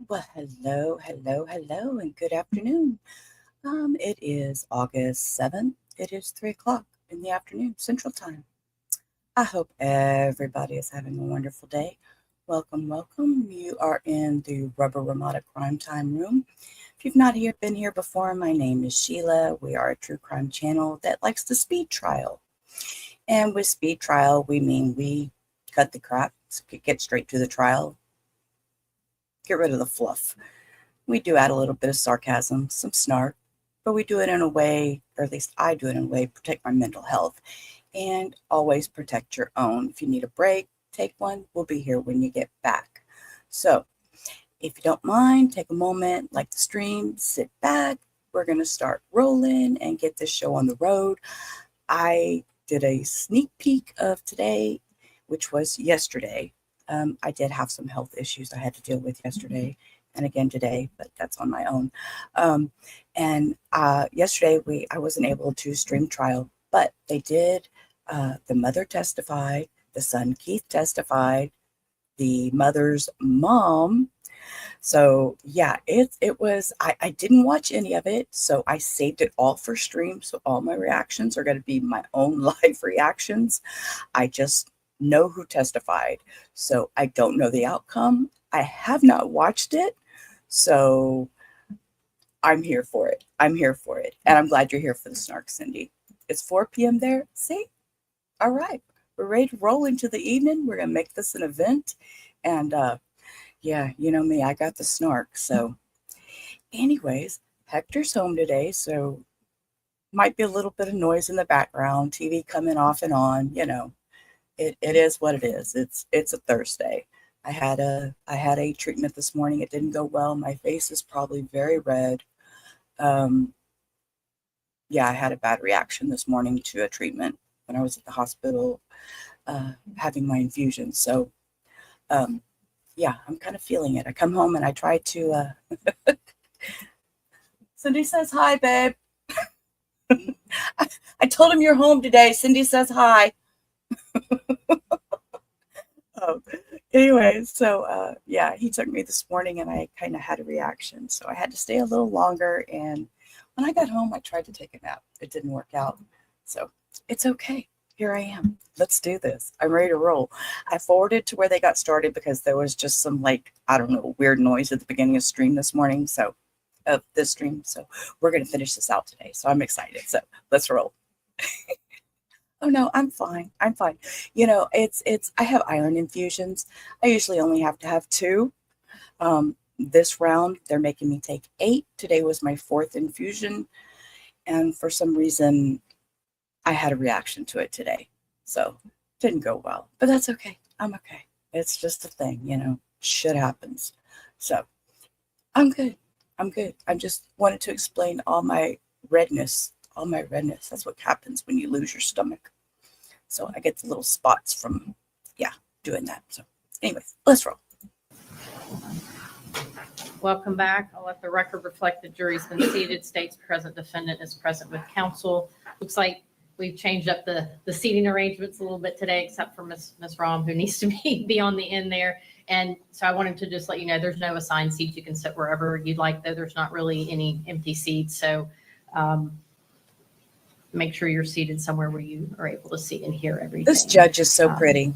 Well, hello, and good afternoon. It is August 7th. It is 3 o'clock in the afternoon, Central Time. I hope everybody is having a wonderful day. Welcome. You are in the Rubber Ramada Crime Time Room. If you've not been here before, my name is Sheila. We are a true crime channel that likes to speed trial. And with speed trial, we mean we cut the crap, get straight to the trial, get rid of the fluff. We do add a little bit of sarcasm, some snark, but we do it in a way, or at least I do it in a way, protect my mental health and always protect your own. If you need a break, take one. We'll be here when you get back. So if you don't mind, take a moment, like the stream, sit back. We're going to start rolling and get this show on the road. I did a sneak peek of today, which was yesterday. I did have some health issues I had to deal with yesterday and again today, but that's on my own. Yesterday I wasn't able to stream trial, but they did. The mother testified, the son Keith testified, the mother's mom. So yeah, it was. I didn't watch any of it, so I saved it all for stream. So all my reactions are going to be my own live reactions. I just know who testified, so I don't know the outcome. I have not watched it, so I'm here for it. And I'm glad you're here for the snark, Cindy. It's 4 p.m. there. See? All right. We're ready to roll into the evening. We're going to make this an event. And yeah, you know me, I got the snark. So anyways, Hector's home today, so might be a little bit of noise in the background, TV coming off and on, you know. It is what it is. It's a Thursday. I had a treatment this morning. It didn't go well. My face is probably very red. Yeah, I had a bad reaction this morning to a treatment when I was at the hospital having my infusion. So yeah, I'm kind of feeling it. I come home and I try to Cindy says hi, babe. I told him you're home today. Cindy says hi. Anyway, so yeah, he took me this morning and I kind of had a reaction. So I had to stay a little longer. And when I got home, I tried to take a nap. It didn't work out. So it's okay. Here I am. Let's do this. I'm ready to roll. I forwarded to where they got started because there was just some, like, I don't know, weird noise at the beginning of stream this morning. So of this stream. So we're going to finish this out today. So I'm excited. So let's roll. Oh no, I'm fine. You know, I have iron infusions. I usually only have to have 2. This round, they're making me take 8. Today was my 4th infusion. And for some reason, I had a reaction to it today. So it didn't go well, but that's okay. I'm okay. It's just a thing, you know, shit happens. So I'm good. I just wanted to explain all my redness. That's what happens when you lose your stomach. So I get the little spots from, yeah, doing that. So anyways, let's roll. Welcome back. I'll let the record reflect the jury's been seated. State's present defendant is present with counsel. Looks like we've changed up the seating arrangements a little bit today, except for Miss Rom, who needs to be on the end there. And so I wanted to just let you know there's no assigned seats. You can sit wherever you'd like, though there's not really any empty seats. So make sure you're seated somewhere where you are able to see and hear everything. This judge is so pretty.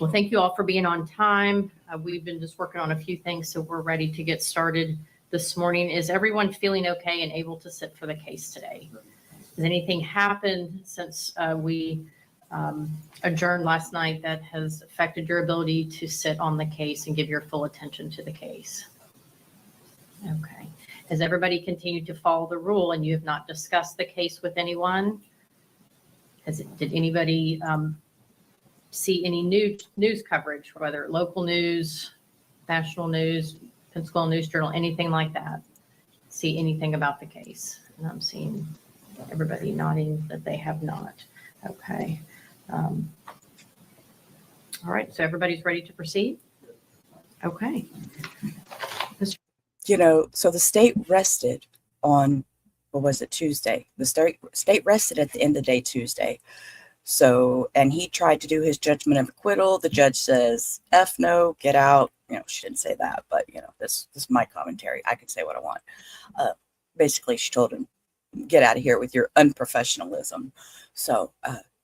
Well, thank you all for being on time. We've been just working on a few things, so we're ready to get started this morning. Is everyone feeling okay and able to sit for the case today? Has anything happened since we adjourned last night that has affected your ability to sit on the case and give your full attention to the case? Okay. Has everybody continued to follow the rule and you have not discussed the case with anyone? Did anybody see any news coverage, whether local news, national news, Pensacola News Journal, anything like that? See anything about the case? And I'm seeing everybody nodding that they have not. Okay. All right. So everybody's ready to proceed? Okay. You know, so the state rested on, what was it, Tuesday? The state rested at the end of the day Tuesday. So, and he tried to do his judgment of acquittal. The judge says, F no, get out. She didn't say that, but this is my commentary. I can say what I want. Basically, she told him, get out of here with your unprofessionalism. So,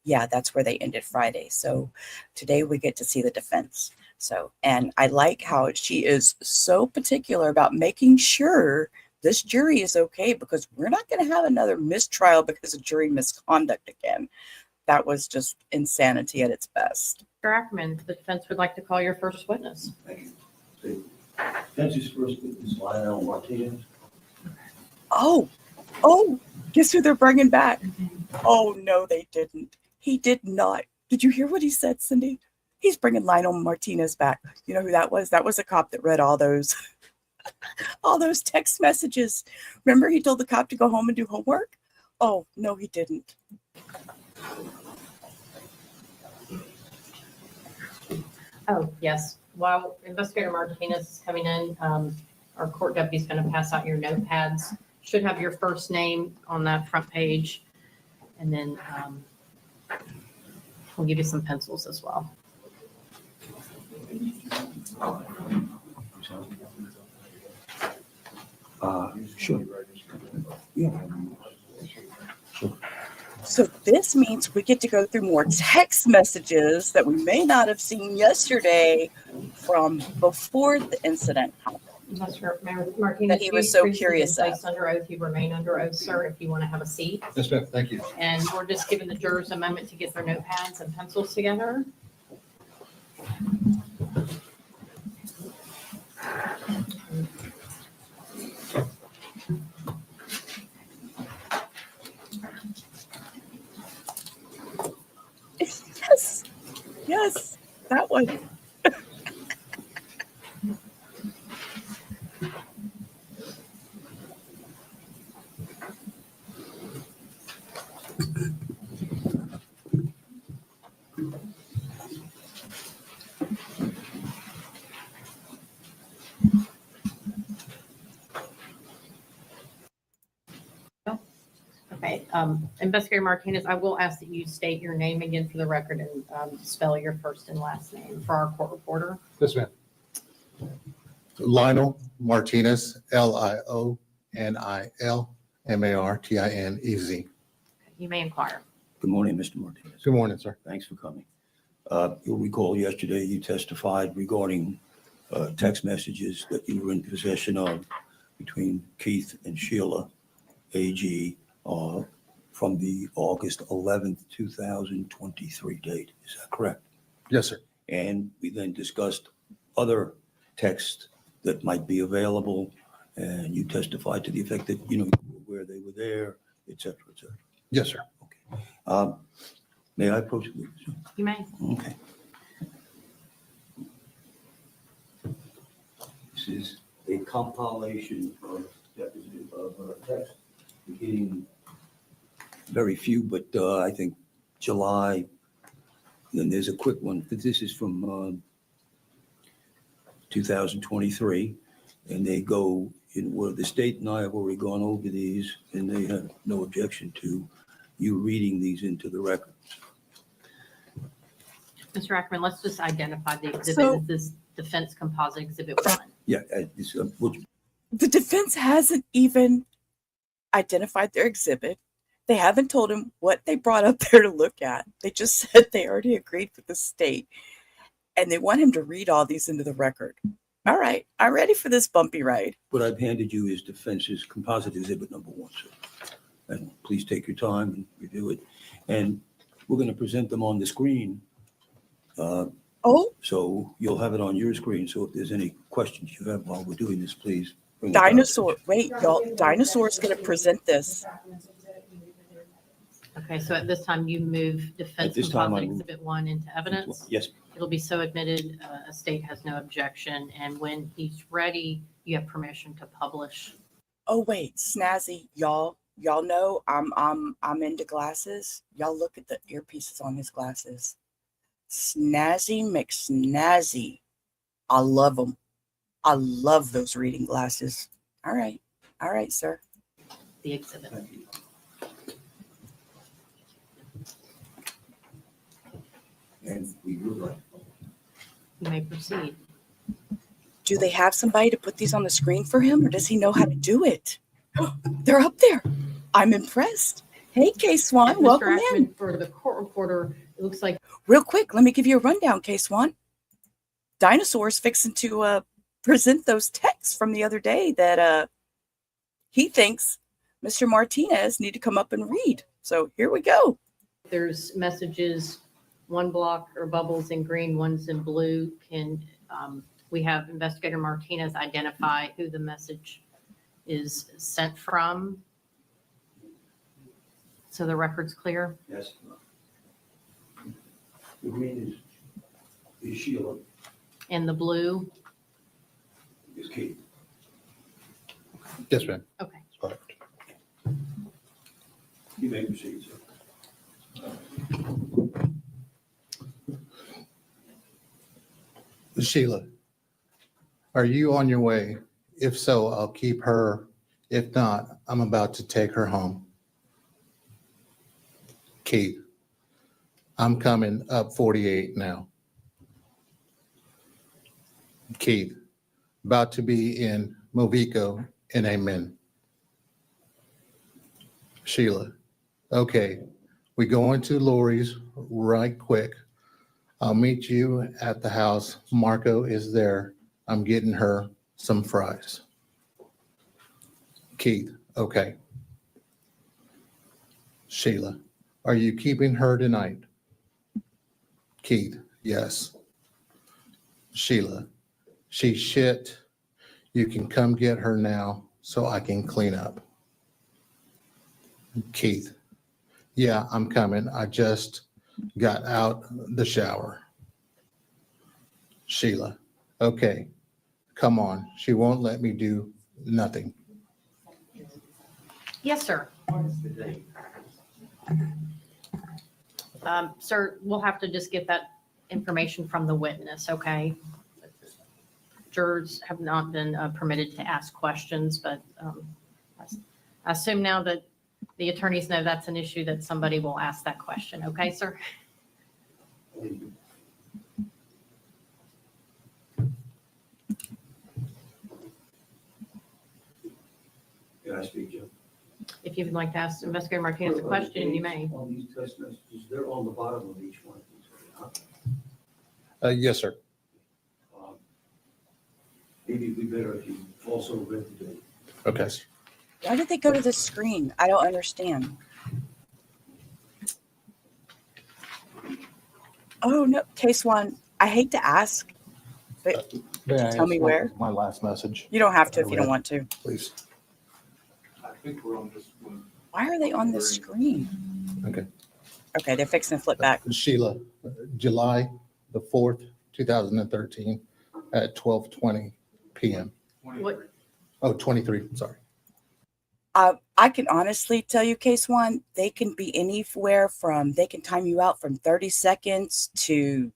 yeah, that's where they ended Friday. So today we get to see the defense. So, and I like how she is so particular about making sure this jury is okay, because we're not going to have another mistrial because of jury misconduct again. That was just insanity at its best. Mr. Ackerman, the defense would like to call your first witness. Thank you. Defense's first witness, Lionel Martinez. Oh, guess who they're bringing back? Oh, no, they didn't. He did not. Did you hear what he said, Cindy? He's bringing Lionel Martinez back. You know who that was? That was a cop that read all those text messages. Remember, he told the cop to go home and do homework? Oh, no, he didn't. Oh, yes. While Investigator Martinez is coming in, our court deputy is going to pass out your notepads. Should have your first name on that front page. And then we'll give you some pencils as well. Sure. Yeah. Sure. So this means we get to go through more text messages that we may not have seen yesterday from before the incident happened. Martinez, That he was so curious placed under oath. You remain under oath, sir, if you want to have a seat. Yes, ma'am. Thank you. And we're just giving the jurors a moment to get their notepads and pencils together. Yes, that one. Okay, Investigator Martinez, I will ask that you state your name again for the record and spell your first and last name for our court reporter. Yes, ma'am. Lionel Martinez, LIONIL MARTINEZ. You may inquire. Good morning, Mr. Martinez. Good morning, sir. Thanks for coming. You'll recall yesterday you testified regarding text messages that you were in possession of between Keith and Sheila Agee from the August 11th, 2023 date. Is that correct? Yes, sir. And we then discussed other texts that might be available, and you testified to the effect that, where they were there, et cetera, et cetera. Yes, sir. Okay. May I approach you? You may. Okay. This is a compilation of text beginning very few, but I think July. Then there's a quick one. This is from 2023, and they go in where the state and I have already gone over these, and they have no objection to you reading these into the record. Mr. Ackerman, let's just identify the exhibit. So- This is Defense Composite Exhibit 1. Yeah, The defense hasn't even identified their exhibit. They haven't told him what they brought up there to look at. They just said they already agreed with the state, and they want him to read all these into the record. All right, I'm ready for this bumpy ride. what I've handed you is defense's composite exhibit number 1, sir. And please take your time and review it. And we're going to present them on the screen. Oh, So you'll have it on your screen. So if there's any questions you have while we're doing this, please bring it up. dinosaur. Wait, y'all. Dinosaur's going to present this. Okay, so at this time, you move Defense At this time, Composite I move- Exhibit 1 into evidence. Yes, It'll be so admitted, a state has no objection, and when he's ready, you have permission to publish. Oh wait, snazzy, y'all know I'm into glasses. Y'all look at the earpieces on his glasses. Snazzy McSnazzy. I love them. I love those reading glasses. All right, sir. The exhibit. thank you. You may proceed. Do they have somebody to put these on the screen for him, or does he know how to do it? They're up there. I'm impressed. Hey, K Swan, And Mr. welcome in. Ackerman, for the court reporter, it looks like Real quick, let me give you a rundown, K Swan. Dinosaur's fixing to present those texts from the other day that he thinks Mr. Martinez need to come up and read. So here we go. there's messages, one block or bubbles in green, one's in blue. Can we have Investigator Martinez identify who the message is sent from? So the record's clear? Yes. The green is Sheila, And the blue? is Keith. Yes, ma'am. Okay. Correct. You may proceed, sir. Sheila, are you on your way? If so, I'll keep her. If not, I'm about to take her home. Keith, I'm coming up 48 now. Keith, about to be in Movico in Amen. Sheila, okay, we go into Lori's right quick. I'll meet you at the house. Marco is there. I'm getting her some fries. Keith, okay. Sheila, are you keeping her tonight? Keith, yes. Sheila, she's shit. You can come get her now so I can clean up. Keith, yeah, I'm coming. I just got out the shower. Sheila, okay, come on. She won't let me do nothing. Yes, sir. Sir, we'll have to just get that information from the witness, okay? Jurors have not been permitted to ask questions, but I assume now that the attorneys know that's an issue that somebody will ask that question. Okay, sir? Can I speak, Jim? If you'd like to ask Investigator Martinez a question, you may. On these text messages, they're on the bottom of each one of these, huh? Yes, sir. Maybe it'd be better if you also read the date. Okay. Why did they go to the screen? I don't understand. Oh, no, case one. I hate to ask, but tell me where. My last message, You don't have to if you don't want to. please. I think we're on this one. Why are they on the screen? Okay. Okay, they're fixing to flip back. Sheila, July the 4th, 2013 at 12:20 p.m. What? Oh, 23, sorry. I can honestly tell you, case one, they can be anywhere from, they can time you out from 30 seconds to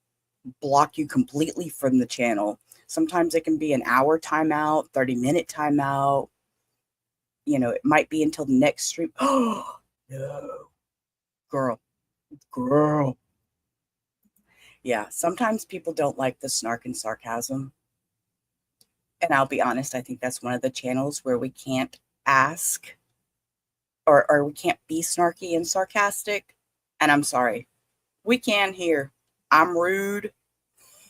block you completely from the channel. Sometimes it can be an hour timeout, 30-minute timeout. You know, it might be until the next stream. Oh, no. Girl. Yeah, sometimes people don't like the snark and sarcasm. And I'll be honest, I think that's one of the channels where we can't ask or we can't be snarky and sarcastic. And I'm sorry. We can here. I'm rude.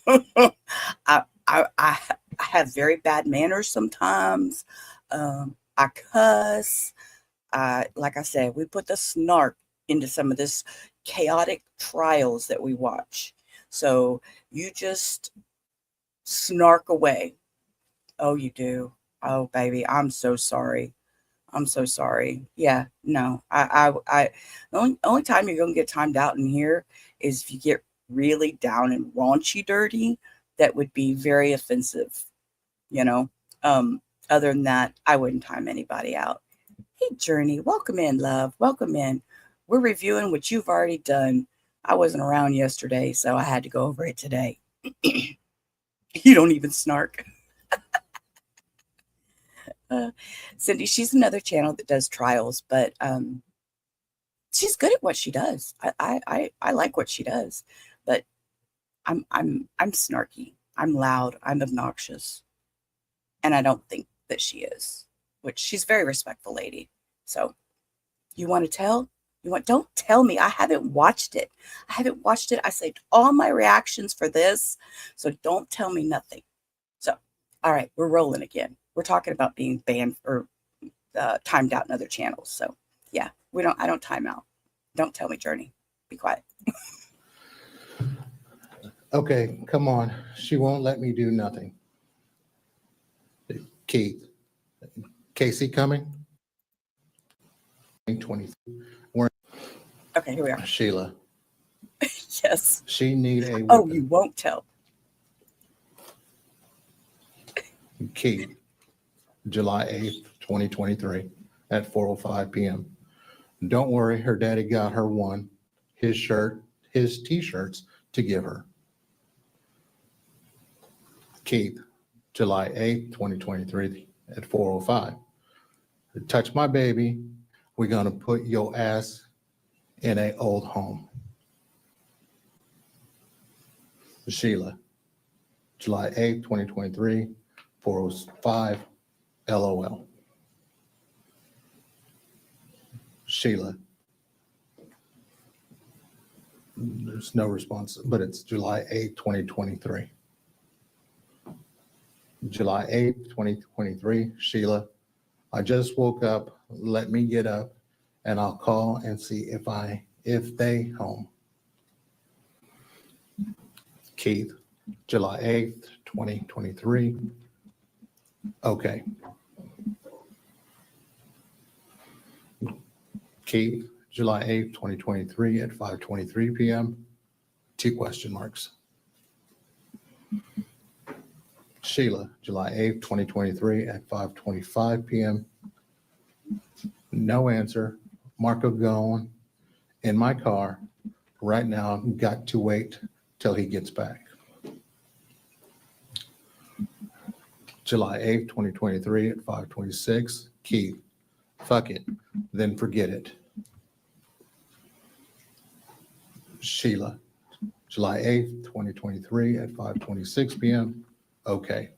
I have very bad manners sometimes. I cuss. Like I said, we put the snark into some of this chaotic trials that we watch. So you just snark away. Oh, you do. Oh, baby, I'm so sorry. I'm so sorry. Yeah, no, the only time you're going to get timed out in here is if you get really down and raunchy dirty. That would be very offensive, you know. Other than that, I wouldn't time anybody out. Hey, Journey, welcome in, love. Welcome in. We're reviewing what you've already done. I wasn't around yesterday, so I had to go over it today. You don't even snark. Cindy, she's another channel that does trials, but she's good at what she does. I like what she does, but I'm snarky. I'm loud. I'm obnoxious. And I don't think that she is, which she's a very respectful lady. So you want to tell? Don't tell me. I haven't watched it. I saved all my reactions for this. So don't tell me nothing. So, all right, we're rolling again. We're talking about being banned or timed out in other channels. So yeah, I don't time out. Don't tell me, Journey. Be quiet. Okay, come on. She won't let me do nothing. Keith, Casey coming? 20. Okay, here we are. Sheila, Yes. she need a Oh, whipping. you won't tell. Keith, July 8th, 2023 at 4:05 p.m. Don't worry, her daddy got her his t-shirts to give her. Keith, July 8th, 2023 at 4:05. Touch my baby, we're going to put your ass in a old home. Sheila, July 8th, 2023, 4:05, LOL. Sheila, there's no response, but it's July 8th, 2023. July 8th, 2023, Sheila, I just woke up, let me get up, and I'll call and see if they home. Keith, July 8th, 2023. Okay. Keith, July 8th, 2023 at 5:23 p.m. 2 question marks. Sheila, July 8th, 2023 at 5:25 p.m. No answer. Marco gone in my car right now. Got to wait till he gets back. July 8th, 2023 at 5:26. Keith, fuck it, then forget it. Sheila, July 8th, 2023 at 5:26 p.m. Okay.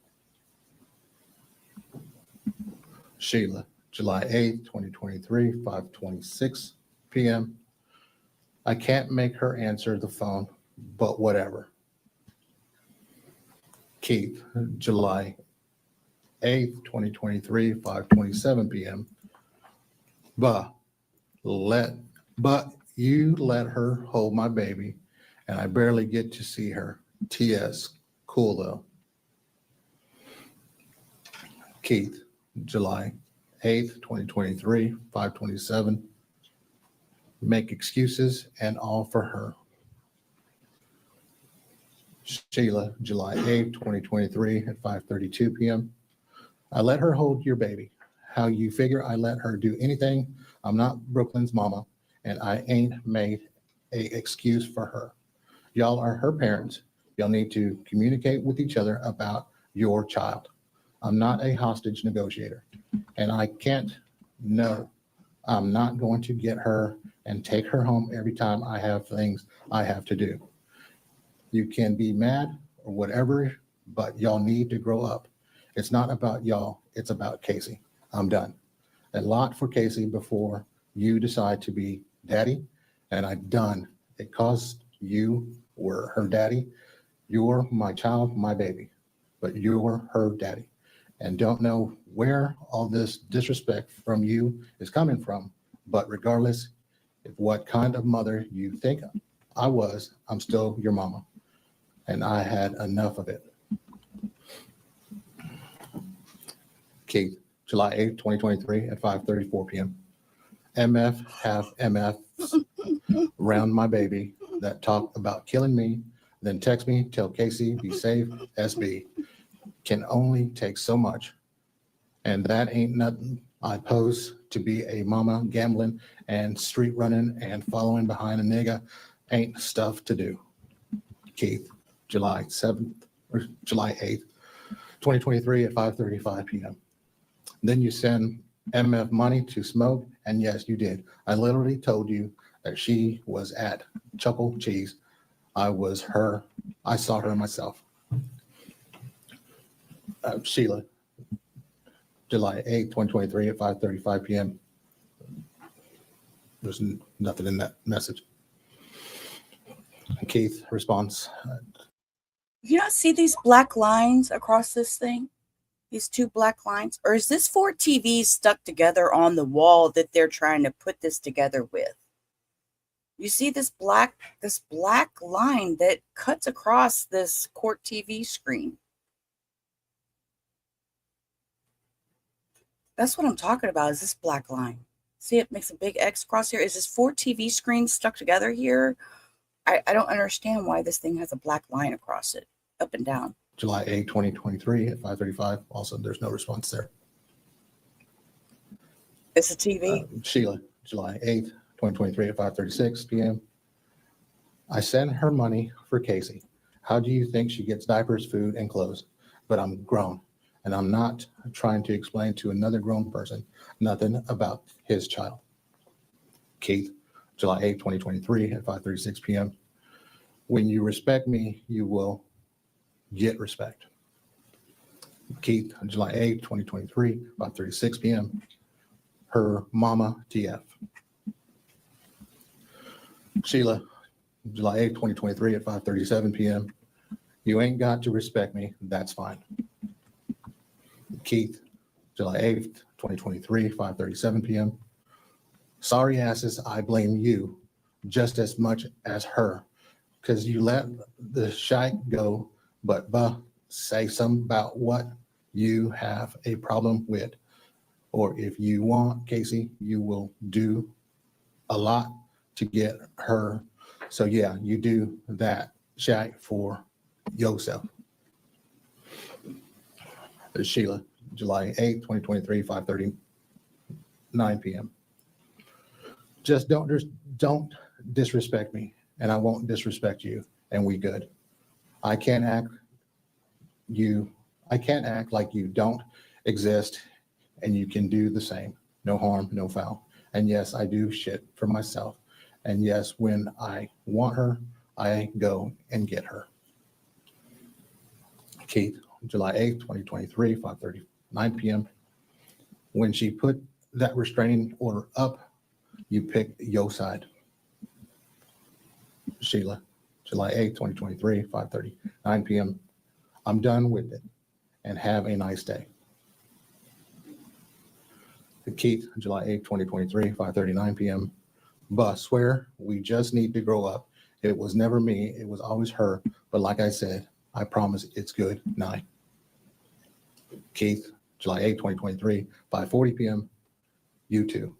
Sheila, July 8th, 2023, 5:26 p.m. I can't make her answer the phone, but whatever. Keith, July 8th, 2023, 5:27 p.m. But you let her hold my baby, and I barely get to see her. TS, cool though. Keith, July 8th, 2023, 5:27. Make excuses and all for her. Sheila, July 8th, 2023 at 5:32 p.m. I let her hold your baby. How you figure I let her do anything? I'm not Brooklyn's mama, and I ain't made a excuse for her. Y'all are her parents. Y'all need to communicate with each other about your child. I'm not a hostage negotiator, and I can't, no, I'm not going to get her and take her home every time I have things I have to do. You can be mad or whatever, but y'all need to grow up. It's not about y'all, it's about Casey. I'm done. A lot for Casey before you decide to be daddy, and I'm done. It caused you were her daddy. You're my child, my baby, but you're her daddy. And don't know where all this disrespect from you is coming from, but regardless of what kind of mother you think I was, I'm still your mama. And I had enough of it. Keith, July 8th, 2023 at 5:34 p.m. MF have MFs around my baby that talk about killing me, then text me, tell Casey, be safe, SB. Can only take so much. And that ain't nothing. I pose to be a mama gambling and street running and following behind a nigga ain't stuff to do. Keith, July 7th or July 8th, 2023 at 5:35 p.m. Then you send MF money to smoke, and yes, you did. I literally told you that she was at Chuckle Cheese. I saw her myself. Sheila, July 8th, 2023 at 5:35 p.m. There's nothing in that message. Keith response, You not see these black lines across this thing? These two black lines? Or is this four TVs stuck together on the wall that they're trying to put this together with? You see this black line that cuts across this court TV screen. That's what I'm talking about, is this black line. See, it makes a big X across here. Is this four TV screens stuck together here? I don't understand why this thing has a black line across it, up and down. July 8th, 2023 at 5:35. Also, there's no response there. It's a TV. Sheila, July 8th, 2023 at 5:36 p.m. I send her money for Casey. How do you think she gets diapers, food, and clothes? But I'm grown, and I'm not trying to explain to another grown person nothing about his child. Keith, July 8th, 2023 at 5:36 p.m. When you respect me, you will get respect. Keith, July 8th, 2023, 5:36 p.m. Her mama, TF. Sheila, July 8th, 2023 at 5:37 p.m. You ain't got to respect me. That's fine. Keith, July 8th, 2023, 5:37 p.m. Sorry asses, I blame you just as much as her because you let the shite go, but say something about what you have a problem with. Or if you want Casey, you will do a lot to get her. So yeah, you do that shite for yourself. Sheila, July 8th, 2023, 5:39 p.m. Just don't disrespect me, and I won't disrespect you, and we good. I can't act like you don't exist, and you can do the same. No harm, no foul. And yes, I do shit for myself. And yes, when I want her, I go and get her. Keith, July 8th, 2023, 5:39 p.m. When she put that restraining order up, you picked your side. Sheila, July 8th, 2023, 5:39 p.m. I'm done with it, and have a nice day. Keith, July 8th, 2023, 5:39 p.m. But swear, we just need to grow up. It was never me. It was always her. But like I said, I promise it's good night. Keith, July 8th, 2023, 5:40 p.m. You too.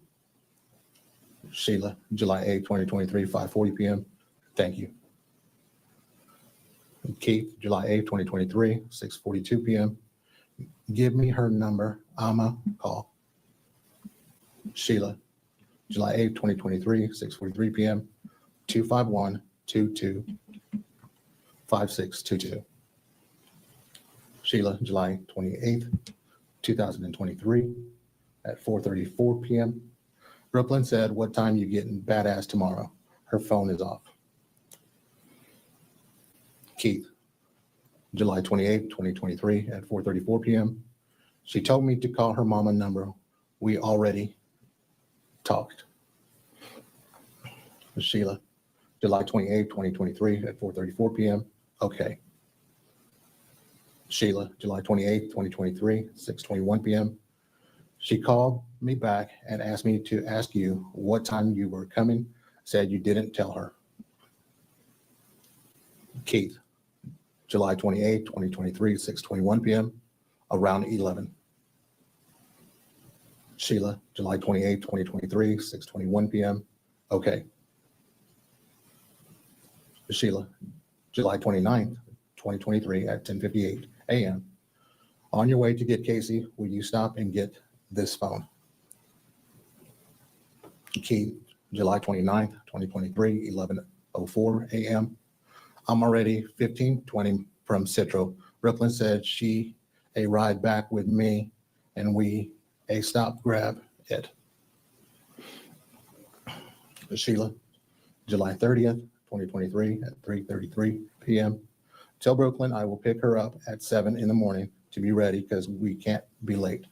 Sheila, July 8th, 2023, 5:40 p.m. Thank you. Keith, July 8th, 2023, 6:42 p.m. Give me her number. I'ma call. Sheila, July 8th, 2023, 6:43 p.m. 251-22-5622. Sheila, July 28th, 2023 at 4:34 p.m. Brooklyn said, what time you getting badass tomorrow? Her phone is off. Keith, July 28th, 2023 at 4:34 p.m. She told me to call her mama number. We already talked. Sheila, July 28th, 2023 at 4:34 p.m. Okay. Sheila, July 28th, 2023, 6:21 p.m. She called me back and asked me to ask you what time you were coming. Said you didn't tell her. Keith, July 28th, 2023, 6:21 p.m. around 11. Sheila, July 28th, 2023, 6:21 p.m. Okay. Sheila, July 29th, 2023 at 10:58 a.m. On your way to get Casey, will you stop and get this phone? Keith, July 29th, 2023, 11:04 a.m. I'm already 15-20 from Citro. Brooklyn said she a ride back with me and we a stop grab it. Sheila, July 30th, 2023 at 3:33 p.m. Tell Brooklyn I will pick her up at 7 in the morning to be ready because we can't be late.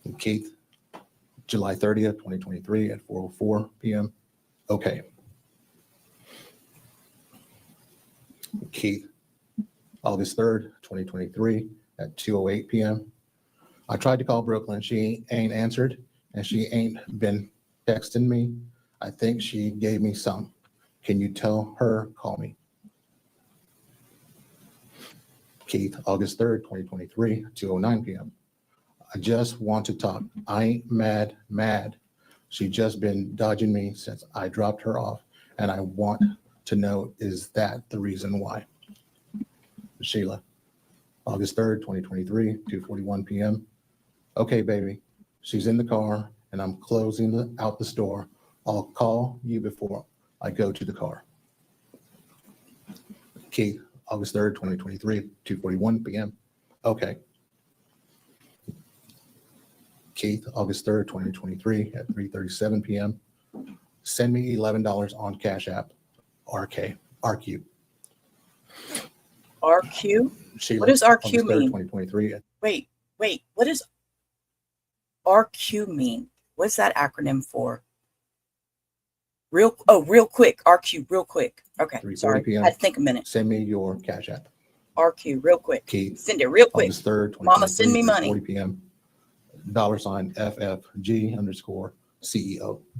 And Keith, July 30th, 2023 at 4:04 p.m. Okay. Keith, August 3rd, 2023 at 2:08 p.m. I tried to call Brooklyn. She ain't answered and she ain't been texting me. I think she gave me some. Can you tell her, call me? Keith, August 3rd, 2023, 2:09 p.m. I just want to talk. I ain't mad. She just been dodging me since I dropped her off, and I want to know, is that the reason why? Sheila, August 3rd, 2023, 2:41 p.m. Okay, baby. She's in the car, and I'm closing out the store. I'll call you before I go to the car. Keith, August 3rd, 2023, 2:41 p.m. Okay. Keith, August 3rd, 2023 at 3:37 p.m. Send me $11 on Cash App, RQ. RQ? Sheila, What does RQ August 3rd, mean? 2023. Wait. What does RQ mean? What's that acronym for? Real quick. RQ, real quick. Okay, 3:40 sorry. p.m. I had to think a minute. Send me your Cash App. RQ, real quick. Keith, Send it real quick. August 3rd, 2023. Mama, send me money. 3:40 p.m. $FFG_CEO.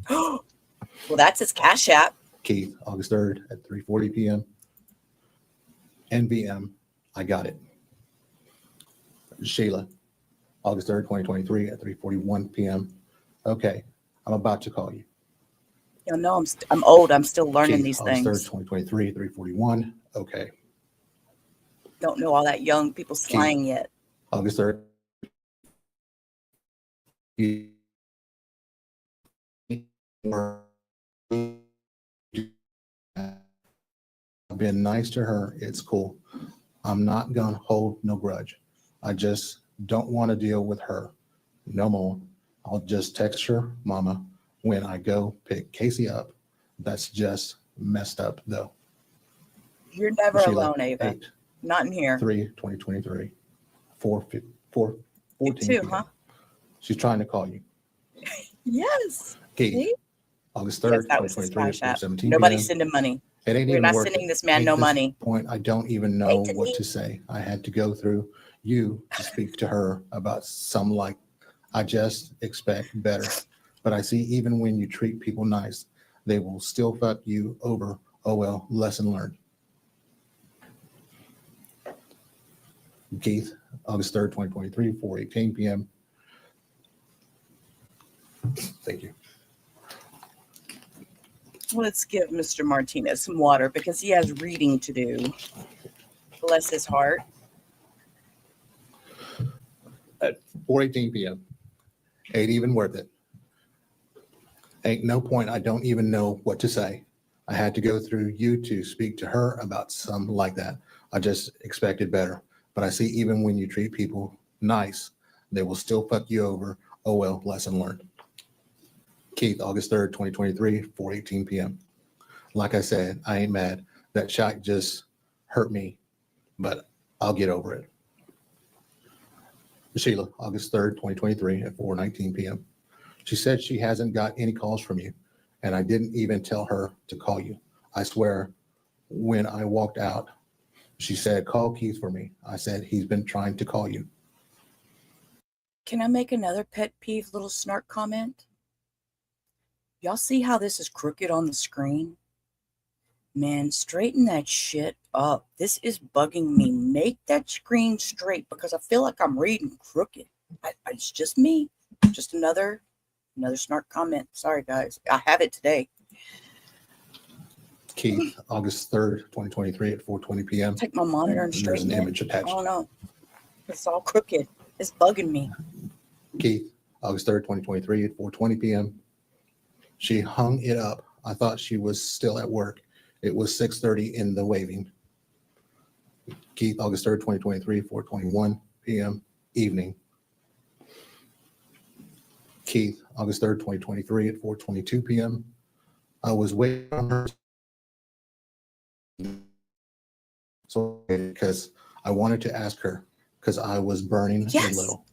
Well, that's his Cash App. Keith, August 3rd at 3:40 p.m. NVM, I got it. Sheila, August 3rd, 2023 at 3:41 p.m. Okay, I'm about to call you. You know, I'm old. I'm still learning Keith, these August 3rd, things. 2023, 3:41. Okay. Don't know all that young people slang yet. August 3rd. I've been nice to her. It's cool. I'm not gonna hold no grudge. I just don't want to deal with her no more. I'll just text her, Mama, when I go pick Casey up. That's just messed up, though. You're never Sheila, alone, Ava. 8, Not in here. 3, 2023, 14 You too, p.m. huh? She's trying to call you. Yes. Keith, See? August Yes, 3rd, that was his 2023, Cash App. 4:17 Nobody's p.m. sending money. It ain't We're even not worth sending it. this man At no this money. point, I don't even know Hey, what Denise. to say. I had to go through you to speak to her about some like, I just expect better. But I see even when you treat people nice, they will still fuck you over. Oh well, lesson learned. Keith, August 3rd, 2023, 4:18 p.m. Thank you. Let's give Mr. Martinez some water because he has reading to do. Bless his heart. At 4:18 p.m. Ain't even worth it. Ain't no point. I don't even know what to say. I had to go through you to speak to her about something like that. I just expected better. But I see even when you treat people nice, they will still fuck you over. Oh well, lesson learned. Keith, August 3rd, 2023, 4:18 p.m. Like I said, I ain't mad. That shot just hurt me, but I'll get over it. Sheila, August 3rd, 2023 at 4:19 p.m. She said she hasn't got any calls from you, and I didn't even tell her to call you. I swear, when I walked out, she said, call Keith for me. I said, he's been trying to call you. Can I make another pet peeve little snark comment? Y'all see how this is crooked on the screen? Man, straighten that shit up. This is bugging me. Make that screen straight because I feel like I'm reading crooked. It's just me. Just another snark comment. Sorry, guys. I have it today. Keith, August 3rd, 2023 at 4:20 p.m. Take my monitor and And there's straighten an it. image attached. I don't know. It's all crooked. It's bugging me. Keith, August 3rd, 2023 at 4:20 p.m. She hung it up. I thought she was still at work. It was 6:30 in the waving. Keith, August 3rd, 2023, 4:21 p.m. evening. Keith, August 3rd, 2023 at 4:22 p.m. I was waiting on her. So, because I wanted to ask her, because I was burning Yes. a little.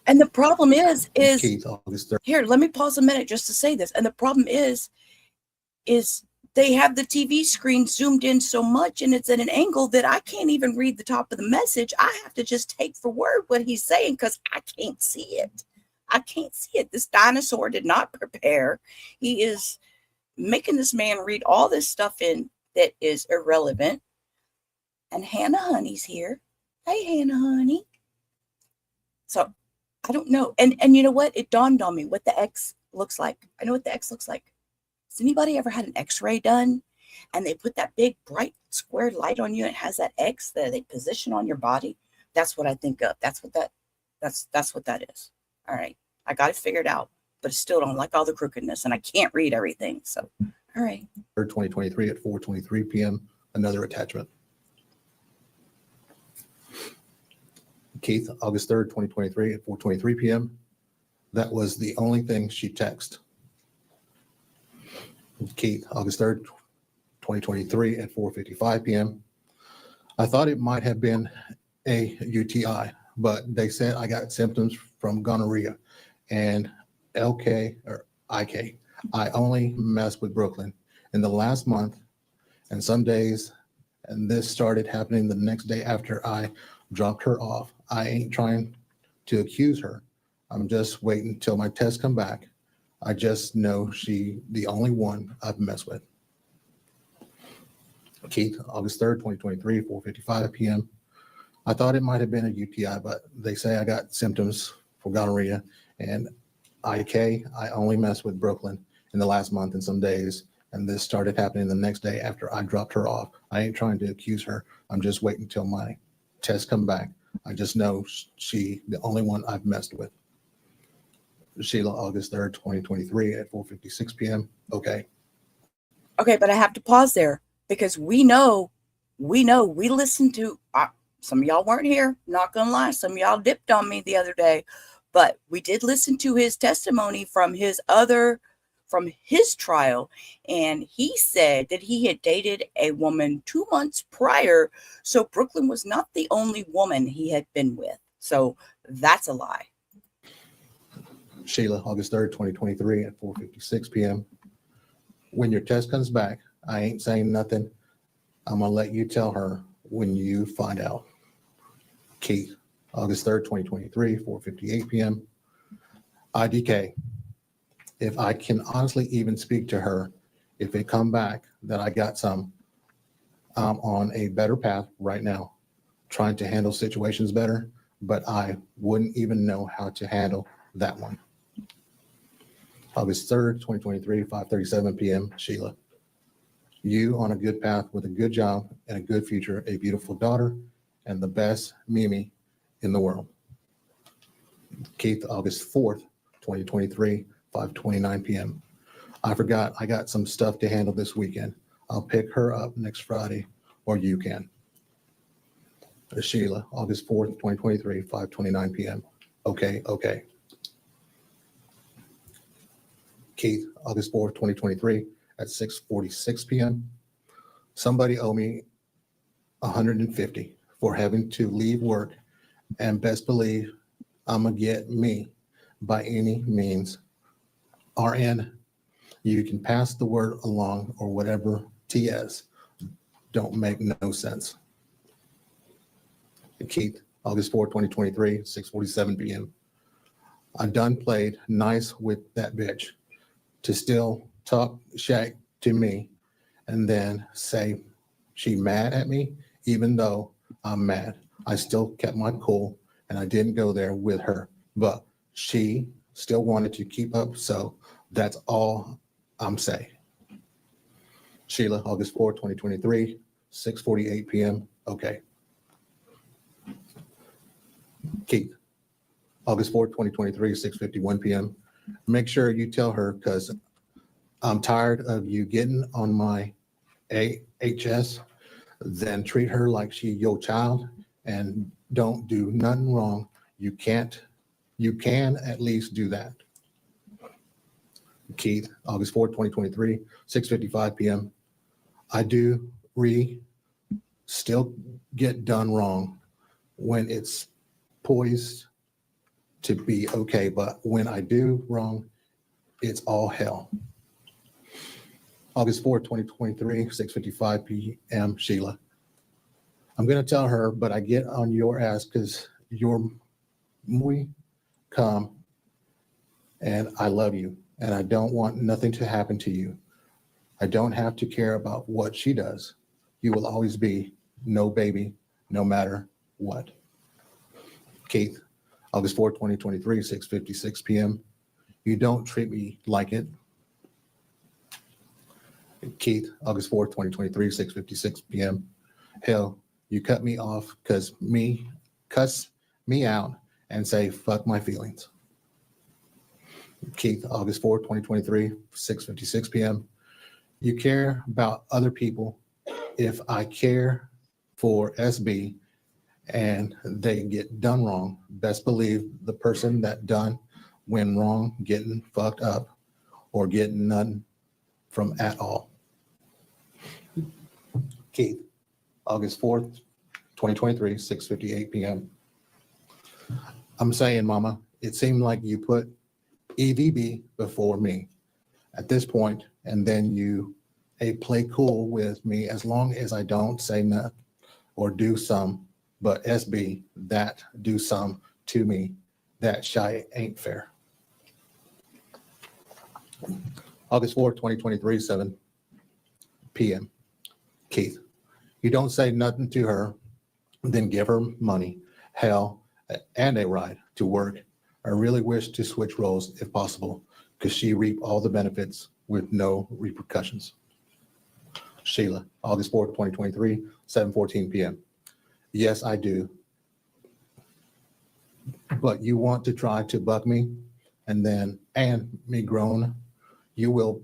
And the problem is Keith, August 3rd. here, let me pause a minute just to say this. And the problem is they have the TV screen zoomed in so much and it's at an angle that I can't even read the top of the message. I have to just take for word what he's saying because I can't see it. I can't see it. This dinosaur did not prepare. He is making this man read all this stuff in that is irrelevant. And Hannah Honey's here. Hey, Hannah Honey. So I don't know. And you know what? It dawned on me what the X looks like. I know what the X looks like. Has anybody ever had an X-ray done and they put that big bright square light on you and it has that X that they position on your body? That's what I think of. That's what that is. All right. I got it figured out, but I still don't like all the crookedness and I can't read everything. So, all right. 2023 at 4:23 p.m. Another attachment. Keith, August 3rd, 2023 at 4:23 p.m. That was the only thing she texted. Keith, August 3rd, 2023 at 4:55 p.m. I thought it might have been a UTI, but they said I got symptoms from gonorrhea and LK or IK. I only messed with Brooklyn in the last month and some days, and this started happening the next day after I dropped her off. I ain't trying to accuse her. I'm just waiting till my tests come back. I just know she the only one I've messed with. Keith, August 3rd, 2023, 4:55 p.m. I thought it might have been a UTI, but they say I got symptoms for gonorrhea and IK. I only messed with Brooklyn in the last month and some days, and this started happening the next day after I dropped her off. I ain't trying to accuse her. I'm just waiting till my tests come back. I just know she the only one I've messed with. Sheila, August 3rd, 2023 at 4:56 p.m. Okay. Okay, but I have to pause there because we listened to, some of y'all weren't here, not gonna lie. Some of y'all dipped on me the other day, but we did listen to his testimony from his trial. And he said that he had dated a woman 2 months prior. So Brooklyn was not the only woman he had been with. So that's a lie. Sheila, August 3rd, 2023 at 4:56 p.m. When your test comes back, I ain't saying nothing. I'm going to let you tell her when you find out. Keith, August 3rd, 2023, 4:58 p.m. IDK. If I can honestly even speak to her, if it come back that I got some, I'm on a better path right now, trying to handle situations better, but I wouldn't even know how to handle that one. August 3rd, 2023, 5:37 p.m. Sheila. You on a good path with a good job and a good future, a beautiful daughter, and the best Mimi in the world. Keith, August 4th, 2023, 5:29 p.m. I forgot I got some stuff to handle this weekend. I'll pick her up next Friday, or you can. Sheila, August 4th, 2023, 5:29 p.m. Okay. Keith, August 4th, 2023 at 6:46 p.m. Somebody owe me $150 for having to leave work, and best believe I'm gonna get me by any means. RN, you can pass the word along or whatever. TS don't make no sense. Keith, August 4th, 2023, 6:47 p.m. I done played nice with that bitch to still talk shack to me and then say she mad at me, even though I'm mad. I still kept my cool and I didn't go there with her, but she still wanted to keep up. So that's all I'm saying. Sheila, August 4th, 2023, 6:48 p.m. Okay. Keith, August 4th, 2023, 6:51 p.m. Make sure you tell her because I'm tired of you getting on my AHS. Then treat her like she your child and don't do nothing wrong. You can at least do that. Keith, August 4th, 2023, 6:55 p.m. I do still get done wrong when it's poised to be okay, but when I do wrong, it's all hell. August 4th, 2023, 6:55 p.m. Sheila. I'm going to tell her, but I get on your ass because you're muy calm and I love you and I don't want nothing to happen to you. I don't have to care about what she does. You will always be no baby, no matter what. Keith, August 4th, 2023, 6:56 p.m. You don't treat me like it. Keith, August 4th, 2023, 6:56 p.m. Hell, you cut me off because cuss me out and say, fuck my feelings. Keith, August 4th, 2023, 6:56 p.m. You care about other people. If I care for SB and they get done wrong, best believe the person that done went wrong, getting fucked up or getting none from at all. Keith, August 4th, 2023, 6:58 p.m. I'm saying, Mama, it seemed like you put EVB before me at this point, and then you play cool with me as long as I don't say nothing or do some, but SB, that do some to me, that shy ain't fair. August 4th, 2023, 7 p.m. Keith, you don't say nothing to her, then give her money, hell, and a ride to work. I really wish to switch roles if possible, because she reap all the benefits with no repercussions. Sheila, August 4th, 2023, 7:14 p.m. Yes, I do. But you want to try to buck me and me grown. You will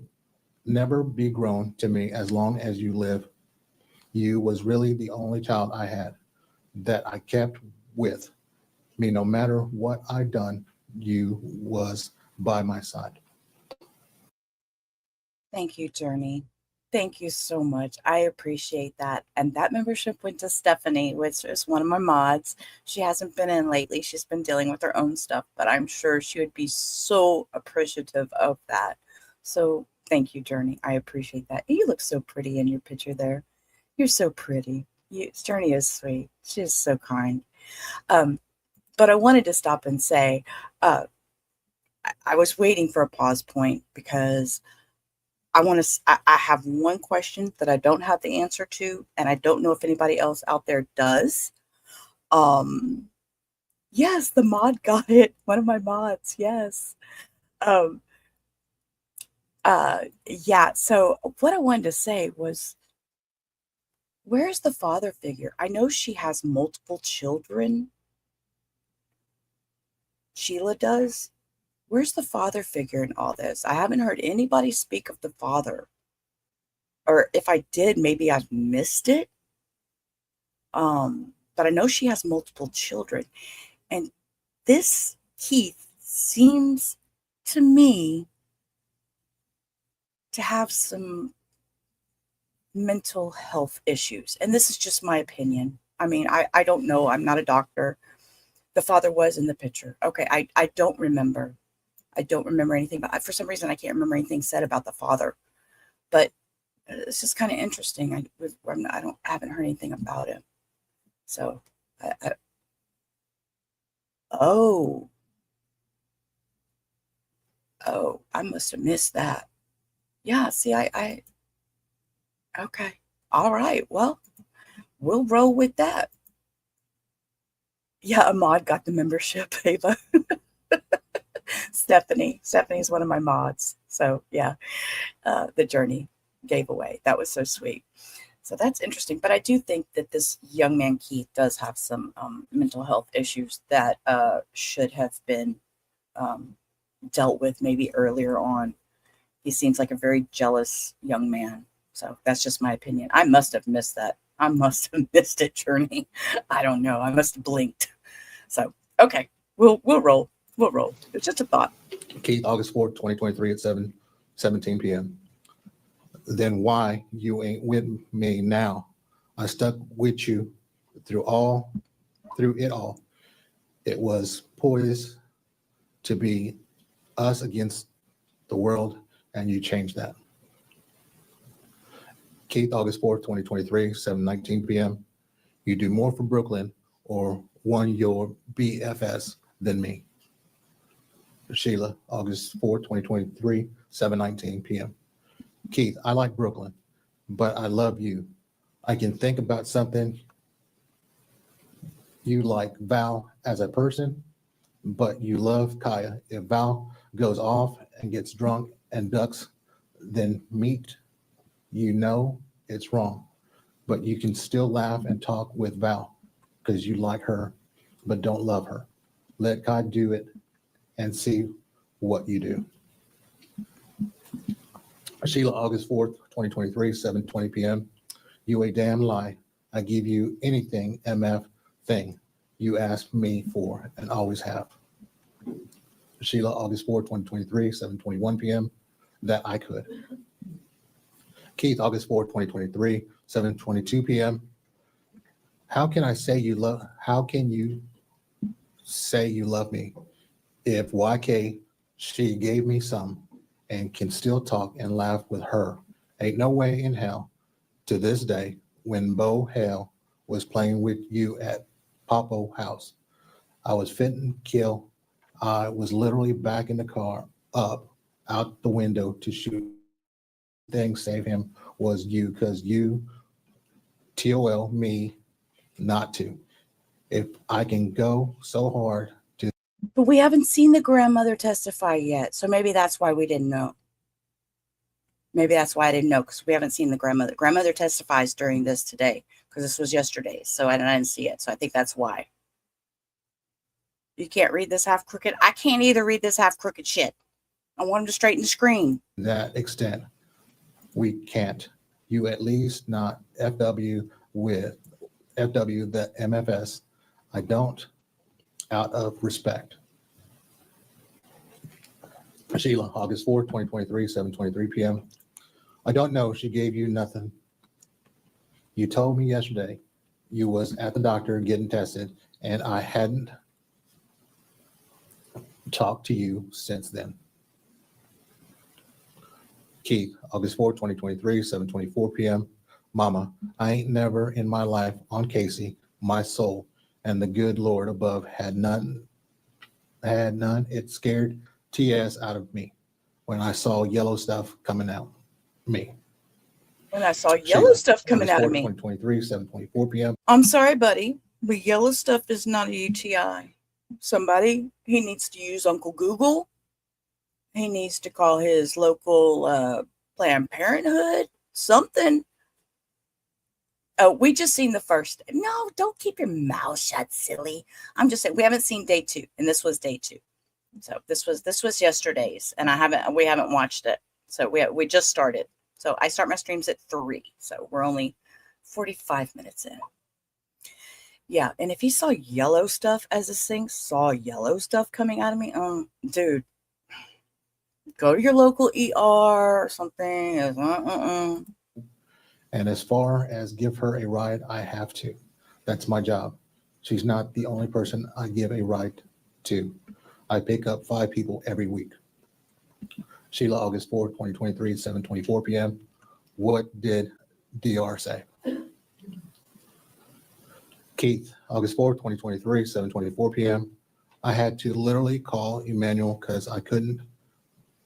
never be grown to me as long as you live. You was really the only child I had that I kept with me. No matter what I done, you was by my side. Thank you, Journey. Thank you so much. I appreciate that. And that membership went to Stephanie, which is one of my mods. She hasn't been in lately. She's been dealing with her own stuff, but I'm sure she would be so appreciative of that. So thank you, Journey. I appreciate that. You look so pretty in your picture there. You're so pretty. Journey is sweet. She is so kind. But I wanted to stop and say, I was waiting for a pause point because I have one question that I don't have the answer to, and I don't know if anybody else out there does. Yes, the mod got it. One of my mods, yes. Yeah, so what I wanted to say was, where's the father figure? I know she has multiple children. Sheila does. Where's the father figure in all this? I haven't heard anybody speak of the father. Or if I did, maybe I've missed it. But I know she has multiple children. And this Keith seems to me to have some mental health issues. And this is just my opinion. I mean, I don't know. I'm not a doctor. The father was in the picture. Okay, I don't remember. I don't remember anything, but for some reason I can't remember anything said about the father. But it's just kind of interesting. I haven't heard anything about him. So, oh, I must have missed that. Yeah, see, okay, all right. Well, we'll roll with that. Yeah, Ahmad got the membership, Ava. Stephanie's one of my mods. So yeah, the Journey gave away. That was so sweet. So that's interesting. But I do think that this young man, Keith, does have some mental health issues that should have been dealt with maybe earlier on. He seems like a very jealous young man. So that's just my opinion. I must have missed that. I must have missed it, Journey. I don't know. I must have blinked. So, okay, we'll roll. We'll roll. It's just a thought. Keith, August 4th, 2023 at 7:17 p.m. Then why you ain't with me now? I stuck with you through all through it all, it was poised to be us against the world, and you changed that. Keith, August 4th, 2023, 7:19 p.m. You do more for Brooklyn or won your BFS than me. Sheila, August 4th, 2023, 7:19 p.m. Keith, I like Brooklyn, but I love you. I can think about something you like Val as a person, but you love Kaya. If Val goes off and gets drunk and ducks, then meet, you know it's wrong. But you can still laugh and talk with Val because you like her, but don't love her. Let God do it and see what you do. Sheila, August 4th, 2023, 7:20 p.m. You a damn lie. I give you anything, MF thing you ask me for and always have. Sheila, August 4th, 2023, 7:21 p.m. That I could. Keith, August 4th, 2023, 7:22 p.m. How can you say you love me if YK, she gave me some and can still talk and laugh with her? Ain't no way in hell to this day when Bo Hale was playing with you at Popo house. I was fitting kill. I was literally back in the car up out the window to shoot. Thing save him was you because you TOL me not to. If I can go so hard to. But we haven't seen the grandmother testify yet. So maybe that's why we didn't know. Maybe that's why I didn't know, because we haven't seen the grandmother. Grandmother testifies during this today, because this was yesterday. So I didn't see it. So I think that's why. You can't read this half crooked. I can't either read this half crooked shit. I want him to straighten the screen. That extent, we can't. You at least not FW with FW the MFS. I don't, out of respect. Sheila, August 4th, 2023, 7:23 p.m. I don't know. She gave you nothing. You told me yesterday you was at the doctor getting tested, and I hadn't talked to you since then. Keith, August 4th, 2023, 7:24 p.m. Mama, I ain't never in my life on Casey, my soul, and the good Lord above had none. It scared TS out of me when I saw yellow stuff coming out me. When I saw Sheila, yellow stuff coming August out of 4th, me. 2023, 7:24 p.m. I'm sorry, buddy, but yellow stuff is not a UTI. Somebody, he needs to use Uncle Google. He needs to call his local Planned Parenthood, something. Oh, we just seen the first. No, don't keep your mouth shut, silly. I'm just saying we haven't seen day 2, and this was day 2. So this was yesterday's, and we haven't watched it. So we just started. So I start my streams at 3. So we're only 45 minutes in. Yeah, and if he saw yellow stuff as this thing, saw yellow stuff coming out of me, dude, go to your local ER or something. And as far as give her a ride, I have to. That's my job. She's not the only person I give a ride to. I pick up 5 people every week. Sheila, August 4th, 2023, 7:24 p.m. What did DR say? Keith, August 4th, 2023, 7:24 p.m. I had to literally call Emmanuel because I couldn't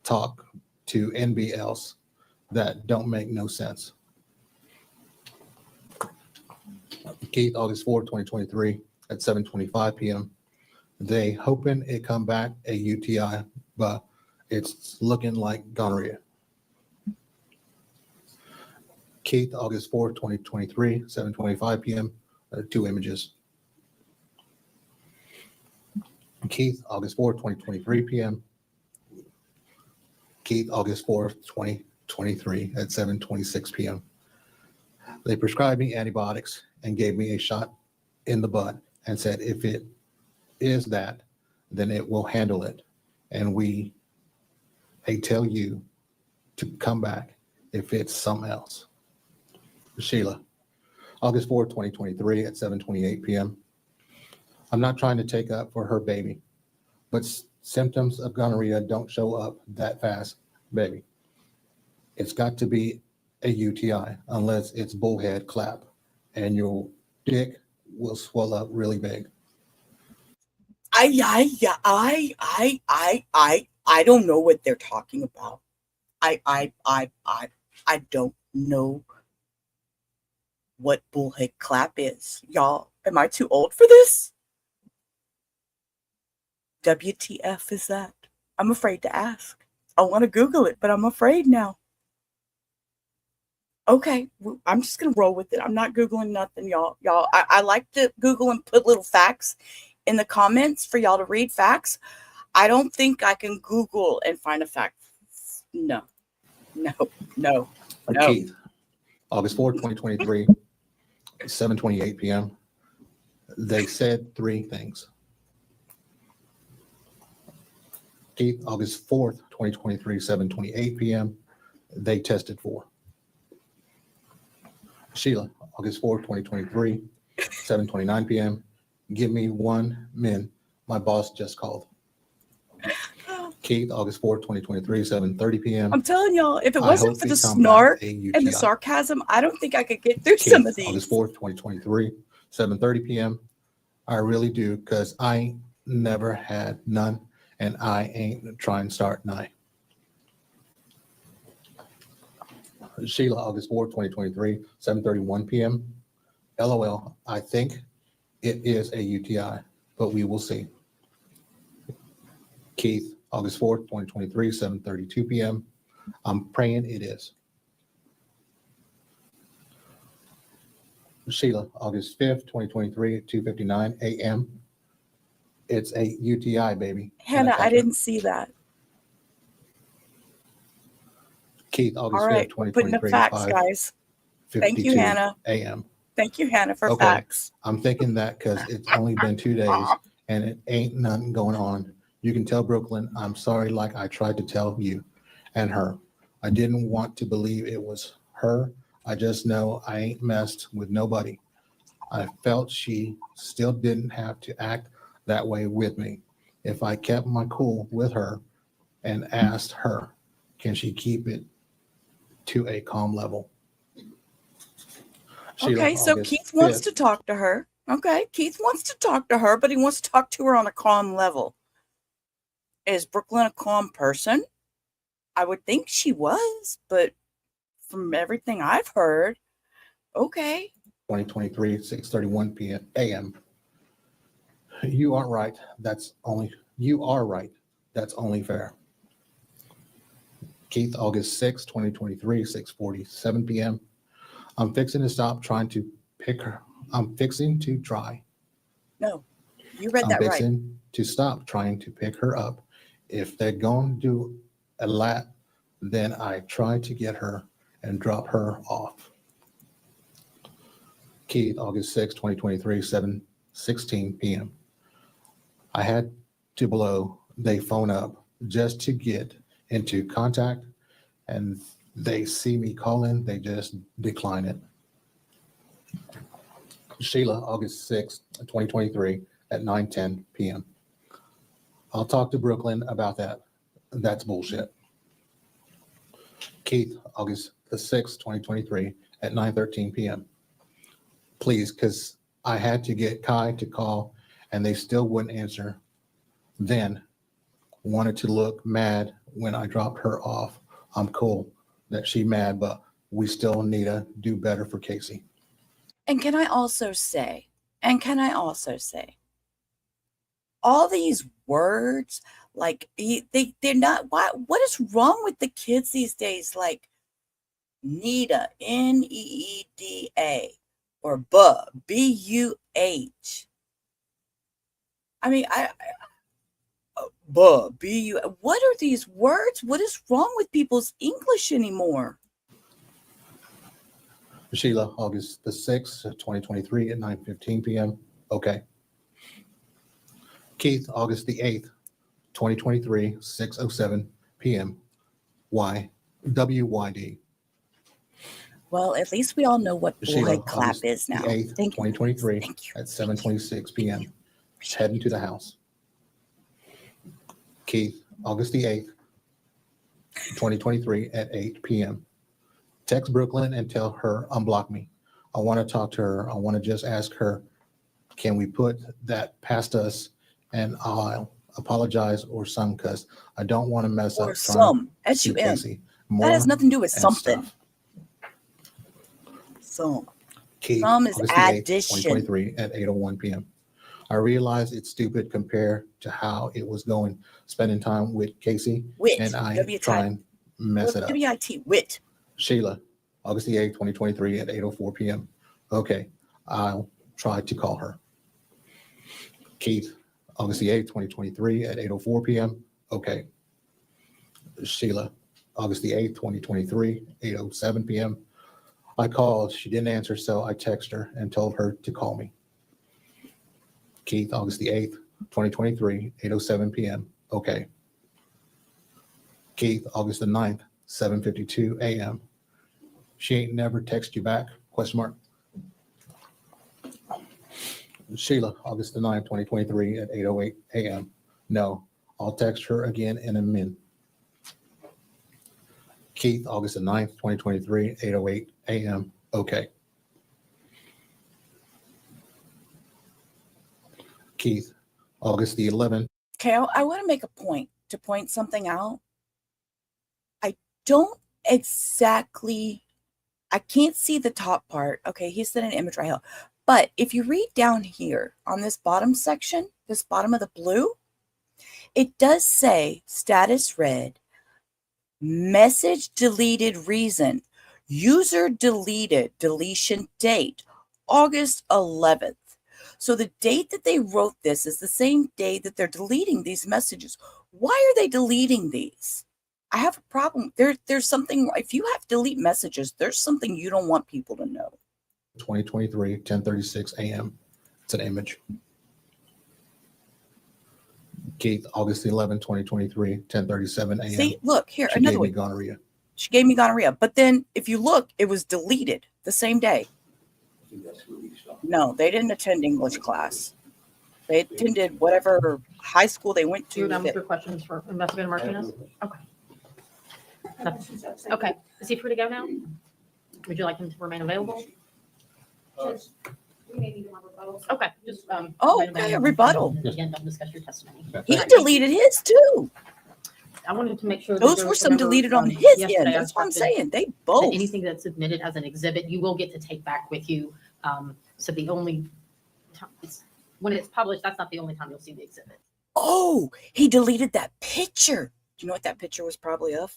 talk to NB else. That don't make no sense. Keith, August 4th, 2023 at 7:25 p.m. They hoping it come back a UTI, but it's looking like gonorrhea. Keith, August 4th, 2023, 7:25 p.m. 2 images. Keith, August 4th, 2023 p.m. Keith, August 4th, 2023 at 7:26 p.m. They prescribed me antibiotics and gave me a shot in the butt and said, if it is that, then it will handle it. And they tell you to come back if it's something else. Sheila, August 4th, 2023 at 7:28 p.m. I'm not trying to take up for her baby, but symptoms of gonorrhea don't show up that fast, baby. It's got to be a UTI unless it's bullhead clap and your dick will swell up really big. I don't know what they're talking about. I don't know what bullhead clap is. Y'all, am I too old for this? WTF is that? I'm afraid to ask. I want to Google it, but I'm afraid now. Okay, I'm just gonna roll with it. I'm not Googling nothing, y'all. I like to Google and put little facts in the comments for y'all to read facts. I don't think I can Google and find a fact. No. Keith, August 4th, 2023, 7:28 p.m. They said three things. Keith, August 4th, 2023, 7:28 p.m. They tested for. Sheila, August 4th, 2023, 7:29 p.m. Give me 1 min. My boss just called. Keith, August 4th, 2023, 7:30 p.m. I'm telling y'all, if it I wasn't hope for you the come snark back a and the UTI. sarcasm, I don't think I could get through Keith, some of these. August 4th, 2023, 7:30 p.m. I really do, because I ain't never had none, and I ain't trying to start none. Sheila, August 4th, 2023, 7:31 p.m. LOL, I think it is a UTI, but we will see. Keith, August 4th, 2023, 7:32 p.m. I'm praying it is. Sheila, August 5th, 2023, 2:59 a.m. It's a UTI, baby. Hannah, I didn't see that. Keith, August All 5th, right, we're putting up 2023, facts, guys. Thank you, 5:52 Hannah. a.m. Thank you, Hannah, for Okay. facts. I'm thinking that because it's only been 2 days and it ain't nothing going on. You can tell Brooklyn, I'm sorry, like I tried to tell you and her. I didn't want to believe it was her. I just know I ain't messed with nobody. I felt she still didn't have to act that way with me. If I kept my cool with her and asked her, can she keep it to a calm level? Sheila, Okay, so August Keith wants 5th. to talk to her. Okay, Keith wants to talk to her, but he wants to talk to her on a calm level. Is Brooklyn a calm person? I would think she was, but from everything I've heard, okay. 2023, 6:31 p.m. a.m. You are right. You are right. That's only fair. Keith, August 6, 2023, 6:47 p.m. I'm fixing to stop trying to pick her. I'm fixing to try. No, you read I'm that right. fixing to stop trying to pick her up. If they're going to do a lap, then I try to get her and drop her off. Keith, August 6, 2023, 7:16 p.m. I had to blow they phone up just to get into contact, and they see me calling, they just decline it. Sheila, August 6, 2023 at 9:10 p.m. I'll talk to Brooklyn about that. That's bullshit. Keith, August the 6th, 2023 at 9:13 p.m. Please, because I had to get Kai to call and they still wouldn't answer. Then wanted to look mad when I dropped her off. I'm cool that she mad, but we still need to do better for Casey. And can I also say, all these words, like they're not, what is wrong with the kids these days? Like Nita, Needa, or buh, B-U-H. I mean, buh, B-U, what are these words? What is wrong with people's English anymore? Sheila, August the 6th, 2023 at 9:15 p.m. Okay. Keith, August the 8th, 2023, 6:07 p.m. Why? WYD. Well, at least we all know what Sheila, bullhead clap August is the now. 8th, Thank you. 2023 Thank you. at 7:26 p.m. She's heading to the house. Keith, August the 8th, 2023 at 8 p.m. Text Brooklyn and tell her unblock me. I want to talk to her. I want to just ask her, can we put that past us, and I'll apologize or some, because I don't want to mess Or up trying some, to sue S-U-M. Casey That has more nothing to do with and something. stuff. Some. Keith, Some is August the 8th, addition. 2023 at 8:01 p.m. I realize it's stupid compared to how it was going, spending time with Casey, Wit. and I W-T. try and mess it up. W-I-T. Wit. Sheila, August the 8th, 2023 at 8:04 p.m. Okay, I'll try to call her. Keith, August the 8th, 2023 at 8:04 p.m. Okay. Sheila, August the 8th, 2023, 8:07 p.m. I called, she didn't answer, so I texted her and told her to call me. Keith, August the 8th, 2023, 8:07 p.m. Okay. Keith, August the 9th, 7:52 a.m. She ain't never text you back? Question mark. Sheila, August the 9th, 2023 at 8:08 a.m. No, I'll text her again in a minute. Keith, August the 9th, 2023, 8:08 a.m. Okay. Keith, August the 11th. Okay, I want to make a point to point something out. I don't exactly, I can't see the top part. Okay, he said an image right here. But if you read down here on this bottom section, this bottom of the blue, it does say status read, message deleted reason, user deleted, deletion date, August 11th. So the date that they wrote this is the same day that they're deleting these messages. Why are they deleting these? I have a problem. There's something, if you have to delete messages, there's something you don't want people to know. 2023, 10:36 a.m. It's an image. Keith, August 11, 2023, 10:37 a.m. See, look here, She another gave me one. gonorrhea. She gave me gonorrhea. But then if you look, it was deleted the same day. I think that's where we stopped. No, they didn't attend English class. They attended whatever high school they went You're to. done with your questions for Investigator Martinez? Okay. Nothing. Okay, is he free to go now? Would you like him to remain available? Okay, just. Oh, remain okay, a available. rebuttal. Again, don't discuss your testimony. He deleted his too. I wanted to make sure. that Those there were was- some remember, deleted on his yesterday end. I That's what I'm instructed saying. They that both. anything that's submitted as an exhibit, you will get to take back with you. So the only time, when it's published, that's not the only time you'll see the exhibit. Oh, he deleted that picture. Do you know what that picture was probably of?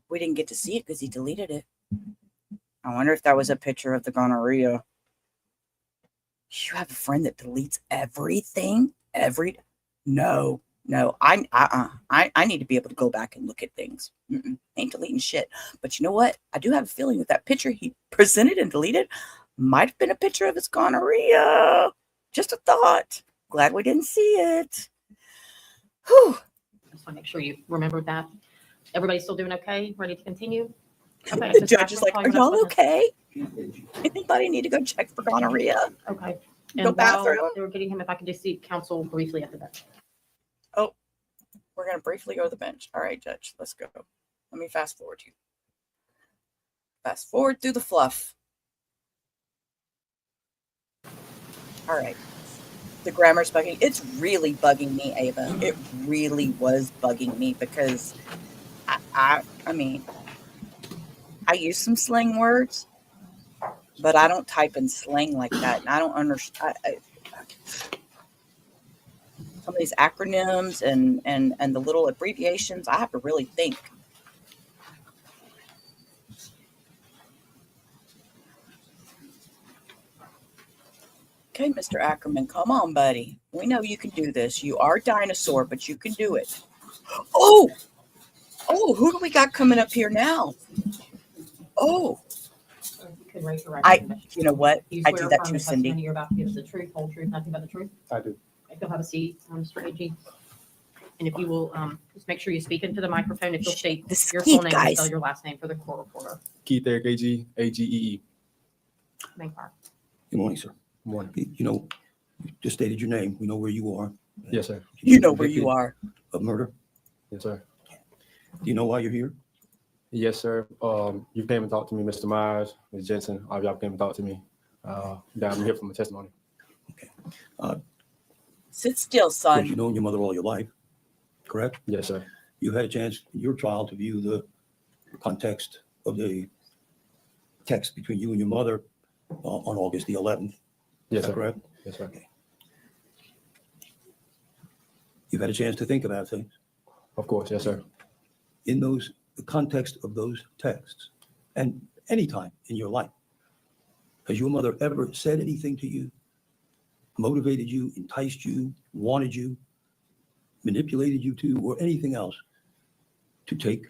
We didn't get to see it because he deleted it. I wonder if that was a picture of the gonorrhea. You have a friend that deletes everything? No. I need to be able to go back and look at things. Ain't deleting shit. But you know what? I do have a feeling that that picture he presented and deleted might have been a picture of his gonorrhea. Just a thought. Glad we didn't see it. Whew. I just want to make sure you remembered that. Everybody still doing okay? Ready to continue? Okay. The Mr. judge is Ashford, like, call are your y'all next witness. okay? Anybody need to go check for gonorrhea? Okay. Go And while bathroom? they were getting him, if I could just see counsel briefly at the bench. We're going to briefly go to the bench. All right, Judge, let's go. Let me fast forward you. Fast forward through the fluff. All right. The grammar's bugging. It's really bugging me, Ava. It really was bugging me because I mean, I use some slang words, but I don't type in slang like that. And I don't understand. Some of these acronyms and the little abbreviations, I have to really think. Okay, Mr. Ackerman, come on, buddy. We know you can do this. You are a dinosaur, but you can do it. Oh, who do we got coming up here now? Oh, So if you could raise your right hand. you know what? You I swear do or that affirm too, the Cindy. testimony you're about to give is the truth, whole truth, nothing but the truth? I do. Okay, you'll have a seat, Mr. Agee. And if you will, just make sure you speak into the microphone. If you'll state This is your Keith, full name and guys. spell your last name for the court reporter. Keith Agee, Agee. Main part. Good morning, sir. Morning. You know, Just stated your name. We know where you are. Yes, sir. You know where you are. Of murder. Yes, sir. Do you know why you're here? Yes, sir. You came and talked to me, Mr. Myers, Ms. Jensen. All y'all came and talked to me. That I'm here for my testimony. Sit still, Of course, you've son. known your mother all your life, correct? Yes, sir. You had a chance in your trial to view the context of the text between you and your mother on August the 11th. Yes, Is that sir. correct? Yes, sir. You've had a chance to think about things. Of course. Yes, sir. In the context of those texts, and any time in your life, has your mother ever said anything to you, motivated you, enticed you, wanted you, manipulated you to, or anything else to take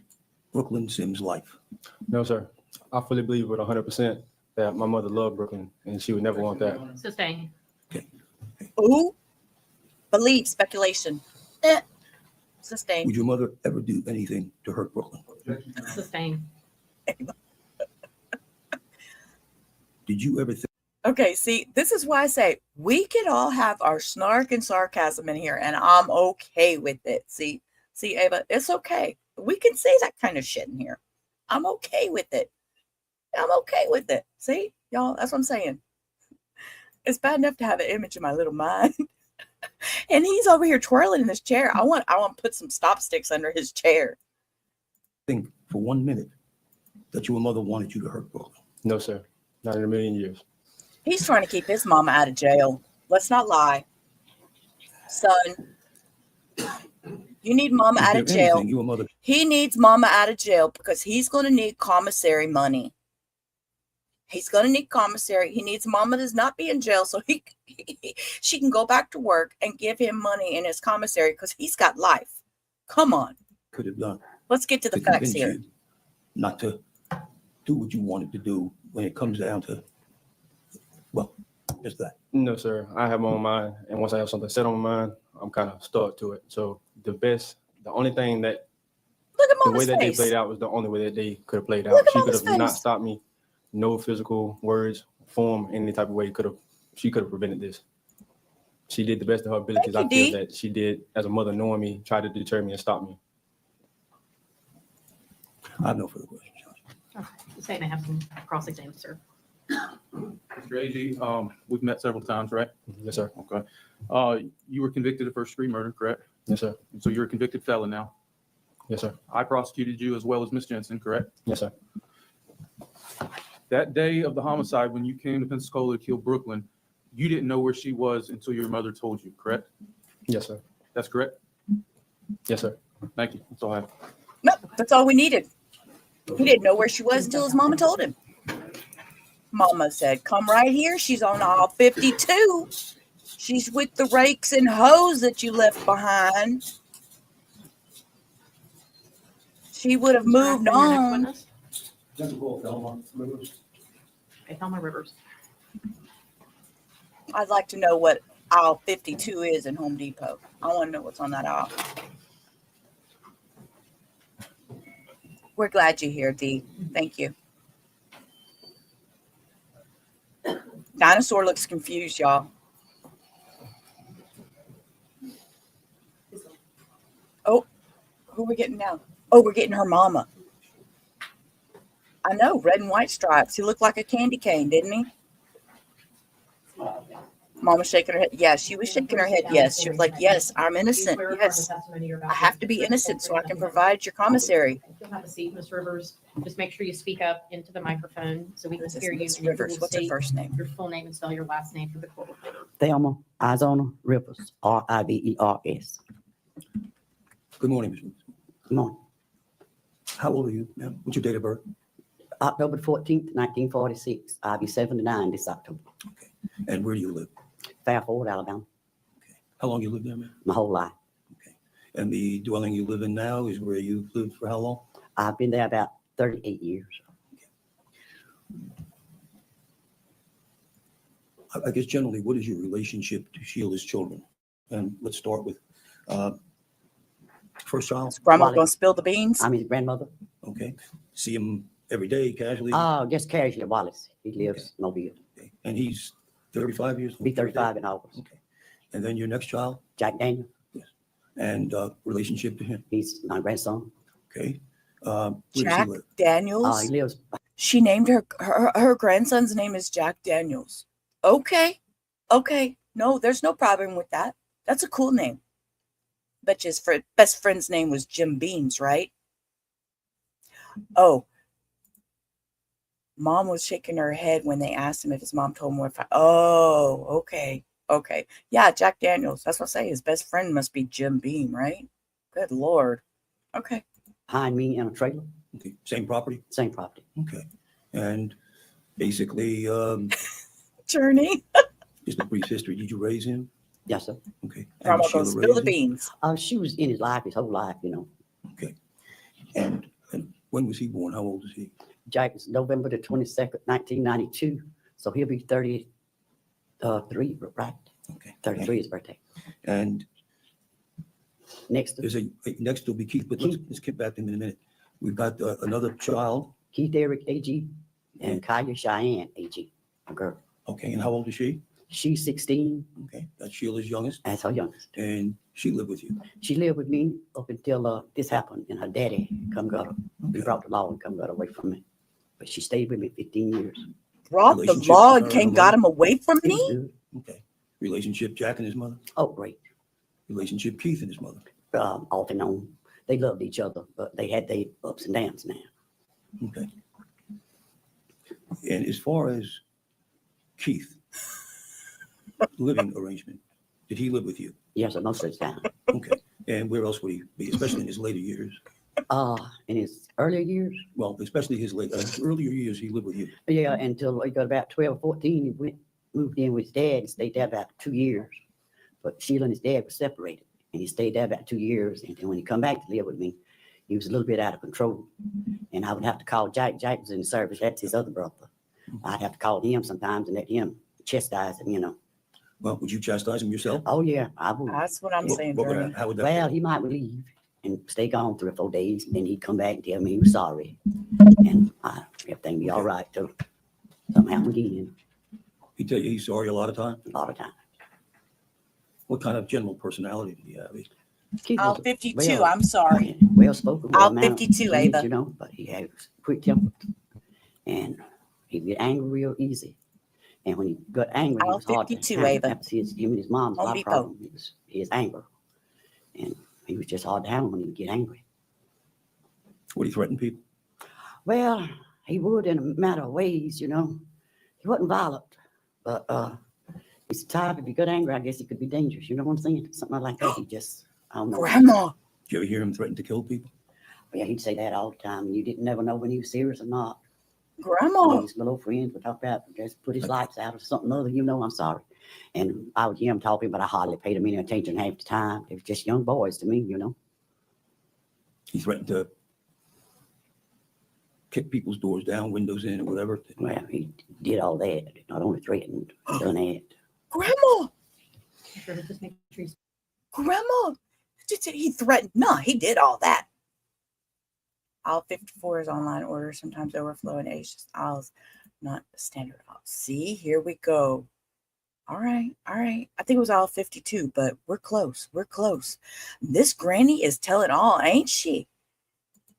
Brooklyn Sims' life? No, sir. I fully believe with 100% that my mother loved Brooklyn and she would never want that. Sustain. Ooh, believe, speculation. Sustain. Would your mother ever do anything to hurt Brooklyn? Sustain. Did you ever think? Okay, see, this is why I say we could all have our snark and sarcasm in here, and I'm okay with it. See, Ava, it's okay. We can say that kind of shit in here. I'm okay with it. I'm okay with it. See, y'all, that's what I'm saying. It's bad enough to have an image in my little mind. And he's over here twirling in his chair. I want to put some stop sticks under his chair. Think for 1 minute that your mother wanted you to hurt Brooklyn? No, sir. Not in a million years. He's trying to keep his mama out of jail. Let's not lie. Son, you need mama out of If jail. anything, your mother He needs mama out of jail because he's going to need commissary money. He's going to need commissary. He needs mama to not be in jail so she can go back to work and give him money in his commissary because he's got life. Come on. could have done Let's get to the to facts convince here. you not to do what you wanted to do when it comes down to, well, just that. No, sir. I have my own mind. And once I have something set on my mind, I'm kind of stuck to it. So the only thing that Look at the way mama's that they face. played out was the only way that they could have played out. Look at She could mama's have not face. stopped me. No physical words, form, any type of way she could have prevented this. She did the best of her abilities. Thank I you, feel D. that she did as a mother, knowing me, tried to deter me and stop me. I have no further questions. Say and I have some cross-exam, sir. Mr. Agee, we've met several times, right? Yes, sir. Okay. You were convicted of first-degree murder, correct? Yes, sir. So you're a convicted felon now. Yes, sir. I prosecuted you as well as Ms. Jensen, correct? Yes, sir. That day of the homicide, when you came to Pensacola to kill Brooklyn, you didn't know where she was until your mother told you, correct? Yes, sir. That's correct? Yes, sir. Thank you. That's all I have. Nope, that's all we needed. He didn't know where she was until his mama told him. Mama said, come right here. She's on aisle 52. She's with the rakes and hoes that you left behind. She would have moved Your next on. witness? Okay, Thelma Rivers. I'd like to know what aisle 52 is in Home Depot. I want to know what's on that aisle. We're glad you're here, Dee. Thank you. Dinosaur looks confused, y'all. Oh, who are we getting now? Oh, we're getting her mama. I know, red and white stripes. He looked like a candy cane, didn't he? Mama shaking her head. Yeah, she was shaking her head. Yes. She was like, yes, I'm innocent. Yes. I have to be innocent so I can provide your commissary. You'll have a seat, Ms. Rivers. Just make sure you speak up into the microphone so we Who can is this hear you. Miss and you Rivers? will What's her state first name? Your full name and spell your last name for the court reporter. Thelma Izona Rivers, Rivers. Good morning, Ms. Rivers. Good morning. How old are you, ma'am? What's your date of birth? October 14th, 1946. I'll be 79 this October. And where do you live? Fairfield, Alabama, How long you lived there, ma'am? my whole life. And the dwelling you live in now is where you've lived for how long? I've been there about 38 years. I guess generally, what is your relationship to Sheila's children? And let's start with first child. Is Grandma Wally. gonna spill the beans? I'm his grandmother. Okay. See him every day, casually. Just casually, Wallace. He lives in Mobile. Okay. And he's 35 years old. Be 35 in August. Okay. And then your next child Jack Daniel, and relationship to him. he's my grandson. Okay. Where does he Jack live? Daniels. He lives, She named her grandson's name is Jack Daniels. Okay. Okay. No, there's no problem with that. That's a cool name. Bet you his best friend's name was Jim Beams, right? Oh, Mom was shaking her head when they asked him if his mom told him what. Oh, okay. Okay. Yeah, Jack Daniels. That's what I say. His best friend must be Jim Beam, right? Good Lord. Okay. behind me in a trailer, Okay. Same property? same property. Okay. And basically, Journey. just a brief history. Did you raise him? Yes, sir. Okay. And Grandma Sheila goes, spill the raised him? beans. She was in his life, his whole life, you know. Okay. And when was he born? How old is he? Jack is November the 22nd, 1992. So he'll be 33, right? Okay. 33 is his birthday. And Next, there's next will be Keith, but let's get back to him in a minute. We've got another child. Keith Agee and Kaya Cheyenne Agee, a girl. Okay. And how old is she? She's 16. Okay. That's Sheila's youngest. That's her youngest. And she lived with you. She lived with me up until this happened, and her daddy come got her. He brought the law and come got her away from me. But she stayed with me 15 years. Brought the Relationship law with and her came and got the him away from It was me? good. Okay. Relationship, Jack and his mother. Oh, great. Relationship, Keith and his mother. Off and on. They loved each other, but they had their ups and downs now. Okay. And as far as Keith, living arrangement, did he live with you? Yes, sir, most of the time. Okay. And where else would he be, especially in his later years? In his earlier years, Well, especially his earlier years, he lived with you. yeah, until he got about 12 or 14, he moved in with his dad and stayed there about 2 years. But Sheila and his dad were separated, and he stayed there about 2 years. And then when he come back to live with me, he was a little bit out of control. And I would have to call Jack. Jack was in the service. That's his other brother. I'd have to call him sometimes and let him chastise him, you know. Well, would you chastise him yourself? Oh, yeah, I would. That's what I'm saying, Journey. How would that? Well, he might leave and stay gone 3 or 4 days. And then he'd come back and tell me he was sorry. And everything be all right till something happened again, He tell you he's sorry a lot of time? a lot of times. What kind of general personality did he have? Keith I'll was a 52. I'm sorry. well spoken. I'll 52, Ava. You know, but he had quick temper. And he'd get angry real easy. And when he got angry, I'll it was hard 52, to handle. Ava. That was him and his mom's a Home lot of Depot. problem. It was his anger. And he was just hard to handle when he would get angry. Would he threaten people? Well, he would in a matter of ways, you know. He wasn't violent, but he's the type, if he got angry, I guess he could be dangerous. You know what I'm saying? Something like that. He just, I don't know. Grandma. Did you ever hear him threaten to kill people? Yeah, he'd say that all the time. And you didn't never know when he was serious or not. Grandma. His little friends would talk about just put his lights out or something other, you know, I'm sorry. And I would hear him talking, but I hardly paid him any attention half the time. They were just young boys to me, you know. He threatened to kick people's doors down, windows in, or whatever. Well, he did all that. Not only threatened, done that. Grandma. Sure, just make sure he's- Grandma. He threatened. No, he did all that. Aisle 54 is online order, sometimes overflowing Asian aisles, not standard aisle. See, here we go. All right, all right. I think it was aisle 52, but we're close. We're close. This granny is telling all, ain't she?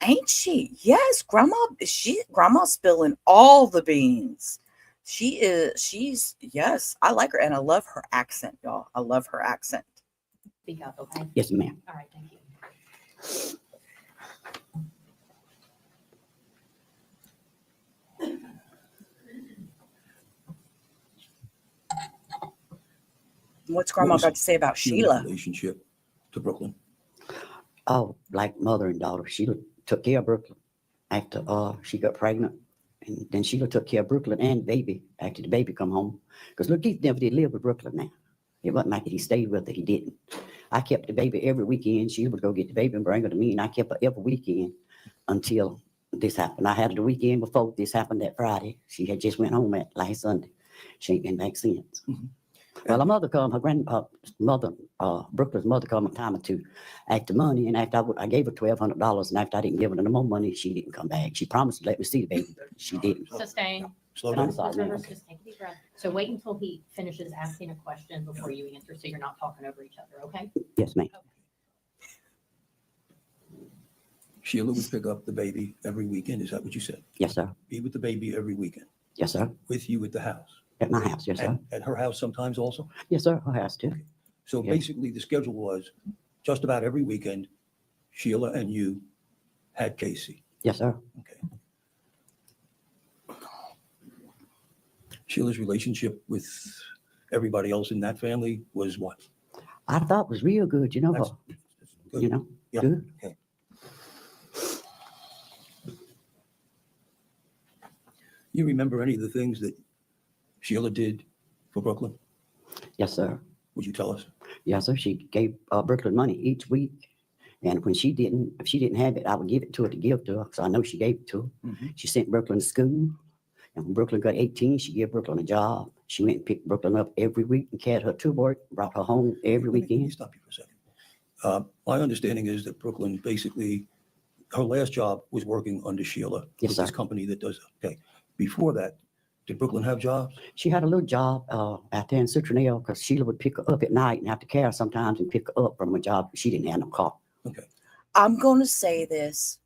Ain't she? Yes, grandma's spilling all the beans. She's yes, I like her and I love her accent, y'all. I love her accent. Speak up, okay? Yes, ma'am. All right, thank you. What's grandma was got to say about Sheila's Sheila? relationship to Brooklyn. Oh, like mother and daughter. Sheila took care of Brooklyn after she got pregnant. And then Sheila took care of Brooklyn and baby after the baby come home. Because look, Keith never did live with Brooklyn now. It wasn't like he stayed with her. He didn't. I kept the baby every weekend. She would go get the baby and bring her to me. And I kept her every weekend until this happened. I had her the weekend before this happened that Friday. She had just went home at last Sunday. She ain't been back since. Mhm. Well, her mother come, her grandmother, Brooklyn's mother come a time or two after money. And after I gave her $1,200. And after I didn't give her no more money, she didn't come back. She promised to let me see the baby, but she didn't. Sustain. Slow I'm down. sorry, Ms. ma'am. Rivers, just take a deep breath. So wait until he finishes asking a question before you answer, so you're not talking over each other, okay? Yes, ma'am. Sheila would pick up the baby every weekend. Is that what you said? Yes, sir. Be with the baby every weekend, Yes, sir. with you at the house. At my house. Yes, sir. And at her house sometimes also? Yes, sir. Her house too. So Yes. basically, the schedule was just about every weekend, Sheila and you had Casey. Yes, sir. Okay. Sheila's relationship with everybody else in that family was what? I thought it was real good, you know. That's- that's good. You know, Yeah. good. Okay. You remember any of the things that Sheila did for Brooklyn? Yes, sir. Would you tell us? Yes, sir. She gave Brooklyn money each week. And when she didn't, if she didn't have it, I would give it to her to give to her, because I know she gave it to her. Mhm. She sent Brooklyn to school. And when Brooklyn got 18, she gave Brooklyn a job. She went and picked Brooklyn up every week and carried her to work, brought her home every Let me weekend. stop you for a second. My understanding is that Brooklyn basically, her last job was working under Sheila. Yes, with this sir. company that does, okay. Before that, did Brooklyn have jobs? She had a little job out there in Citronelle, because Sheila would pick her up at night and have to carry her sometimes and pick her up from a job. She didn't have no car. Okay. I'm going to say this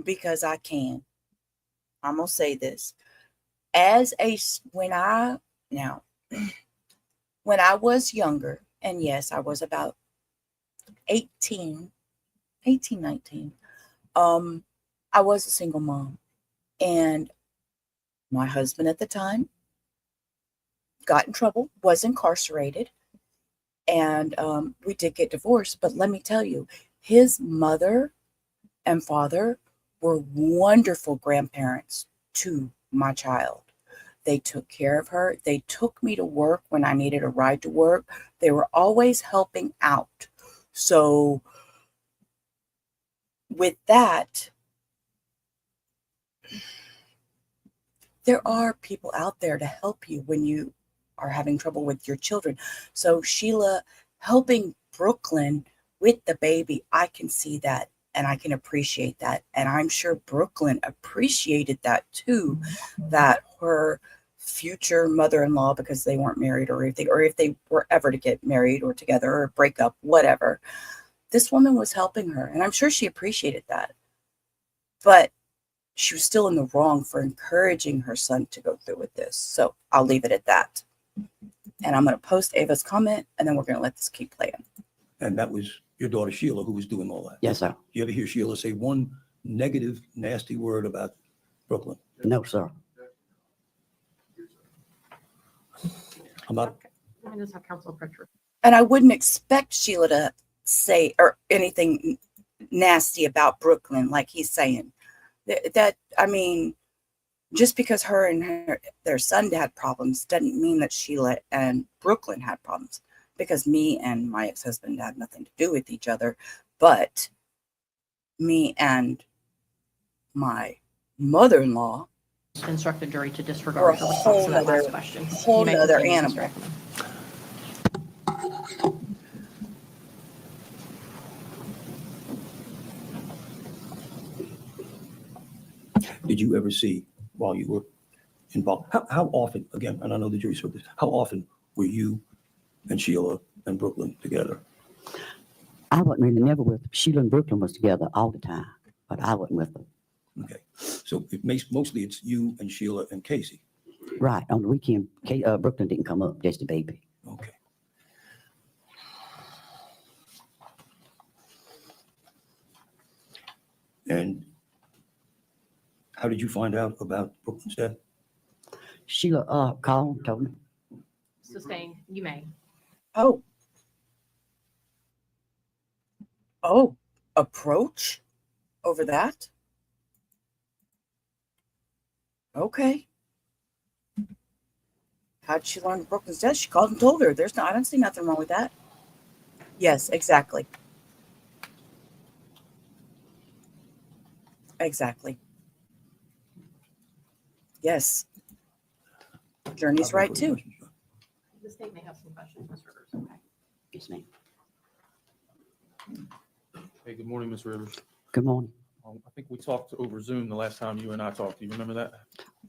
because I can. I'm going to say this. When I was younger, and yes, I was about 18, 19, I was a single mom, and my husband at the time got in trouble, was incarcerated, and we did get divorced. But let me tell you, his mother and father were wonderful grandparents to my child. They took care of her. They took me to work when I needed a ride to work. They were always helping out. So with that, there are people out there to help you when you are having trouble with your children. So Sheila helping Brooklyn with the baby, I can see that and I can appreciate that. And I'm sure Brooklyn appreciated that too, that her future mother-in-law, because they weren't married, or if they were ever to get married or together or break up, whatever, this woman was helping her. And I'm sure she appreciated that. But she was still in the wrong for encouraging her son to go through with this. So I'll leave it at that. And I'm going to post Ava's comment, and then we're going to let this keep playing. And that was your daughter Sheila who was doing all that. Yes, sir. You ever hear Sheila say one negative, nasty word about Brooklyn? No, sir. I'm not, I just have Council Pritchard. And I wouldn't expect Sheila to say or anything nasty about Brooklyn, like he's saying. I mean, just because her and their son had problems doesn't mean that Sheila and Brooklyn had problems, because me and my ex-husband had nothing to do with each other. But me and my mother-in-law Instruct the jury to Or a disregard the response to that whole last question. whole You may nother continue, Mr. animal. Ackerman. did you ever see while you were involved, how often, again, and I know the jury's heard this, how often were you and Sheila and Brooklyn together? I wasn't really never with her. Sheila and Brooklyn was together all the time, but I wasn't with her. Okay. So it makes, mostly it's you and Sheila and Casey. Right. On the weekend, Brooklyn didn't come up, just the baby. Okay. And how did you find out about Brooklyn's death? Sheila called and told me. Sustained, you may. Oh, approach over that? Okay. How'd she learn Brooklyn's death? She called and told her. I don't see nothing wrong with that. Yes, exactly. Exactly. Yes. Journey's right too. The state may have some questions, Ms. Rivers. Okay. Yes, ma'am. Hey, good morning, Ms. Rivers. Good morning. I think we talked over Zoom the last time you and I talked. Do you remember that?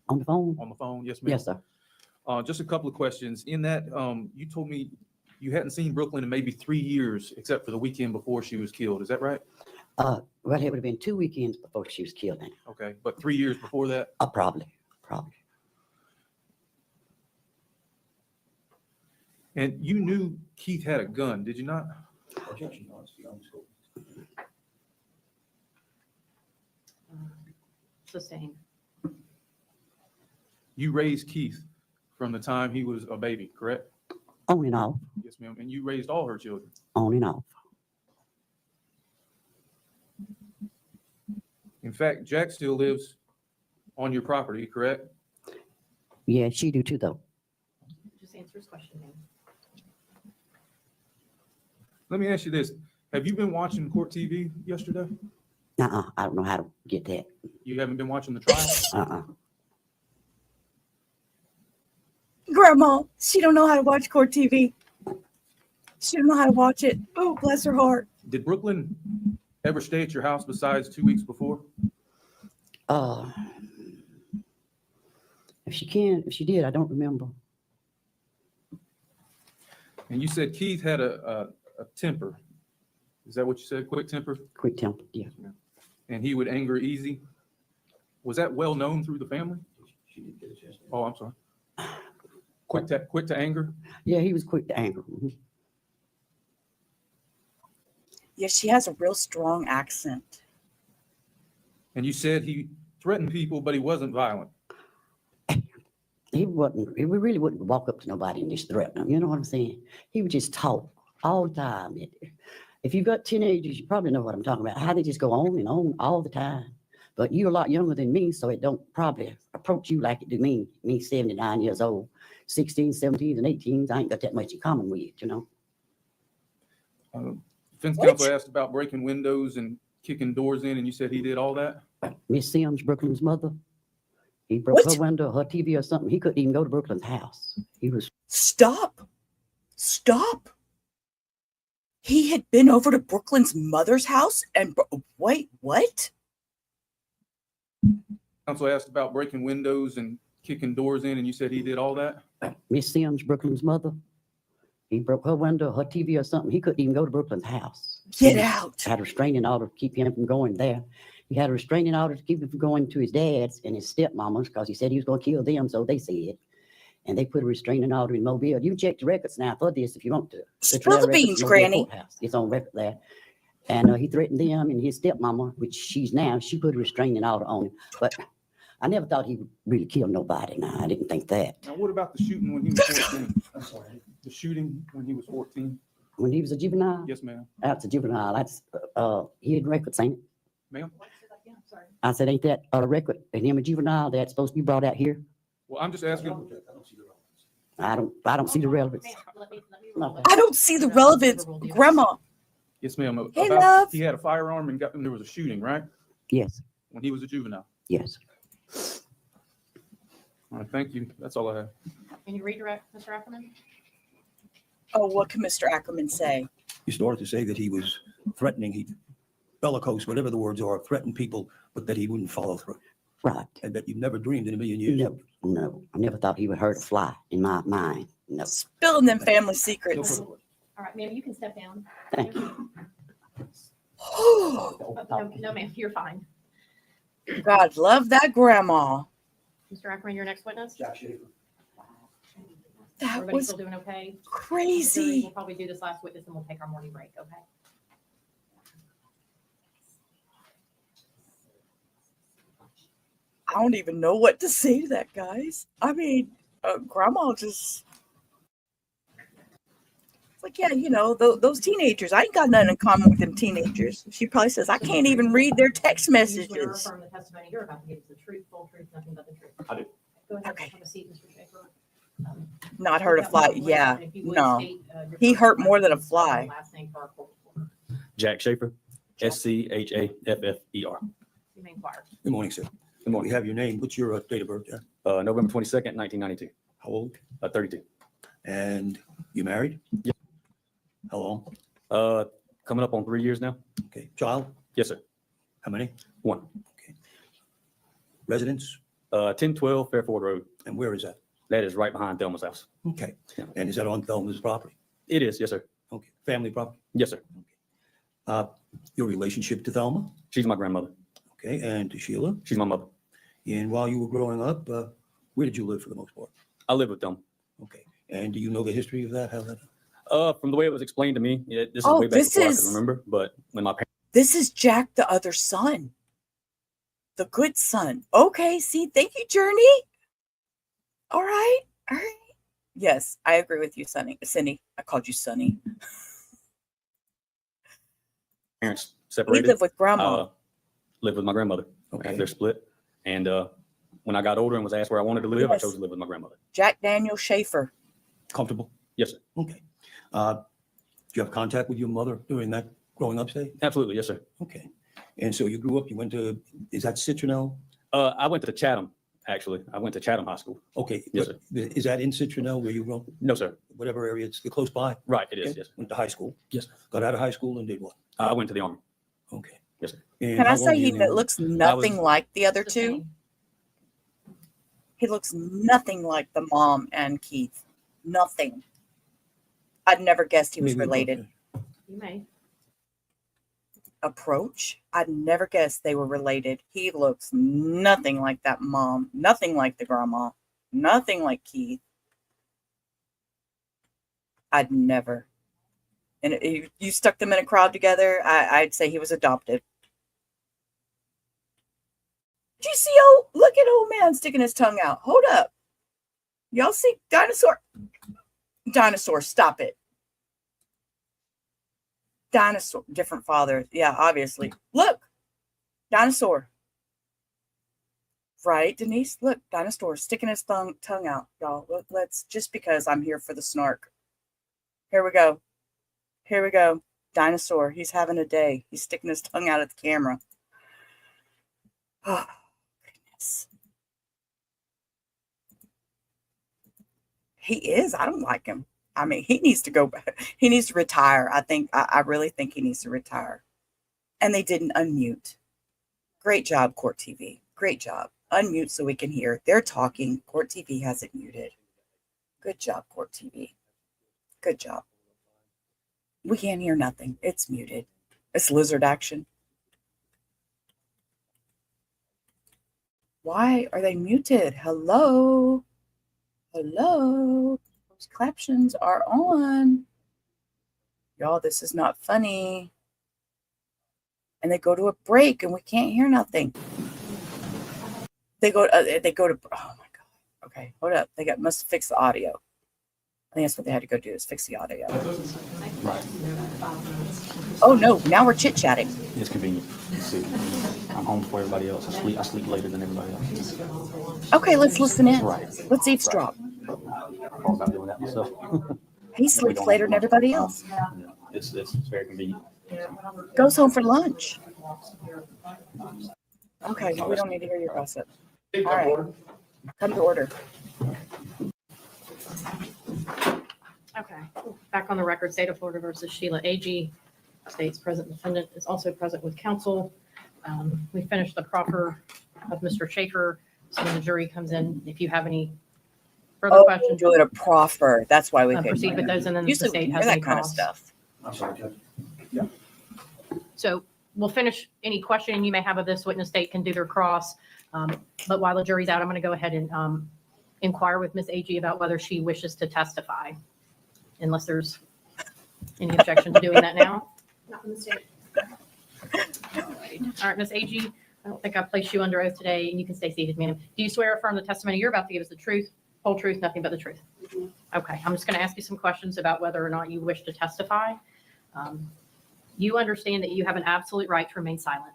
On the phone? on the phone? Yes, ma'am. Yes, sir. Just a couple of questions. In that, you told me you hadn't seen Brooklyn in maybe 3 years, except for the weekend before she was killed. Is that right? Well, it would have been 2 weekends before she was killed then. Okay, but 3 years before that? Probably. And you knew Keith had a gun, did you not? Objection, Your Honor, it's beyond the scope. Sustained. You raised Keith from the time he was a baby, correct? On and off, Yes, ma'am. And you raised all her children. on and off. In fact, Jack still lives on your property, correct? Yeah, she do too, though. Just answer his question, ma'am. Let me ask you this. Have you been watching court TV yesterday? I don't know how to get that. You haven't been watching the trial? Grandma, she don't know how to watch court TV. She don't know how to watch it. Oh, bless her heart. Did Brooklyn ever stay at your house besides 2 weeks before? If she did, I don't remember. And you said Keith had a temper. Is that what you said? Quick temper? Quick temper, yeah. And he would anger easy? Was that well known through the family? She didn't get a chance. Oh, I'm sorry. Quick to anger? Yeah, he was quick to anger. Mhm. Yeah, she has a real strong accent. And you said he threatened people, but he wasn't violent. He really wouldn't walk up to nobody and just threaten them. You know what I'm saying? He would just talk all the time. If you've got teenagers, you probably know what I'm talking about, how they just go on and on all the time. But you're a lot younger than me, so it don't probably approach you like it do me. Me, 79 years old, 16, 17, and 18, I ain't got that much in common with it, you know? Defense What? counsel asked about breaking windows and kicking doors in, and you said he did all that? Miss Sims, Brooklyn's mother, he broke What? her window, her TV or something. He couldn't even go to Brooklyn's house. He was, Stop. He had been over to Brooklyn's mother's house and wait, what? Counsel asked about breaking windows and kicking doors in, and you said he did all that? Miss Sims, Brooklyn's mother, he broke her window, her TV or something. He couldn't even go to Brooklyn's house. Get He out. had a restraining order to keep him from going there. He had a restraining order to keep him from going to his dad's and his stepmama's because he said he was going to kill them, so they said. And they put a restraining order in Mobile. You can check the records now for this if you want to. Spill the beans, Granny. Courthouse. It's on record there. And he threatened them and his stepmama, which she's now, she put a restraining order on him. But I never thought he would really kill nobody. No, I didn't think that. Now, what about the shooting when he was 14? I'm sorry. The shooting when he was 14? When he was a juvenile, Yes, ma'am. that's a juvenile. That's hidden records, ain't it? Ma'am? I said, ain't that a record? And him a juvenile that's supposed to be brought out here? Well, I'm just asking. I don't see the relevance. I don't see the relevance. Grandma, Yes, ma'am. Hey, About- love. He had a firearm and there was a shooting, right? Yes, When he was a juvenile. yes. All right, thank you. That's all I have. Can you redirect, Mr. Ackerman? oh, what can Mr. Ackerman say? He started to say that he was threatening, he bellicose, whatever the words are, threatened people, but that he wouldn't follow through. Right. And that you've never dreamed in a million years. No. I never thought he would hurt a fly in my mind. No. Spilling them family secrets. All right, ma'am, you can step down. Thank you. No, ma'am, you're fine. God, love that grandma. Mr. Ackerman, your next witness? Jack Schaefer. That Everybody was still doing okay? We'll crazy. probably do this last witness and we'll take our morning break, okay? I don't even know what to say to that, guys. I mean, grandma just. It's like, yeah, you know, those teenagers. I ain't got nothing in common with them teenagers. She probably says, I can't even read their text You swear or messages. affirm the testimony you're about to give is the truth, full truth, nothing but the truth. I do. Go ahead, Okay. have a seat, Mr. Schaefer. Not hurt a That fly. one witness, Yeah, and if you would no. state, your He first hurt and more than a last name, fly. last name for our court reporter. Jack Schaefer, Jack. SCHAFFER. You may inquire. Good morning, sir. Good We morning. have your name. What's your date of birth, Jack? November 22nd, 1992. How old? 32. And you married? Yeah. How long? Coming up on 3 years now. Okay. Child? Yes, sir. How many? One. Residence? 1012 Fairford Road. And where is that? That is right behind Thelma's house. Okay. Yeah. And is that on Thelma's property? It is, yes, sir. Okay. Family property? Yes, sir. Your relationship to Thelma? She's my grandmother. Okay. And to Sheila? She's my mother. And while you were growing up, where did you live for the most part? I live with them. Okay. And do you know the history of that? How that? From the way it was explained to me, this is Oh, way back this before I is- can remember. But when my parents, This is Jack, the other son. The good son. Okay, see, thank you, Journey. All right. All right. Yes, I agree with you, Cindy. I called you Sonny. We separated, live with grandma. lived with my grandmother Okay. after they're split. And when I got older and was asked where I wanted to live, I Yes. chose to live with my grandmother. Jack Daniel Schaefer. Comfortable? Yes, sir. Okay. Do you have contact with your mother during that growing up stage? Absolutely. Yes, sir. Okay. And so you grew up, you went to, is that Citronelle? I went to Chatham, actually. I went to Chatham High School. Okay. Yes, but is that in Citronelle where you grew up? No, sir. Whatever area, it's close by? Right, it is. Okay. Yes. Went to high school? Yes. Got out of high school and did what? I went to the Army. Okay. Yes, sir. And Can how I long say were you he in the Army? looks nothing like the other It's the two? same. He looks nothing like the mom and Keith. Nothing. I'd never guessed he was Maybe related. You may. Approach. I'd never guessed they were related. He looks nothing like that mom, nothing like the grandma, nothing like Keith. I'd never. And if you stuck them in a crowd together, I'd say he was adopted. Did you see? Oh, look at old man sticking his tongue out. Hold up. Y'all see dinosaur? Dinosaur, stop it. Dinosaur, different father. Yeah, obviously. Look, dinosaur. Right, Denise? Look, dinosaur sticking his tongue out, y'all. Let's, just because I'm here for the snark. Here we go. Here we go. Dinosaur. He's having a day. He's sticking his tongue out at the camera. Oh, goodness. He is. I don't like him. I mean, he needs to go back. He needs to retire. I really think he needs to retire. And they didn't unmute. Great job, Court TV. Great job. Unmute so we can hear. They're talking. Court TV has it muted. Good job, Court TV. Good job. We can't hear nothing. It's muted. It's lizard action. Why are they muted? Hello? Hello? Those captions are on. Y'all, this is not funny. And they go to a break and we can't hear nothing. They go to, oh my God. Okay, hold up. Must fix the audio. I think that's what they had to go do, is fix the audio. Right. Oh no, now we're chit-chatting. It's convenient. See, I'm home before everybody else. I sleep later than everybody else. Okay, let's listen in. Right. Let's eavesdrop. I thought about doing that myself. He sleeps later than everybody else. It's very convenient. Goes home for lunch. Okay, we don't need to hear your gossip. All right. Come to order. Okay, back on the record, State of Florida versus Sheila Agee. State's present defendant is also present with counsel. We finished the proffer of Mr. Schaefer, so when the jury comes in, if you have any further Oh, questions, do it a proffer. That's why we picked proceed with those, and then the Usually we state hear has that any kind of cross. stuff. I'm sorry, Judge. So we'll finish any questioning you may have of this witness. State can do their cross. But while the jury's out, I'm going to go ahead and inquire with Ms. Agee about whether she wishes to testify, unless there's any objection to doing that now. Not from the state. All right, Ms. Agee, I don't think I placed you under oath today, and you can stay seated, ma'am. Do you swear or affirm the testimony you're about to give is the truth, whole truth, nothing but the truth? Okay, I'm just going to ask you some questions about whether or not you wish to testify. You understand that you have an absolute right to remain silent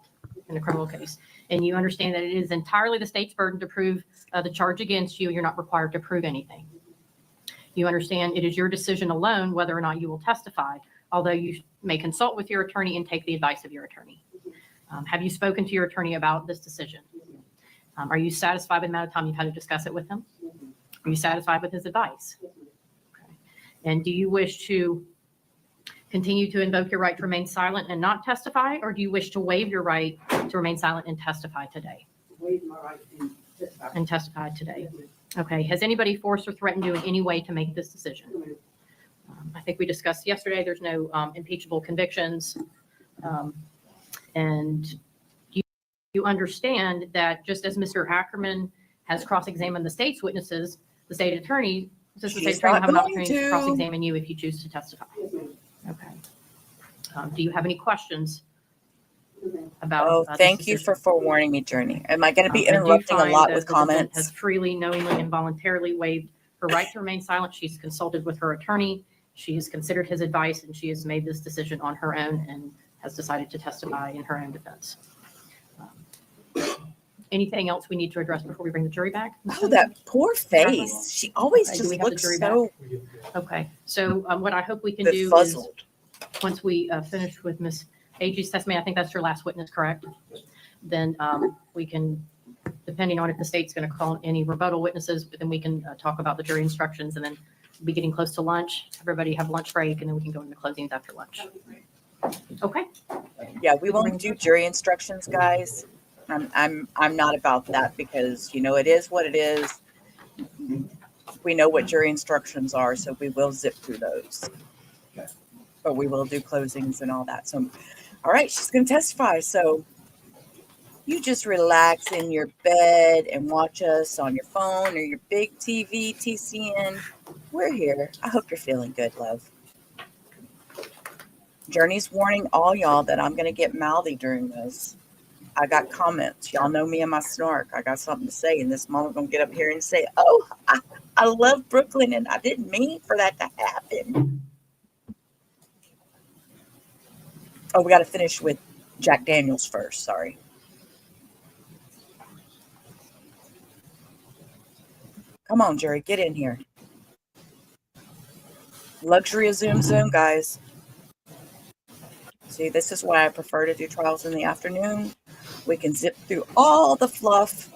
in a criminal case, and you understand that it is entirely the state's burden to prove the charge against you. You're not required to prove anything. You understand it is your decision alone whether or not you will testify, although you may consult with your attorney and take the advice of your attorney. Have you spoken to your attorney about this decision? Are you satisfied with the amount of time you've had to discuss it with him? Are you satisfied with his advice? Okay. And do you wish to continue to invoke your right to remain silent and not testify, or do you wish to waive your right to remain silent and testify today? Waive my right and and testified today. Okay, has anybody forced or threatened you in any way to make this decision? I think we discussed yesterday, there's no impeachable convictions. And you understand that just as Mr. Ackerman has cross-examined the state's witnesses, the state attorney, the She's state attorney will not have an going opportunity to to. cross-examine you if you choose to testify. Okay. Do you have any questions about? Oh, this thank you decision? for forewarning me, Journey. Am I going to be I do interrupting a find lot that with the defendant comments? Has freely, knowingly, and voluntarily waived her right to remain silent. She's consulted with her attorney. She has considered his advice, and she has made this decision on her own and has decided to testify in her own defense. Anything else we need to address before we bring the jury back? Oh, that poor face. She always Okay, do just we have the looks jury so Okay, so what I hope we can do is, befuddled. once we finish with Ms. Agee's testimony, I think that's your last witness, correct? Then we can, depending on if the state's going to call any rebuttal witnesses, but then we can talk about the jury instructions, and then be getting close to lunch. Everybody have lunch break, and then we can go into closings after lunch. Okay, Yeah, we won't do jury instructions, guys. I'm not about that because, you know, it is what it is. We know what jury instructions are, so we will zip through those. But we will do closings and all that. So, all right, she's going to testify. So you just relax in your bed and watch us on your phone or your big TV, TCN. We're here. I hope you're feeling good, love. Journey's warning all y'all that I'm going to get mouthy during this. I got comments. Y'all know me and my snark. I got something to say, and this mom going to get up here and say, oh, I love Brooklyn, and I didn't mean for that to happen. Oh, we got to finish with Jack Daniels first. Sorry. Come on, Jerry, get in here. Luxury of Zoom, guys. See, this is why I prefer to do trials in the afternoon. We can zip through all the fluff.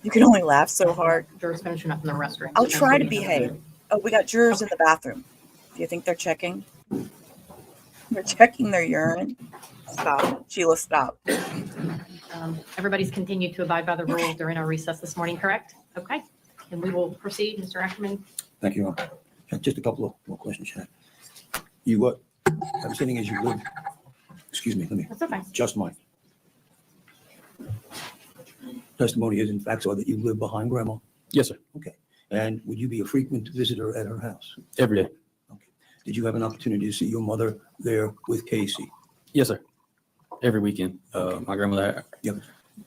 You can only laugh so hard. jurors finishing up in the restroom. I'll try to behave. Oh, we got jurors in the bathroom. Do you think they're checking? They're checking their urine. Stop. Sheila, stop. Everybody's continued to abide by the rules during our recess this morning, correct? Okay, and we will proceed, Mr. Ackerman. Thank you. Just a couple of more questions, Chad. You, I'm sitting as you live, excuse me, let me, That's okay. just mine. Testimony is in fact so that you live behind grandma. Yes, sir. Okay. And would you be a frequent visitor at her house? Every day. Okay. Did you have an opportunity to see your mother there with Casey? Yes, sir. Every weekend. My grandmother, Yep.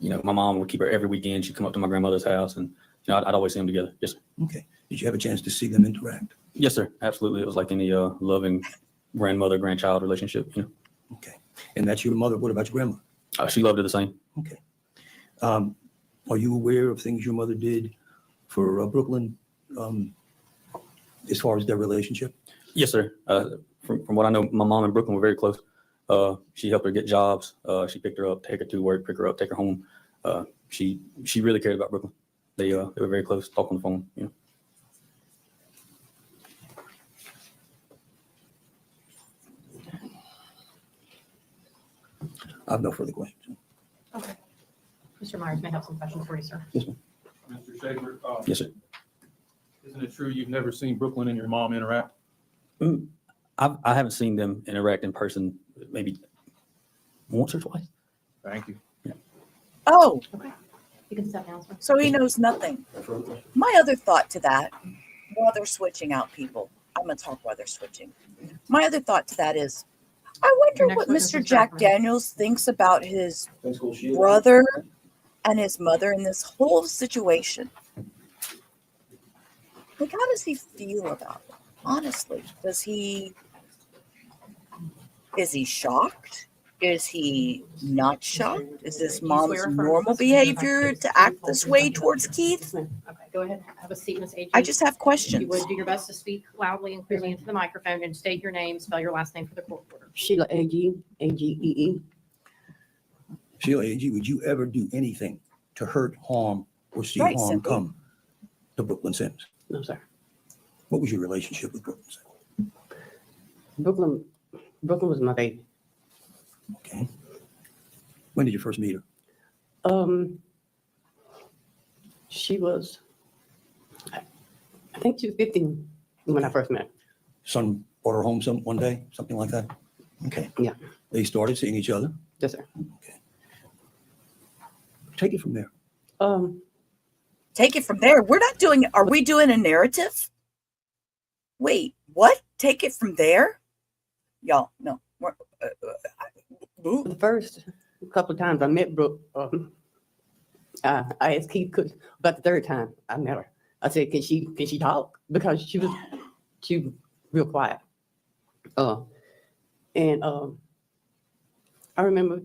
you know, my mom would keep her every weekend. She'd come up to my grandmother's house, and you know, I'd always see them together. Yes, sir. Okay. Did you have a chance to see them interact? Yes, sir. Absolutely. It was like any loving grandmother-grandchild relationship, you know. Okay. And that's your mother. What about your grandma? She loved it the same. Okay. Are you aware of things your mother did for Brooklyn as far as their relationship? Yes, sir. From what I know, my mom and Brooklyn were very close. She helped her get jobs. She picked her up, take her to work, pick her up, take her home. She really cared about Brooklyn. They were very close, talk on the phone, you know. I have no further questions. Okay. Mr. Myers may have some questions for you, sir. Yes, ma'am. Mr. Shaver, Yes, sir. isn't it true you've never seen Brooklyn and your mom interact? I haven't seen them interact in person maybe once or twice. Thank you. Oh, You can step down, sir. so he knows nothing. My other thought to that, while they're switching out people, I'm going to talk while they're switching. My other thought to that is, I wonder Your next what witness Mr. is Jack Jacqueline. Daniels thinks about his brother and his mother in this whole situation. Like, how does he feel about it? Honestly, is he shocked? Is he not shocked? Is this mom's normal behavior to act this way towards Keith? Okay, go ahead. Have a seat, Ms. Agee. I just have If questions. you would do your best to speak loudly and clearly into the microphone and state your name, spell your last name for the court order. Sheila Agee, Agee. Sheila Agee, would you ever do anything to hurt, harm, or see Right, harm Cynthia. come to Brooklyn Sims? No, sir. What was your relationship with Brooklyn Sims? Brooklyn was my baby. Okay. When did you first meet her? She was, I think she was 15 when I first met her. Son brought her home one day, something like that? Okay. Yeah. They started seeing each other. Yes, sir. Take it from there. Take it from there. We're not doing, are we doing a narrative? Wait, what? Take it from there? Y'all, no. The first couple of times I met Brooke, I asked Keith, about the third time I met her, I said, can she talk? Because she was real quiet. And I remember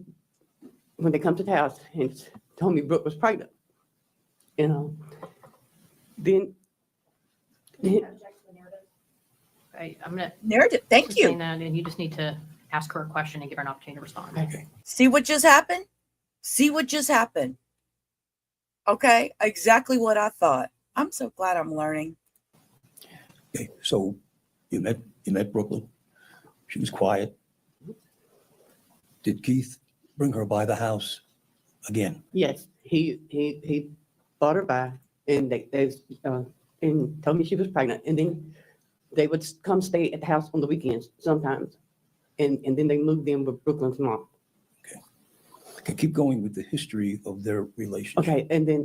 when they come to the house and told me Brooke was pregnant. And then Okay, I'm gonna. Narrative. Thank sustain you. that, and you just need to ask her a question and give her an opportunity to respond. Okay. See what just happened? See what just happened? Okay, exactly what I thought. I'm so glad I'm learning. Okay. So you met Brooklyn. She was quiet. Did Keith bring her by the house again? yes, he brought her by and they and told me she was pregnant. And then they would come stay at the house on the weekends sometimes. And then they moved in with Brooklyn's mom. Okay, keep going with the history of their relationship. Okay, and then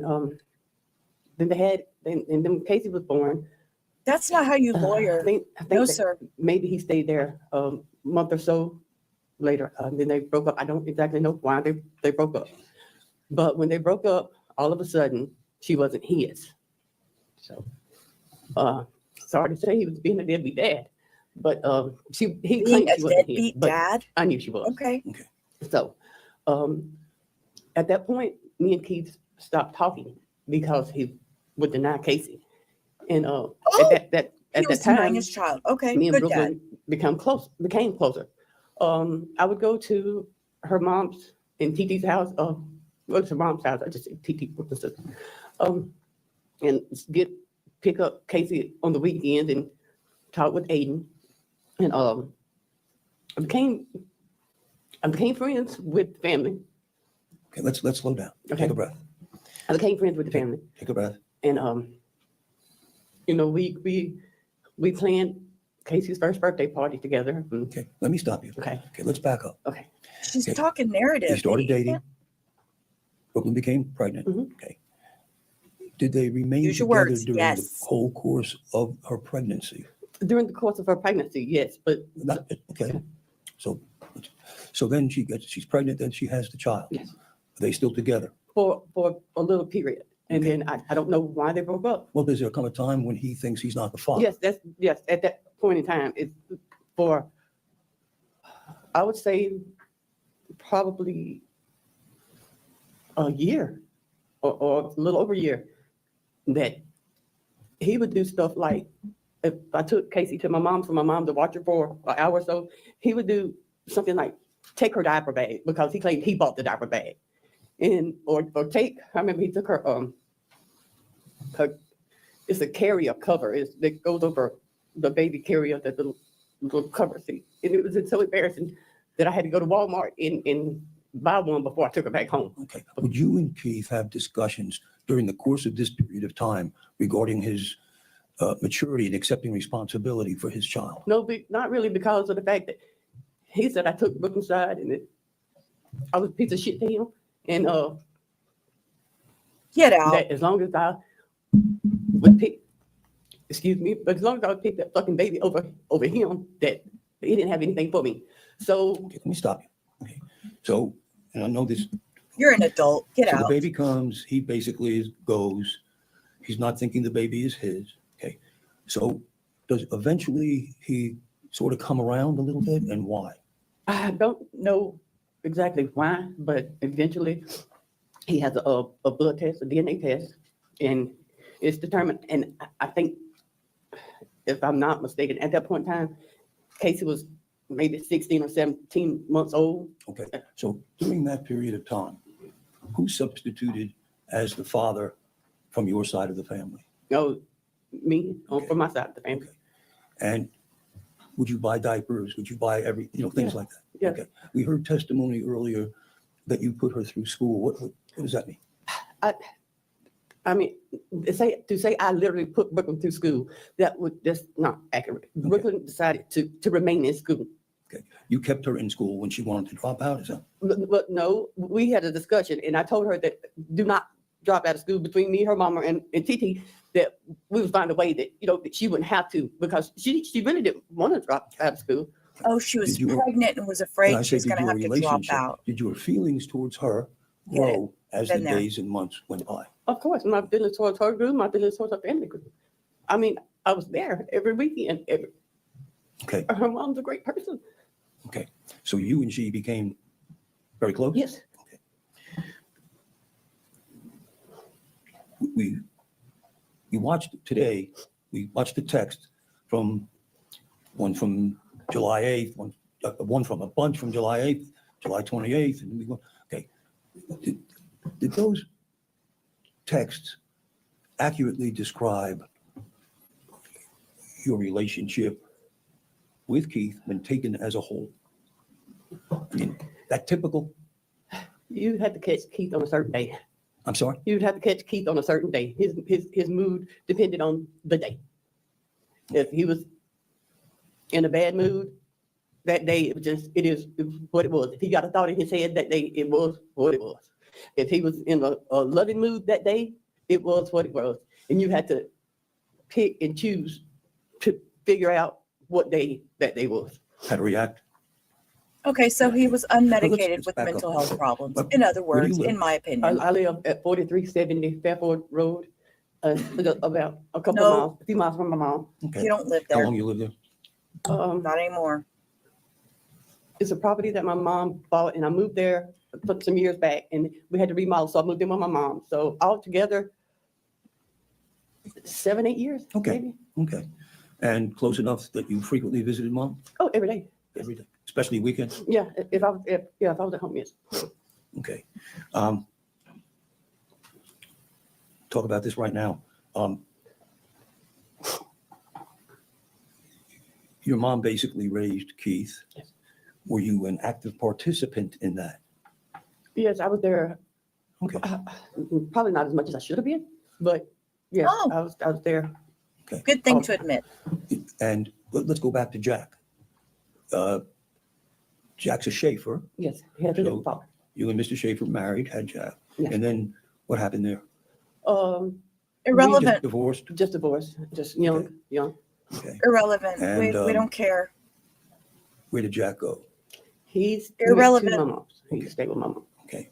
Casey was born. That's not how you I lawyer. think No, that sir. maybe he stayed there a month or so later. Then they broke up. I don't exactly know why they broke up. But when they broke up, all of a sudden, she wasn't his. So, sorry to say he was being a deadbeat dad. But he Being claimed a she wasn't his. deadbeat But dad? I knew she was. Okay. So, at that point, me and Keith stopped talking because he would deny Casey. And Oh, at that he was denying time, his child. Okay, me and good dad. Brooklyn became closer. I would go to her mom's and TT's house. Go to her mom's house. I just say TT Brooklyn's sister. And pick up Casey on the weekend and talk with Aiden. And I became friends with the family. Okay, let's slow down. Okay. Take a breath. I became friends with the family. Take a breath. And we planned Casey's first birthday party together. Okay, let me stop you. Okay. Okay, let's back up. Okay. She's Okay. talking narrative. They started You dating. can't- Brooklyn became pregnant. Mhm. Okay. Did they remain Use your together words, during yes. the whole course of her pregnancy? During the course of her pregnancy, yes, but Okay. So then she's pregnant, then she has the child. yes, Are they still together? for a little period. And Okay. then I don't know why they broke up. Well, does there come a time when he thinks he's not the father? Yes, at that point in time, it's for, I would say, probably a year or a little over a year, that he would do stuff like, if I took Casey to my mom for my mom to watch her for an hour or so, he would do something like take her diaper bag because he claimed he bought the diaper bag. And or take, I remember he took her it's a carrier cover. That goes over the baby carrier, that little cover seat. And it was so embarrassing that I had to go to Walmart and buy one before I took her back home. Okay. Would you and Keith have discussions during the course of this period of time regarding his maturity and accepting responsibility for his child? No, not really, because of the fact that he said I took Brooklyn's side and I was a piece of shit to him. And Get out. that as long as I would pick, but as long as I would pick that fucking baby over him, that he didn't have anything for me. So Okay, let me stop you. Okay. So, and I know this, You're an adult. Get so the out. baby comes, he basically goes, he's not thinking the baby is his. Okay. So does eventually he sort of come around a little bit, and why? I don't know exactly why, but eventually he has a blood test, a DNA test, and it's determined. And I think, if I'm not mistaken, at that point in time, Casey was maybe 16 or 17 months old. Okay. So during that period of time, who substituted as the father from your side of the family? No, me, Okay. from my side of the family. Okay. And would you buy diapers? Would you buy things like that? Yeah. Okay. We heard testimony earlier that you put her through school. What does that mean? I I mean, to say I literally put Brooklyn through school, that's not accurate. Brooklyn decided to remain in school. Okay. You kept her in school when she wanted to drop out, is that? But no, we had a discussion and I told her that do not drop out of school between me, her mama and Titi, that we would find a way that, that she wouldn't have to, because she really didn't want to drop out of school. Oh, she was Did you- pregnant and was And I afraid she say, was did going to your have to drop relationship, out. did your feelings towards her Get it. grow as the Been there. days and months went by? Of course, my feelings towards her grew, my feelings towards her family grew. I mean, I was there every weekend. Okay, Her mom's a great person. okay. So you and she became very close? Yes. We watched today, we watched the text from one from July 8th, one from a bunch from July 8th, July 28th, and we go, okay. Did those texts accurately describe your relationship with Keith when taken as a whole? I mean, that typical? You had to catch Keith on a certain day. I'm sorry? You'd have to catch Keith on a certain day. His mood depended on the day. If he was in a bad mood that day, it is what it was. If he got a thought in his head that day, it was what it was. If he was in a loving mood that day, it was what it was. And you had to pick and choose to figure out what day that day was. How to react? Okay, so he was unmedicated let's with back mental up. health problems. But In other where do you words, live? in my opinion. I live at 4370 Fairford Road, about a couple No. of miles, a few miles from my mom. Okay. You don't live How there. long you lived there? Not anymore. It's a property that my mom bought, and I moved there some years back, and we had to remodel, so I moved in with my mom. So altogether, 7, 8 years, Okay. maybe. Okay. And close enough that you frequently visited mom? Oh, every day. Every day, especially weekends? Yeah, if I was at home, yes. Okay. Talk about this right now. Your mom basically raised Keith. Yes. Were you an active participant in that? Yes, I was there. Okay. Probably not as much as I should have been, but yes, Oh. I was there. Good thing to admit. And let's go back to Jack. Jack's a Schaefer. Yes, he had a So- little father. You and Mr. Schaefer married, had Jack. Yes. And then what happened there? Irrelevant. Just divorced? Just divorced, just young, Okay. young. Okay. Irrelevant. And, We don't care. Where did Jack go? He's Irrelevant. To my mom. He Okay. stayed with my mom. Okay.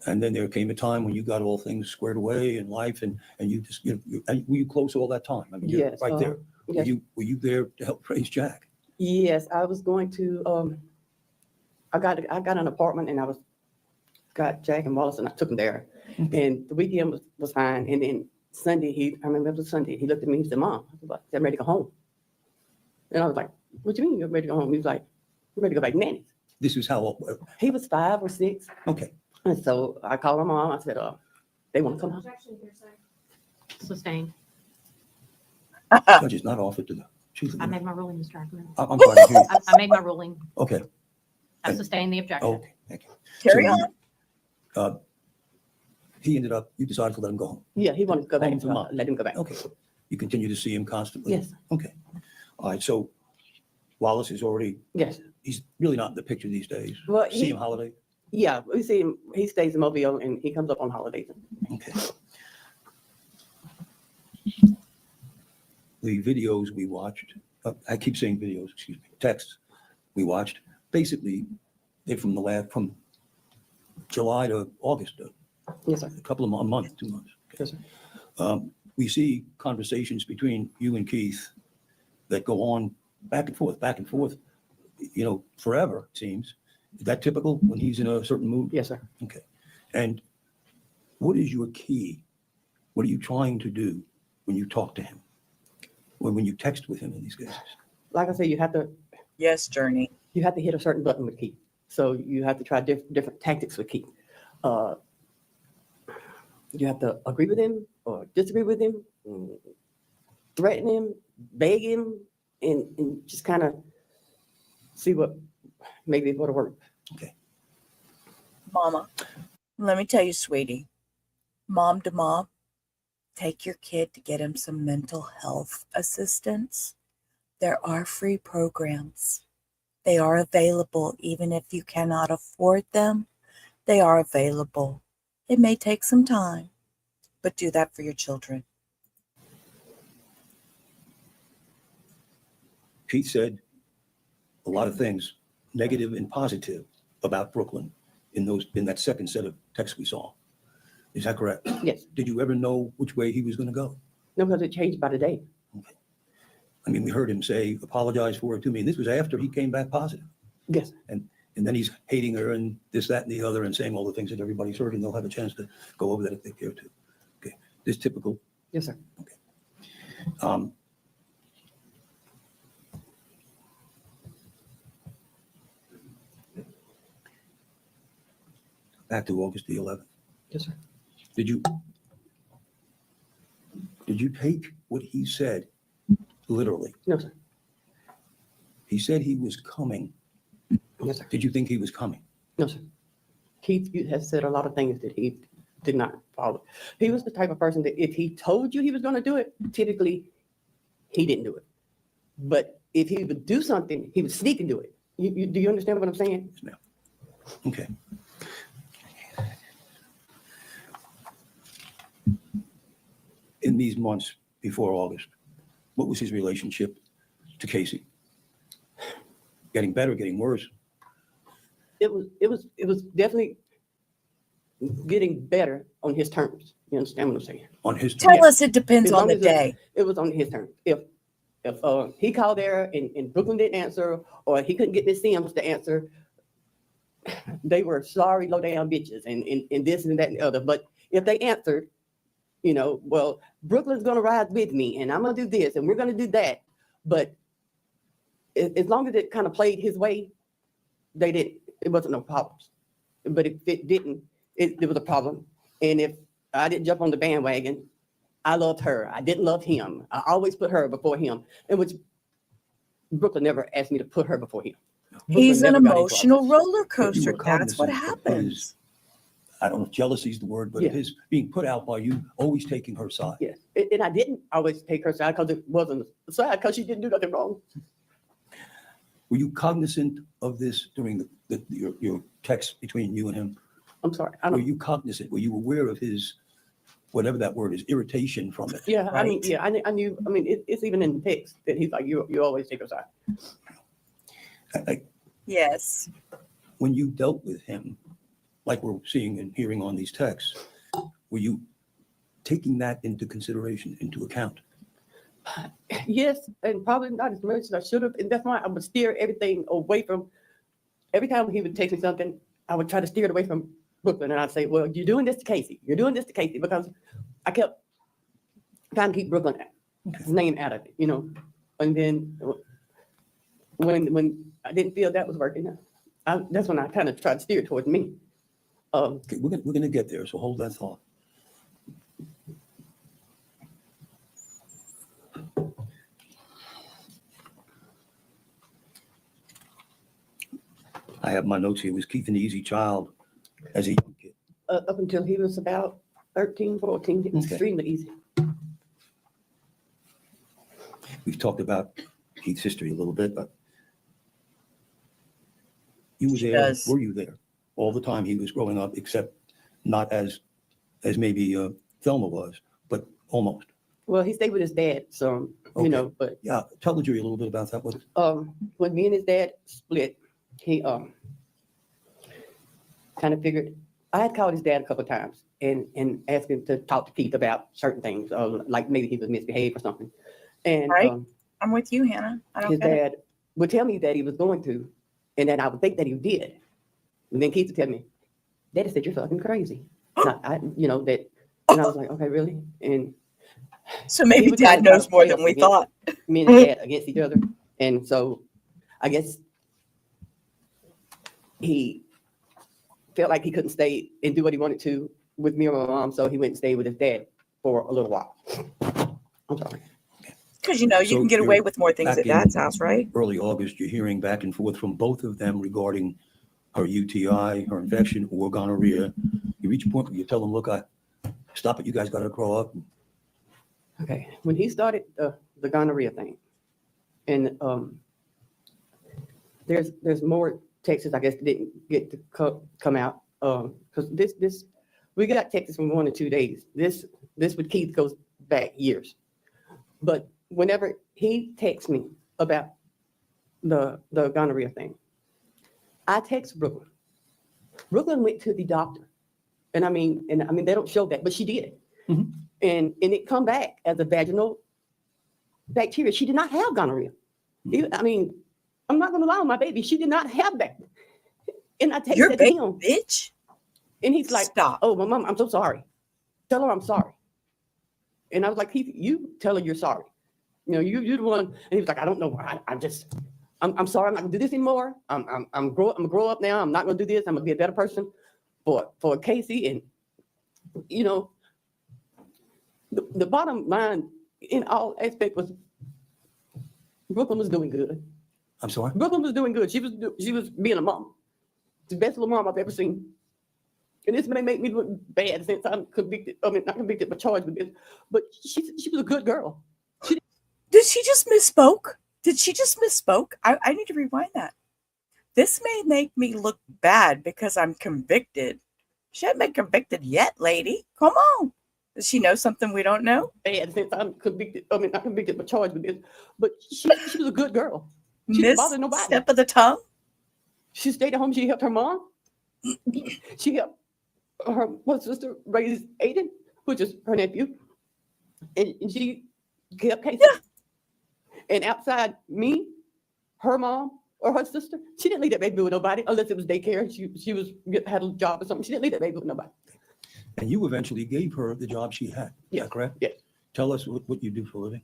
And then there came a time when you got all things squared away in life and you just, and were you close all that time? I mean, you're Yes. right there. Yes. Were you there to help raise Jack? Yes, I was going to, I got an apartment and got Jack and Wallace and I took him there. And the weekend was fine. And then Sunday, I remember it was Sunday, he looked at me, he said, Mom, I'm ready to go home. And I was like, what do you mean you're ready to go home? He was like, we're ready to go back to Nanny's. This is how, He was 5 or 6. okay. And so I called my mom, I said, they want to come home. Sustained. Judge is not offered to the chief. I made my ruling, Mr. Ackerman. I'm sorry. to hear you. I made my ruling. Okay. I sustained the objection. Okay. Thank you. Carry So on. you decided to let him go home. Yeah, he wanted to go back, Home to so mom. I let him go back. Okay. You continue to see him constantly? Yes, Okay. All right. So Wallace is already, yes. he's really not in the picture these days. Well, See he, him holiday? yeah, we see him, he stays in Mobile and he comes up on holidays. Okay. The videos we watched, I keep saying videos, excuse me, texts we watched, basically, they're from July to August, Yes, sir. a couple of a month, 2 months. Yes, sir. We see conversations between you and Keith that go on back and forth, forever, it seems. Is that typical when he's in a certain mood? Yes, sir. Okay. And what is your key? What are you trying to do when you talk to him? Or when you text with him in these cases? Like I said, you have to Yes, Journey. hit a certain button with Keith. So you have to try different tactics with Keith. You have to agree with him or disagree with him, threaten him, beg him, and just kind of see what maybe what'll work. Mama, let me tell you, sweetie, mom to mom, take your kid to get him some mental health assistance. There are free programs. They are available even if you cannot afford them. They are available. It may take some time, but do that for your children. Keith said a lot of things, negative and positive, about Brooklyn in that second set of texts we saw. Is that correct? Yes. Did you ever know which way he was going to go? No, because it changed by the day. I mean, we heard him say, apologize for it to me. And this was after he came back positive. Yes. And then he's hating her and this, that, and the other, and saying all the things that everybody's heard, and they'll have a chance to go over that if they care to. Okay. This typical. Yes, sir. Okay. Back to August the 11th. Yes, sir. Did you take what he said literally? No, sir. He said he was coming. Yes, sir. Did you think he was coming? No, sir. Keith has said a lot of things that he did not follow. He was the type of person that if he told you he was going to do it, typically he didn't do it. But if he would do something, he would sneak and do it. Do you understand what I'm saying? Yes, ma'am. Okay. In these months before August, what was his relationship to Casey? Getting better, getting worse? It was definitely getting better on his terms. You understand what I'm saying? On his Tell us it depends As on long the as day. It was on his terms. If he called there and Brooklyn didn't answer, or he couldn't get the Sims to answer, they were sorry, low down bitches and this and that and the other. But if they answered, well, Brooklyn's going to ride with me and I'm going to do this and we're going to do that. But as long as it kind of played his way, it wasn't no problems. But if it didn't, it was a problem. And if I didn't jump on the bandwagon, I loved her. I didn't love him. I always put her before him. And which Brooklyn never asked me to put her before him. He's an Brooklyn never got into emotional all this. roller But you coaster. were That's what cognizant of happens. I don't know if jealousy is the word, but Yeah. of his being put out by you, always taking her side. Yes. And I didn't always take her side because it wasn't a side because she didn't do nothing wrong. Were you cognizant of this during your text between you and him? I'm sorry. I Were don't. you cognizant? Were you aware of his, whatever that word is, irritation from it? Yeah. I mean, Right. yeah. I knew. I mean, it's even in the text that he's like, you always take her side. Yes. When you dealt with him, like we're seeing and hearing on these texts, were you taking that into consideration, into account? Yes, and probably not as much as I should have. And that's why I would steer everything away from. Every time he would text me something, I would try to steer it away from Brooklyn, and I'd say, "Well, you're doing this to Casey. You're doing this to Casey," because I kept trying to keep Brooklyn's name out of it, And then when I didn't feel that was working, that's when I kind of tried to steer it towards me. Okay, we're gonna get there, so hold that thought. I have my notes here. Was Keith an easy child as a young kid? Up until he was about 13, 14, it was Okay. extremely easy. We've talked about Keith's history a little bit, but you were She there, does. were you there all the time he was growing up, except not as maybe Thelma was, but almost? Well, he stayed with his dad, so Okay. but Yeah, tell the jury a little bit about that. when me and his dad split, he kind of figured. I had called his dad a couple of times and asked him to talk to Keith about certain things, like maybe he was misbehaved or something. And Right. I'm with you, Hannah. I don't his get it. dad would tell me that he was going to, and then I would think that he did. And then Keith would tell me, "Daddy said you're fucking crazy." that, and I was like, "Okay, really?" And So maybe he would kinda Dad try knows to more play than us we against- thought. me and his dad against each other. And so I guess he felt like he couldn't stay and do what he wanted to with me or my mom, so he went and stayed with his dad for a little while. I'm sorry. Because you So can get away you're with more things back at in- Dad's house, right? Early August, you're hearing back and forth from both of them regarding her UTI, her infection, or gonorrhea. You reach a point where you tell them, look, stop it, you guys got to grow up. Okay, when he started the gonorrhea thing, and there's more texts, I guess, that didn't get to come out, because this we got texts from 1 to 2 days. This with Keith goes back years, but whenever he texts me about the gonorrhea thing, I text Brooklyn. Brooklyn went to the doctor, and I mean they don't show that, but she did, Mhm. and it come back as a vaginal bacteria. She did not have gonorrhea. I mean, I'm not gonna lie on my baby. She did not have that. And I Your texted to baby, him, bitch. and he's like, Stop. "Oh, my mom, I'm so sorry. Tell her I'm sorry." And I was like, "Keith, you tell her you're sorry. You know, you're the one." And he was like, "I don't know. I'm sorry. I'm not gonna do this anymore. I'm grow up now. I'm not gonna do this. I'm gonna be a better person for Casey." And you know, the bottom line in all aspects was Brooklyn was doing good. I'm sorry? Brooklyn was doing good. She was being a mom, the best little mom I've ever seen. And this may make me look bad since I'm convicted. I mean, not convicted, but charged with this. But she was a good girl. Did she just misspoke? Did she just misspoke? I need to rewind that. This may make me look bad because I'm convicted. She hasn't been convicted yet, lady. Come on. Does she know something we don't know? Bad since I'm convicted. I mean, not convicted, but charged with this. But she was a good girl. She didn't bother nobody. Step of the tongue? She stayed at home. She helped her mom. She helped her one sister raise Aiden, which is her nephew. And she kept Casey. Yeah. And outside me, her mom or her sister, she didn't leave that baby with nobody unless it was daycare. She had a job or something. She didn't leave that baby with nobody. And you eventually gave her the job she had. Is Yes. that correct? Yes. Tell us what you do for a living.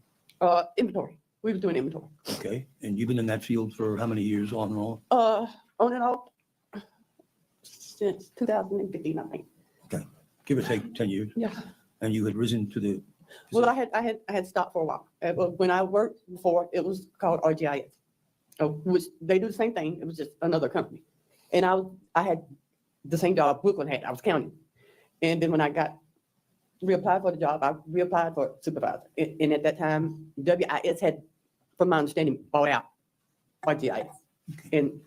Inventory. We were doing inventory. Okay. And you've been in that field for how many years on and off? On and off since 2015, I think. Give or take 10 years. Yeah. And you had risen to the. Well, I had stopped for a while. When I worked before, it was called RGIS, which they do the same thing. It was just another company. And I had the same job Brooklyn had. I was counting. And then when I reapplied for the job, I reapplied for supervisor. And at that time, WIS had, from my understanding, bought out RGIS. And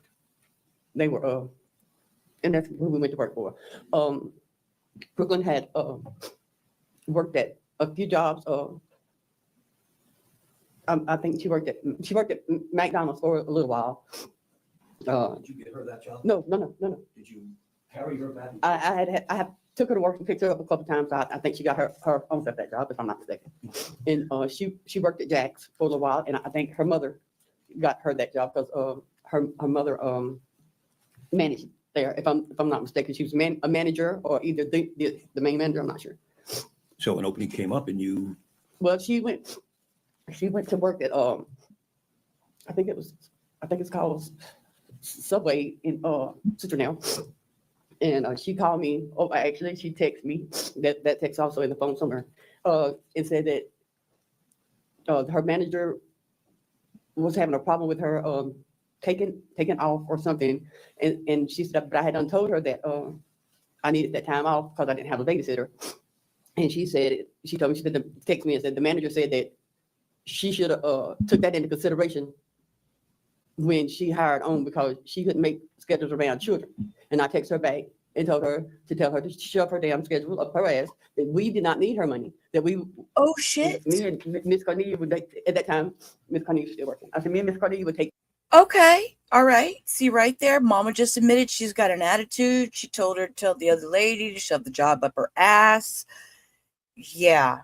they were, and that's who we went to work for. Brooklyn had worked at a few jobs. I think she worked at McDonald's for a little while. Did you get her that job? No. Did you carry her back? I have took her to work and picked her up a couple times. I think she got her own stuff that job, if I'm not mistaken. And she worked at Jack's for a little while, and I think her mother got her that job because her mother managed there. If I'm not mistaken, she was a manager or either the main manager. I'm not sure. So an opening came up and you. Well, she went to work at I think it's called Subway in Citronelle. And she called me. Oh, actually, she texted me. That text also in the phone somewhere. And said that her manager was having a problem with her taking off or something. And she said, but I had done told her that I needed that time off because I didn't have a babysitter. And she told me, she said, text me and said the manager said that she should have took that into consideration when she hired on because she couldn't make schedules around children. And I texted her back and told her to tell her to shove her damn schedule up her ass, that we did not need her money, that we. Oh, shit. Me and Miss Cornelia would, at that time, Miss Cornelia was still working. I said, me and Miss Cornelia would take. Okay. All right. See right there. Mama just admitted she's got an attitude. She told her to tell the other lady to shove the job up her ass. Yeah.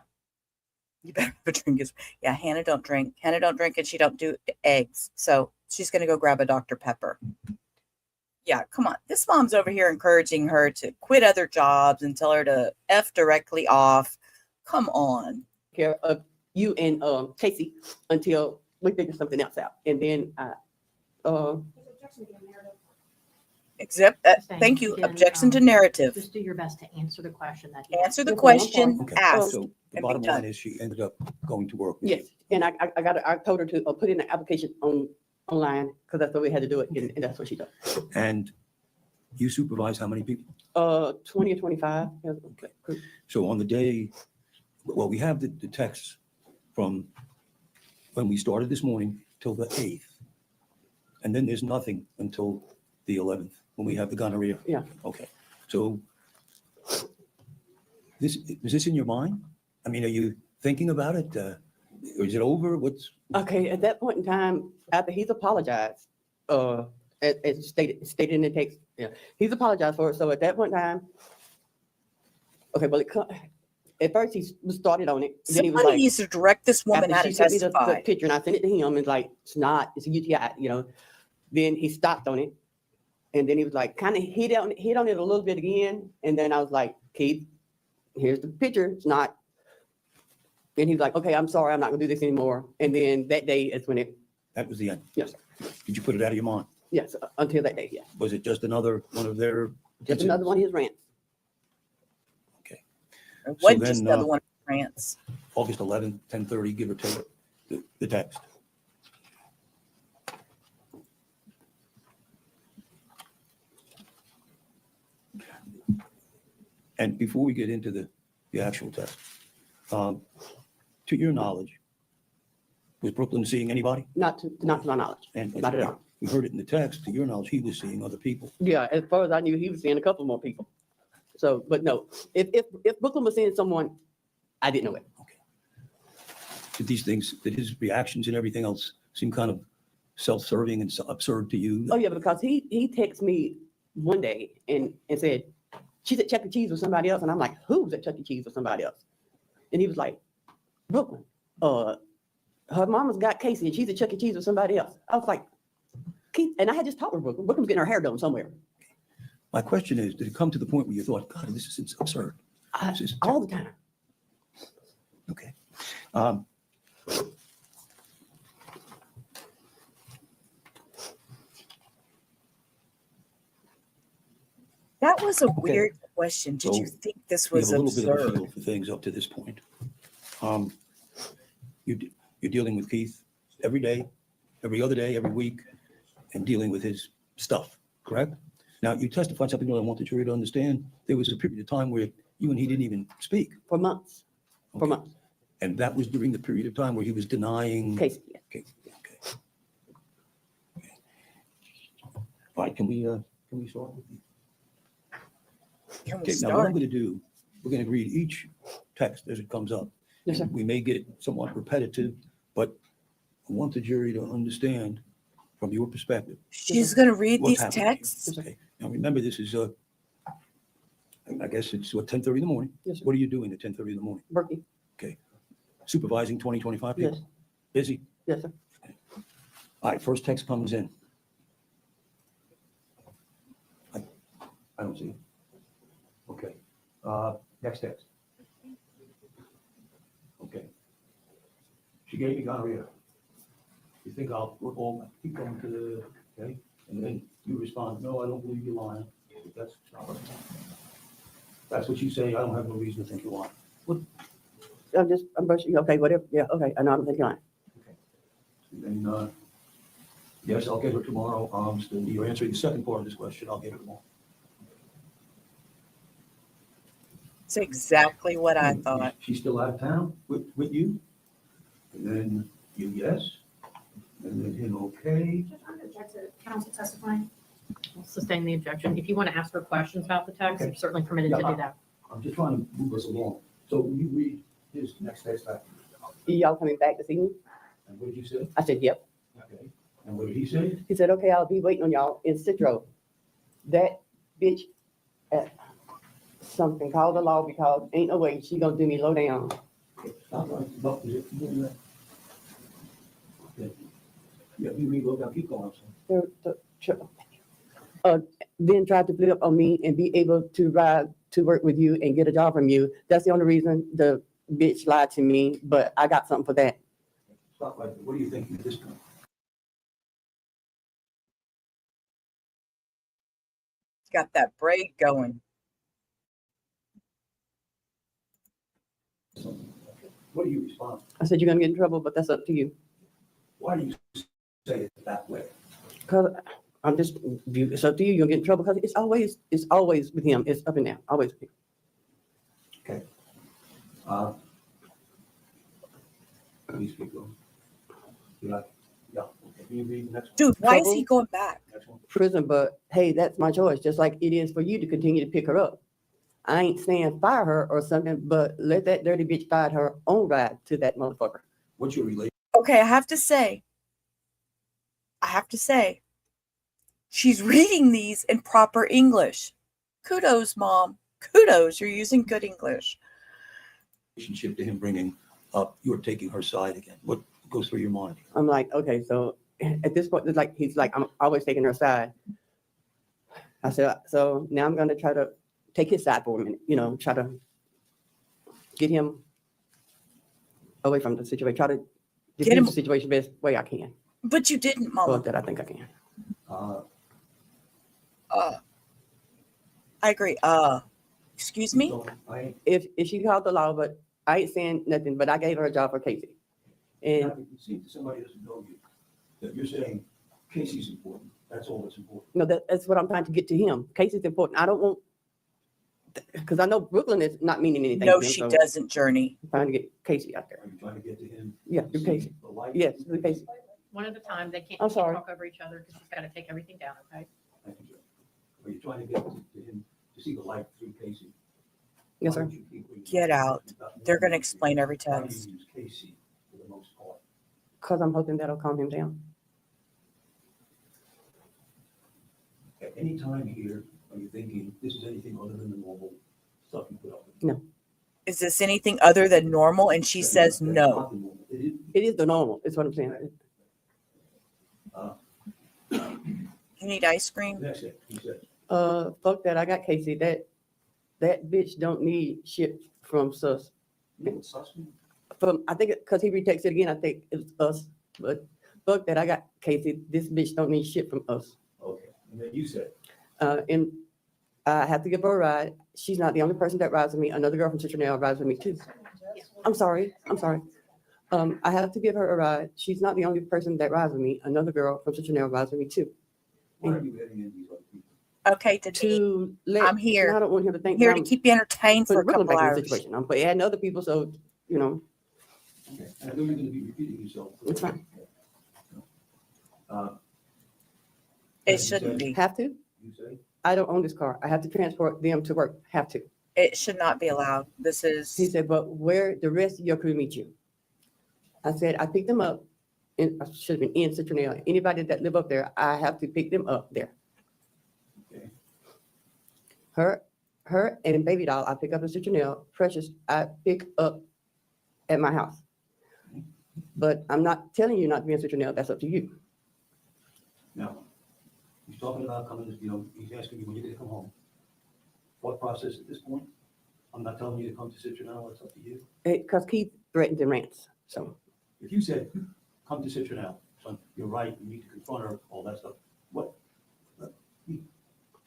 You better have a drink. Yeah, Hannah don't drink. Hannah don't drink and she don't do eggs. So she's going to go grab a Dr. Pepper. Yeah, come on. This mom's over here encouraging her to quit other jobs and tell her to F directly off. Come on. Care of you and Casey until we figure something else out. And then thank you. Objection to narrative. Just do your best to answer the question that Answer the Okay, I'm question Okay. asked. So the and be bottom done. line is she ended up going to work. with yes, and I told her to put in an application online because that's the way we had to do it, and that's what she did. you. And you supervise how many people? 20 or 25. Yeah, okay. So on the day, well, we have the texts from when we started this morning till the 8th. And then there's nothing until the 11th, when we have the gonorrhea. Yeah. Okay, so is this in your mind? I mean, are you thinking about it? Or is it over? What's, Okay, at that point in time, after he's apologized, as stated in the text, yeah, he's apologized for it. So at that point in time, okay, well, at first he started on it. Then he was Somebody like, needs to direct this woman after how she to sent me the testify. picture and I sent it to him, and like, it's a UTI, you know. Then he stopped on it. And then he was like, kind of hit on it a little bit again. And then I was like, Keith, here's the picture. It's not. And he was like, okay, I'm sorry, I'm not gonna do this anymore. And then that day is when that was the end? Yes. Did you put it out of your mind? yes, until that day, yeah. Was it just another one of their? Just another one of his rants. It wasn't then, just another one of France. August 11th, 10:30, give or take, the text. And before we get into the actual text, to your knowledge, was Brooklyn seeing anybody? Not to my knowledge. And Not at all. we heard it in the text, to your knowledge, he was seeing other people. Yeah, as far as I knew, he was seeing a couple more people. So, but no, if Brooklyn was seeing someone, I didn't know it. Did these things, did his reactions and everything else seem kind of self-serving and absurd to you? Oh yeah, because he texted me one day and said, she's at Chuck E. Cheese with somebody else. And I'm like, who's at Chuck E. Cheese with somebody else? And he was like, Brooklyn, her mama's got Casey and she's at Chuck E. Cheese with somebody else. I was like, Keith, and I had just talked with Brooklyn. Brooklyn's getting her hair done somewhere. My question is, did it come to the point where you thought, God, this is absurd? This is All the time. Okay. That was a weird question. Did you So, think this We was have a little bit of a absurd? feel for things up to this point. You're dealing with Keith every day, every other day, every week, and dealing with his stuff, correct? Now, you testified something that I want the jury to understand. There was a period of time where you and he didn't even speak. For months. For Okay. months. And that was during the period of time where he was denying. Casey, yeah. Okay. All right, can we start with the Can we Okay, now what I'm start? going to do, we're going to read each text as it comes up. Yes, sir. We may get somewhat repetitive, but I want the jury to understand from your perspective. She's going to read what's these happening here. texts. Okay, now remember, this is, I guess it's what, 10:30 in the morning? Yes, sir. What are you doing at 10:30 in the morning? Berkey. Supervising 20, 25 people? Yes. Busy? Yes, sir. All right, first text comes in. I don't see it. Okay, next text. Okay. She gave me gonorrhea. You think I'll keep going to the, okay? And then you respond, no, I don't believe you're lying. That's not what. That's what you say. I don't have no reason to think you're lying. I'm brushing, okay, whatever, yeah, okay, I know, I'm thinking line. And then, yes, I'll get her tomorrow. So you're answering the second part of this question. I'll get her tomorrow. It's exactly what I thought. She's still out of town with you? And then you, yes? And then him, okay? Judge, I'm going to object to counsel testifying. I'll sustain the objection. If you want to ask her questions about the text, Okay. you're certainly permitted to Yeah, do that. I'm just trying to move us along. So will you read his next text back? Y'all coming back this evening? And what did you say? I said, yep. Okay. And what did he say? He said, okay, I'll be waiting on y'all in Citro. That bitch at something called the law because ain't no way she gonna do me low down. Stop right. Well, is it- you do that? Okay. Yeah, you read, look, I'll keep going. Then tried to flip up on me and be able to ride to work with you and get a job from you. That's the only reason the bitch lied to me, but I got something for that. Stop right. What are you thinking at this point? Got that braid going. What do you respond? I said, you're gonna get in trouble, but that's up to you. Why do you say it that way? Cause I'm just, it's up to you, you'll get in trouble, because it's always with him, it's up and down, always with him. Okay. Please keep going. Yeah, yeah. Okay. Can you read the next one? Dude, why is he Trouble. going back? Next one. Prison, but hey, that's my choice, just like it is for you to continue to pick her up. I ain't saying fire her or something, but let that dirty bitch find her own ride to that motherfucker. What's your relation? Okay, I have to say, she's reading these in proper English. Kudos, Mom. Kudos, you're using good English. Relationship to him bringing up, you're taking her side again? What goes through your mind? I'm like, okay, so at this point, it's like he's like, I'm always taking her side. I said, so now I'm gonna try to take his side for a minute, try to get him away from the situation, try to Get him- diffuse the situation best way I can. But you didn't, Well, Mama. that I think I can. I agree. Excuse me? So If she called the law, but I ain't saying nothing, but I gave her a job for Casey. And it seems somebody doesn't know you, that you're saying Casey's important. That's all that's important. no, that's what I'm trying to get to him. Casey's important. I don't want, because I know Brooklyn is not meaning anything. No, to him, she so doesn't, Journey. I'm trying to get Casey out there. Are you trying to get to him? Yeah, through See Casey. the light? Yes, through Casey. One at a time. They can't I'm can't sorry. talk over each other because he's got to take everything down, okay? Thank you, Joe. Are you trying to get to him to see the light through Casey? Yes, sir. Why don't you keep reading? Get out. They're going to explain every Why do text. you use Casey for the most part? Because I'm hoping that'll calm him down. At any time here, are you thinking this is anything other than the normal stuff you put up with? No, Is this anything other than normal? And she says That's no. not the normal. It is. it is the normal, is what I'm saying. You need ice cream? Next thing, he said, Fuck that, I got Casey. That bitch don't need shit from sus. you know what sus means? From, I think, because he retexted again, I think it's us. But fuck that, I got Casey. This bitch don't need shit from us. Okay, and then you said, And I have to give her a ride. She's not the only person that rides with me. Another girl from Cincinnati rides with me too. I'm sorry. I have to give her a ride. She's not the only person that rides with me. Another girl from Cincinnati rides with me too. why are you adding in these other people? Okay, Denise. To let, I'm here. I don't want him to think Here that to I'm keep you entertained for a putting Brooklyn couple back in the hours. situation. I'm adding other people, so, Okay, and I know you're gonna be repeating yourself. It's fine. Uh, It you shouldn't say- be. have to. You say, I don't own this car. I have to transport them to work. Have to. It should not be allowed. This He is, said, but where the rest of your crew meet you? I said, I picked them up and I should have been in Cincinnati. Anybody that live up there, I have to pick them up there. okay, Her and baby doll, I pick up in Cincinnati. Precious, I pick up at my house. But I'm not telling you not to be in Cincinnati. That's up to you. now, he's talking about coming, he's asking you when you're gonna come home. What process at this point? I'm not telling you to come to Citronelle, it's up to you. Because Keith threatens and rants. So If you said, come to Citronelle, son, you're right, you need to confront her, all that stuff, what? Let me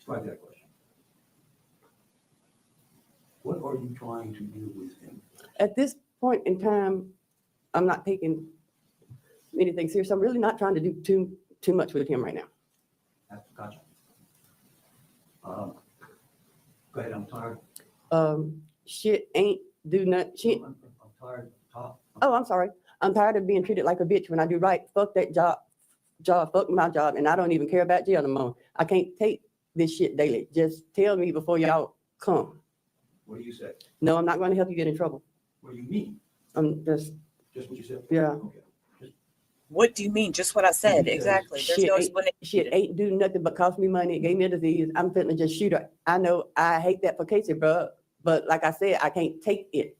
strike that question. What are you trying to do with him? at this point in time, I'm not taking anything serious. I'm really not trying to do too much with him right now. Gotcha. Go ahead, I'm tired. Shit ain't do nothing. Shit. I'm tired, top. Oh, I'm sorry. I'm tired of being treated like a bitch when I do right. Fuck that job, fuck my job, and I don't even care about jail no more. I can't take this shit daily. Just tell me before y'all come. What do you say? No, I'm not going to help you get in trouble. What do you mean? I'm just, Just what you said? yeah. Okay. what do you mean? Just what I said. Yeah. Exactly. There's Shit no ain't- explanation. Shit ain't do nothing but cost me money. It gave me a disease. I'm finna just shoot her. I know I hate that for Casey, bro. But like I said, I can't take it.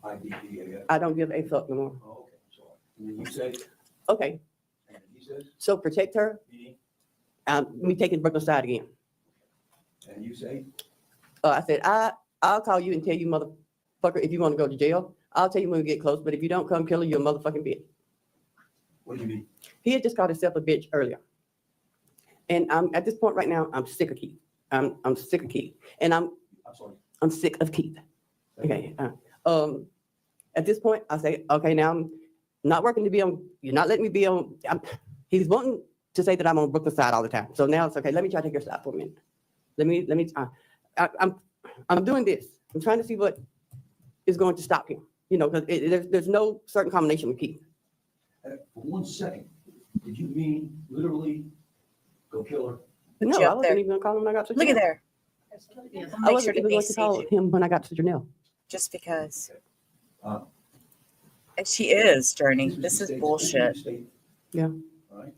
IDP, I guess. I don't give a fuck no more. Oh, okay, sorry. And then you say, Okay, and he says, so protect her. meaning, Me taking Brooklyn side again. and you say, I said, I'll call you and tell you, motherfucker, if you want to go to jail. I'll tell you when we get close, but if you don't come kill her, you're a motherfucking bitch. what do you mean? He had just called himself a bitch earlier. And I'm at this point right now, I'm sick of Keith. I'm sick of Keith. And I'm sorry. I'm sick of Keith. Okay. At this point, I say, okay, now I'm not working to be on, you're not letting me be on, he's wanting to say that I'm on Brooklyn side all the time. So now it's okay, let me try to take your side for a minute. I'm doing this. I'm trying to see what is going to stop him. You know, because there's no certain combination with Keith. For 1 second, did you mean literally go kill her? No, She I up wasn't there. even gonna call him when I got to Look at Janelle. there. Yes. I'll I make wasn't sure to even going to BCG call you, him when I got to Janelle. just because. Uh, And she is, Journey. was This the is state's bullshit. opening statement. Yeah. All right?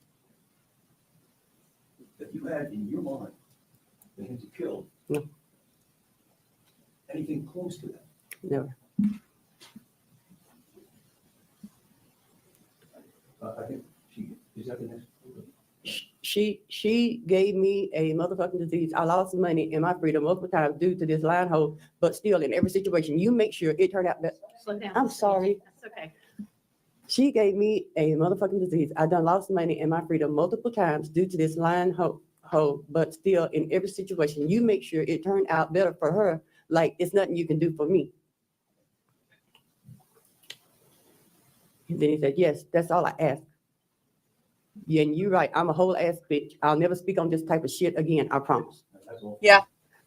That you had in your mind that him to kill. No. Anything close to that? Never. I think is that the next? She gave me a motherfucking disease. I lost some money and my freedom multiple times due to this line hole, but still in every situation, you make sure it turned out that Slow down. I'm sorry. That's okay. she gave me a motherfucking disease. I done lost money and my freedom multiple times due to this line hole, but still in every situation, you make sure it turned out better for her. Like it's nothing you can do for me. And then he said, yes, that's all I ask. Yeah, and you're right. I'm a whole ass bitch. I'll never speak on this type of shit again. I promise. That's all. Yeah.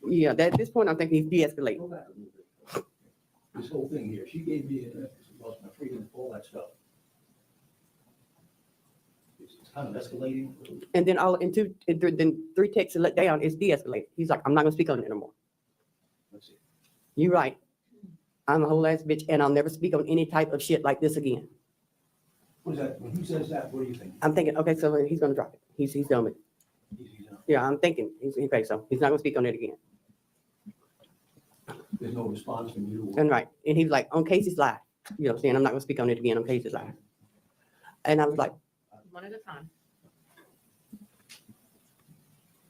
Yeah, at this point, I'm thinking he's de-escalating. Go back a little bit. This whole thing here, she gave me, lost my freedom, all that stuff. It's kind of escalating. And then then 3 texts to let down, it's de-escalating. He's like, I'm not gonna speak on it anymore. Let's see. You're right. I'm a whole ass bitch and I'll never speak on any type of shit like this again. What is that? When he says that, what do you think? I'm thinking, okay, so he's gonna drop it. He's done with it. He's, Yeah, I'm thinking, okay, so he's not gonna speak on it again. there's no response from you. And right, and he's like, on Casey's live, you know what I'm saying? I'm not gonna speak on it again on Casey's live. And I was like, One at a time.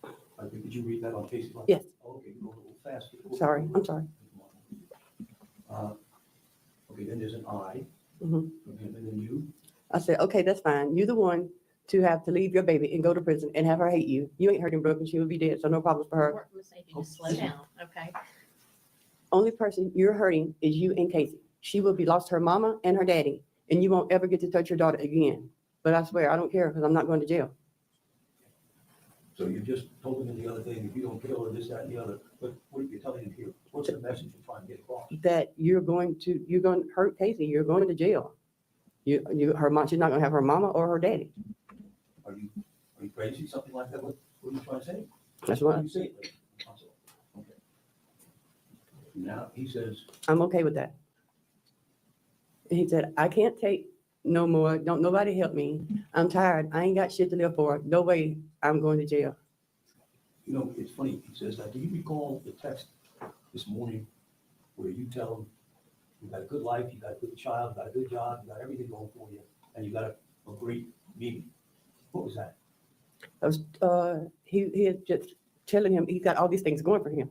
I think, did you read that on Casey's? Yes. Oh, okay, you go a little fast. sorry, I'm sorry. Okay, then there's an I, Mhm. from him, and then you. I said, okay, that's fine. You're the one to have to leave your baby and go to prison and have her hate you. You ain't hurting Brooke and she would be dead, so no problems for her. Miss Agee, just slow down, okay? Only person you're hurting is you and Casey. She will be lost her mama and her daddy, and you won't ever get to touch your daughter again. But I swear, I don't care because I'm not going to jail. So you just told him in the other thing, if you don't kill her, this, that, and the other, but what are you telling him here? What's the message you're trying to get across? That you're going to hurt Casey. You're going to jail. Her mom, she's not going to have her mama or her daddy. Are you crazy, something like that? What are you trying to say? That's What what do you say? Okay. Now, he says, I'm okay with that. And he said, I can't take no more. Don't nobody help me. I'm tired. I ain't got shit to live for. No way I'm going to jail. you know, it's funny, he says that. Do you recall the text this morning where you tell him, you got a good life, you got a good child, you got a good job, you got everything going for you, and you got a great meeting? What was that? I was, he had just telling him he's got all these things going for him.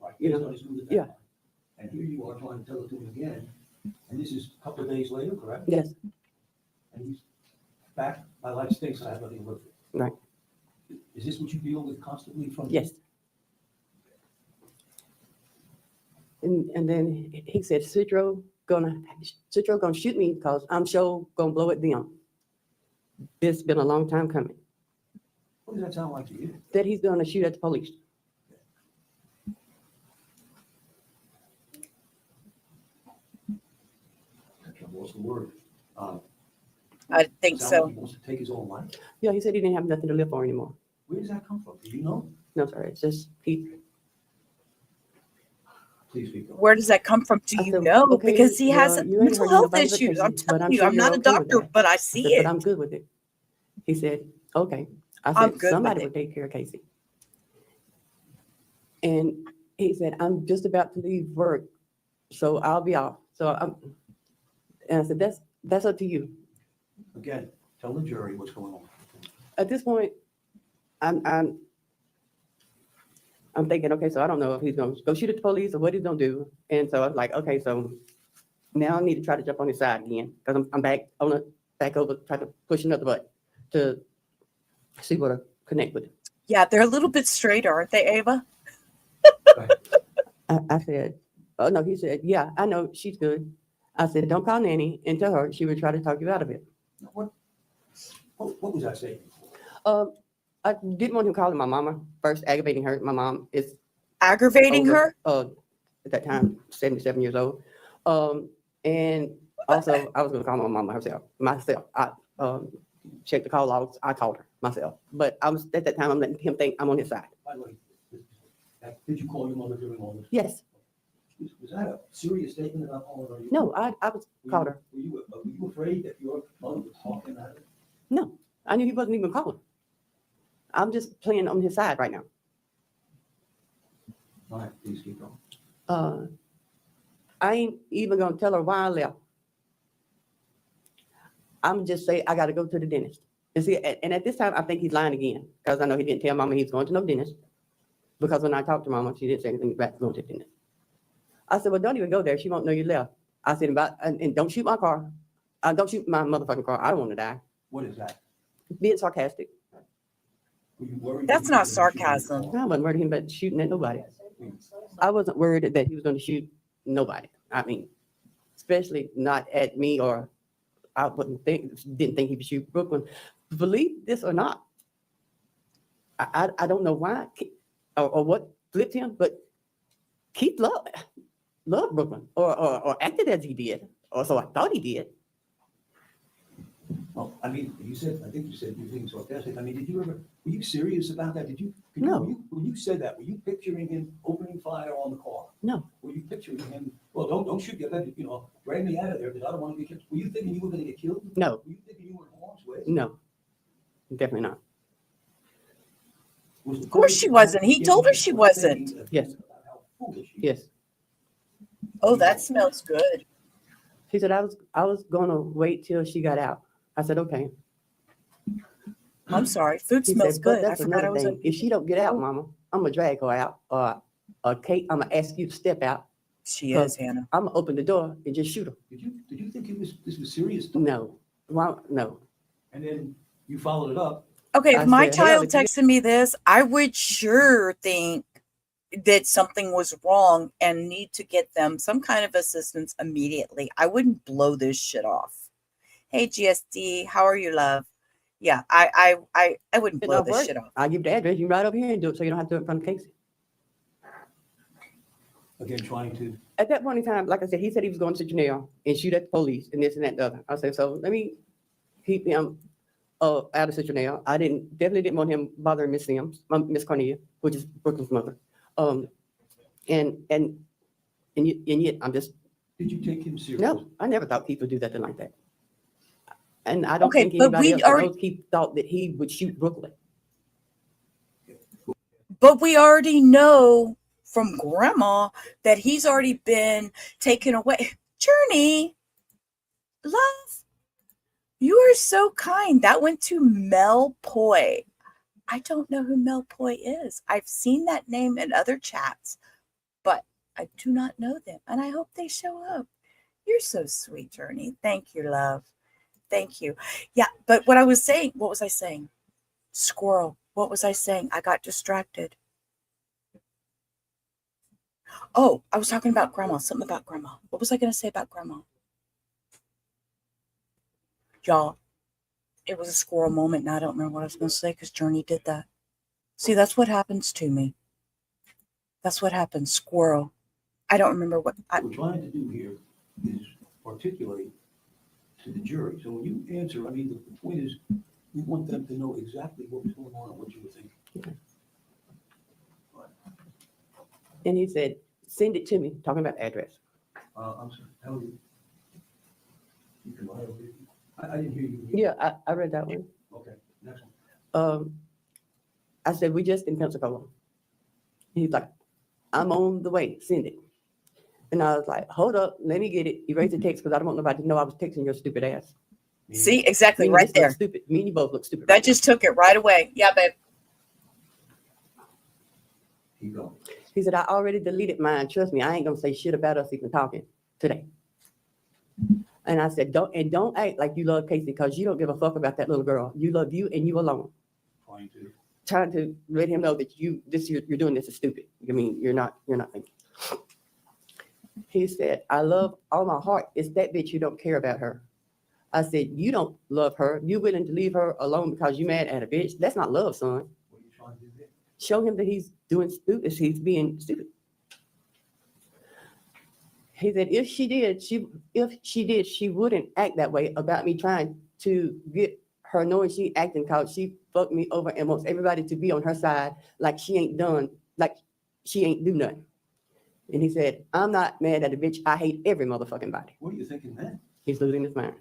Right, You based know, on his mood at yeah. that time. And here you are trying to tell it to him again, and this is a couple of days later, correct? Yes, And he's back, my life stinks, I have nothing to live for. Right. Is this what you deal with constantly from? yes. And then he said, Citro gonna shoot me because I'm sure gonna blow it down. It's been a long time coming. What does that sound like to you? That he's gonna shoot at the police. What's the word? I think Sound so. like he wants to take his own life? Yeah, he said he didn't have nothing to live for anymore. Where does that come from? Do you know? No, sorry, it's just he. Please speak up. Where does that come from? Do I you said, know? okay, Because he has well, you ain't mental hurting health nobody but issues. I'm Casey, but telling I'm you, sure I'm you're not a okay with doctor, that. but I I see said, it. but I'm good with it. He said, okay. I I'm said, good with somebody it. would take care of Casey. And he said, I'm just about to leave work, so I'll be off. And I said, that's up to you. Again, tell the jury what's going on. At this point, I'm thinking, okay, so I don't know if he's gonna go shoot at the police or what he's gonna do. And so I was like, okay, so now I need to try to jump on his side again because I'm back over, try to push another button to see what I connect with. Yeah, they're a little bit straight, aren't they, Ava? I said, oh no, he said, yeah, I know she's good. I said, don't call Nanny and tell her she would try to talk you out of it. What was that statement? I didn't want him calling my mama first, aggravating her. My mom is Aggravating over, her? at that time, 77 years old. And also, I was gonna call my mom myself. I checked the call logs. I called her myself. But I was, at that time, I'm letting him think I'm on his side. By the way, did you call your mother during all this? Yes. Was that a serious statement about calling her? No, I was called her. Were you afraid that your mother was talking at her? No, I knew he wasn't even calling. I'm just playing on his side right now. All right, please keep going. I ain't even gonna tell her why I left. I'm just say I gotta go to the dentist. And see, and at this time, I think he's lying again, because I know he didn't tell mama he was going to no dentist. Because when I talked to mama, she didn't say anything about going to the dentist. I said, well, don't even go there. She won't know you left. I said, and don't shoot my car. Don't shoot my motherfucking car. I don't want to die. What is that? Being sarcastic. Were you worried? That's that not he was gonna shoot your sarcasm. car? I wasn't worried about shooting at nobody. I wasn't worried that he was going to shoot nobody. I mean, especially not at me, or I didn't think he would shoot Brooklyn. Believe this or not, I don't know why or what flipped him, but Keith loved Brooklyn, or acted as he did, or so I thought he did. Well, I mean, I think you said you're being sarcastic. I mean, were you serious about that? No. When you said that, were you picturing him opening fire on the car? No. Were you picturing him, well, don't shoot, drag me out of there because I don't want to be killed. Were you thinking you were going to get killed? No. Were you thinking you were in harm's way? No, definitely not. Of course she wasn't. He told her she wasn't. Yes. Yes. Oh, that smells good. She said, I was gonna wait till she got out. I said, okay. I'm sorry. Food He smells said, but good. I that's forgot I another was thing. on. If she don't get out, mama, I'm gonna drag her out, or Kate, I'm gonna ask you to step out. She is, Hannah. I'm gonna open the door and just shoot her. Did you think this was serious? No, well, no. And then you followed it up. Okay, I if my said, hell, child if you- texted me this, I would sure think that something was wrong and need to get them some kind of assistance immediately. I wouldn't blow this shit off. Hey, GSD, how are you, love? Yeah, I wouldn't It blow don't this work. shit off. I'll give you the address. You can ride over here and do it, so you don't have to do it in front of Casey. Again, trying to, At that point in time, like I said, he said he was going to Janelle and shoot at the police and this and that and the other. I said, so let me keep him out of Janelle. I definitely didn't want him bothering Miss Sims, Miss Cornelia, which is Brooklyn's mother. And yet I'm just, did you take him seriously? no, I never thought Keith would do nothing like that. And I don't Okay, think but anybody we else that already- knows Keith thought that he would shoot Brooklyn. But we already know from grandma that he's already been taken away. Journey, love, you are so kind. That went to Mel Poi. I don't know who Mel Poi is. I've seen that name in other chats, but I do not know them. And I hope they show up. You're so sweet, Journey. Thank you, love. Thank you. Yeah, but what was I saying? Squirrel. What was I saying? I got distracted. Oh, I was talking about grandma, something about grandma. What was I going to say about grandma? Y'all, it was a squirrel moment, and I don't remember what I was going to say because Journey did that. See, that's what happens to me. That's what happens, squirrel. I don't remember what. What we're trying to do here is articulate to the jury. So when you answer, I mean, the point is, we want them to know exactly what was going on and what you were thinking. And he said, send it to me, talking about the address. I'm sorry, how are you? You can lie over here. I didn't hear you. Yeah, I read that one. Okay, next one. I said, we just in Pensacola. He's like, I'm on the way, send it. And I was like, hold up, let me get it. Erase the text because I don't want nobody to know I was texting your stupid ass. See, exactly, Me and right this look there. Stupid. Me and you both look stupid. That right just took it right away. Yeah, babe. Keep going. now. He said, I already deleted mine. Trust me, I ain't gonna say shit about us even talking today. And I said, don't act like you love Casey because you don't give a fuck about that little girl. You love you and you alone. Trying to let him know that you're doing this is stupid. I mean, you're not thinking. He said, I love all my heart. It's that bitch you don't care about her. I said, you don't love her. You willing to leave her alone because you mad at a bitch. That's not love, son. What are you trying to do there? Show him that he's doing stupid. He's being stupid. He said, if she did, she wouldn't act that way about me trying to get her knowing she acting because she fucked me over and wants everybody to be on her side like she ain't do nothing. And he said, I'm not mad at the bitch. I hate every motherfucking body. What are you thinking then? He's losing his mind.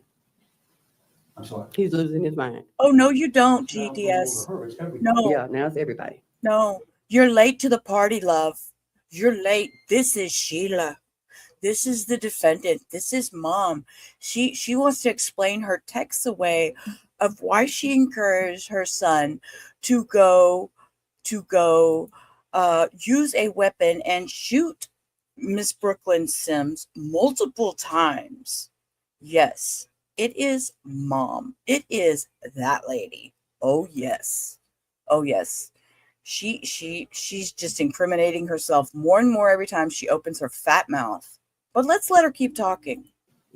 I'm sorry. He's losing his mind. Oh, no, you don't, It's not no GDS. longer her, it's everybody. No, Yeah, now it's everybody. no. You're late to the party, love. You're late. This is Sheila. This is the defendant. This is mom. She wants to explain her text away of why she encouraged her son to go use a weapon and shoot Miss Brooklyn Sims multiple times. Yes, it is mom. It is that lady. Oh yes. Oh yes. She's just incriminating herself more and more every time she opens her fat mouth. But let's let her keep talking.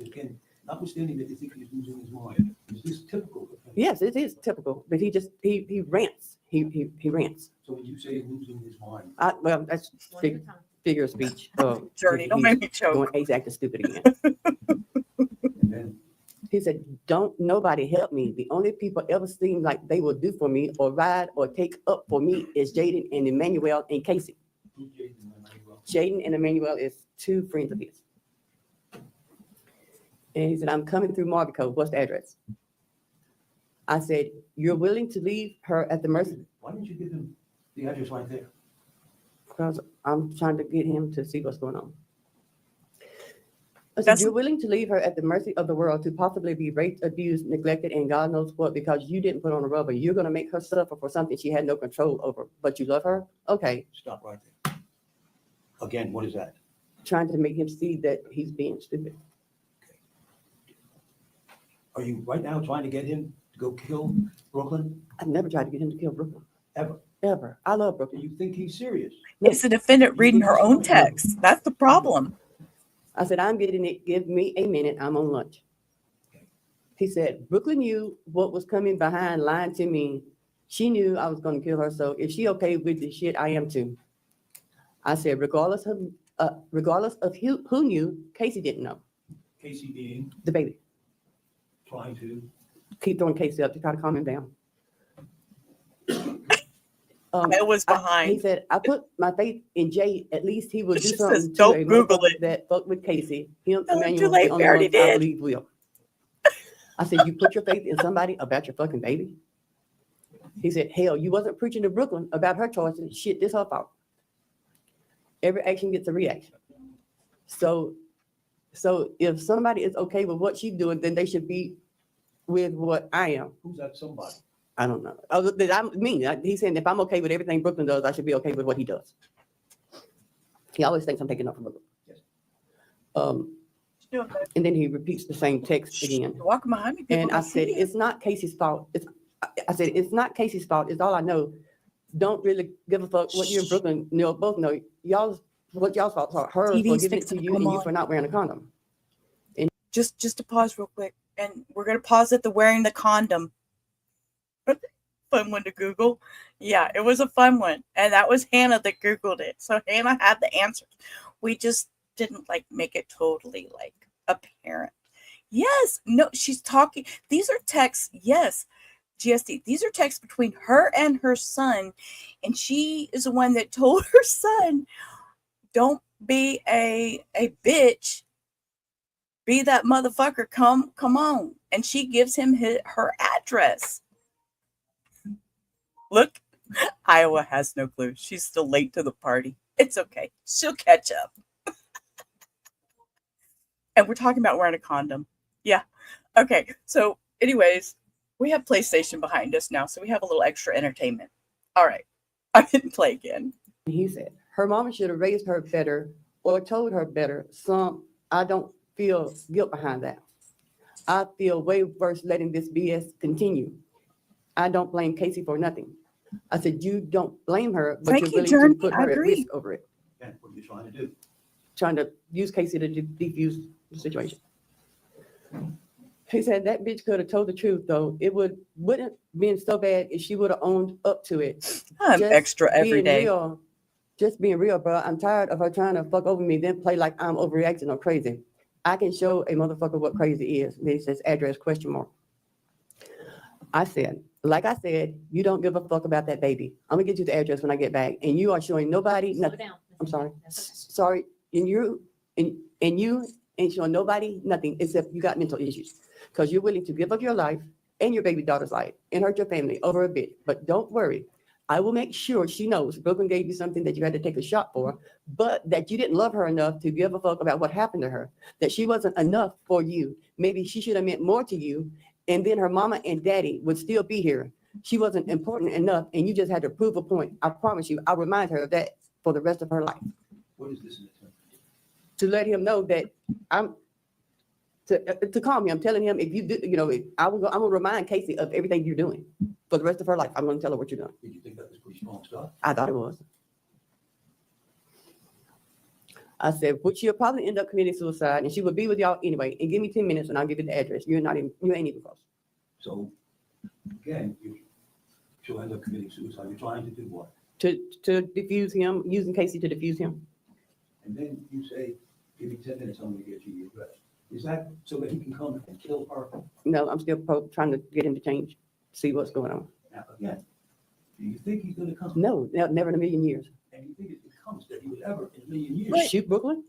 Again, notwithstanding that you think he's losing his mind, is this typical of him? Yes, it is typical, but he rants. He rants. So when you say losing his mind, Well, that's figure of speech. Journey, don't make me choke. He's acting stupid again. and then He said, don't nobody help me. The only people ever seem like they will do for me or ride or take up for me is Jaden and Emmanuel and Casey. who's Jaden and Emmanuel? Jaden and Emmanuel is two friends of his. And he said, I'm coming through Marbico. What's the address? I said, you're willing to leave her at the mercy? Why didn't you give him the address right there? Because I'm trying to get him to see what's going on. I said, That's- you're willing to leave her at the mercy of the world to possibly be raped, abused, neglected, and God knows what, because you didn't put on a rubber. You're going to make her suffer for something she had no control over, but you love her? Okay. Stop right there. Again, what is that? Trying to make him see that he's being stupid. Are you right now trying to get him to go kill Brooklyn? I've never tried to get him to kill Brooklyn. Ever? Ever. I love Do Brooklyn. you think he's serious? It's the defendant reading her own text. That's the problem. I said, I'm getting it. Give me a minute. I'm on lunch. He said, Brooklyn knew what was coming behind lying to me. She knew I was going to kill her. So if she okay with the shit, I am too. I said, regardless of who knew, Casey didn't know. Casey being The baby. trying to. Keep throwing Casey up to try to calm him down. I was He behind. said, I put my faith in Jay. At least he will do She says, something to "Don't a Google motherfucker it." that fucked with Casey. Him, Oh, Emmanuel, too late, the we only already ones I did. believe will. I said, you put your faith in somebody about your fucking baby? He said, hell, you wasn't preaching to Brooklyn about her choices. Shit, this her fault. Every action gets a reaction. So if somebody is okay with what she's doing, then they should be with what I am. Who's that somebody? I don't know. He's saying if I'm okay with everything Brooklyn does, I should be okay with what he does. He always thinks I'm taking up from Brooklyn. Yes. And then he repeats the same text again. You're walking behind me. People And I don't said, see you. it's not Casey's fault. I said, it's not Casey's fault. It's all I know. Don't really give a fuck what you and Brooklyn both know. What y'all's fault are. Hers for TV's giving it fixing to to you come and you on. for not wearing a condom. Just to pause real quick. And we're going to pause at the wearing the condom. Fun one to Google. Yeah, it was a fun one. And that was Hannah that Googled it. So Hannah had the answers. We just didn't make it totally apparent. Yes. No, she's talking. These are texts. Yes. GSD. These are texts between her and her son. And she is the one that told her son, don't be a bitch. Be that motherfucker. Come on. And she gives him her address. Look, Iowa has no clue. She's still late to the party. It's okay. She'll catch up. And we're talking about wearing a condom. Yeah. Okay. So anyways, we have PlayStation behind us now. So we have a little extra entertainment. All right. I didn't play again. He said, her mama should have raised her better or told her better. I don't feel guilt behind that. I feel way worse letting this BS continue. I don't blame Casey for nothing. I said, you don't blame her, but Thank you're you, willing Journey. to put I her at agree. risk over it. And what are you trying to do? Trying to use Casey to defuse the situation. He said that bitch could have told the truth, though. It wouldn't been so bad if she would have owned up to it. I'm Just extra every being day. real just being real, bro. I'm tired of her trying to fuck over me, then play like I'm overreacting or crazy. I can show a motherfucker what crazy is. Then it says address question mark. I said, like I said, you don't give a fuck about that baby. I'm gonna get you the address when I get back, and you are showing nobody Slow nothing. down. I'm sorry. That's okay. Sorry, and you ain't showing nobody nothing except you got mental issues, because you're willing to give up your life and your baby daughter's life and hurt your family over a bit. But don't worry, I will make sure she knows Brooklyn gave you something that you had to take a shot for, but that you didn't love her enough to give a fuck about what happened to her, that she wasn't enough for you. Maybe she should have meant more to you, and then her mama and daddy would still be here. She wasn't important enough, and you just had to prove a point. I promise you, I'll remind her of that for the rest of her life. What is this an attempt? To let him know that I'm, to calm me. I'm telling him, if you do, I'm gonna remind Casey of everything you're doing for the rest of her life. I'm gonna tell her what you're doing. Did you think that was pretty strong stuff? I thought it was. I said, but she'll probably end up committing suicide, and she would be with y'all anyway. And give me 10 minutes, and I'll give you the address. You ain't even close. So, again, she'll end up committing suicide. You're trying to do what? To defuse him, using Casey to defuse him. And then you say, give me 10 minutes, I'm gonna get you the address. Is that so that he can come and kill her? No, I'm still trying to get him to change, see what's going on. Now, again, do you think he's gonna come? No, never in a million years. And you think it comes that he would ever in a million years? Shoot Brooklyn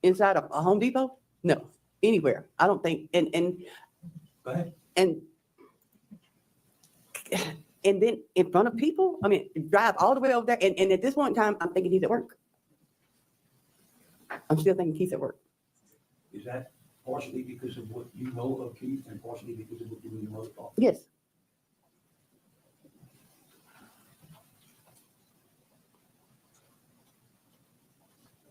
inside of a Home Depot? No, anywhere. I don't think. And Go ahead. and then in front of people, I mean, drive all the way over there. And at this point in time, I'm thinking he's at work. I'm still thinking Keith's at work. Is that partially because of what you know of Keith and partially because of what you and your mother thought? Yes.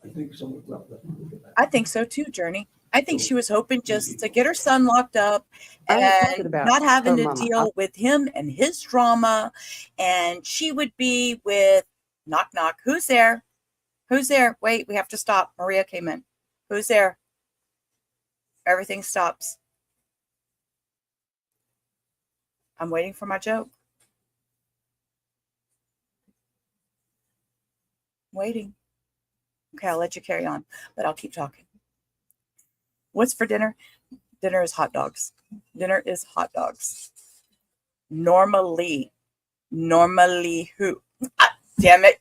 I think someone, well, let's look at that. I think so too, Journey. I think she was hoping just to get her son locked up I ain't talking and about not having her to mama. deal with him and his trauma. And she would be with knock, knock. Who's there? Who's there? Wait, we have to stop. Maria came in. Who's there? Everything stops. I'm waiting for my joke. Waiting. Okay, I'll let you carry on, but I'll keep talking. What's for dinner? Dinner is hot dogs. Dinner is hot dogs. Normally who? Ah, damn it.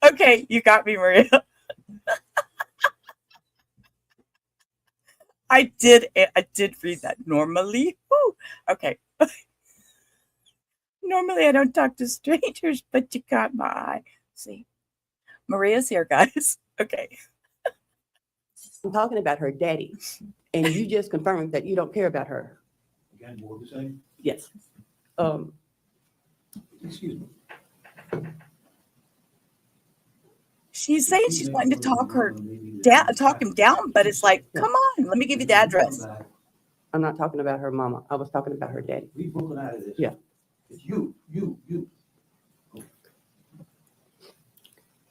Okay, you got me, Maria. I did read that. Normally who? Okay. Normally I don't talk to strangers, but you caught my eye. See, Maria's here, guys. Okay. I'm talking about her daddy. And you just confirmed that you don't care about her. Again, more of the same? Yes. Excuse me. She's saying she's wanting to talk him down, but it's like, come on, let me give you the address. I'm not talking about her mama. I was talking about her daddy. Leave Brooklyn out of this. Yeah. It's you.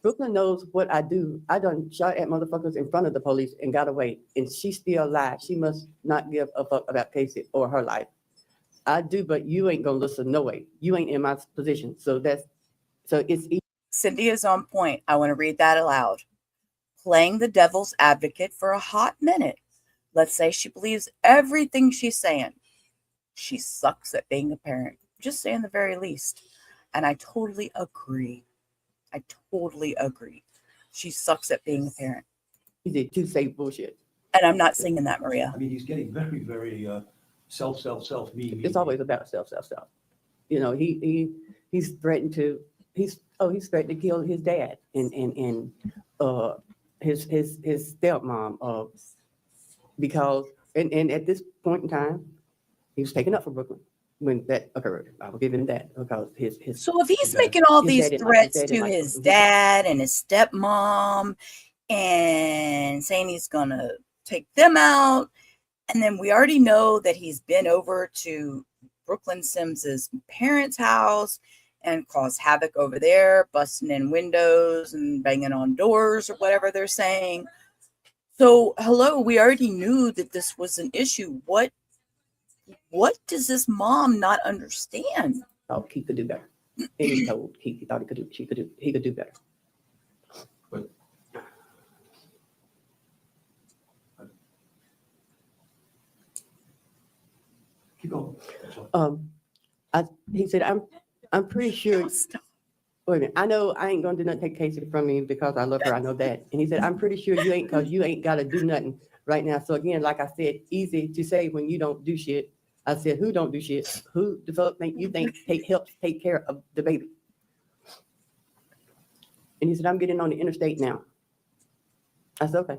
Brooklyn knows what I do. I done shot at motherfuckers in front of the police and got away. And she's still alive. She must not give a fuck about Casey or her life. I do, but you ain't gonna listen. No way. You ain't in my position. So it's Cindy is on point. I want to read that aloud. Playing the devil's advocate for a hot minute. Let's say she believes everything she's saying. She sucks at being a parent. Just saying the very least. And I totally agree. She sucks at being a parent. he did to say bullshit. And I'm not singing that, Maria. I mean, he's getting very, very self, me. It's always about self. You know, he's threatened to kill his dad and his stepmom because and at this point in time he was taken up for Brooklyn when that occurred. I will give him that because his So if he's making all his these dad didn't threats like to Brooklyn. his dad and his stepmom and saying he's gonna take them out, and then we already know that he's been over to Brooklyn Sims's parents' house and caused havoc over there, busting in windows and banging on doors or whatever they're saying. So, hello, we already knew that this was an issue. What does this mom not understand? I'll keep to do better. And he told Keith he thought he could do better. Keep going. He said, I'm pretty sure. Wait a minute. I know I ain't gonna do nothing, take Casey from me because I love her. I know that. And he said, I'm pretty sure you ain't, because you ain't got to do nothing right now. So again, like I said, easy to say when you don't do shit. I said, who don't do shit? Who the fuck think you think helps take care of the baby? And he said, I'm getting on the interstate now. I said, okay.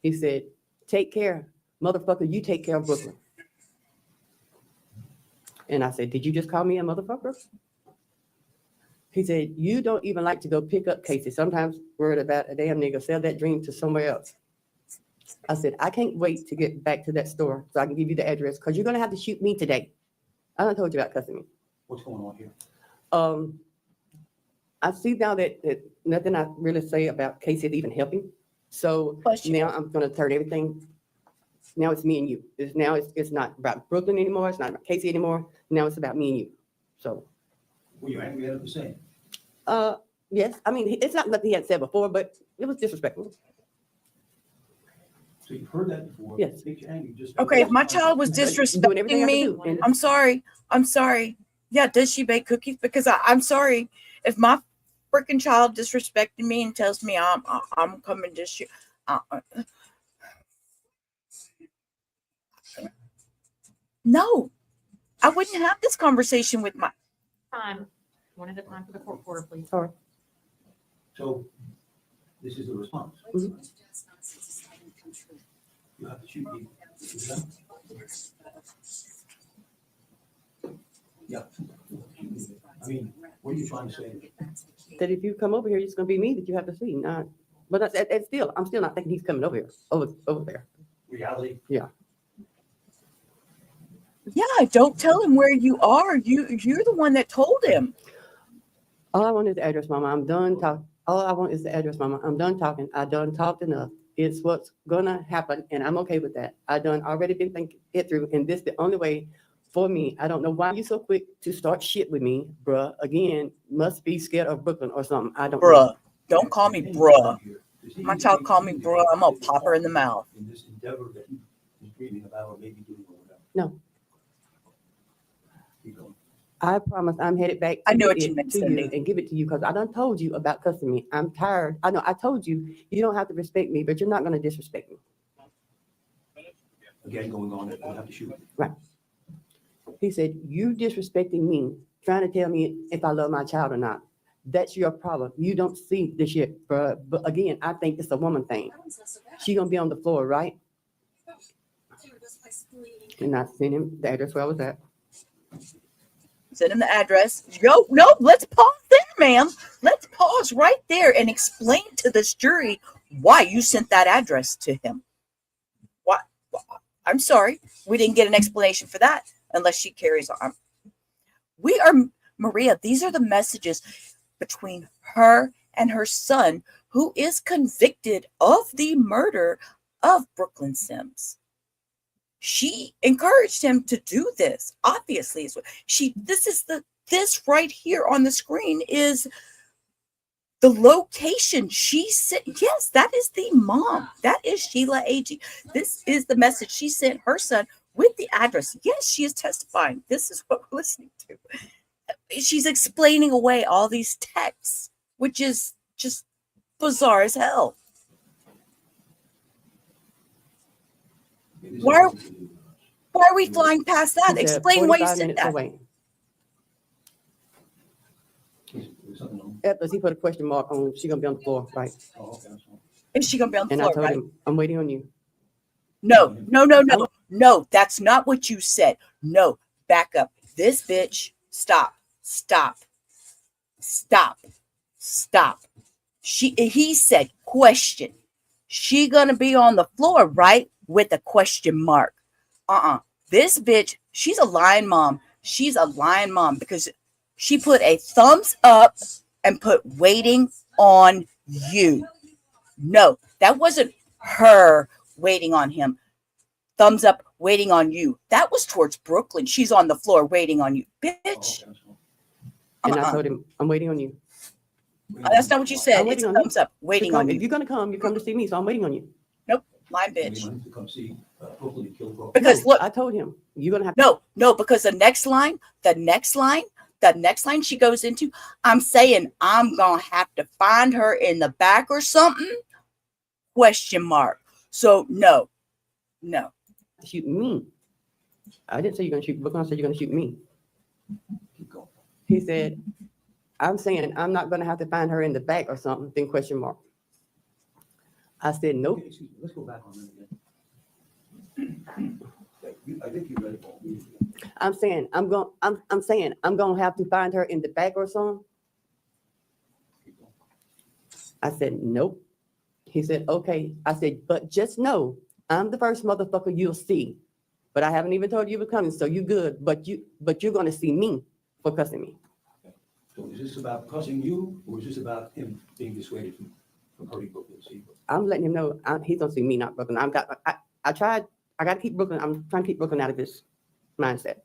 He said, take care, motherfucker, you take care of Brooklyn. And I said, did you just call me a motherfucker? He said, you don't even like to go pick up Casey. Sometimes worried about a damn nigga, sell that dream to somewhere else. I said, I can't wait to get back to that store so I can give you the address because you're going to have to shoot me today. I done told you about cussing me. What's going on here? I see now that nothing I really say about Casey is even helping. So Question. now I'm going to turn everything. Now it's me and you. It's not about Brooklyn anymore. It's not about Casey anymore. Now it's about me and you. So. Were you angry at him for saying? Yes. I mean, it's not nothing he had said before, but it was disrespectful. So you've heard that before? Yes. Makes you angry just. Okay, if my child was Doing everything disrespecting I me, could do. And I'm sorry. I'm sorry. Yeah, does she bake cookies? Because I'm sorry. If my freaking child disrespected me and tells me I'm coming to shoot. No, I wouldn't have this conversation with my. Time. One at a time for the court order, please. sorry. So this is the response. Mhm. You have to shoot me. Yeah. I mean, what are you trying to say? That if you come over here, it's going to be me that you have to see. Not, but that's still, I'm still not thinking he's coming over here, over there. Reality? Yeah, don't tell him where you are. You're the one that told him. All I want is the address, Mama. I'm done talking. All I want is the address, Mama. I'm done talking. I done talked enough. It's what's gonna happen, and I'm okay with that. I done already been thinking it through, and this the only way for me. I don't know why you so quick to start shit with me, bruh. Again, must be scared of Brooklyn or something. I don't know. Bruh, don't call me bruh. My child called me bruh. I'm gonna pop her in the mouth. In this endeavor that he is dreaming about or maybe doing or whatever. No. Keep going. I promise I'm headed back I to know get what you it meant, to you Cindy. and give it to you because I done told you about cussing me. I'm tired. I know I told you you don't have to respect me, but you're not gonna disrespect me. Again, going on, you have to shoot. He said, you disrespecting me, trying to tell me if I love my child or not. That's your problem. You don't see the shit, bro. But again, I think it's a woman thing. She gonna be on the floor, right? And I sent him the address where I was at. Send him the address. Yo, no, let's pause there, ma'am. Let's pause right there and explain to this jury why you sent that address to him. Why? I'm sorry. We didn't get an explanation for that unless she carries on. We are, Maria, these are the messages between her and her son, who is convicted of the murder of Brooklyn Sims. She encouraged him to do this. Obviously, this right here on the screen is the location she sent. Yes, that is the mom. That is Sheila Agee. This is the message she sent her son with the address. Yes, she is testifying. This is what we're listening to. She's explaining away all these texts, which is just bizarre as hell. Why are we flying past that? He said, Explain why you 45 said minutes that. away. There's something wrong. After he put a question mark on, she gonna be on the floor, right? Oh, okay, that's fine. Is she gonna be on the And I floor, told right? him, I'm waiting on you. No, that's not what you said. No, back up. This bitch, stop. He said, question. She gonna be on the floor, right? With a question mark. This bitch, she's a lying mom. She's a lying mom because she put a thumbs up and put waiting on you. No, that wasn't her waiting on him. Thumbs up, waiting on you. That was towards Brooklyn. She's on the floor waiting on you. Oh, okay, Bitch, that's fine. And I told him, I'm waiting on you. That's not what you said. I'm It's waiting a on you. thumbs up. Waiting To come. on If you. you're gonna come, you come to see me, so I'm waiting on you. Lie, bitch. To come see Brooklyn and kill Brooklyn. Because look, I told him, you're gonna have no, because the next line she goes into, I'm saying I'm gonna have to find her in the back or something. Question mark. So no. to shoot me. I didn't say you're gonna shoot Brooklyn, I said you're gonna shoot me. Keep going. He said, I'm saying I'm not gonna have to find her in the back or something, then question mark. I said, nope. Okay, excuse me, let's go back on that again. I think you read it all. I'm saying I'm gonna have to find her in the back or something. Keep going. I said, nope. He said, okay. I said, but just know I'm the first motherfucker you'll see. But I haven't even told you were coming, so you good. But you're gonna see me for cussing me. So is this about cussing you, or is this about him being dissuaded from hurting Brooklyn? I'm letting him know he's gonna see me, not Brooklyn. I gotta keep Brooklyn. I'm trying to keep Brooklyn out of this mindset.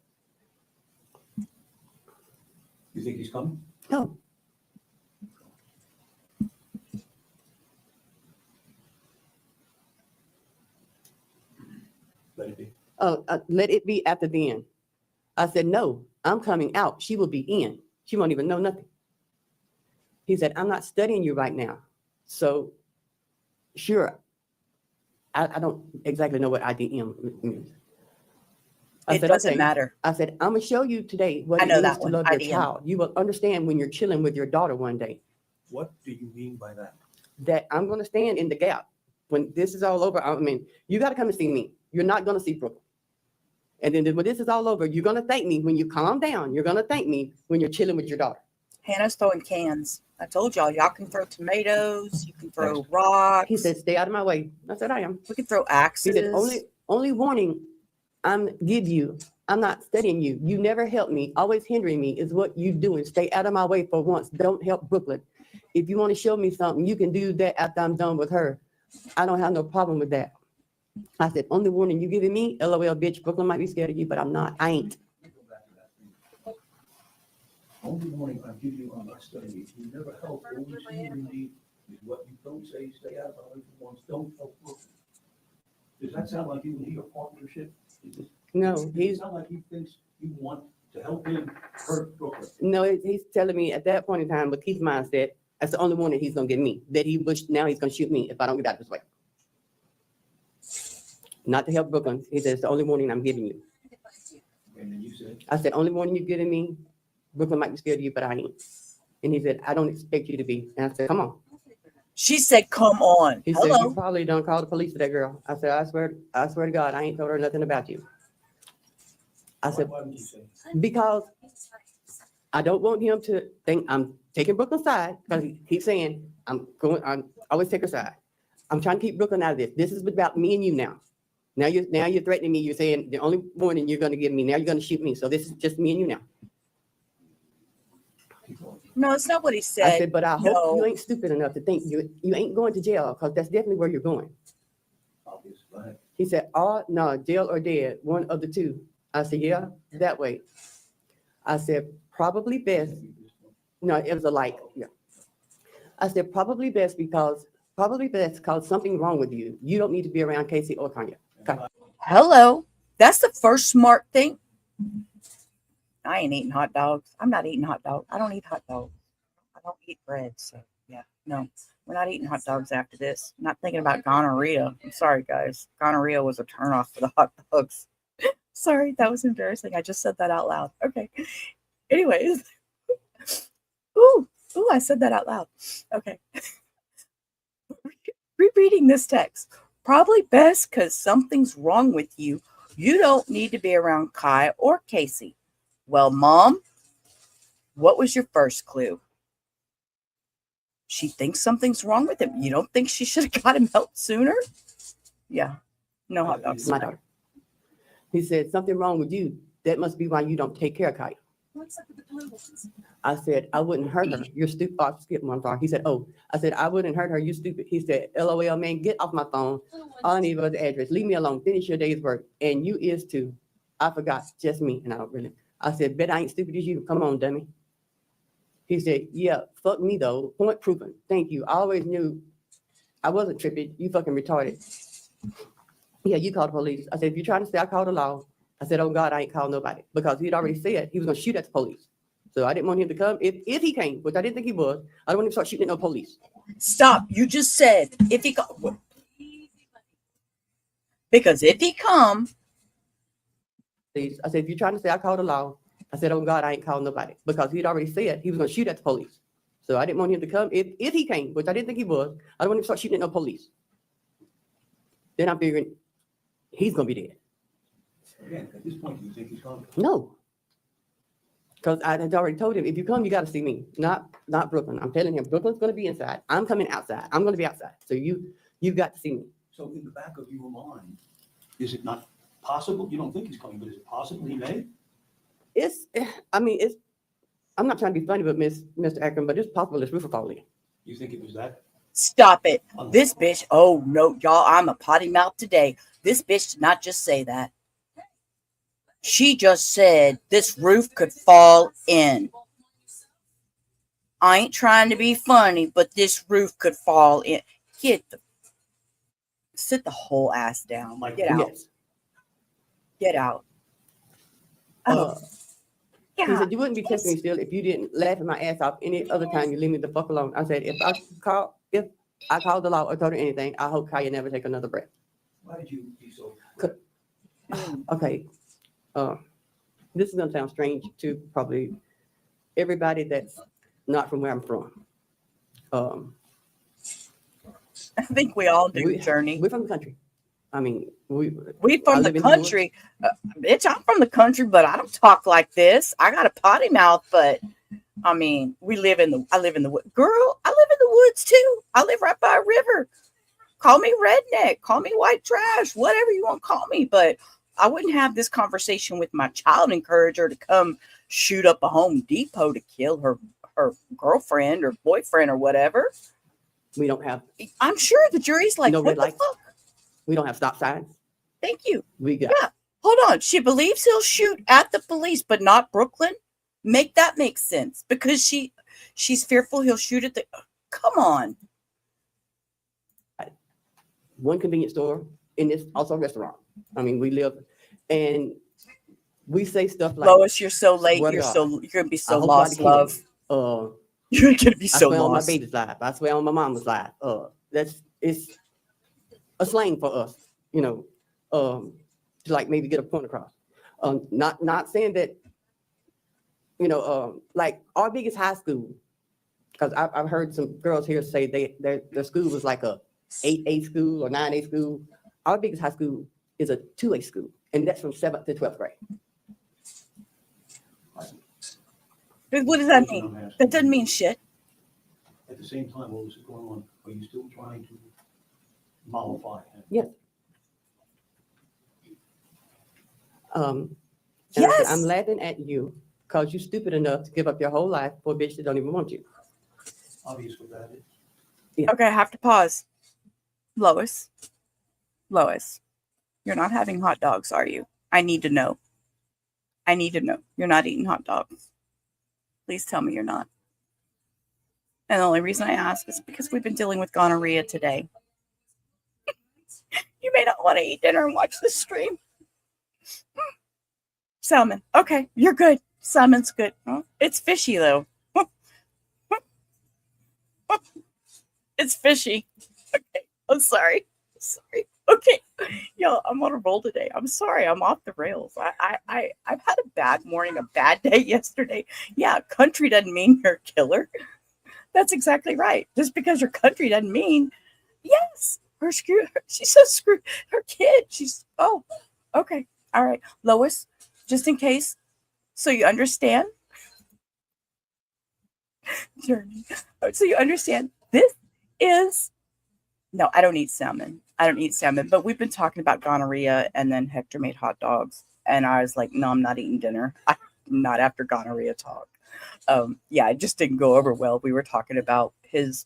You think he's coming? No. Let it be. Let it be after the end. I said, no, I'm coming out. She will be in. She won't even know nothing. He said, I'm not studying you right now. So, sure. I don't exactly know what IDM means. I It said, doesn't okay. matter. I said, I'm going to show you today what I it know means that to one, love your IDM. child. You will understand when you're chilling with your daughter one day What do you mean by that? that I'm going to stand in the gap. When this is all over, I mean, you got to come and see me. You're not going to see Brooklyn. And then when this is all over, you're going to thank me when you calm down. You're going to thank me when you're chilling with your daughter. Hannah's throwing cans. I told y'all can throw tomatoes, you can throw rocks, He said, stay out of my way. I said, I am. we can throw He axes. said, only warning I'm give you. I'm not studying you. You never help me. Always hindering me is what you doing. Stay out of my way for once. Don't help Brooklyn. If you want to show me something, you can do that after I'm done with her. I don't have no problem with that. I said, only warning you giving me, LOL, bitch, Brooklyn might be scared of you, but I'm not. I ain't. Only warning I give you, I'm not studying you. You never help. Always hindering me is what you don't say. Stay out of my way for once. Don't help Brooklyn. Does that sound like you and he are partnership? No, Does it sound like he thinks you want to help him hurt Brooklyn? No, he's telling me at that point in time, but Keith's mindset, that's the only warning he's gonna give me. That now he's gonna shoot me if I don't get out of his way. Not to help Brooklyn. He says, the only warning I'm giving you. And then you said, I said, only warning you're giving me, Brooklyn might be scared of you, but I ain't. And he said, I don't expect you to be. And I said, come on. She said, come on. He said, you Hello. probably don't call the police for that girl. I said, I swear to God, I ain't told her nothing about you. I said, why didn't you say? because I don't want him to think I'm taking Brooklyn's side, because he keeps saying, I always take her side. I'm trying to keep Brooklyn out of this. This is about me and you now. Now you're threatening me. You're saying the only warning you're going to give me, now you're going to shoot me. So this is just me and you now. No, it's not what he said. I said, but I hope No. you ain't stupid enough to think you ain't going to jail, because that's definitely where you're going. Obvious. Go ahead. He said, oh, no, jail or dead, one of the two. I said, yeah, that way. I said, probably best. No, it was a like, yeah. I said, probably best because something wrong with you. You don't need to be around Casey or Kanye. Okay. Hello. That's the first smart thing. I ain't eating hot dogs. I'm not eating hot dogs. I don't eat hot dogs. I don't eat bread. So yeah, no, we're not eating hot dogs after this. I'm not thinking about gonorrhea. I'm sorry, guys. Gonorrhea was a turnoff for the hot dogs. Sorry, that was embarrassing. I just said that out loud. Okay. Anyways. Ooh, I said that out loud. Okay. Rereading this text. Probably best because something's wrong with you. You don't need to be around Kai or Casey. Well, Mom, what was your first clue? She thinks something's wrong with him. You don't think she should have got him help sooner? Yeah. No hot dogs. My daughter. He said, something wrong with you. That must be why you don't take care of Kaya. I said, I wouldn't hurt her. You're stupid. Oh, skip one far. He said, oh, I said, I wouldn't hurt her. You're stupid. He said, LOL, man, get off my phone. All I need was the address. Leave me alone. Finish your day's work. And you is too. I forgot. Just me. And I don't really. I said, bet I ain't stupid as you. Come on, dummy. He said, yeah, fuck me though. Point proven. Thank you. I always knew I wasn't tripping. You fucking retarded. Yeah, you called the police. I said, if you're trying to say I called the law, I said, oh God, I ain't called nobody. Because he'd already said he was going to shoot at the police. So I didn't want him to come. If he came, which I didn't think he was, I don't want him to start shooting at no police. Stop. You just said if he come, because if he come, Please. I said, if you're trying to say I called the law, I said, oh God, I ain't called nobody. Because he'd already said he was going to shoot at the police. So I didn't want him to come. If he came, which I didn't think he was, I don't want him to start shooting at no police. Then I'm figuring he's going to be dead. Again, at this point, do you think he's coming? No. Because I had already told him, if you come, you got to see me, not Brooklyn. I'm telling him, Brooklyn's going to be inside. I'm coming outside. I'm going to be outside. So you've got to see me. So in the back of your mind, is it not possible? You don't think he's coming, but is it possible he may? I'm not trying to be funny, but Mr. Akron, but it's possible this roof will fall in. You think it was that? stop it. This bitch, oh no, y'all, I'm a potty mouth today. This bitch did not just say that. She just said this roof could fall in. I ain't trying to be funny, but this roof could fall in. Sit the whole ass down. Get out. Yes. Get out. He said, you wouldn't be testing me still if you didn't laugh at my ass off any other time you leave me the fuck alone. I said, if I called the law or told her anything, I hope Kaya never take another breath. Why did you be so? Okay. This is gonna sound strange to probably everybody that's not from where I'm from. I think we all do, Journey. We're from the country. I mean, we from the country. Bitch, I'm from the country, but I don't talk like this. I got a potty mouth, but I mean, I live in the woods. Girl, I live in the woods too. I live right by a river. Call me redneck, call me white trash, whatever you want to call me. But I wouldn't have this conversation with my child and encourage her to come shoot up a Home Depot to kill her girlfriend or boyfriend or whatever. We don't have. I'm sure the jury's like, what the fuck? We don't have stop signs. Thank you. Yeah. Hold on. She believes he'll shoot at the police, but not Brooklyn. Make that make sense because she's fearful he'll shoot at the. Come on. One convenience store and it's also a restaurant. I mean, we live and we say stuff like, Lois, you're so late. You're gonna be so lost, love. You're gonna be so lost. I swear on my baby's life. I swear on my mama's life. It's a slang for us, to like maybe get a point across. Not saying that, like our biggest high school, because I've heard some girls here say their school was like a 8A school or 9A school. Our biggest high school is a 2A school, and that's from 7th to 12th grade. What does that mean? That doesn't mean shit. At the same time, what was going on? Are you still trying to mollify him? Yes. Yes. I'm laughing at you because you're stupid enough to give up your whole life for a bitch that don't even want you. Obvious what that is. Yeah. Okay, I have to pause. Lois, you're not having hot dogs, are you? I need to know. You're not eating hot dogs. Please tell me you're not. And the only reason I ask is because we've been dealing with gonorrhea today. You may not want to eat dinner and watch this stream. Salmon. Okay, you're good. Salmon's good. It's fishy, though. It's fishy. Okay, I'm sorry. Okay, yo, I'm on a roll today. I'm sorry, I'm off the rails. I've had a bad morning, a bad day yesterday. Yeah, country doesn't mean you're a killer. That's exactly right. Just because your country doesn't mean, yes, she's so screwed. Her kid, okay, all right, Lois, just in case, so you understand. Journey. So you understand. This is. No, I don't eat salmon. But we've been talking about gonorrhea, and then Hector made hot dogs, and I was like, no, I'm not eating dinner. Not after gonorrhea talk. Yeah, it just didn't go over well. We were talking about his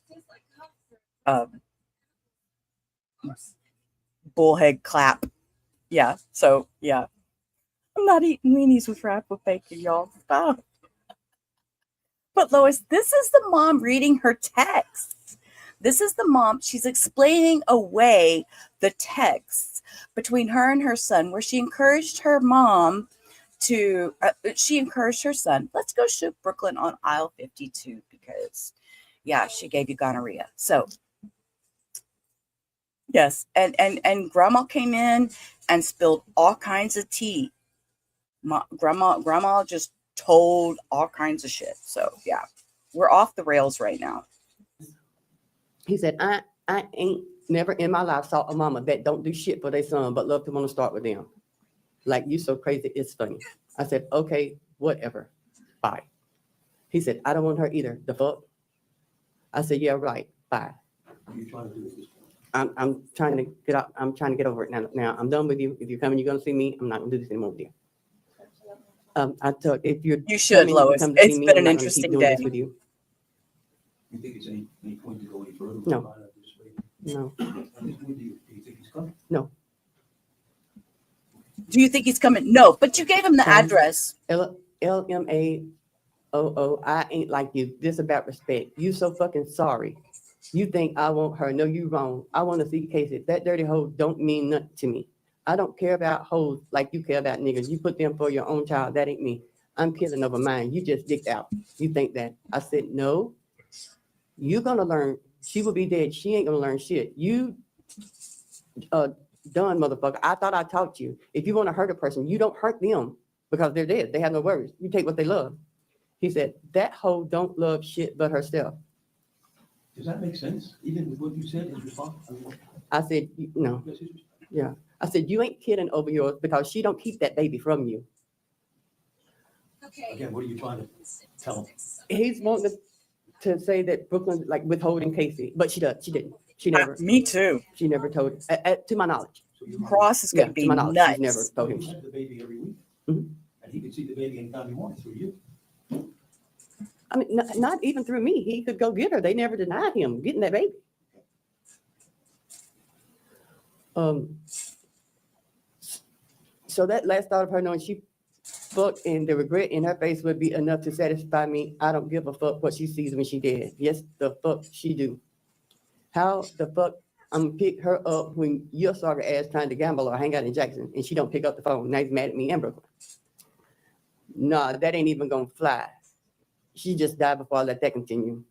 bullhead clap. Yeah, so yeah. I'm not eating weenies with wrap with bacon, y'all. Stop. But Lois, this is the mom reading her texts. This is the mom. She's explaining away the texts between her and her son, where she encouraged her mom to, she encouraged her son, let's go shoot Brooklyn on aisle 52 because, yeah, she gave you gonorrhea. So, yes. And grandma came in and spilled all kinds of tea. Grandma just told all kinds of shit. So, yeah, we're off the rails right now. He said, I ain't never in my life saw a mama that don't do shit for their son, but love to want to start with them. Like, you so crazy, it's funny. I said, okay, whatever. Bye. He said, I don't want her either. The fuck? I said, yeah, right. Bye. What are you trying to do with this point? I'm trying to get out. I'm trying to get over it now. Now I'm done with you. If you're coming, you're gonna see me. I'm not gonna do this anymore with you. I thought if you're You should, coming, Lois. come to see It's me, been I'm an not gonna keep interesting doing day. this with you. You think it's any point to go any further? No. Find out this way? No, At this point, do you think he's coming? Do you think he's coming? No, but you gave him the address. LMAOO. I ain't like you. This about respect. You so fucking sorry. You think I want her? No, you wrong. I want to see Casey. That dirty hoe don't mean nothing to me. I don't care about hoes like you care about niggas. You put them for your own child. That ain't me. I'm killing over mine. You just dicked out. You think that? I said, no. You gonna learn. She will be dead. She ain't gonna learn shit. You done, motherfucker. I thought I taught you. If you want to hurt a person, you don't hurt them because they're dead. They have no worries. You take what they love. He said, that hoe don't love shit but herself. Does that make sense? Even with what you said, his response? I said, no. That's his response. Yeah. I said, you ain't kidding over yours because she don't keep that baby from you. Again, what are you trying to tell him? He's wanting to say that Brooklyn like withholding Casey, but she does. She didn't. She never. Me too. She never told. To my knowledge. So you Cross is Yeah, going to to be my knowledge, nuts. she's never told him. He had the baby every week. Mhm. And he could see the baby anytime he wanted through you. I mean, not even through me. He could go get her. They never denied him getting that baby. So that last thought of her knowing she fucked and the regret in her face would be enough to satisfy me. I don't give a fuck what she sees when she dead. Yes, the fuck she do. How the fuck I'm pick her up when your sorry ass trying to gamble or hang out in Jackson and she don't pick up the phone. Now he's mad at me and Brooklyn. Nah, that ain't even gonna fly. She just died before I let that continue.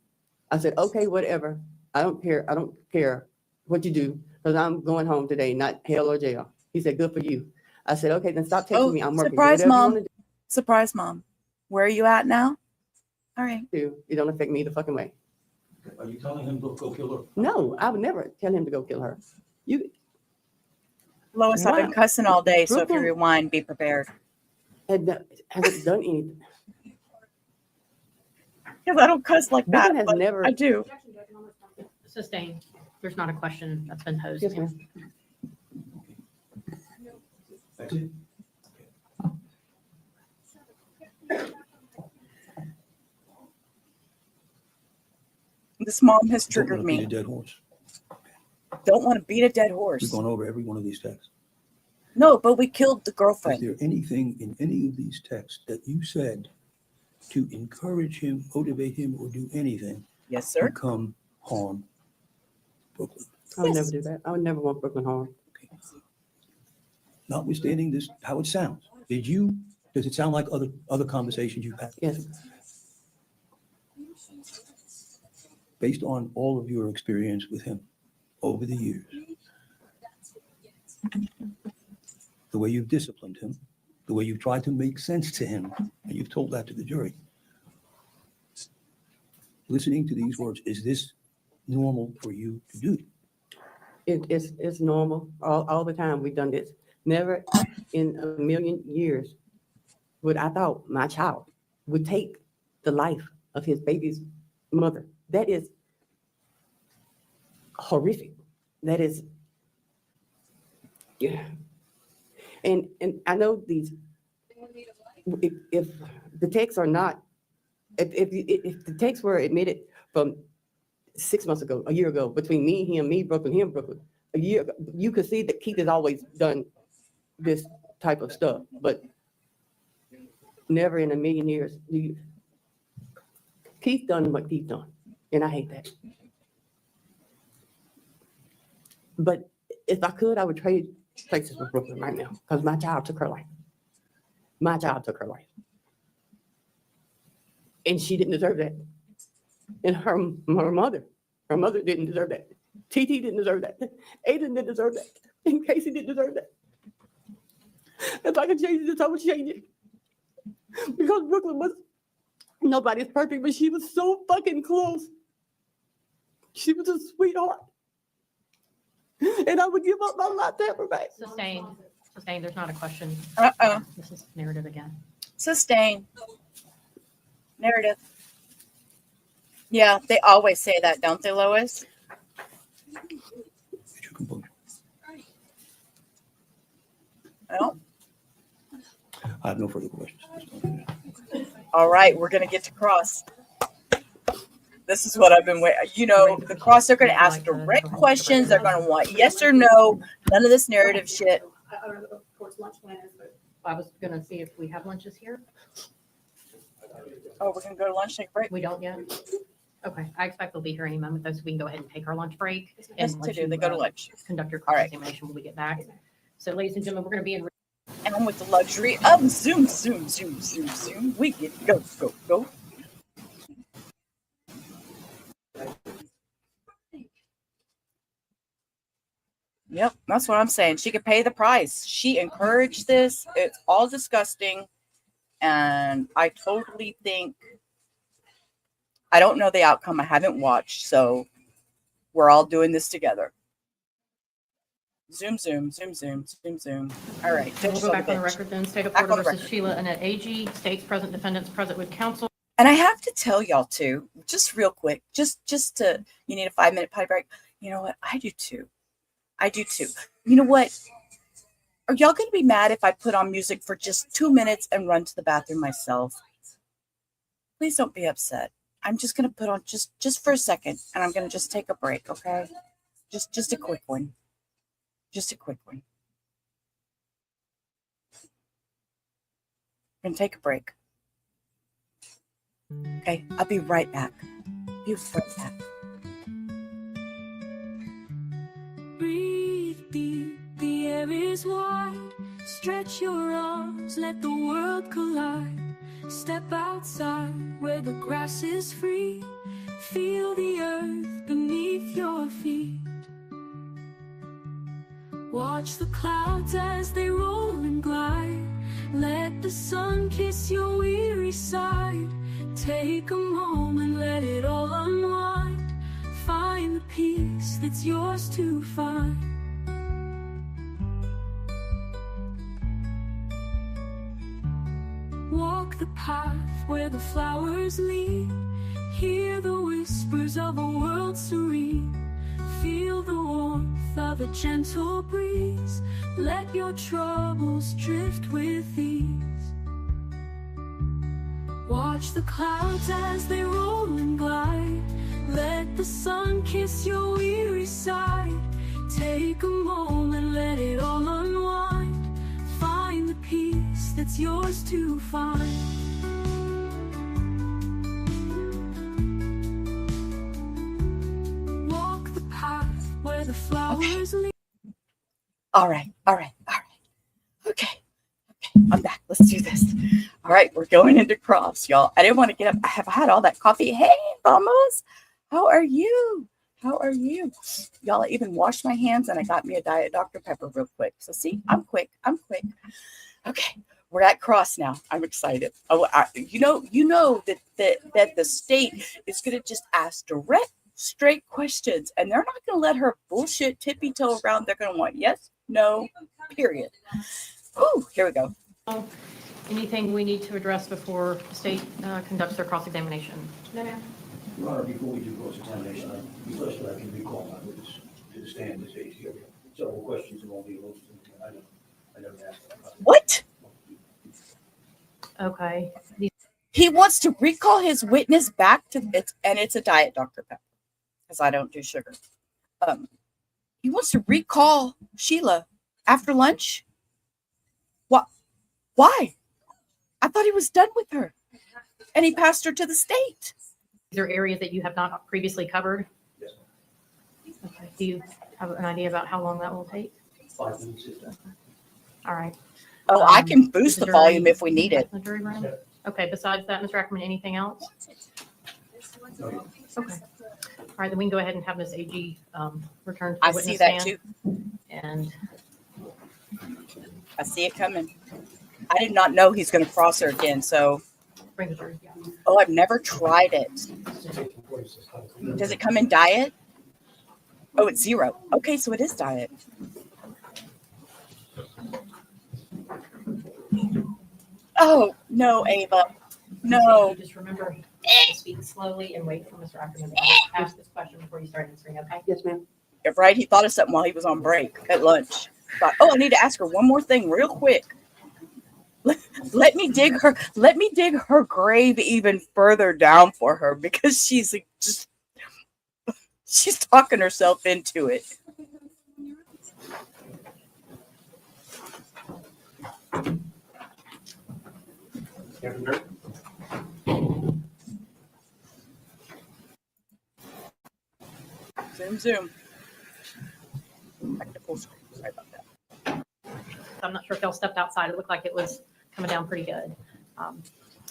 I said, okay, whatever. I don't care. I don't care what you do because I'm going home today, not hell or jail. He said, good for you. I said, okay, then stop texting me. I'm working. Surprise, Whatever you Mom. wanna Surprise, Mom. Where are you at now? All right. do, it don't affect me the fucking way. Are you telling him to go kill her? No, I would never tell him to go kill her. You Lois, I've been Wow. cussing all day, so if you Brooklyn- rewind, be prepared. haven't done anything. Because I don't cuss like that, Brooklyn has but never. I do. Sustained. There's not a question that's been posed. Yes, ma'am. That's it? This mom has Don't triggered wanna beat a me. dead horse. Don't want to beat a dead We've horse. gone over every one of these texts. No, but we killed the Is girlfriend. there anything in any of these texts that you said to encourage him, motivate him, or do anything Yes, to sir. come harm Brooklyn? I would Yes. never do that. I would never want Brooklyn harm. Notwithstanding this, how it sounds, does it sound like other conversations you've had? Yes. Based on all of your experience with him over the years, the way you've disciplined him, the way you've tried to make sense to him, and you've told that to the jury. Listening to these words, is this normal for you to do? It's normal. All the time we've done this. Never in a million years would I thought my child would take the life of his baby's mother. That is horrific. That is, yeah. And I know these, if the texts are not, if the texts were admitted from 6 months ago, a year ago, between me, him, Brooklyn, a year ago, you could see that Keith has always done this type of stuff, but never in a million years. Keith done what Keith done, and I hate that. But if I could, I would trade places with Brooklyn right now because my child took her life. My child took her life. And she didn't deserve that. And her mother didn't deserve that. TT didn't deserve that. Aiden didn't deserve that. And Casey didn't deserve that. If I could change this, I would change it. Because Brooklyn was, nobody's perfect, but she was so fucking close. She was a sweetheart. And I would give up my life to have her back. Sustained. There's not a question. This is narrative again. Sustain. Narrative. Yeah, they always say that, don't they, Lois? Did you conclude? Well, I have no further questions. all right, we're gonna get to cross. This is what I've been waiting. You know, the cross, they're gonna ask direct questions. They're gonna want yes or no. None of this narrative shit. I was gonna see if we have lunches here. Oh, we're gonna go to lunch, take a break. We don't yet? Okay, I expect they'll be here any moment though, so we can go ahead and take our lunch break. Yes, And to let do. you, They go to lunch. Conduct your All right. cross-examination when we get back. So ladies and gentlemen, we're gonna be in. And with the luxury of Zoom. We get go. Yep, that's what I'm saying. She could pay the price. She encouraged this. It's all disgusting. And I totally think, I don't know the outcome. I haven't watched. So we're all doing this together. Zoom. All right. We'll go back on the record then. State of Back Florida on the versus record. Sheila Agee. States present, defendants present with counsel. And I have to tell y'all too, just real quick, just to, you need a 5-minute potty break. You know what? I do too. You know what? Are y'all going to be mad if I put on music for just 2 minutes and run to the bathroom myself? Please don't be upset. I'm just going to put on just for a second, and I'm going to just take a break, okay? Just a quick one. Just a quick one. I'm going to take a break. Okay, I'll be right back. Be right back. Breathe deep, the air is wide. Stretch your arms, let the world collide. Step outside where the grass is free. Feel the earth beneath your feet. Watch the clouds as they roll and glide. Let the sun kiss your weary side. Take a moment, let it all unwind. Find the peace that's yours to find. Walk the path where the flowers lead. Hear the whispers of a world serene. Feel the warmth of a gentle breeze. Let your troubles drift with ease. Watch the clouds as they roll and glide. Let the sun kiss your weary side. Take a moment, let it all unwind. Find the peace that's yours to find. Walk the path where the flowers lead. All right. Okay, I'm back. Let's do this. All right, we're going into cross, y'all. I didn't want to get up. I have had all that coffee. Hey, vamos. How are you? Y'all, I even washed my hands and I got me a Diet Dr. Pepper real quick. So see, I'm quick. Okay, we're at cross now. I'm excited. Oh, you know that the state is going to just ask direct, straight questions, and they're not going to let her bullshit tippy toe around. They're going to want yes, no, period. Oh, here we go. Anything we need to address before the state conducts their cross-examination? No, ma'am. Your Honor, before we do cross-examination, I request that I can recall my witness to the stand this age here. Several questions and all the rules. I never asked that. What? Okay. He wants to recall his witness back to it, and it's a Diet Dr. Pepper because I don't do sugar. He wants to recall Sheila after lunch. What? Why? I thought he was done with her, and he passed her to the state. These are areas that you have not previously covered? Yes. Okay. Do you have an idea about how long that will take? 5 minutes if that. All right. Oh, I Um, can is boost the the volume jury if we need back it. in the jury room? Okay, besides that, Mr. Ackerman, anything else? Okay. All right, then we can go ahead and have Ms. Agee return to the I witness see that stand. too. And I see it coming. I did not know he's going to cross her again. So, bring the jury. oh, I've never tried it. Does it come in diet? Oh, it's 0. Okay, so it is diet. Oh, no, Ava. No. Just remember to speak slowly and wait for Mr. Ackerman to ask this question before you start answering, okay? Yes, ma'am. You're right. He thought of something while he was on break at lunch. Thought, oh, I need to ask her one more thing real quick. Let me dig her grave even further down for her because she's like, she's talking herself into it. Zoom, zoom. Back to full screen. Sorry about that. I'm not sure if y'all stepped outside. It looked like it was coming down pretty good.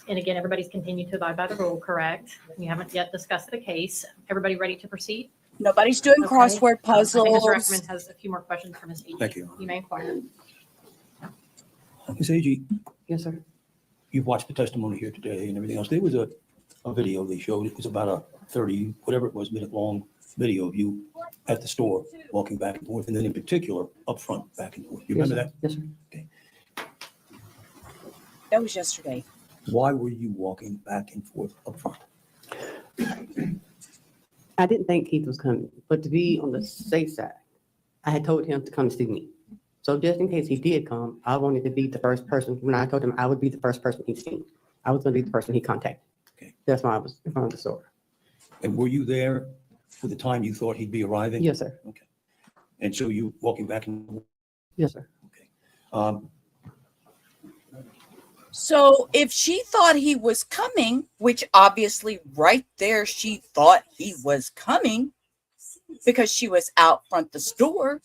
And again, everybody's continued to abide by the rule, correct? You haven't yet discussed the case. Everybody ready to proceed? Nobody's doing Okay. crossword I think Mr. puzzles. Ackerman has a few more questions for Ms. Agee. Thank you. You may inquire. Ms. Agee, Yes, sir. you've watched the testimony here today and everything else. There was a video they showed. It was about a 30, whatever it was, minute long video of you at the store walking back and forth, and then in particular up front back and forth. You remember that? Yes, sir. That was yesterday. Why were you walking back and forth up front? I didn't think Keith was coming, but to be on the safe side, I had told him to come see me. So just in case he did come, I wanted to be the first person. When I told him I would be the first person he'd seen, I was going to be the person he contacted. Okay. That's why I was in front of the store. And were you there for the time you thought he'd be arriving? Yes, sir. Okay. And so you walking back and forth? Yes, sir. Okay. So if she thought he was coming, which obviously right there she thought he was coming because she was out front the store,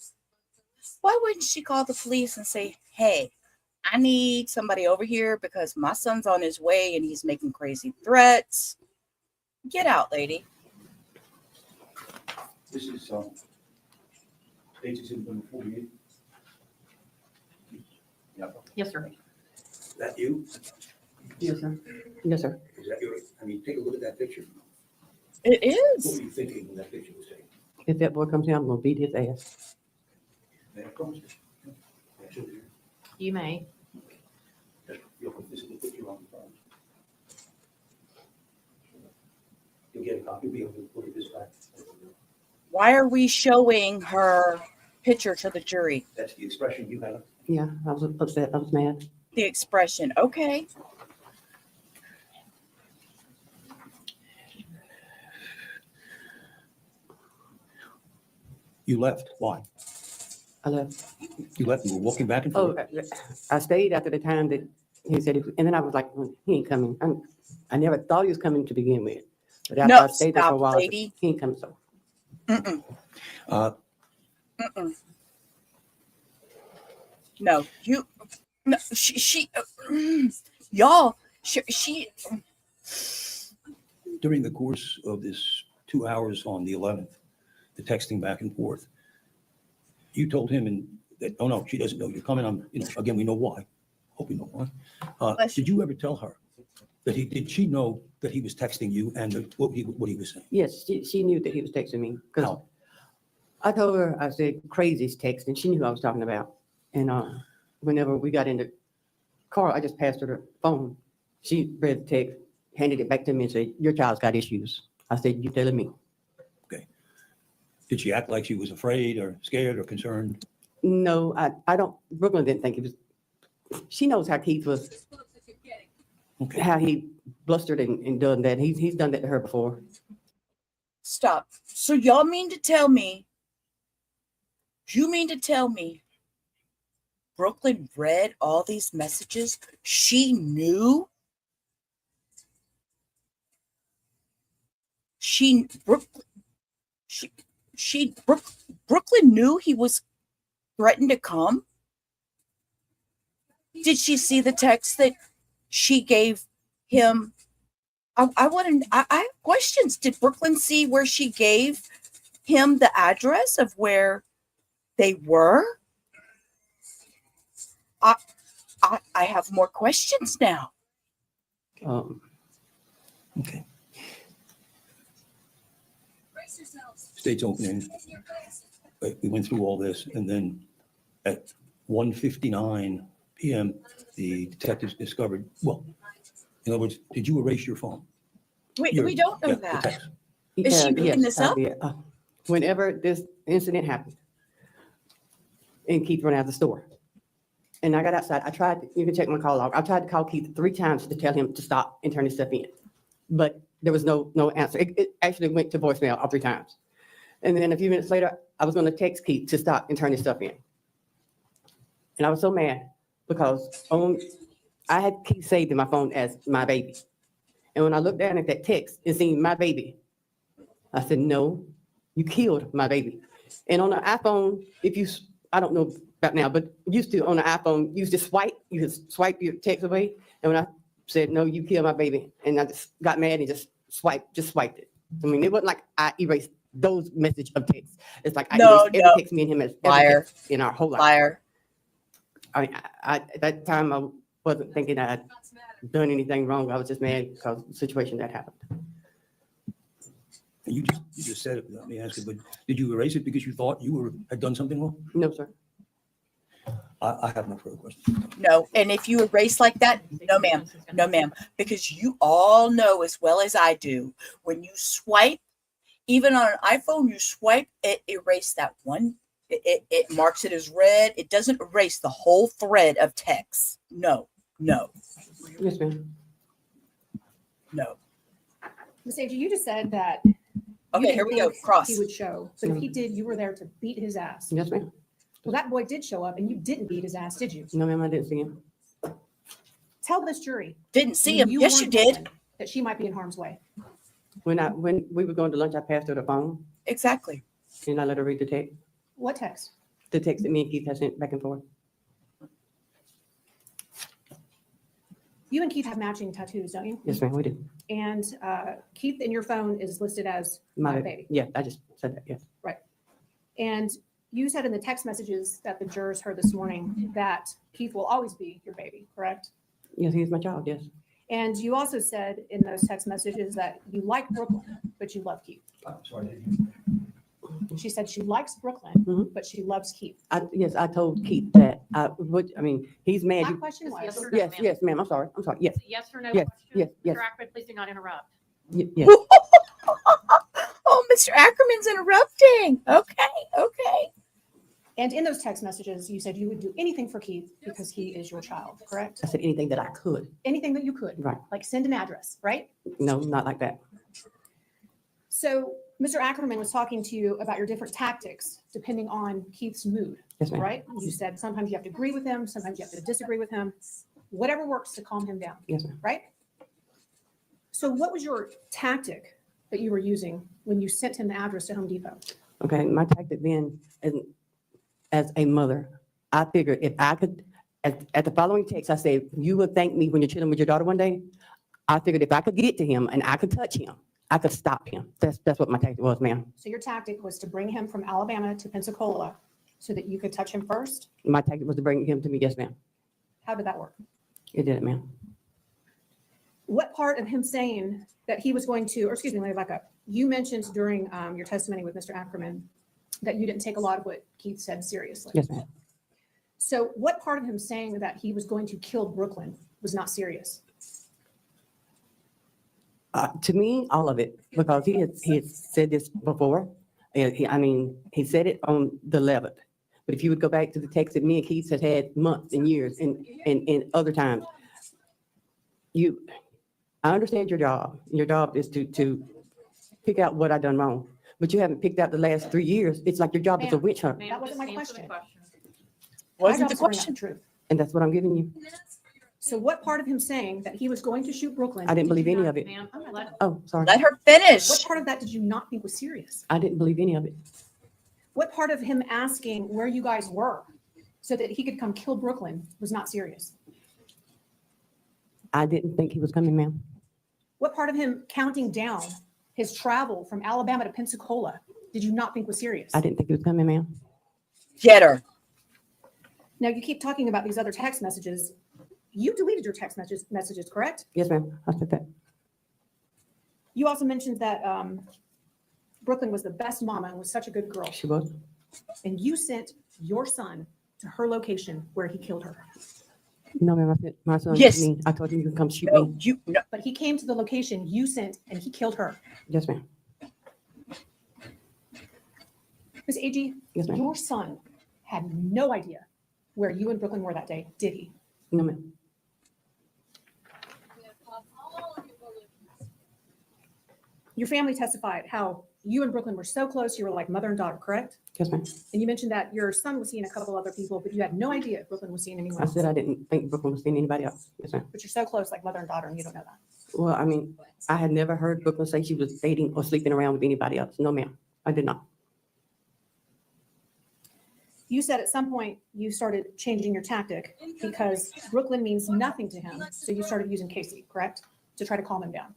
why wouldn't she call the police and say, hey, I need somebody over here because my son's on his way and he's making crazy threats. Get out, lady. This is page exhibit number 48. Yeah. Yes, sir. Is that you? Yes, sir. Yes, sir. Is that your, I mean, take a look at that picture. It What is. were you thinking when that picture was taken? If that boy comes here, I'm going to beat his ass. May I promise you? Yeah, sure. You may. Just you'll put this in the picture on the phone. You'll get a copy, you'll be able to look at this back. Why are we showing her picture to the jury? That's the expression you have. Yeah, I was upset. I was mad. The expression. Okay. You left. Why? I left. You left and were walking back and Oh, forth? I stayed after the time that he said, and then I was like, he ain't coming. I never thought he was coming to begin with. But after No, I stayed there for a stop, while, I said, lady. he ain't coming. So Mm-mm. Uh, Mm-mm. No, you. No, she y'all. She. During the course of this 2 hours on the 11th, the texting back and forth, you told him that, oh no, she doesn't know you're coming. Again, we know why. Hope you know why. Did you ever tell her that did she know that he was texting you and what he was saying? yes, she knew that he was texting me. Because How? I told her, I said, crazy's text, and she knew who I was talking about. And whenever we got in the car, I just passed her the phone. She read the text, handed it back to me and said, your child's got issues. I said, you telling me? Okay. Did she act like she was afraid or scared or concerned? No, I don't, Brooklyn didn't think it was, she knows how Keith was, Okay. how he blustered and done that. He's done that to her before. Stop. So y'all mean to tell me? You mean to tell me? Brooklyn read all these messages. She knew. Brooklyn knew he was threatened to come? Did she see the text that she gave him? I have questions. Did Brooklyn see where she gave him the address of where they were? I have more questions now. Okay. State's opening. We went through all this, and then at 1:59 p.m., the detectives discovered, well, in other words, did you erase your phone? We don't know Yeah, the that. text. Is she making this I up? did. Whenever this incident happened, and Keith ran out of the store, and I got outside, you can check my call log. I tried to call Keith 3 times to tell him to stop and turn his stuff in, but there was no answer. It actually went to voicemail all 3 times. And then a few minutes later, I was going to text Keith to stop and turn his stuff in. And I was so mad because I had Keith saved in my phone as my baby. And when I looked down at that text and seen my baby, I said, no, you killed my baby. And on the iPhone, I don't know about now, but used to on the iPhone, you just swipe your text away. And when I said, no, you killed my baby, and I just got mad and just swiped it. I mean, it wasn't like I erased those message of text. It's like I erased every text me and him has ever text in our whole life. Liar. I mean, at that time, I wasn't thinking I had done anything wrong. I was just mad because of the situation that happened. You just said it without me asking, but did you erase it because you thought you had done something wrong? No, sir. I have no further questions. No. And if you erase like that, no, ma'am. No, ma'am. Because you all know as well as I do, when you swipe, even on an iPhone, you swipe, it erased that one. It marks it as red. It doesn't erase the whole thread of text. No. Yes, ma'am. No. Ms. Agee, you just said that. Okay, here we go. Cross. He would show. But if he did, you were there to beat his ass. Yes, ma'am. Well, that boy did show up and you didn't beat his ass, did you? No, ma'am, I didn't see him. Tell this jury. Didn't see him. Yes, you warned did. Brooklyn that she might be in harm's way. When we were going to lunch, I passed her the phone Exactly. and I let her read the text. What text? The text that me and Keith had sent back and forth. You and Keith have matching tattoos, don't you? Yes, ma'am, we did. And Keith in your phone is listed as my baby. Yeah, I just said that, yes. And you said in the text messages that the jurors heard this morning that Keith will always be your baby, correct? Yes, he's my child, yes. And you also said in those text messages that you like Brooklyn, but you love Keith. I'm sorry. She said she likes Brooklyn, Mhm. but she loves Keith. Yes, I told Keith that. He's mad. My question was, Yes or no, Yes, ma'am? yes, ma'am, I'm sorry, yes, Yes or no Yes, question? yes, yes. Mr. Ackman, please do not interrupt. yes. Oh, Mr. Ackerman's interrupting. Okay. and in those text messages, you said you would do anything for Keith because he is your child, correct? I said anything that I could. Anything that you could, Right. like send an address, right? No, not like that. So Mr. Ackerman was talking to you about your different tactics depending on Keith's mood, Yes, ma'am. right? You said sometimes you have to agree with him, sometimes you have to disagree with him, whatever works to calm him down, Yes, ma'am. right? So what was your tactic that you were using when you sent him the address to Home Depot? Okay, my tactic then, as a mother, I figured if I could, at the following text, I said, you will thank me when you're chilling with your daughter one day. I figured if I could get to him and I could touch him, I could stop him. That's what my tactic was, ma'am. So your tactic was to bring him from Alabama to Pensacola so that you could touch him first? My tactic was to bring him to me, yes, ma'am. How did that work? It did it, ma'am. What part of him saying that he was going to, or excuse me, let me back up. You mentioned during your testimony with Mr. Ackerman that you didn't take a lot of what Keith said seriously. Yes, ma'am. So what part of him saying that he was going to kill Brooklyn was not serious? To me, all of it, because he had said this before. He said it on the 11th. But if you would go back to the text that me and Keith had months and years and other times, I understand your job. Your job is to pick out what I done wrong, but you haven't picked out the last 3 years. It's like your job is a witch hunt, That wasn't my Just answer the question. Wasn't My the job is to bring out question. Truth. and that's what I'm giving you. So what part of him saying that he was going to shoot Brooklyn? I didn't did believe you any not- of it. Ma'am, let- Oh, sorry. Let her finish. What part of that did you not think was serious? I didn't believe any of it. What part of him asking where you guys were so that he could come kill Brooklyn was not serious? I didn't think he was coming, ma'am. What part of him counting down his travel from Alabama to Pensacola did you not think was serious? I didn't think he was coming, ma'am. Get her. Now you keep talking about these other text messages. You deleted your text messages, correct? Yes, ma'am. I said that. You also mentioned that Brooklyn was the best mama and was such a good girl. She was. And you sent your son to her location where he killed her. No, ma'am. I said, my son, Yes. me. I told him you can come shoot No, me. you, no. But he came to the location you sent and he killed her. Yes, ma'am. Ms. Agee, Yes, ma'am. your son had no idea where you and Brooklyn were that day, did he? No, ma'am. Your family testified how you and Brooklyn were so close, you were like mother and daughter, correct? Yes, ma'am. And you mentioned that your son was seeing a couple other people, but you had no idea Brooklyn was seeing anyone I else. said I didn't think Brooklyn was seeing anybody else. Yes, ma'am. But you're so close, like mother and daughter, and you don't know that. Well, I mean, I had never heard Brooklyn say she was dating or sleeping around with anybody else. No, ma'am. I did not. You said at some point you started changing your tactic because Brooklyn means nothing to him. So you started using Casey, correct? To try to calm him down.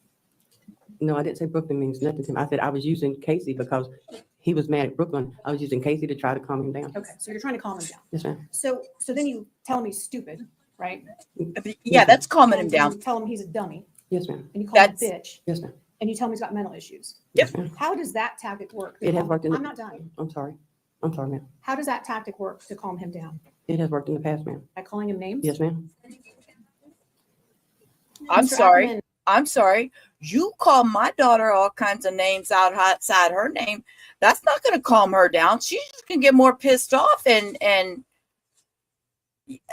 No, I didn't say Brooklyn means nothing to him. I said I was using Casey because he was mad at Brooklyn. I was using Casey to try to calm him down. Okay, so you're trying to calm him down. Yes, ma'am. So then you tell him he's stupid, right? Yeah, that's calming him And down. you tell him he's a dummy, Yes, ma'am. and you call him a That's- bitch, Yes, ma'am. and you tell him he's got mental issues. Yes, ma'am. How does that tactic work? to It has calm- worked in the- I'm not done. I'm sorry. I'm sorry, ma'am. How does that tactic work to calm him down? It has worked in the past, ma'am. By calling him names? Yes, ma'am. I'm Mr. sorry. Ackerman, I'm sorry. You call my daughter all kinds of names outside her name. That's not going to calm her down. She's just going to get more pissed off. And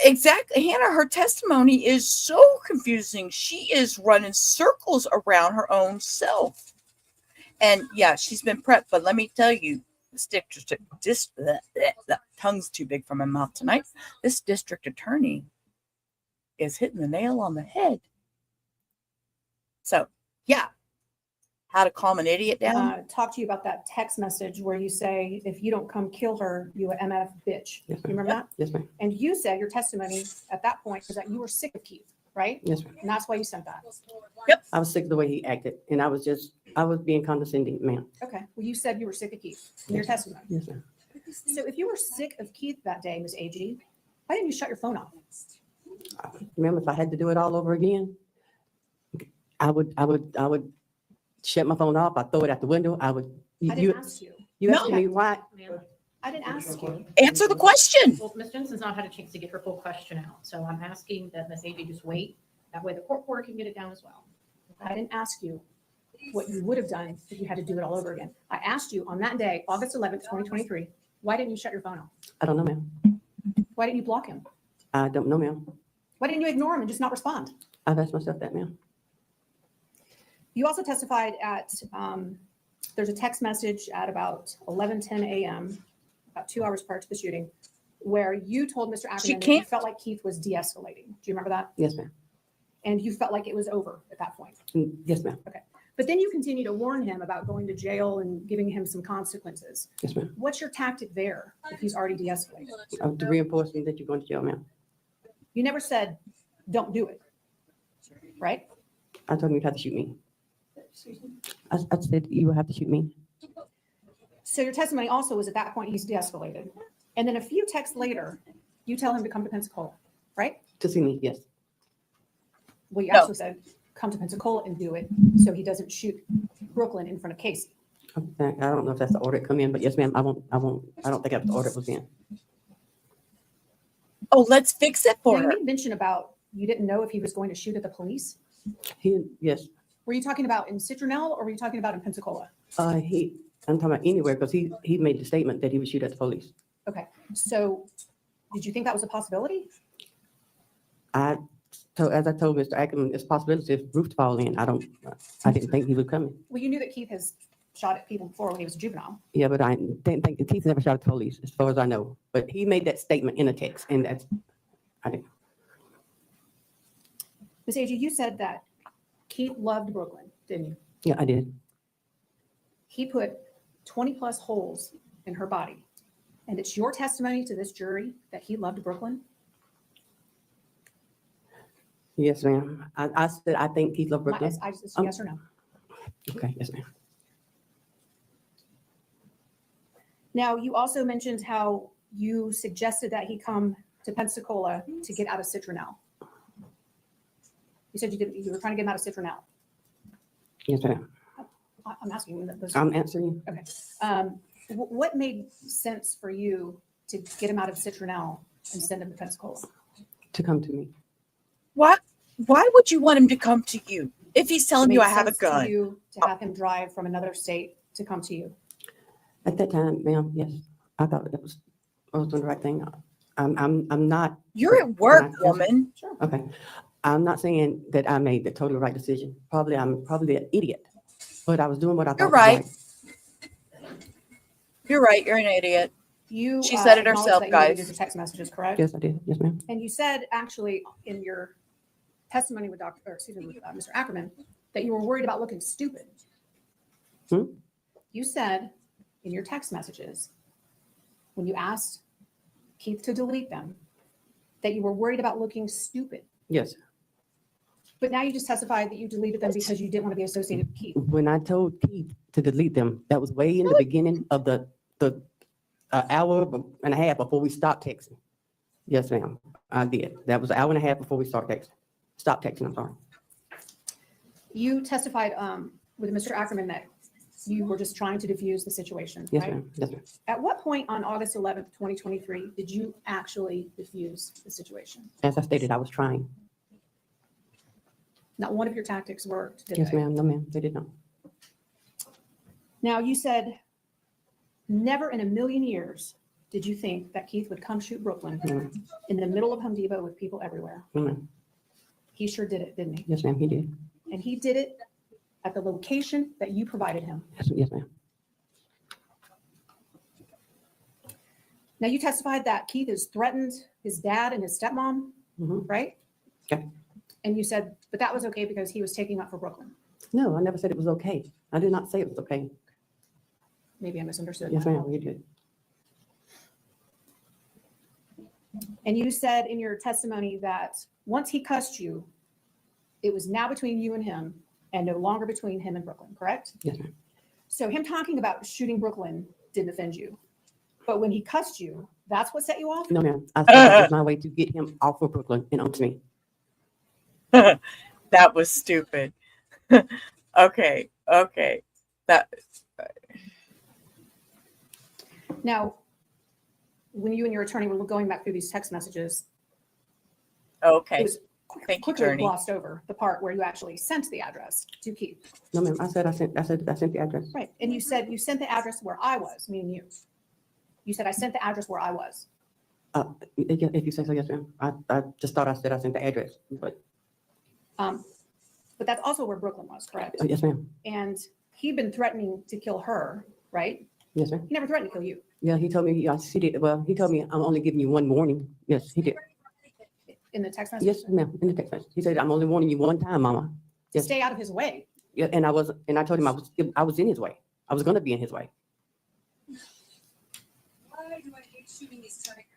exactly, Hannah, her testimony is so confusing. She is running circles around her own self. And yeah, she's been prepped. But let me tell you, the tongue's too big for my mouth tonight. This district attorney is hitting the nail on the head. So, yeah, how to calm an idiot down. talk to you about that text message where you say, if you don't come kill her, you a MF bitch. Yes, You ma'am. remember that? Yes, ma'am. And you said your testimony at that point was that you were sick of Keith, right? Yes, ma'am. And that's why you sent that. I was sick of the way he acted, and I was being condescending, ma'am. Okay, well, you said you were sick of Keith in your testimony. Yes, ma'am. So if you were sick of Keith that day, Ms. Agee, why didn't you shut your phone off? Remember, if I had to do it all over again, I would shut my phone off. I'd throw it out the window. I didn't ask you. You No. asked me why. Ma'am. I didn't ask you. Answer the question. Well, Ms. Jensen's not had a chance to get her full question out, so I'm asking that Ms. Agee just wait. That way the court reporter can get it down as well. I didn't ask you what you would have done if you had to do it all over again. I asked you on that day, August 11th, 2023, why didn't you shut your phone off? I don't know, ma'am. Why didn't you block him? I don't know, ma'am. Why didn't you ignore him and just not respond? I've asked myself that, ma'am. You also testified at, there's a text message at about 11:10 a.m., about 2 hours prior to the shooting, where you told Mr. Ackerman that you can't- felt like Keith was de-escalating. Do you remember that? Yes, ma'am. And you felt like it was over at that point. Yes, ma'am. But then you continue to warn him about going to jail and giving him some consequences. Yes, ma'am. What's your tactic there if he's already de-escalated? To reinforce me that you're going to jail, ma'am. You never said, don't do it, right? I told him you'd have to shoot me. I said you will have to shoot me. So your testimony also was at that point, he's de-escalated. And then a few texts later, you tell him to come to Pensacola, right? To see me, yes. Well, you No. also said, come to Pensacola and do it so he doesn't shoot Brooklyn in front of Casey. Okay, I don't know if that's the order it come in, but yes, ma'am, I don't think that's the order it was in. Oh, let's fix it for Now, you her. made mention about you didn't know if he was going to shoot at the police. Yes, Were you talking about in Citronelle or were you talking about in Pensacola? I'm talking about anywhere because he made the statement that he would shoot at the police. Okay, so did you think that was a possibility? As I told Mr. Ackerman, it's a possibility if roof fall in. I didn't think he was coming. Well, you knew that Keith has shot at people before when he was a juvenile. Yeah, but I didn't think Keith never shot at the police, as far as I know. But he made that statement in a text, and I didn't. Ms. Agee, you said that Keith loved Brooklyn, didn't you? Yeah, I did. He put 20 plus holes in her body. And it's your testimony to this jury that he loved Brooklyn? Yes, ma'am. I said, I think Keith loved Brooklyn. It's yes or no. Okay, yes, ma'am. Now, you also mentioned how you suggested that he come to Pensacola to get out of citronelle. You said you were trying to get him out of citronelle. Yes, ma'am. I'm asking you. I'm answering you. Okay. What made sense for you to get him out of citronelle and send him to Pensacola? To come to me. Why would you want him to come to you if he's telling you Made I have a sense to gun? you to have him drive from another state to come to you? At that time, ma'am, yes, I thought I was doing the right thing. I'm not. You're at work, Can I- woman. Sure. Okay. I'm not saying that I made the totally right decision. I'm probably an idiot, but I was doing what I thought You're was right. You're right. You're an idiot. You She said it acknowledged herself, that you deleted guys. your text messages, correct? Yes, I did. Yes, ma'am. And you said actually in your testimony with Mr. Ackerman that you were worried about looking stupid. Hmm? You said in your text messages, when you asked Keith to delete them, that you were worried about looking stupid. Yes. But now you just testified that you deleted them because you didn't want to be associated with Keith. When I told Keith to delete them, that was way in the beginning of the hour and a half before we stopped texting. Yes, ma'am, I did. That was an hour and a half before we stopped texting. Stop texting, I'm sorry. You testified with Mr. Ackerman that you were just trying to diffuse the situation, Yes, right? ma'am. Yes, ma'am. At what point on August 11th, 2023, did you actually diffuse the situation? As I stated, I was trying. Not one of your tactics worked, did Yes, they? ma'am. No, ma'am. They did not. Now, you said never in a million years did you think that Keith would come shoot Brooklyn No, in the middle of Home Depot with people everywhere. no, ma'am. He sure did it, didn't he? Yes, ma'am. He did. And he did it at the location that you provided him. Yes, yes, ma'am. Now, you testified that Keith has threatened his dad and his stepmom, Mhm. right? Okay. And you said, but that was okay because he was taking up for Brooklyn. No, I never said it was okay. I did not say it was okay. Maybe I misunderstood. Yes, ma'am. You did. And you said in your testimony that once he cussed you, it was now between you and him and no longer between him and Brooklyn, correct? Yes, ma'am. So him talking about shooting Brooklyn didn't offend you. But when he cussed you, that's what set you off? No, ma'am. I said that was my way to get him off of Brooklyn and onto me. That was stupid. Okay. That Now, when you and your attorney were going back through these text messages, it okay. was Thank you, quickly attorney. glossed over the part where you actually sent the address to Keith. No, ma'am. I sent the address. Right. And you said you sent the address where I was, meaning you. You said I sent the address where I was. If you say so, yes, ma'am. I just thought I said I sent the address, but But that's also where Brooklyn was, correct? yes, ma'am. And he'd been threatening to kill her, right? Yes, ma'am. He never threatened to kill you. Yeah, he told me, he did. Well, he told me I'm only giving you one warning. Yes, he did. In the text message? Yes, ma'am, in the text message. He said, I'm only warning you one time, mama. Yes. Stay out of his way. Yeah, and I told him I was in his way. I was gonna be in his way.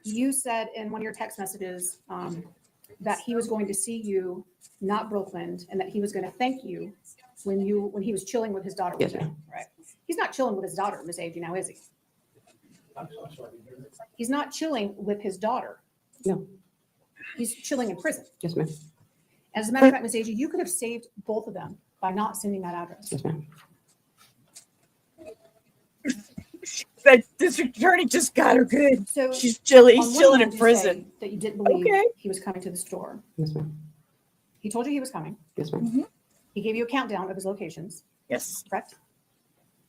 You said in one of your text messages that he was going to see you, not Brooklyn, and that he was going to thank you when he was chilling with his daughter. Yes, with you, ma'am. right? He's not chilling with his daughter, Miss Agee, now is he? He's not chilling with his daughter. No. He's chilling in prison. Yes, ma'am. As a matter of fact, Miss Agee, you could have saved both of them by not sending that address. Yes, ma'am. The district attorney just got her good. So He's chilling. on He's one chilling hand, in you prison. say that you didn't believe Okay. he was coming to the store. Yes, ma'am. He told you he was coming. Yes, ma'am. He gave you a countdown of his locations, Yes. correct?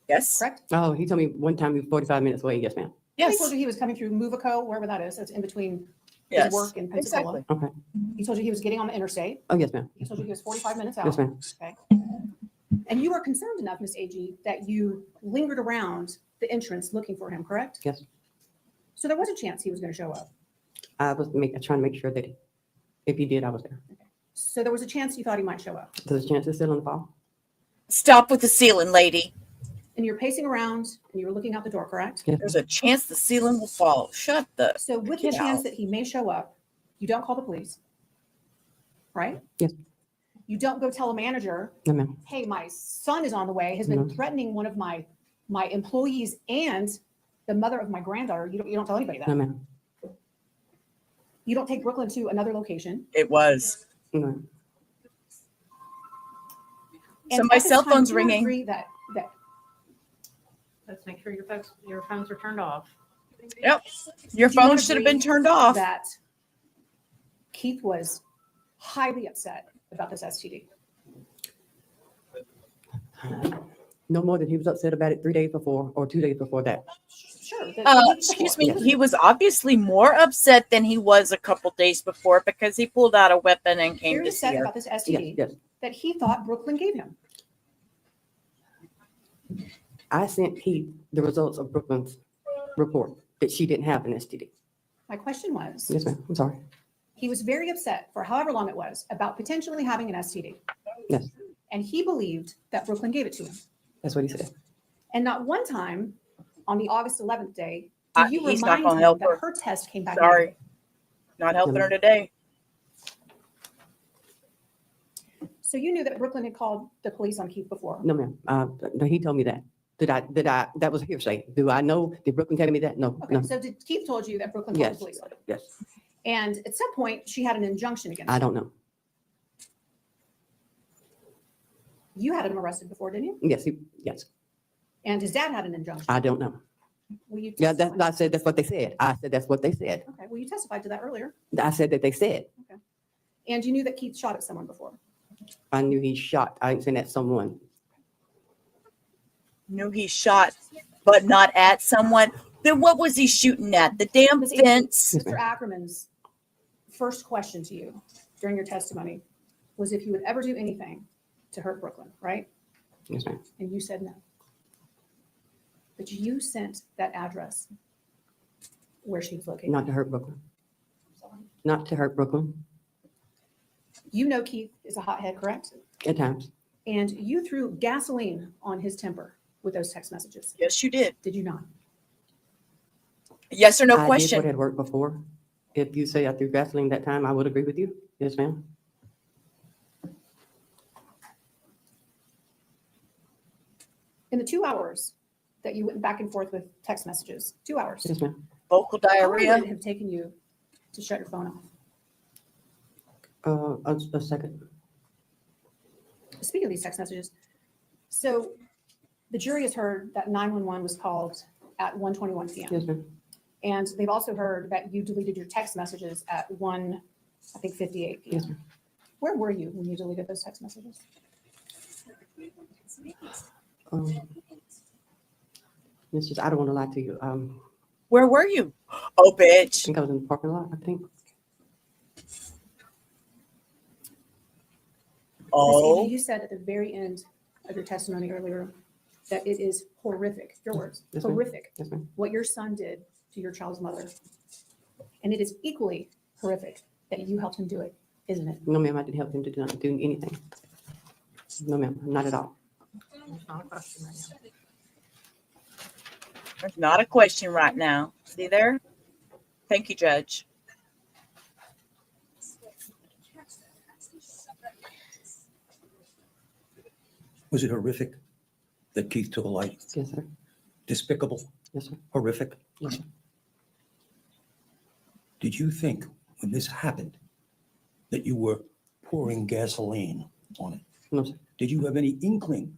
Yes. Correct? Oh, he told me one time he was 45 minutes away. Yes, ma'am. He told Yes. you he was coming through Movico, wherever that is. That's in between his Yes. work in Pensacola. Exactly. Okay. He told you he was getting on the interstate. Oh, yes, ma'am. He told you he was 45 minutes out. Yes, ma'am. Okay. And you were concerned enough, Miss Agee, that you lingered around the entrance looking for him, correct? Yes. So there was a chance he was going to show up. I was trying to make sure that if he did, I was there. So there was a chance you thought he might show up. There's a chance it's still on the file. Stop with the ceiling, lady. And you're pacing around and you were looking out the door, correct? Yes. There's a chance the ceiling will fall. Shut the. So with the Get chance out. that he may show up, you don't call the police, right? Yes. You don't go tell a manager, No, ma'am. hey, my son is on the way, has been No. threatening one of my employees and the mother of my granddaughter. You don't tell anybody that. No, ma'am. You don't take Brooklyn to another location. It was. No. So And my at this cell time, phone's do you ringing. agree that Let's make sure your phones are turned off. Yep. Your Do you not phone should have been agree turned off. that Keith was highly upset about this STD. No more than he was upset about it 3 days before or 2 days before that. Sure. the week Excuse before. me. He was obviously more upset than he was a couple days before because he pulled out a weapon and came Very to see upset her. about this Yes, STD yes. that he thought Brooklyn gave him. I sent Keith the results of Brooklyn's report that she didn't have an STD. My question was, Yes, ma'am. I'm sorry. he was very upset for however long it was about potentially having an STD. Yes, And he believed that Brooklyn gave it to him. that's what he said. And not one time on the August 11th day, did you He's not remind gonna him help that her. her test came back? Sorry. negative? Not helping her today. So you knew that Brooklyn had called the police on Keith before. No, ma'am. No, he told me that. That was hearsay. Do I know? Did Brooklyn tell me that? No, Okay, no. so did Keith told you that Brooklyn called the Yes, police on him? yes. And at some point, she had an injunction against I him. don't know. You had him arrested before, didn't you? Yes. And his dad had an injunction. I don't know. Will you Yeah, testify? I said that's what they said. I said that's what they said. Okay, well, you testified to that earlier. I said that they said. And you knew that Keith shot at someone before. I knew he shot. I ain't saying that someone. Knew he shot, but not at someone. Then what was he shooting at? The damn Ms. Agee, fence. Yes, Mr. ma'am. Ackerman's first question to you during your testimony was if you would ever do anything to hurt Brooklyn, right? Yes, ma'am. And you said no. But you sent that address where she was located. Not to hurt Brooklyn. Not to hurt Brooklyn You know Keith is a hothead, correct? at times. And you threw gasoline on his temper with those text messages. Yes, you did. Did you not? Yes or no I did question. what had worked before. If you say I threw gasoline that time, I would agree with you. Yes, ma'am. In the 2 hours that you went back and forth with text messages, 2 hours, Yes, ma'am. Vocal how long would diarrhea. it have taken you to shut your phone off? A second. Speaking of these text messages, so the jury has heard that 911 was called at 1:21 p.m. Yes, ma'am. And they've also heard that you deleted your text messages at 1:58 p.m. Yes, ma'am. Where were you when you deleted those text messages? It's just, I don't want to lie to you. I Where were you? Oh, bitch. think I was in the parking lot, I think. Oh, You said at the very end of your testimony earlier that it is horrific, your words, Yes, ma'am. horrific, Yes, ma'am. what your son did to your child's mother. And it is equally horrific that you helped him do it, isn't it? No, ma'am, I didn't help him to do anything. No, ma'am, not at all. There's not a question right now. there's not a question right now. See there? Thank you, Judge. Was it horrific that Keith took a life? Yes, sir. Despicable, Yes, sir. horrific? Yes, sir. Did you think when this happened that you were pouring gasoline on it? No, sir. Did you have any inkling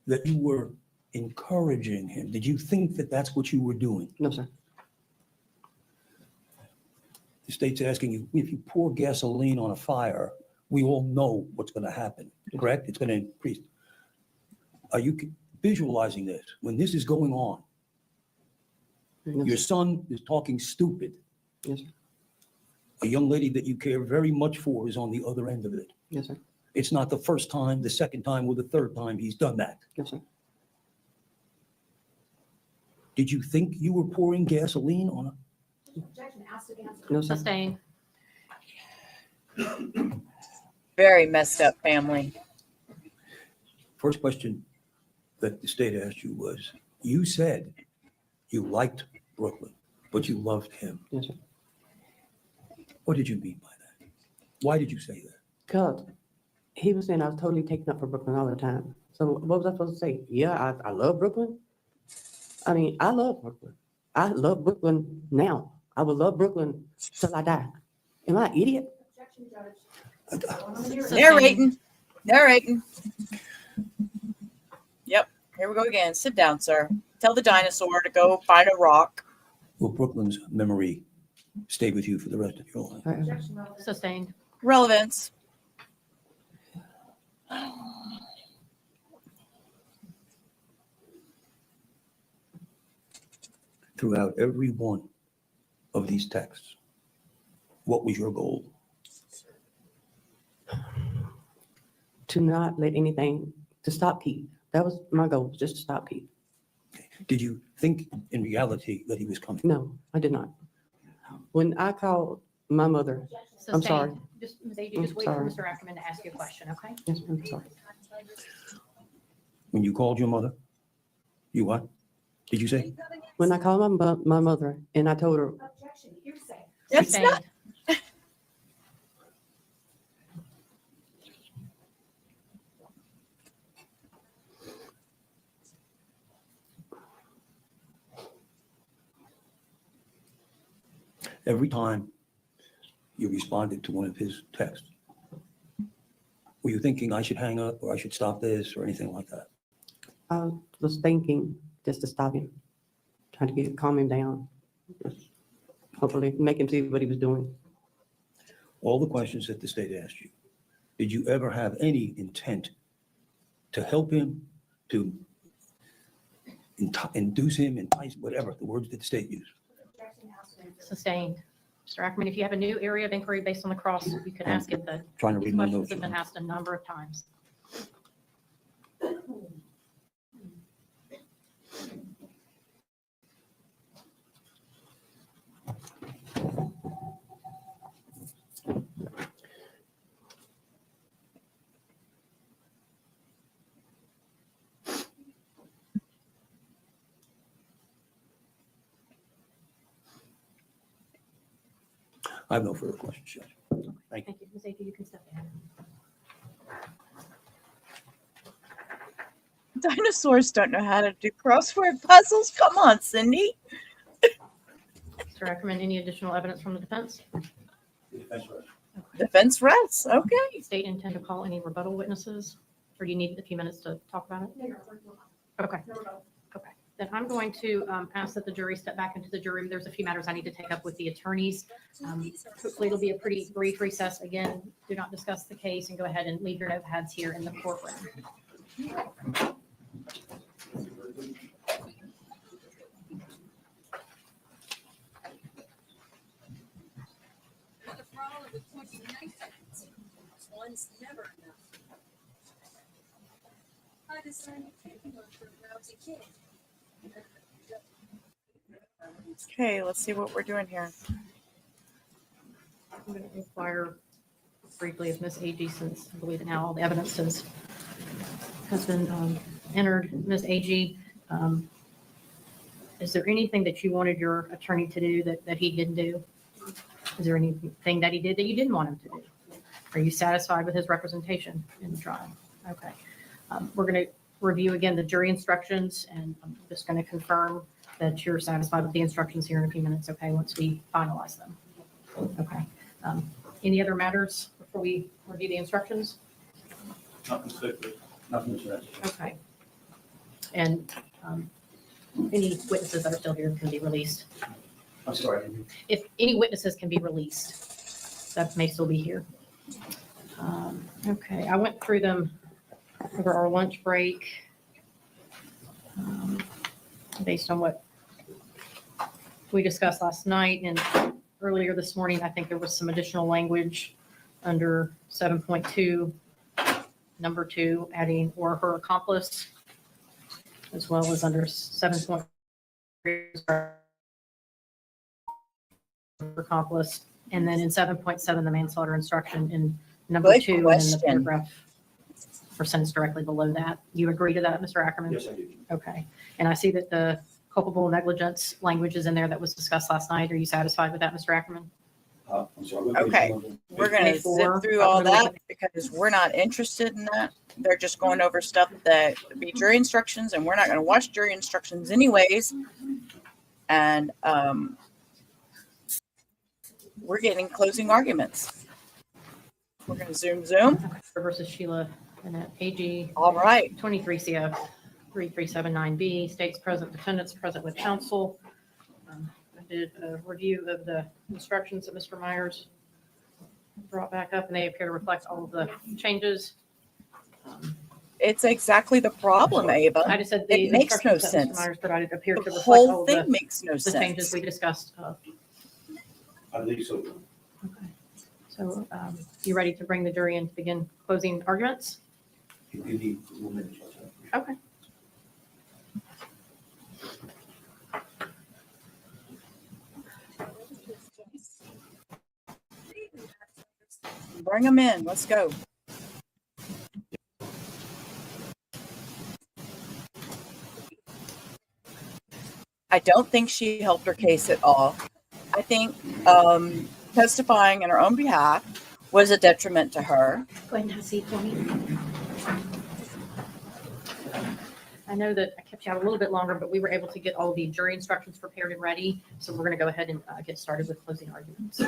that you were encouraging him? Did you think that that's what you were doing? No, sir. The state's asking you, if you pour gasoline on a fire, we all know what's going to happen, correct? It's going to increase. Are you visualizing this? When this is going on, No, your sir. son is talking stupid. Yes, sir. A young lady that you care very much for is on the other end of it. Yes, sir. It's not the first time, the second time, or the third time he's done that. Yes, sir. Did you think you were pouring gasoline on a? Objection, asked to answer. No, sir. Sustained. Very messed up family. First question that the state asked you was, you said you liked Brooklyn, but you loved him. Yes, sir. What did you mean by that? Why did you say that? Because he was saying I was totally taken up for Brooklyn all the time. So what was I supposed to say? Yeah, I love Brooklyn. I mean, I love Brooklyn. I love Brooklyn now. I will love Brooklyn till I die. Am I an idiot? Narrating. Narrating. Yep. Here we go again. Sit down, sir. Tell the dinosaur to go find a rock. Will Brooklyn's memory stay with you for the rest of your life? Sustained. Relevance. Throughout every one of these texts, what was your goal? To not let anything, to stop Keith. That was my goal, just to stop Keith. Did you think in reality that he was coming? No, I did not. When I called my mother, I'm sorry. Sustained. Just, Ms. Agee, just I'm wait for sorry. Mr. Ackerman to ask you a question, okay? yes, I'm sorry. When you called your mother, you what? Did you say? When I called my mother and I told her, That's Sustained. not. Every time you responded to one of his texts, were you thinking I should hang up or I should stop this or anything like that? I was thinking just to stop him, trying to calm him down. Hopefully make him see what he was doing. All the questions that the state asked you, did you ever have any intent to help him, to induce him, entice, whatever, the words that the state used? Sustained. Mr. Ackerman, if you have a new area of inquiry based on the cross, you can ask it. The Trying to read my questions notes. have been asked a number of times. I have no further questions, Judge. Thank you. Thank you. Ms. Agee, you can step in. Dinosaurs don't know how to do crossword puzzles. Come on, Cindy. Mr. Ackerman, any additional evidence from the defense? Defense rests. Okay. State intend to call any rebuttal witnesses, or do you need a few minutes to talk about it? Okay. Okay. Then I'm going to ask that the jury step back into the jury room. There's a few matters I need to take up with the attorneys. Hopefully it'll be a pretty brief recess. Again, do not discuss the case and go ahead and leave your notepads here in the courtroom. One's never enough. I decided to take one for when I was a kid. Okay, let's see what we're doing here. I'm going to inquire briefly of Ms. Agee, since I believe that now all the evidence has been entered. Ms. Agee, is there anything that you wanted your attorney to do that he didn't do? Is there anything that he did that you didn't want him to do? Are you satisfied with his representation in the trial? Okay. We're going to review again the jury instructions, and I'm just going to confirm that you're satisfied with the instructions here in a few minutes, okay, once we finalize them. Okay. Any other matters before we review the instructions? Nothing to that. Okay. And any witnesses that are still here can be released. I'm sorry. If any witnesses can be released, that may still be here. Okay, I went through them over our lunch break. Based on what we discussed last night and earlier this morning, I think there was some additional language under 7.2, number 2, adding or her accomplice, as well as under 7.3, accomplice. And then in 7.7, the manslaughter instruction in number Good 2, and then the question. paragraph or sentence directly below that. You agree to that, Mr. Ackerman? Yes, I do. Okay. And I see that the culpable negligence language is in there that was discussed last night. Are you satisfied with that, Mr. Ackerman? I'm sorry. what page Okay. you on? We're going to Page zip 4, through up all middle of that because we're not interested in that. They're just going over stuff that would be jury instructions, and we're not going to watch jury instructions anyways. And we're getting closing arguments. We're going to zoom. Versus Sheila and Agee. All right. 23 CF 3379B states present defendants present with counsel. I did a review of the instructions that Mr. Myers brought back up, and they appear to reflect all of the changes. It's exactly the problem, I Ava. just said the It makes no instructions that Mr. sense. Myers provided appear to The reflect all whole of thing the makes no changes sense. we discussed. I believe so. Okay. So you ready to bring the jury in to begin closing arguments? You need 1 minute. Okay. Bring them in. Let's go. I don't think she helped her case at all. I think testifying in her own behalf was a detriment to her. Go ahead and have a seat for me. I know that I kept you out a little bit longer, but we were able to get all the jury instructions prepared and ready. So we're going to go ahead and get started with closing arguments.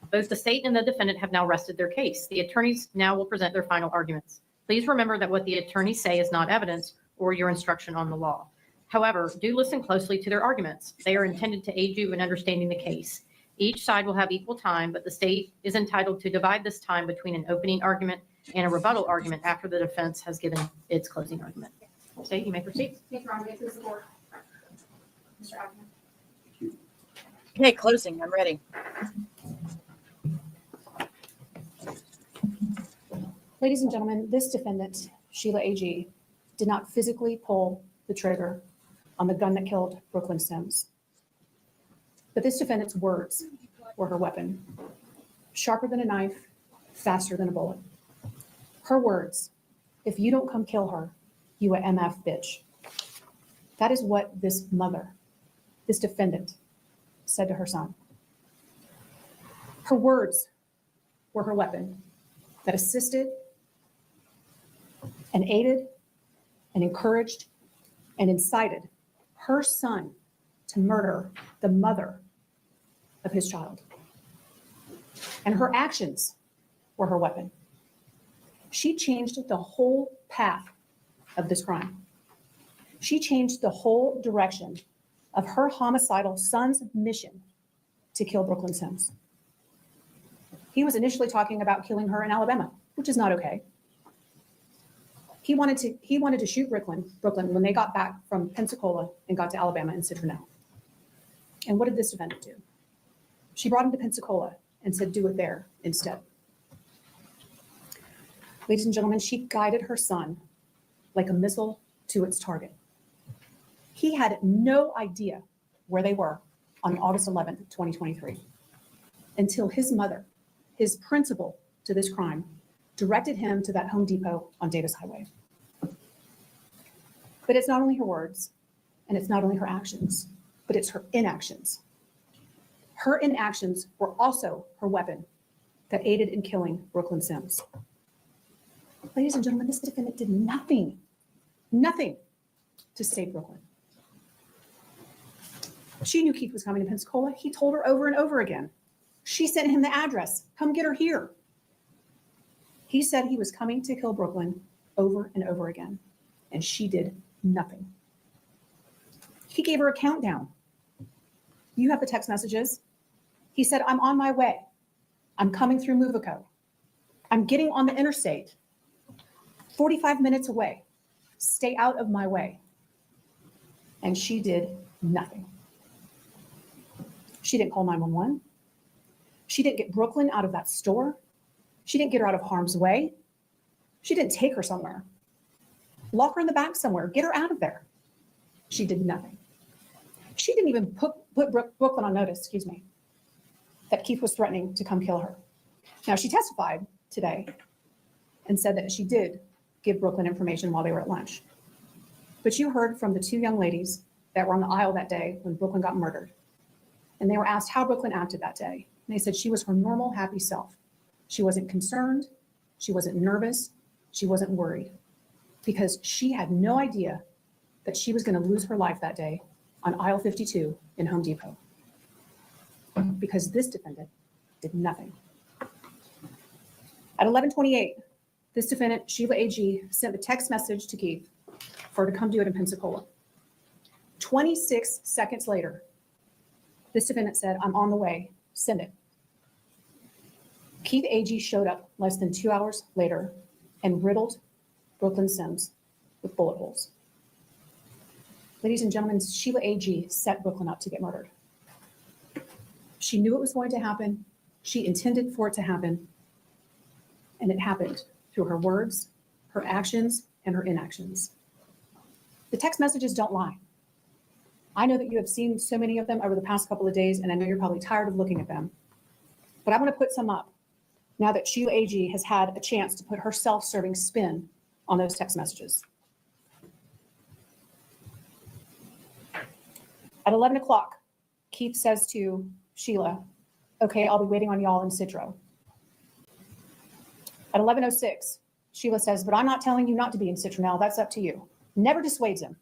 Both the state and the defendant have now rested their case. The attorneys now will present their final arguments. Please remember that what the attorneys say is not evidence or your instruction on the law. However, do listen closely to their arguments. They are intended to aid you in understanding the case. Each side will have equal time, but the state is entitled to divide this time between an opening argument and a rebuttal argument after the defense has given its closing argument. State, you may proceed. Okay, closing. I'm ready. Ladies and gentlemen, this defendant, Sheila Agee, did not physically pull the trigger on the gun that killed Brooklyn Sims. But this defendant's words were her weapon. Sharper than a knife, faster than a bullet. Her words, if you don't come kill her, you a MF bitch. That is what this mother, this defendant, said to her son. Her words were her weapon that assisted and aided and encouraged and incited her son to murder the mother of his child. And her actions were her weapon. She changed the whole path of this crime. She changed the whole direction of her homicidal son's mission to kill Brooklyn Sims. He was initially talking about killing her in Alabama, which is not okay. He wanted to shoot Brooklyn when they got back from Pensacola and got to Alabama and Citronelle. And what did this defendant do? She brought him to Pensacola and said, do it there instead. Ladies and gentlemen, she guided her son like a missile to its target. He had no idea where they were on August 11th, 2023, until his mother, his principal to this crime, directed him to that Home Depot on Davis Highway. But it's not only her words, and it's not only her actions, but it's her inactions. Her inactions were also her weapon that aided in killing Brooklyn Sims. Ladies and gentlemen, this defendant did nothing to save Brooklyn. She knew Keith was coming to Pensacola. He told her over and over again. She sent him the address. Come get her here. He said he was coming to kill Brooklyn over and over again, and she did nothing. He gave her a countdown. You have the text messages. He said, I'm on my way. I'm coming through Movico. I'm getting on the interstate. 45 minutes away. Stay out of my way. And she did nothing. She didn't call 911. She didn't get Brooklyn out of that store. She didn't get her out of harm's way. She didn't take her somewhere. Lock her in the back somewhere. Get her out of there. She did nothing. She didn't even put Brooklyn on notice, that Keith was threatening to come kill her. Now, she testified today and said that she did give Brooklyn information while they were at lunch. But you heard from the two young ladies that were on the aisle that day when Brooklyn got murdered. And they were asked how Brooklyn acted that day. And they said she was her normal, happy self. She wasn't concerned. She wasn't nervous. She wasn't worried because she had no idea that she was going to lose her life that day on aisle 52 in Home Depot because this defendant did nothing. At 11:28, this defendant, Sheila Agee, sent a text message to Keith for her to come do it in Pensacola. 26 seconds later, this defendant said, I'm on the way, send it. Keith Agee showed up less than 2 hours later and riddled Brooklyn Sims with bullet holes. Ladies and gentlemen, Sheila Agee set Brooklyn up to get murdered. She knew it was going to happen. She intended for it to happen. And it happened through her words, her actions, and her inactions. The text messages don't lie. I know that you have seen so many of them over the past couple of days, and I know you're probably tired of looking at them. But I want to put some up now that Sheila Agee has had a chance to put her self-serving spin on those text messages. At 11 o'clock, Keith says to Sheila, okay, I'll be waiting on y'all in Citro. At 11:06, Sheila says, but I'm not telling you not to be in Citronelle. That's up to you. Never dissuades him.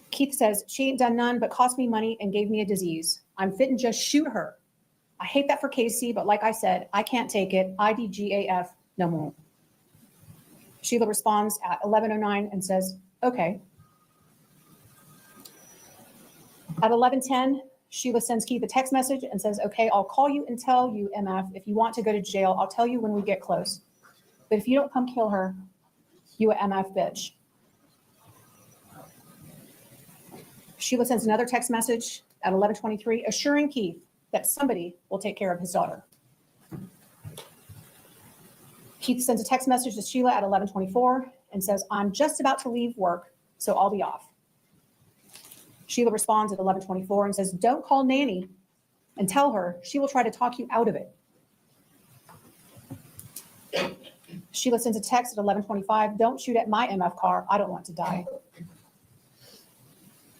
Keith says, she ain't done none but cost me money and gave me a disease. I'm fit and just shoot her. I hate that for Casey, but like I said, I can't take it. IDGAF, no more. Sheila responds at 11:09 and says, okay. At 11:10, Sheila sends Keith a text message and says, okay, I'll call you and tell you, MF, if you want to go to jail, I'll tell you when we get close. But if you don't come kill her, you a MF bitch. Sheila sends another text message at 11:23, assuring Keith that somebody will take care of his daughter. Keith sends a text message to Sheila at 11:24 and says, I'm just about to leave work, so I'll be off. Sheila responds at 11:24 and says, don't call Nanny and tell her she will try to talk you out of it. Sheila sends a text at 11:25, don't shoot at my MF car. I don't want to die.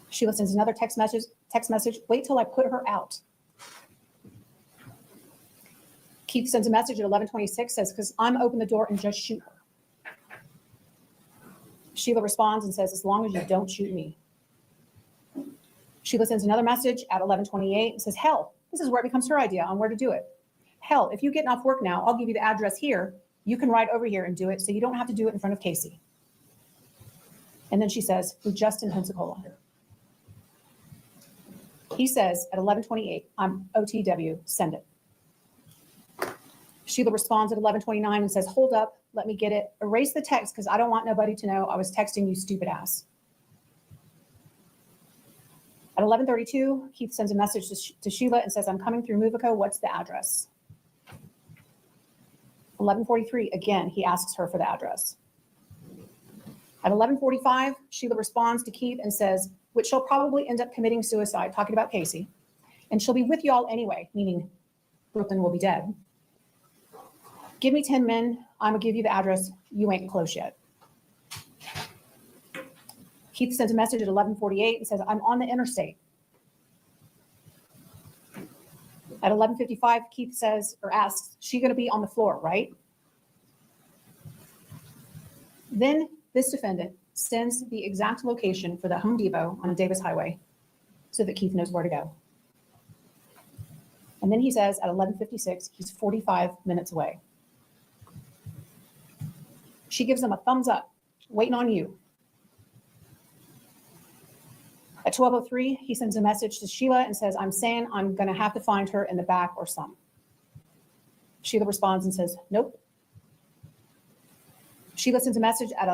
Sheila sends another text message, wait till I put her out. Keith sends a message at 11:26, says, because I'm open the door and just shoot her. Sheila responds and says, as long as you don't shoot me. Sheila sends another message at 11:28 and says, hell, this is where it becomes her idea on where to do it. Hell, if you're getting off work now, I'll give you the address here. You can ride over here and do it so you don't have to do it in front of Casey. And then she says, we're just in Pensacola. He says at 11:28, I'm OTW, send it. Sheila responds at 11:29 and says, hold up, let me get it. Erase the text because I don't want nobody to know I was texting you, stupid ass. At 11:32, Keith sends a message to Sheila and says, I'm coming through Movico. What's the address? 11:43, again, he asks her for the address. At 11:45, Sheila responds to Keith and says, which she'll probably end up committing suicide, talking about Casey, and she'll be with y'all anyway, meaning Brooklyn will be dead. Give me 10 men. I'm going to give you the address. You ain't close yet. Keith sends a message at 11:48 and says, I'm on the interstate. At 11:55, Keith says or asks, she going to be on the floor, right? Then this defendant sends the exact location for the Home Depot on a Davis highway so that Keith knows where to go. And then he says at 11:56, he's 45 minutes away. She gives him a thumbs up, waiting on you. At 12:03, he sends a message to Sheila and says, I'm saying I'm going to have to find her in the back or some. Sheila responds and says, nope. Sheila sends a message at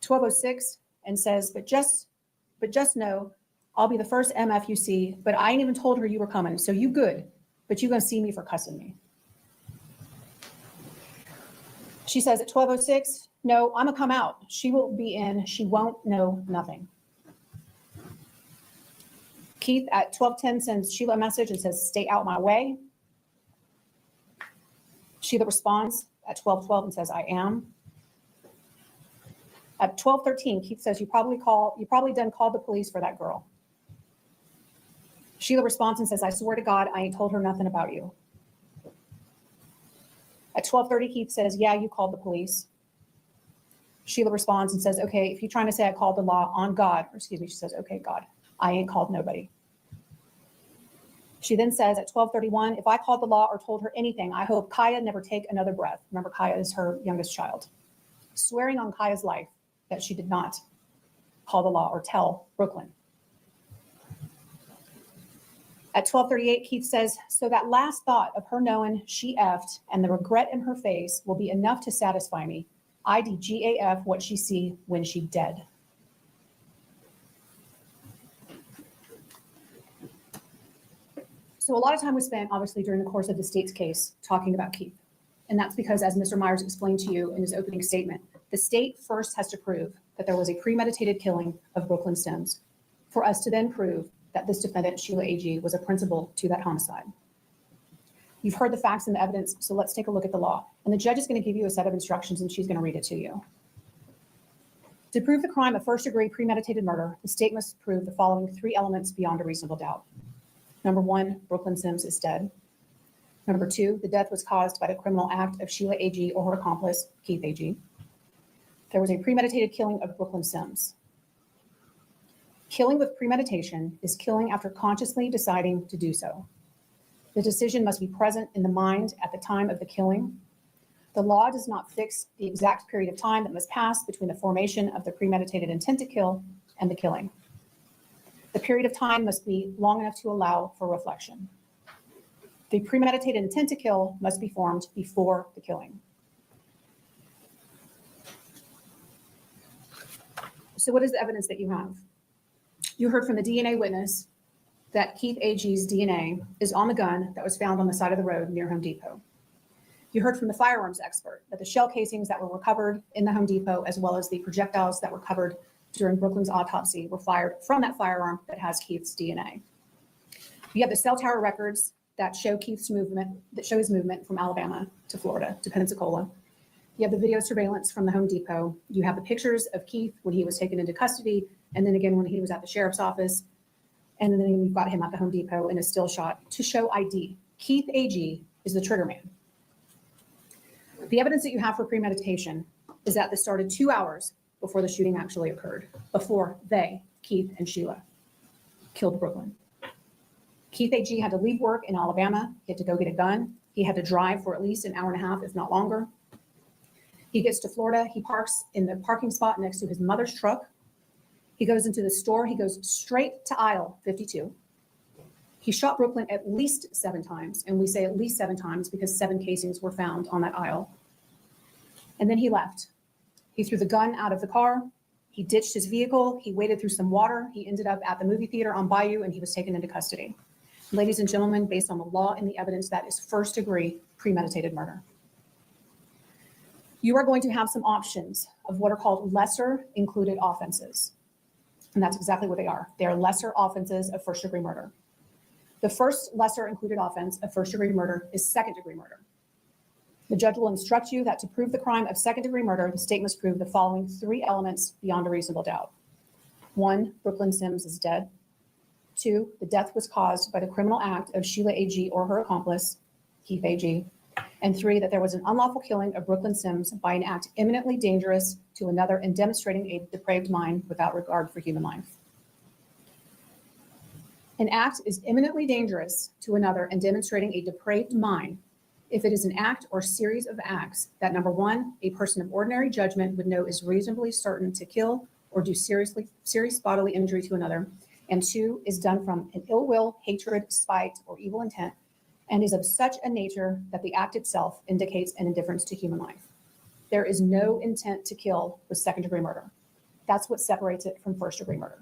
12:06 and says, but just know I'll be the first MF you see, but I ain't even told her you were coming. So you good, but you're going to see me for cussing me. She says at 12:06, no, I'm going to come out. She will be in. She won't know nothing. Keith at 12:10 sends Sheila a message and says, stay out my way. Sheila responds at 12:12 and says, I am. At 12:13, Keith says, you probably done called the police for that girl. Sheila responds and says, I swear to God, I ain't told her nothing about you. At 12:30, Keith says, yeah, you called the police. Sheila responds and says, okay, if you're trying to say I called the law on God, or excuse me, she says, okay, God, I ain't called nobody. She then says at 12:31, if I called the law or told her anything, I hope Kaya never take another breath. Remember, Kaya is her youngest child. Swearing on Kaya's life that she did not call the law or tell Brooklyn. At 12:38, Keith says, so that last thought of her knowing she effed and the regret in her face will be enough to satisfy me. IDGAF what she see when she dead. So a lot of time was spent, obviously, during the course of the state's case talking about Keith. And that's because, as Mr. Myers explained to you in his opening statement, the state first has to prove that there was a premeditated killing of Brooklyn Sims for us to then prove that this defendant, Sheila Agee, was a principal to that homicide. You've heard the facts and the evidence, so let's take a look at the law. And the judge is going to give you a set of instructions, and she's going to read it to you. To prove the crime of first-degree premeditated murder, the state must prove the following three elements beyond a reasonable doubt. Number one, Brooklyn Sims is dead. Number two, the death was caused by the criminal act of Sheila Agee or her accomplice, Keith Agee. There was a premeditated killing of Brooklyn Sims. Killing with premeditation is killing after consciously deciding to do so. The decision must be present in the mind at the time of the killing. The law does not fix the exact period of time that must pass between the formation of the premeditated intent to kill and the killing. The period of time must be long enough to allow for reflection. The premeditated intent to kill must be formed before the killing. So what is the evidence that you have? You heard from the DNA witness that Keith Agee's DNA is on the gun that was found on the side of the road near Home Depot. You heard from the firearms expert that the shell casings that were recovered in the Home Depot, as well as the projectiles that were recovered during Brooklyn's autopsy, were fired from that firearm that has Keith's DNA. You have the cell tower records that show Keith's movement, that show his movement from Alabama to Florida to Pensacola. You have the video surveillance from the Home Depot. You have the pictures of Keith when he was taken into custody, and then again when he was at the sheriff's office. And then you've got him at the Home Depot in a still shot to show ID. Keith Agee is the trigger man. The evidence that you have for premeditation is that this started 2 hours before the shooting actually occurred, before they, Keith and Sheila, killed Brooklyn. Keith Agee had to leave work in Alabama. He had to go get a gun. He had to drive for at least an hour and a half, if not longer. He gets to Florida. He parks in the parking spot next to his mother's truck. He goes into the store. He goes straight to aisle 52. He shot Brooklyn at least 7 times. And we say at least 7 times because 7 casings were found on that aisle. And then he left. He threw the gun out of the car. He ditched his vehicle. He waded through some water. He ended up at the movie theater on Bayou, and he was taken into custody. Ladies and gentlemen, based on the law and the evidence, that is first-degree premeditated murder. You are going to have some options of what are called lesser included offenses. And that's exactly what they are. They are lesser offenses of first-degree murder. The first lesser included offense of first-degree murder is second-degree murder. The judge will instruct you that to prove the crime of second-degree murder, the state must prove the following 3 elements beyond a reasonable doubt. 1, Brooklyn Sims is dead. 2, the death was caused by the criminal act of Sheila Agee or her accomplice, Keith Agee. And 3, that there was an unlawful killing of Brooklyn Sims by an act imminently dangerous to another and demonstrating a depraved mind without regard for human life. An act is imminently dangerous to another and demonstrating a depraved mind if it is an act or series of acts that, number 1, a person of ordinary judgment would know is reasonably certain to kill or do serious bodily injury to another, and 2, is done from an ill will, hatred, spite, or evil intent, and is of such a nature that the act itself indicates an indifference to human life. There is no intent to kill with second-degree murder. That's what separates it from first-degree murder.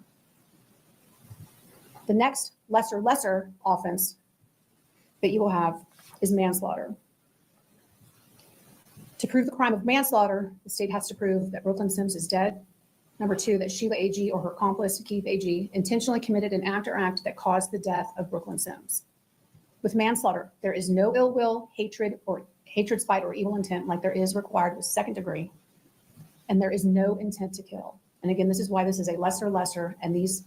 The next lesser offense that you will have is manslaughter. To prove the crime of manslaughter, the state has to prove that Brooklyn Sims is dead. Number 2, that Sheila Agee or her accomplice, Keith Agee, intentionally committed an act or act that caused the death of Brooklyn Sims. With manslaughter, there is no ill will, hatred, or hatred, spite, or evil intent like there is required with second degree, and there is no intent to kill. And again, this is why this is a lesser, and these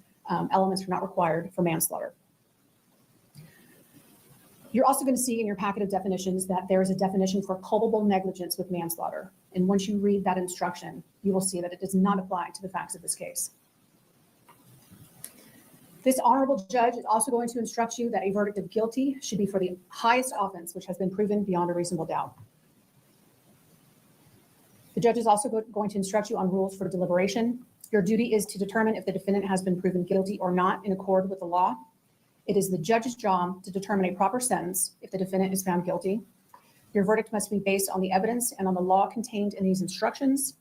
elements are not required for manslaughter. You're also going to see in your packet of definitions that there is a definition for culpable negligence with manslaughter. And once you read that instruction, you will see that it does not apply to the facts of this case. This honorable judge is also going to instruct you that a verdict of guilty should be for the highest offense, which has been proven beyond a reasonable doubt. The judge is also going to instruct you on rules for deliberation. Your duty is to determine if the defendant has been proven guilty or not in accord with the law. It is the judge's job to determine a proper sentence if the defendant is found guilty. Your verdict must be based on the evidence and on the law contained in these instructions.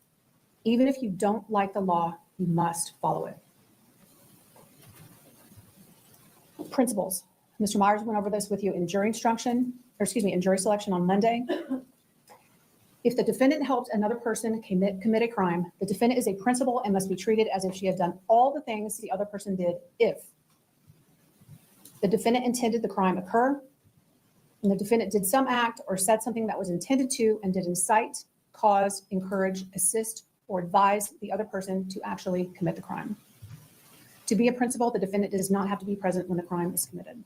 Even if you don't like the law, you must follow it. Principles. Mr. Myers went over this with you in jury instruction, or excuse me, in jury selection on Monday. If the defendant helped another person commit a crime, the defendant is a principal and must be treated as if she had done all the things the other person did if the defendant intended the crime occur, and the defendant did some act or said something that was intended to and did incite, cause, encourage, assist, or advise the other person to actually commit the crime. To be a principal, the defendant does not have to be present when the crime is committed.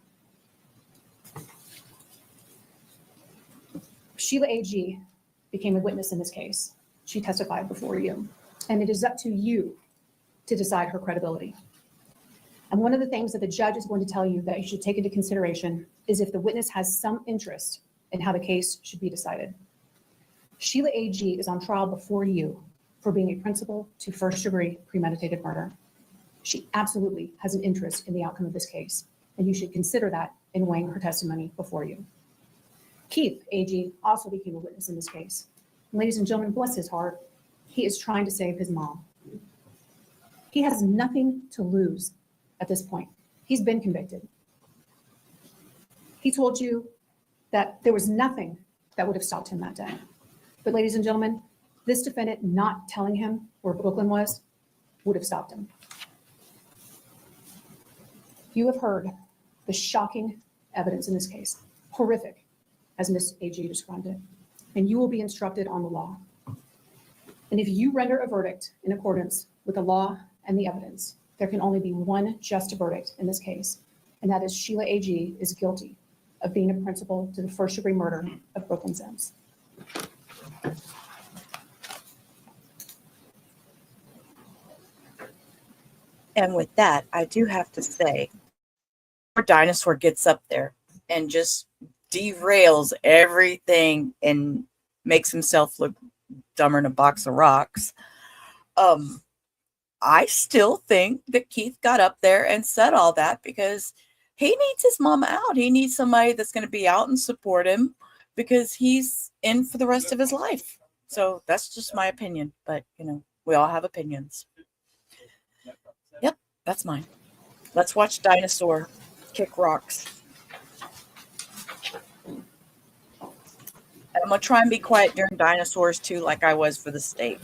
Sheila Agee became a witness in this case. She testified before you, and it is up to you to decide her credibility. And one of the things that the judge is going to tell you that you should take into consideration is if the witness has some interest in how the case should be decided. Sheila Agee is on trial before you for being a principal to first-degree premeditated murder. She absolutely has an interest in the outcome of this case, and you should consider that in weighing her testimony before you. Keith Agee also became a witness in this case. And ladies and gentlemen, bless his heart, he is trying to save his mom. He has nothing to lose at this point. He's been convicted. He told you that there was nothing that would have stopped him that day. But ladies and gentlemen, this defendant not telling him where Brooklyn was would have stopped him. You have heard the shocking evidence in this case, horrific, as Ms. Agee described it, and you will be instructed on the law. And if you render a verdict in accordance with the law and the evidence, there can only be one just verdict in this case, and that is Sheila Agee is guilty of being a principal to the first-degree murder of Brooklyn Sims. And with that, I do have to say, our dinosaur gets up there and just derails everything and makes himself look dumber than a box of rocks. I still think that Keith got up there and said all that because he needs his mama out. He needs somebody that's going to be out and support him because he's in for the rest of his life. So that's just my opinion. But, you know, we all have opinions. Yep, that's mine. Let's watch Dinosaur kick rocks. I'm going to try and be quiet during dinosaurs too, like I was for the state.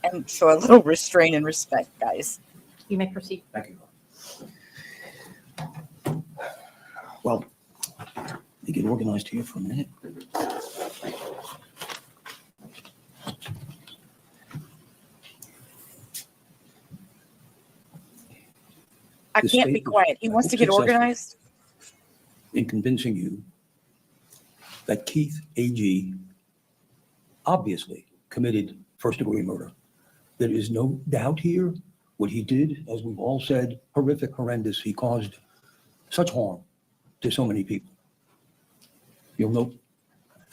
And show a little restraint and respect, guys. You may proceed. Thank you. Well, let me get organized here for a minute. I The can't be state was, quiet. He wants to get successful organized. in convincing you that Keith Agee obviously committed first-degree murder. There is no doubt here what he did, as we've all said, horrific, horrendous. He caused such harm to so many people. You'll note,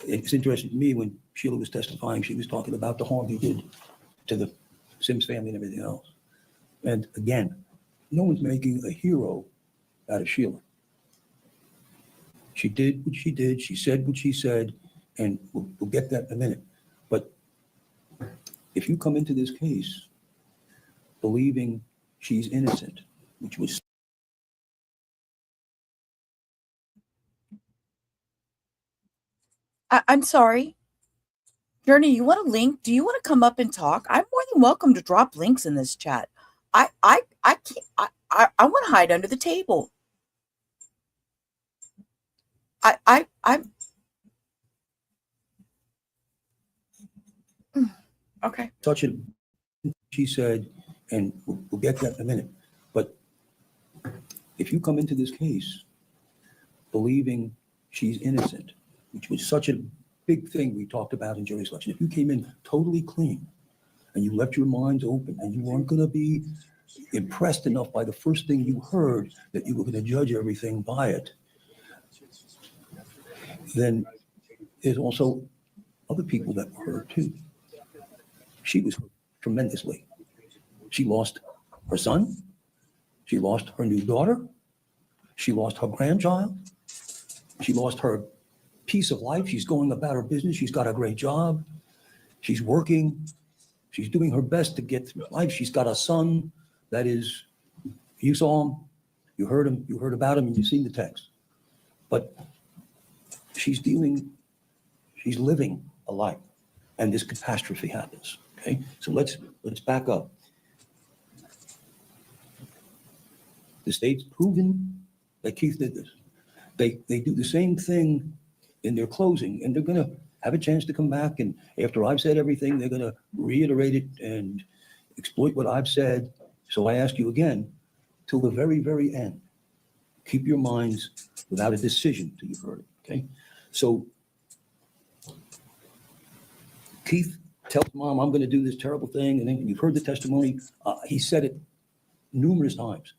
it's interesting to me when Sheila was testifying, she was talking about the harm he did to the Sims family and everything else. And again, no one's making a hero out of Sheila. She did what she did, she said what she said, and we'll get that in a minute. But if you come into this case believing she's innocent, which was I'm sorry. Journey, you want a link? Do you want to come up and talk? I'm more than welcome to drop links in this chat. I can't, I want to hide under the table. I'm Okay. Such a, she said, and we'll get to that in a minute, but if you come into this case believing she's innocent, which was such a big thing we talked about in jury selection, if you came in totally clean and you left your minds open and you weren't going to be impressed enough by the first thing you heard that you were going to judge everything by it, then there's also other people that were hurt too. She was hurt tremendously. She lost her son. She lost her new daughter. She lost her grandchild. She lost her piece of life. She's going about her business. She's got a great job. She's working. She's doing her best to get through life. She's got a son that is, you saw him, you heard about him, and you've seen the text. But she's living a life, and this catastrophe happens, okay? So let's back up. The state's proven that Keith did this. They do the same thing in their closing, and they're gonna have a chance to come back, and after I've said everything, they're gonna reiterate it and exploit what I've said. So I ask you again, till the very, very end, keep your minds without a decision till you've heard it, okay? So Keith tells Mom, I'm gonna do this terrible thing, and then you've heard the testimony. He said it numerous times.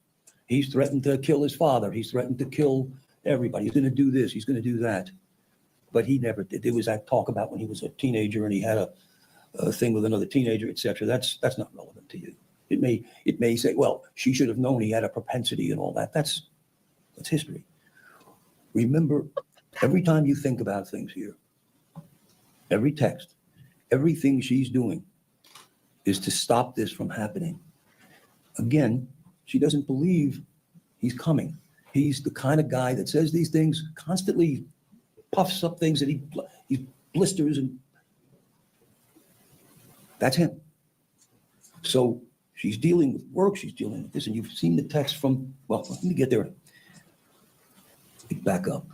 He's threatened to kill his father. He's threatened to kill everybody. He's gonna do this, he's gonna do that. But he never did. There was that talk about when he was a teenager and he had a thing with another teenager, et cetera. That's not relevant to you. It may say, well, she should have known he had a propensity and all that. That's history. Remember, every time you think about things here, every text, everything she's doing is to stop this from happening. Again, she doesn't believe he's coming. He's the kind of guy that says these things, constantly puffs up things that he blisters, and that's him. So she's dealing with work, she's dealing with this, and you've seen the text from, well, let me get there. Back up.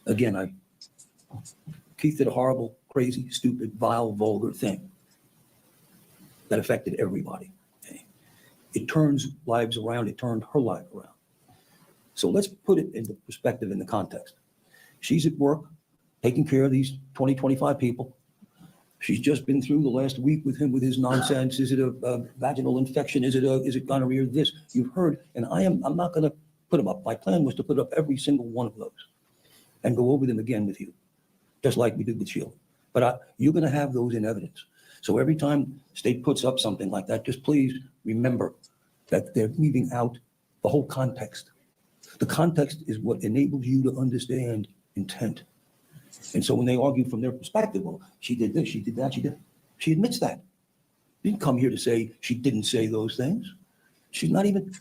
Again, Keith did a horrible, crazy, stupid, vile, vulgar thing that affected everybody. Okay? It turns lives around, it turned her life around. So let's put it into perspective in the context. She's at work, taking care of these 20, 25 people. She's just been through the last week with him with his nonsense. Is it a vaginal infection? Is it gonorrhea? This you've heard, and I'm not going to put them up. My plan was to put up every single one of those and go over them again with you, just like we did with Sheila. But you're going to have those in evidence. So every time state puts up something like that, just please remember that they're leaving out the whole context. The context is what enables you to understand intent. And so when they argue from their perspective, well, she did this, she did that, she admits that. She didn't come here to say she didn't say those things. She's not even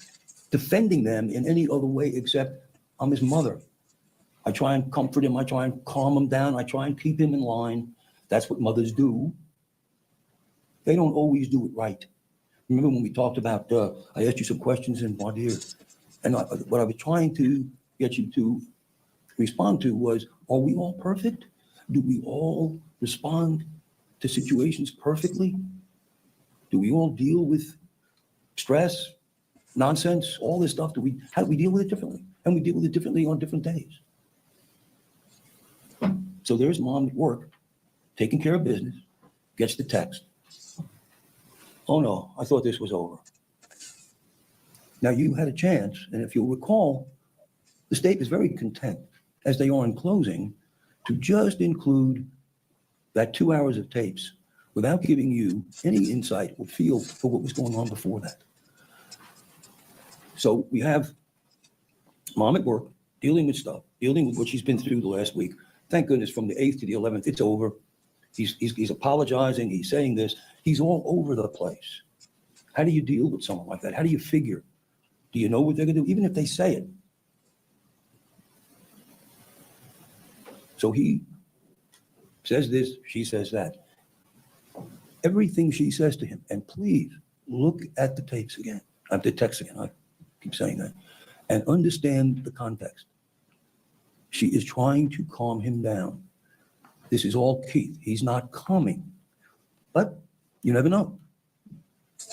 defending them in any other way except I'm his mother. I try and comfort him, I try and calm him down, I try and keep him in line. That's what mothers do. They don't always do it right. Remember when we talked about, I asked you some questions in voir dire, and what I was trying to get you to respond to was, are we all perfect? Do we all respond to situations perfectly? Do we all deal with stress, nonsense, all this stuff? How do we deal with it differently? And we deal with it differently on different days. So there's Mom at work, taking care of business, gets the text. Oh no, I thought this was over. Now you had a chance, and if you'll recall, the state is very content, as they are in closing, to just include that 2 hours of tapes without giving you any insight or feel for what was going on before that. So we have Mom at work, dealing with stuff, dealing with what she's been through the last week. Thank goodness from the 8th to the 11th, it's over. He's apologizing, he's saying this, he's all over the place. How do you deal with someone like that? How do you figure? Do you know what they're gonna do, even if they say it? So he says this, she says that. Everything she says to him, and please look at the tapes again, the text again, I keep saying that, and understand the context. She is trying to calm him down. This is all Keith. He's not coming. But You never know.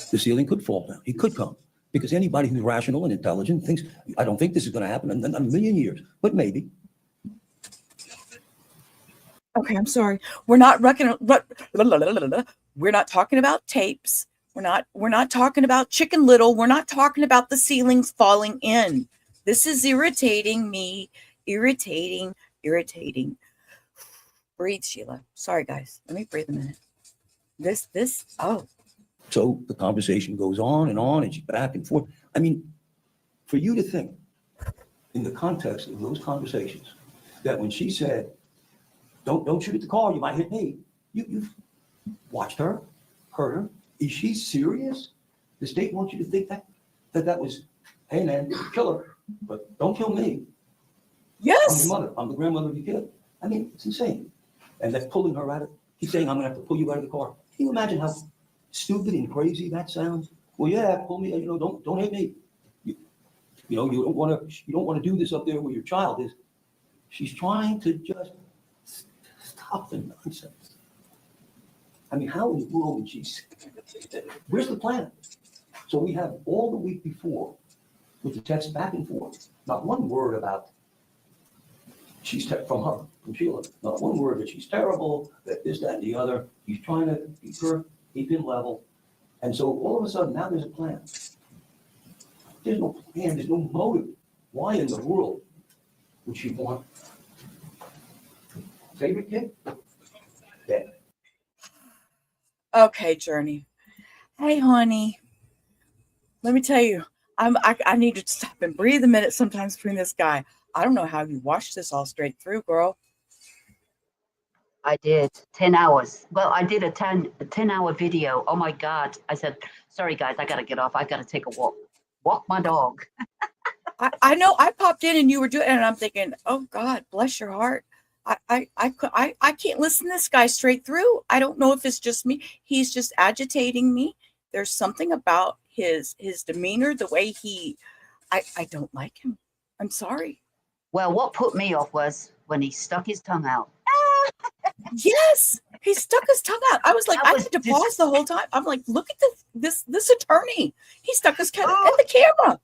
The ceiling could fall down. He could come. Because anybody who's rational and intelligent thinks, I don't think this is going to happen in a million years, but maybe. Okay, I'm sorry. We're not we're not talking about tapes. We're not talking about Chicken Little. We're not talking about the ceilings falling in. This is irritating me. Irritating. Breathe, Sheila. Sorry, guys. Let me breathe a minute. Oh. So the conversation goes on, and she's back and forth. I mean, for you to think in the context of those conversations that when she said, don't shoot at the car, you might hit me. You've watched her, heard her. Is she serious? The state wants you to think that was, hey man, kill her, but don't kill me. Yes. I'm your mother. I'm the grandmother of your kid. I mean, it's insane. And that's pulling her out of, he's saying, I'm gonna have to pull you out of the car. Can you imagine how stupid and crazy that sounds? Well, yeah, pull me, don't hit me. You don't want to do this up there where your child is. She's trying to just stop the nonsense. I mean, how in the world would she? Where's the plan? So we have all the week before with the text back and forth. Not one word about from Sheila. Not one word that she's terrible, that this, that, and the other. He's trying to keep him level. And so all of a sudden, now there's a plan. There's no plan, there's no motive. Why in the world would she want favorite kid? Dead. Okay, Journey. Hey, honey. Let me tell you, I need to stop and breathe a minute sometimes between this guy. I don't know how you watched this all straight through, girl. I did 10 hours. Well, I did a 10-hour video. Oh my God. I said, sorry guys, I got to get off. I got to take a walk. Walk my dog. I know I popped in and you were doing it, and I'm thinking, oh God, bless your heart. I can't listen to this guy straight through. I don't know if it's just me. He's just agitating me. There's something about his demeanor, the way I don't like him. I'm sorry. Well, what put me off was when he stuck his tongue out. Yes, he stuck his tongue out. I was like, I had to pause the whole time. I'm like, look at this attorney. He stuck his tongue at the camera.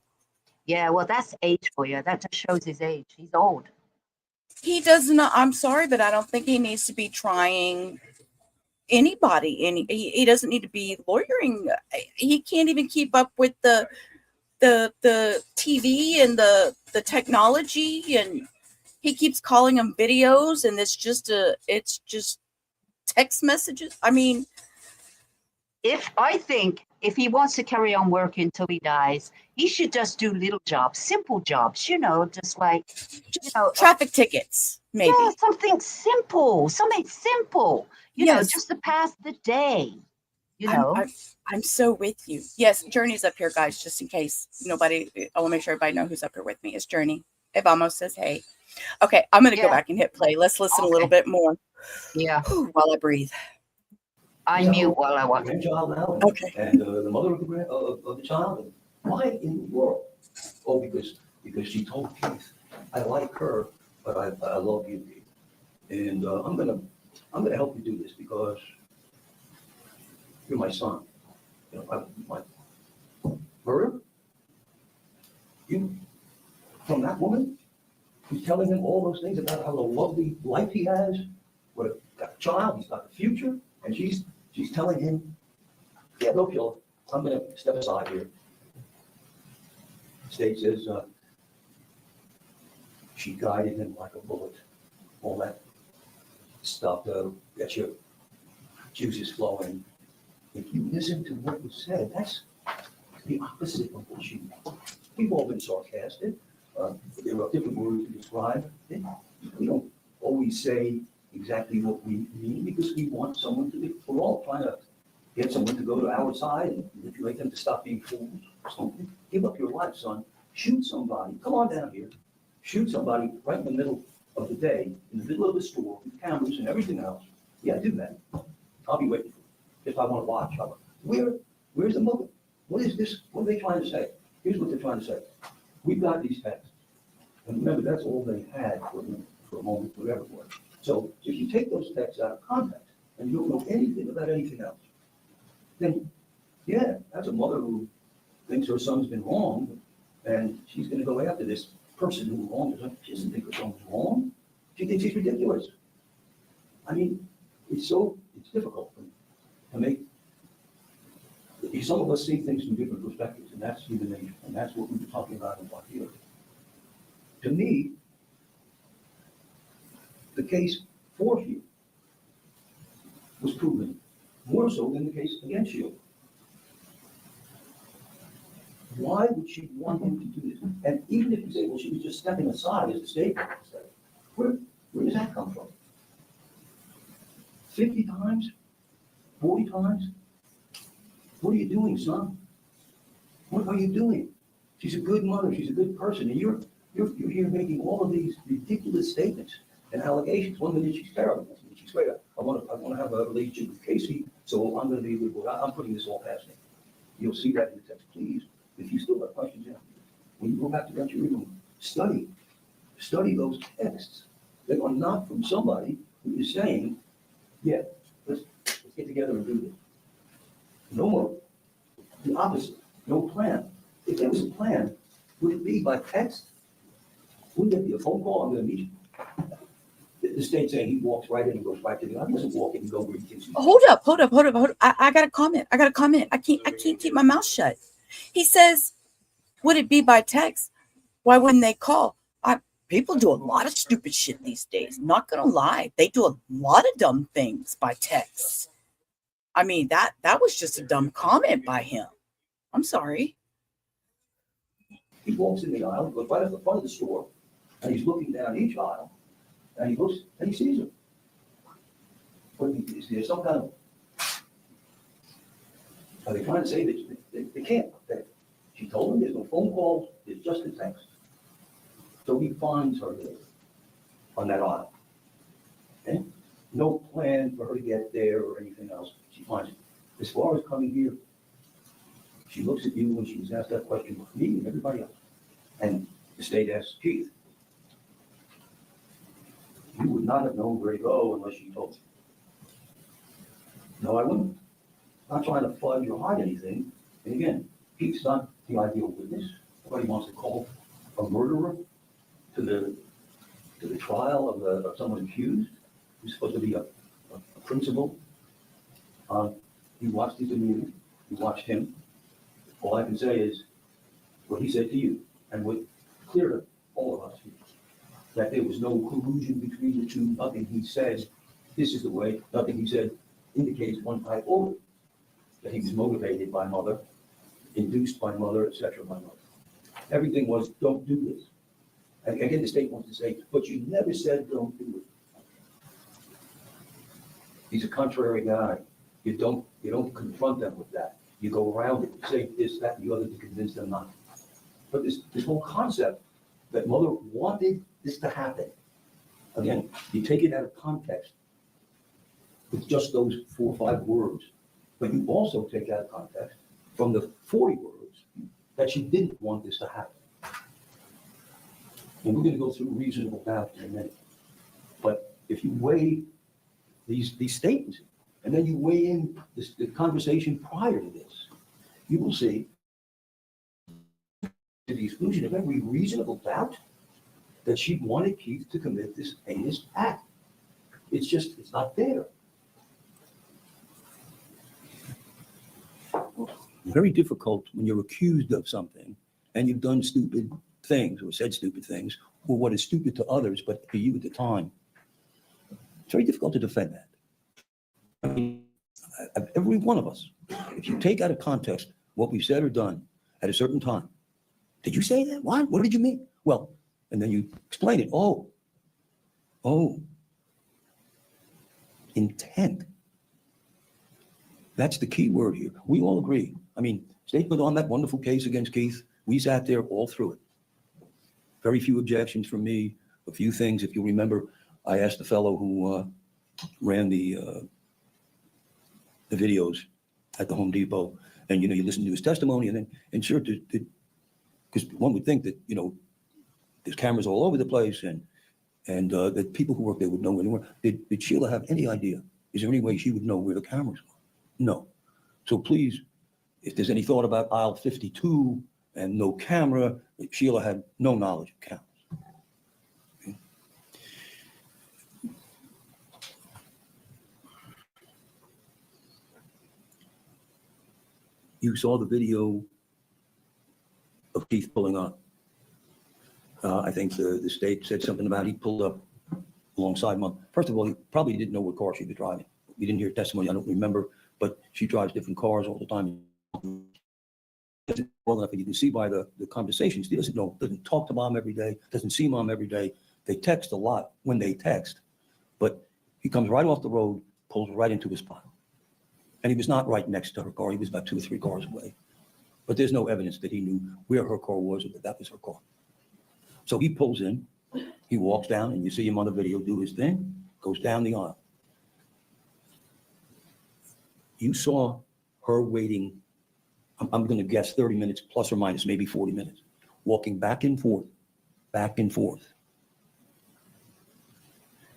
Yeah, well, that's age for you. That just shows his age. He's old. He does not. I'm sorry, but I don't think he needs to be trying anybody. He doesn't need to be lawyering. He can't even keep up with the TV and the technology, and he keeps calling them videos, and it's just text messages. I mean, I think if he wants to carry on working until he dies, he should just do little jobs, simple jobs, just like, traffic tickets, maybe. Yeah, something simple, just to pass the day, I'm so with you. Yes, Journey's up here, guys, just in case nobody, I want to make sure everybody knows who's up here with me. It's Journey. If Vamos says hey. Okay, I'm going to go back and hit play. Let's listen a little bit more. Yeah. While I breathe. I mute while I watch. Grandchild now, okay. And the mother of the child. Why in the world? Oh, because she told Keith, I like her, but I love you, Keith. And I'm gonna help you do this because you're my son. My murder? You from that woman who's telling him all those things about how the lovely life he has, what a child, he's got the future, and she's telling him, yeah, go kill her. I'm gonna step aside here. State says she guided him like a bullet. All that stuff gets your juices flowing. If you listen to what was said, that's the opposite of what she meant. We've all been sarcastic. There are different words to describe it. We don't always say exactly what we mean because we want someone to be, we're all trying to get someone to go to our side and manipulate them to stop being fools. So give up your life, son. Shoot somebody. Come on down here. Shoot somebody right in the middle of the day, in the middle of the store, with cameras and everything else. Yeah, do that. I'll be waiting for you. If I want to watch, where's the motive? What is this? What are they trying to say? Here's what they're trying to say. We've got these texts. And remember, that's all they had for a moment, whatever it was. So if you take those texts out of context and you don't know anything about anything else, then, yeah, that's a mother who thinks her son's been wrong, and she's gonna go after this person who wronged her. She doesn't think her son was wrong. She thinks he's ridiculous. I mean, it's difficult to make, some of us see things from different perspectives, and that's human nature, and that's what we were talking about in our theory. To me, the case for Sheila was proven more so than the case against Sheila. Why would she want him to do this? And even if you say, well, she was just stepping aside as the state said, where does that come from? 50 times? 40 times? What are you doing, son? What are you doing? She's a good mother. She's a good person. And you're here making all of these ridiculous statements and allegations. One minute she's terrible. One minute she's great. I want to have a relationship with Casey, so I'm going to be with her. I'm putting this all past me. You'll see that in the text. Please, if you still have questions, when you go back to that your room, study those texts. They are not from somebody who is saying, yeah, let's get together and do this. No more. The opposite. No plan. If there was a plan, would it be by text? Wouldn't it be a phone call? I'm going to meet you. The state saying he walks right in and goes right to the. He doesn't walk in and go where he thinks he's. Hold up. I got a comment. I can't keep my mouth shut. He says, would it be by text? Why wouldn't they call? People do a lot of stupid shit these days. Not gonna lie. They do a lot of dumb things by text. I mean, that was just a dumb comment by him. I'm sorry. He walks in the aisle, goes right at the front of the store, and he's looking down each aisle, and he looks and he sees her. But is there some kind of? Are they trying to say that they can't? That she told him there's no phone calls, it's just a text. So he finds her there on that aisle. Okay? No plan for her to get there or anything else. She finds it. As far as coming here, she looks at you when she was asked that question with me and everybody else. And the state asks Keith, you would not have known where to go unless she told you. No, I wouldn't. Not trying to fudge or hide anything. And again, Keith's not the ideal witness. Nobody wants to call a murderer to the trial of someone accused who's supposed to be a principal. You watched his demeanor. You watched him. All I can say is what he said to you, and what clear to all of us here, that there was no collusion between the two. Nothing he said, this is the way. Nothing he said indicates one type over. That he was motivated by mother, induced by mother, etc. by mother. Everything was, don't do this. And again, the state wants to say, but you never said don't do it. He's a contrary guy. You don't confront them with that. You go around it, say this, that, and the other to convince them not. But this whole concept that mother wanted this to happen. Again, you take it out of context with just those 4 or 5 words, but you also take out of context from the 40 words that she didn't want this to happen. And we're going to go through reasonable doubt in a minute. But if you weigh these statements, and then you weigh in the conversation prior to this, you will see, to the exclusion of every reasonable doubt, that she wanted Keith to commit this heinous act. It's not there. Very difficult when you're accused of something and you've done stupid things or said stupid things, or what is stupid to others, but to you at the time. It's very difficult to defend that. I mean, every one of us, if you take out of context what we've said or done at a certain time, did you say that? What did you mean? Well, and then you explain it. Oh, intent. That's the key word here. We all agree. I mean, statement on that wonderful case against Keith, we sat there all through it. Very few objections from me, a few things. If you remember, I asked the fellow who ran the videos at the Home Depot, and, you listen to his testimony, and sure, because one would think that, there's cameras all over the place, and that people who work there would know where they were. Did Sheila have any idea? Is there any way she would know where the cameras were? No. So please, if there's any thought about aisle 52 and no camera, Sheila had no knowledge of cameras. Okay. You saw the video of Keith pulling up. I think the state said something about he pulled up alongside Mom. First of all, he probably didn't know what car she was driving. We didn't hear testimony, I don't remember, but she drives different cars all the time. Well enough, and you can see by the conversations, he doesn't talk to Mom every day, doesn't see Mom every day. They text a lot when they text, but he comes right off the road, pulls right into his pile. And he was not right next to her car. He was about 2 or 3 cars away. But there's no evidence that he knew where her car was or that that was her car. So he pulls in, he walks down, and you see him on the video do his thing, goes down the aisle. You saw her waiting, I'm going to guess 30 minutes plus or minus, maybe 40 minutes, walking back and forth, back and forth.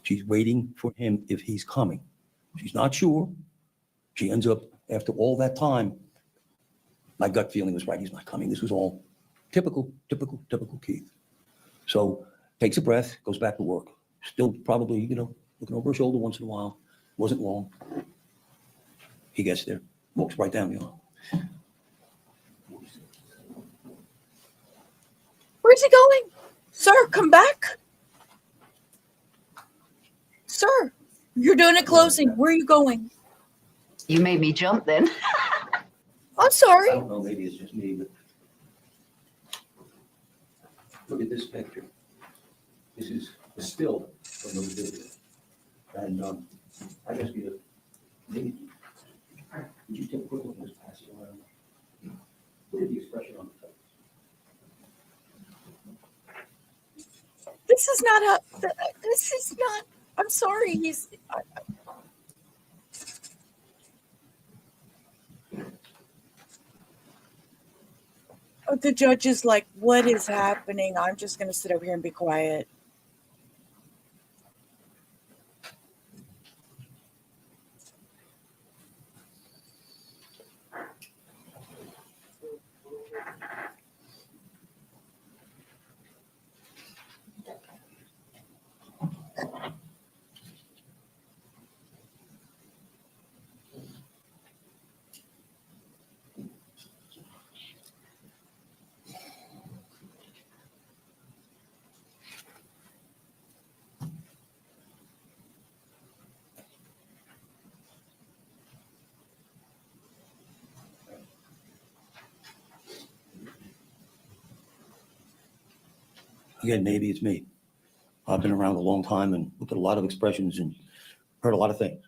She's waiting for him if he's coming. She's not sure. She ends up, after all that time, my gut feeling was right, he's not coming. This was all typical Keith. So takes a breath, goes back to work. Still probably, looking over her shoulder once in a while. Wasn't long. He gets there, walks right down the aisle. Where's he going? Sir, come back. Sir, you're doing a closing. Where are you going? You made me jump then. I'm sorry. I don't know, maybe it's just me, but look at this picture. This is a still from the video. And I guess maybe, would you take a quick look at this passage around? Look at the expression on the face. This is not, I'm sorry. The judge is like, what is happening? I'm just going to sit over here and be quiet. Again, maybe it's me. I've been around a long time and looked at a lot of expressions and heard a lot of things.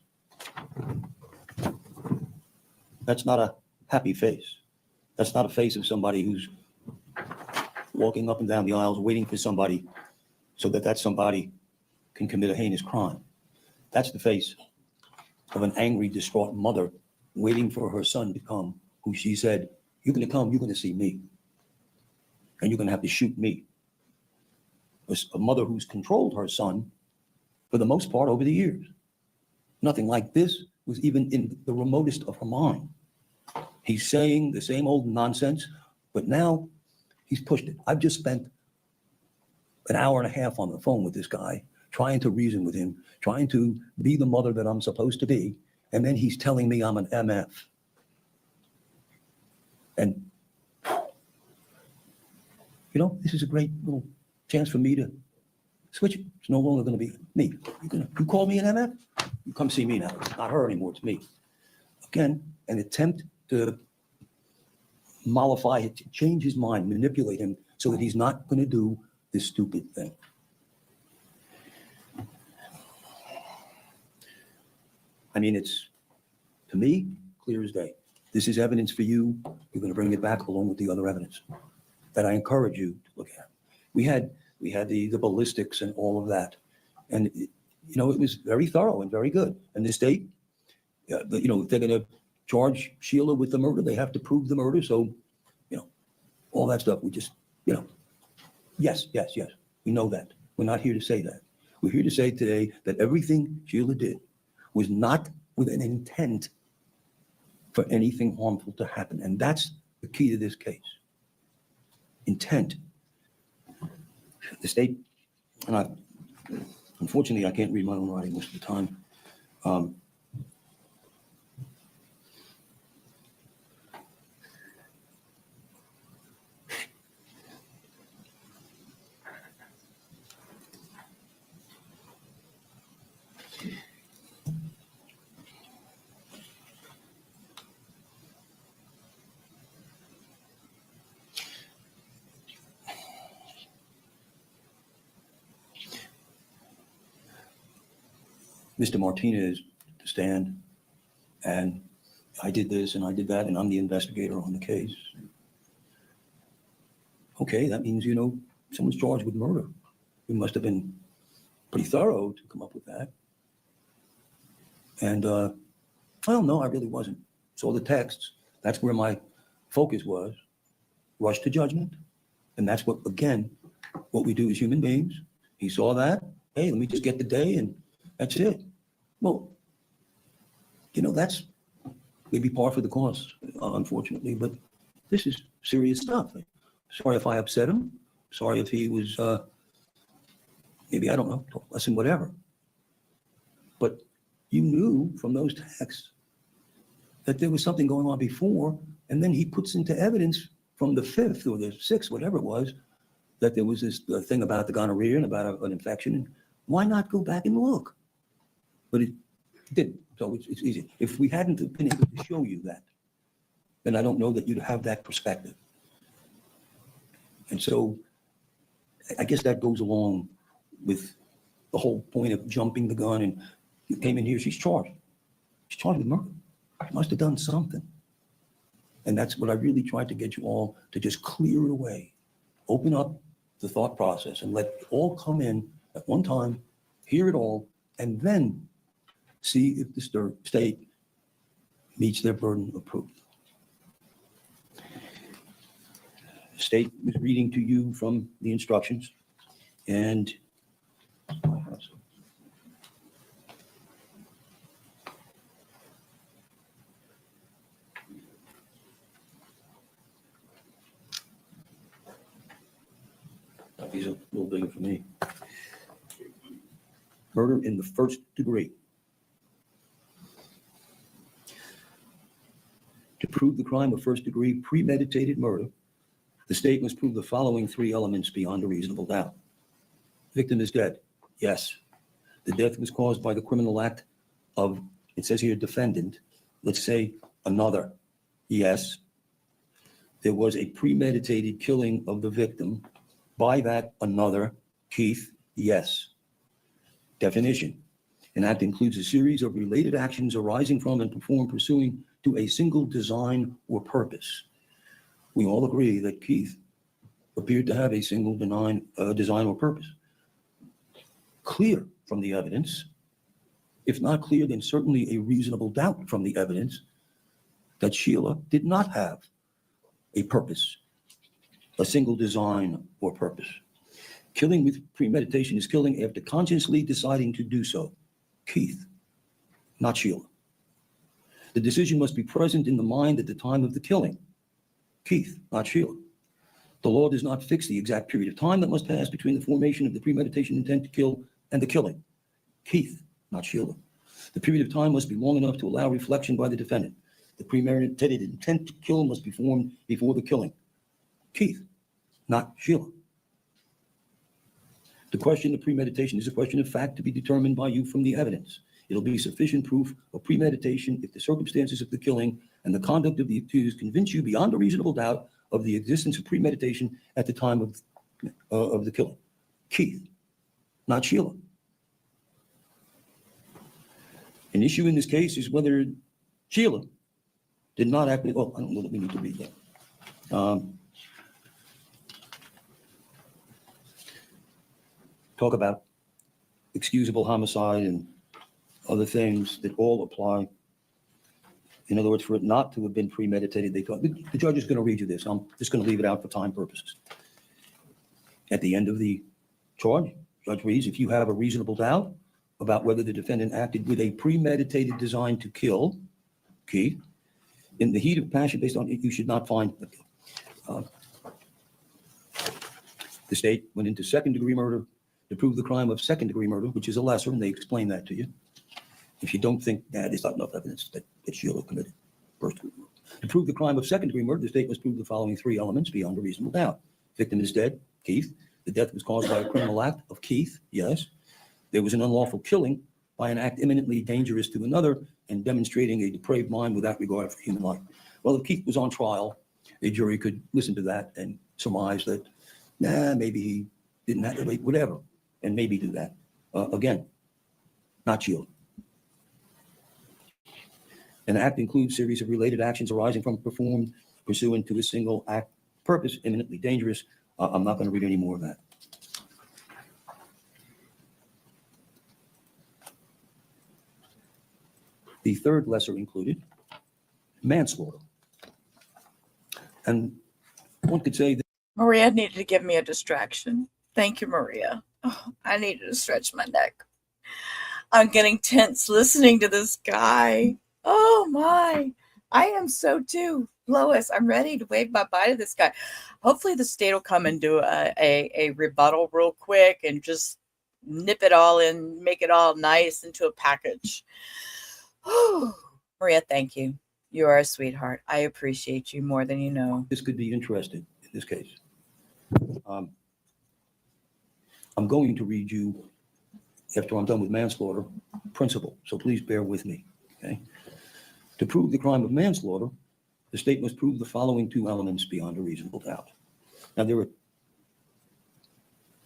That's not a happy face. That's not a face of somebody who's walking up and down the aisles waiting for somebody so that somebody can commit a heinous crime. That's the face of an angry, distraught mother waiting for her son to come, who she said, you're going to come, you're going to see me. And you're going to have to shoot me. A mother who's controlled her son for the most part over the years. Nothing like this was even in the remotest of her mind. He's saying the same old nonsense, but now he's pushed it. I've just spent an hour and a half on the phone with this guy, trying to reason with him, trying to be the mother that I'm supposed to be, and then he's telling me I'm an MF. And, this is a great little chance for me to switch it. It's no longer going to be me. You call me an MF? You come see me now. It's not her anymore. It's me. Again, an attempt to mollify it, to change his mind, manipulate him so that he's not going to do this stupid thing. I mean, it's, to me, clear as day. This is evidence for you. You're going to bring it back along with the other evidence that I encourage you to look at. We had the ballistics and all of that. And, it was very thorough and very good. And the state, if they're going to charge Sheila with the murder, they have to prove the murder. So, all that stuff, we just, yes. We know that. We're not here to say that. We're here to say today that everything Sheila did was not with an intent for anything harmful to happen. And that's the key to this case. Intent. The state, and unfortunately, I can't read my own writing most of the time. Mr. Martinez to stand, and I did this and I did that, and I'm the investigator on the case. Okay, that means, someone's charged with murder. You must have been pretty thorough to come up with that. And, well, no, I really wasn't. Saw the texts. That's where my focus was. Rush to judgment. And that's what we do as human beings. He saw that. Hey, let me just get the day and that's it. Well, that's maybe par for the course, unfortunately, but this is serious stuff. Sorry if I upset him. Sorry if he was, maybe, I don't know, less than whatever. But you knew from those texts that there was something going on before, and then he puts into evidence from the 5th or the 6th, whatever it was, that there was this thing about the gonorrhea and about an infection. And why not go back and look? But it didn't, so it's easy. If we hadn't been able to show you that, then I don't know that you'd have that perspective. And so I guess that goes along with the whole point of jumping the gun. And you came in here, she's charged. She's charged with murder. Must have done something. And that's what I really tried to get you all to just clear it away. Open up the thought process and let it all come in at one time, hear it all, and then see if the state meets their burden of proof. The state was reading to you from the instructions, and these are a little bigger for me. Murder in the first degree. To prove the crime of first degree premeditated murder, the state must prove the following 3 elements beyond a reasonable doubt. Victim is dead. Yes. The death was caused by the criminal act of, it says here, defendant. Let's say another. Yes. There was a premeditated killing of the victim by that another, Keith. Yes. Definition. An act includes a series of related actions arising from and performed pursuing to a single design or purpose. We all agree that Keith appeared to have a single design or purpose. Clear from the evidence, if not clear, then certainly a reasonable doubt from the evidence that Sheila did not have a purpose, a single design or purpose. Killing with premeditation is killing after consciously deciding to do so. Keith, not Sheila. The decision must be present in the mind at the time of the killing. Keith, not Sheila. The law does not fix the exact period of time that must pass between the formation of the premeditation intent to kill and the killing. Keith, not Sheila. The period of time must be long enough to allow reflection by the defendant. The premeditated intent to kill must be formed before the killing. Keith, not Sheila. The question of premeditation is a question of fact to be determined by you from the evidence. It'll be sufficient proof of premeditation if the circumstances of the killing and the conduct of the accused convince you beyond a reasonable doubt of the existence of premeditation at the time of the killing. Keith, not Sheila. An issue in this case is whether Sheila did not act, oh, I don't know that we need to read that. Talk about excusable homicide and other things that all apply. In other words, for it not to have been premeditated, they thought, the judge is going to read you this. I'm just going to leave it out for time purposes. At the end of the charge, judge reads, if you have a reasonable doubt about whether the defendant acted with a premeditated design to kill, Keith, In the heat of passion based on it, you should not find. The state went into second-degree murder to prove the crime of second-degree murder, which is a lesser, and they explain that to you. If you don't think that is not enough evidence that Sheila committed first-degree murder. To prove the crime of second-degree murder, the state must prove the following three elements beyond a reasonable doubt. Victim is dead, Keith. The death was caused by a criminal act of Keith, yes. There was an unlawful killing by an act imminently dangerous to another and demonstrating a depraved mind without regard for human life. Well, if Keith was on trial, a jury could listen to that and surmise that, maybe he didn't have to wait, whatever, and maybe do that. Again, not Sheila. An act includes series of related actions arising from performed pursuant to a single act purpose, imminently dangerous. I'm not going to read any more of that. The third lesser included manslaughter. And one could say that Maria needed to give me a distraction. Thank you, Maria. Oh, I needed to stretch my neck. I'm getting tense listening to this guy. Oh my, I am so too. Lois, I'm ready to wave bye-bye to this guy. Hopefully the state will come and do a rebuttal real quick and just nip it all in, make it all nice into a package. Maria, thank you. You are a sweetheart. I appreciate you more than you know. this could be interesting in this case. I'm going to read you, after I'm done with manslaughter, principle. So please bear with me, okay? To prove the crime of manslaughter, the state must prove the following two elements beyond a reasonable doubt. Now, there are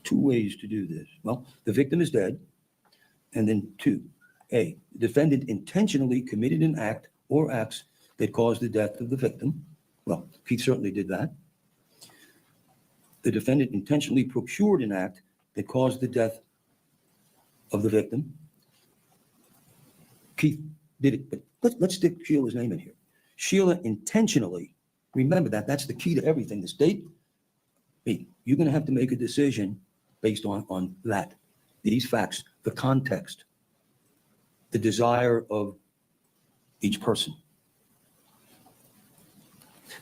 two ways to do this. Well, the victim is dead, and then two, A, the defendant intentionally committed an act or acts that caused the death of the victim. Well, Keith certainly did that. The defendant intentionally procured an act that caused the death of the victim. Keith did it, but let's stick Sheila's name in here. Sheila intentionally, remember that's the key to everything. The state, hey, you're going to have to make a decision based on that, these facts, the context, the desire of each person.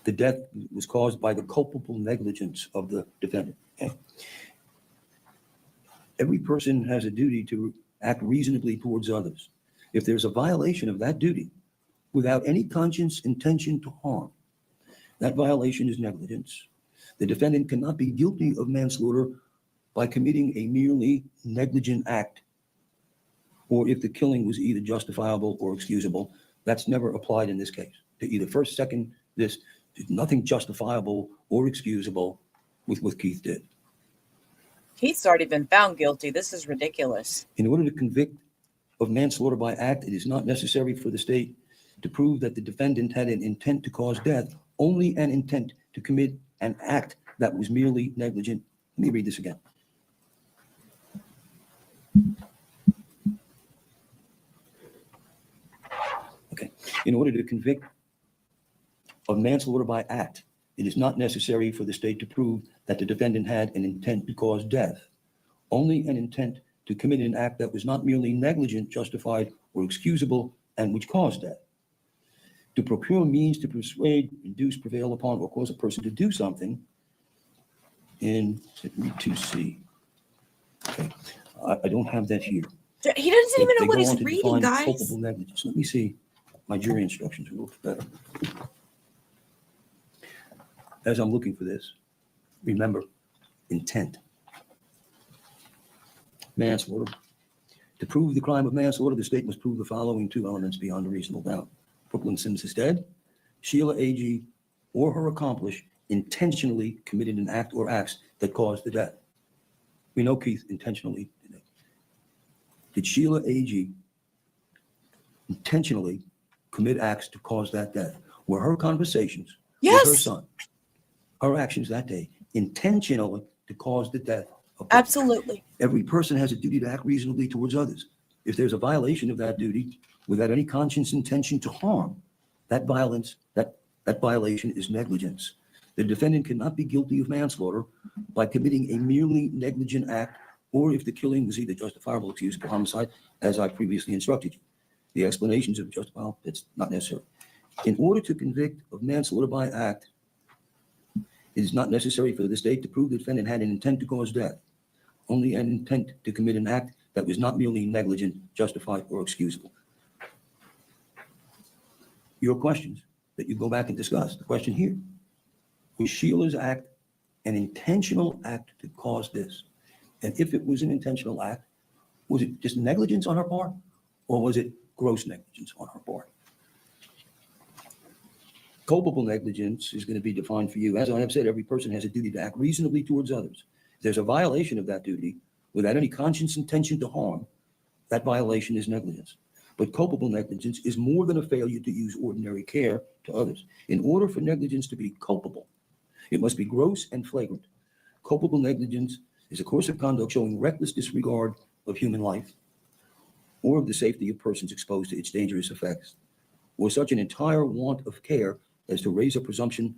The death was caused by the culpable negligence of the defendant. Okay? Every person has a duty to act reasonably towards others. If there's a violation of that duty without any conscious intention to harm, that violation is negligence. The defendant cannot be guilty of manslaughter by committing a merely negligent act, or if the killing was either justifiable or excusable. That's never applied in this case. To either first, second, there's nothing justifiable or excusable with what Keith did. Keith's already been found guilty. This is ridiculous. In order to convict of manslaughter by act, it is not necessary for the state to prove that the defendant had an intent to cause death, only an intent to commit an act that was merely negligent. Let me read this again. Okay. In order to convict of manslaughter by act, it is not necessary for the state to prove that the defendant had an intent to cause death, only an intent to commit an act that was not merely negligent, justified, or excusable, and which caused death. To procure means to persuade, induce, prevail upon, or cause a person to do something in 2C. Okay, I don't have that here. He doesn't even They know what go he's on to reading, define guys. culpable negligence. Let me see my jury instructions a little better. As I'm looking for this, remember, intent. Manslaughter. To prove the crime of manslaughter, the state must prove the following two elements beyond a reasonable doubt. Brooklyn Sims is dead. Sheila Agee or her accomplice intentionally committed an act or acts that caused the death. We know Keith intentionally did it. Did Sheila Agee intentionally commit acts to cause that death? Were her conversations with her Yes, son, her actions that day, intentionally to cause the death of absolutely. Every person has a duty to act reasonably towards others. If there's a violation of that duty without any conscious intention to harm, that violation is negligence. The defendant cannot be guilty of manslaughter by committing a merely negligent act, or if the killing was either justifiable or excusable homicide, as I previously instructed you. The explanations of justifiable, it's not necessary. In order to convict of manslaughter by act, it is not necessary for the state to prove the defendant had an intent to cause death, only an intent to commit an act that was not merely negligent, justified, or excusable. Your questions that you go back and discuss, the question here, was Sheila's act an intentional act to cause this? And if it was an intentional act, was it just negligence on her part, or was it gross negligence on her part? Culpable negligence is going to be defined for you. As I have said, every person has a duty to act reasonably towards others. If there's a violation of that duty without any conscious intention to harm, that violation is negligence. But culpable negligence is more than a failure to use ordinary care to others. In order for negligence to be culpable, it must be gross and flagrant. Culpable negligence is a course of conduct showing reckless disregard of human life or of the safety of persons exposed to its dangerous effects, or such an entire want of care as to raise a presumption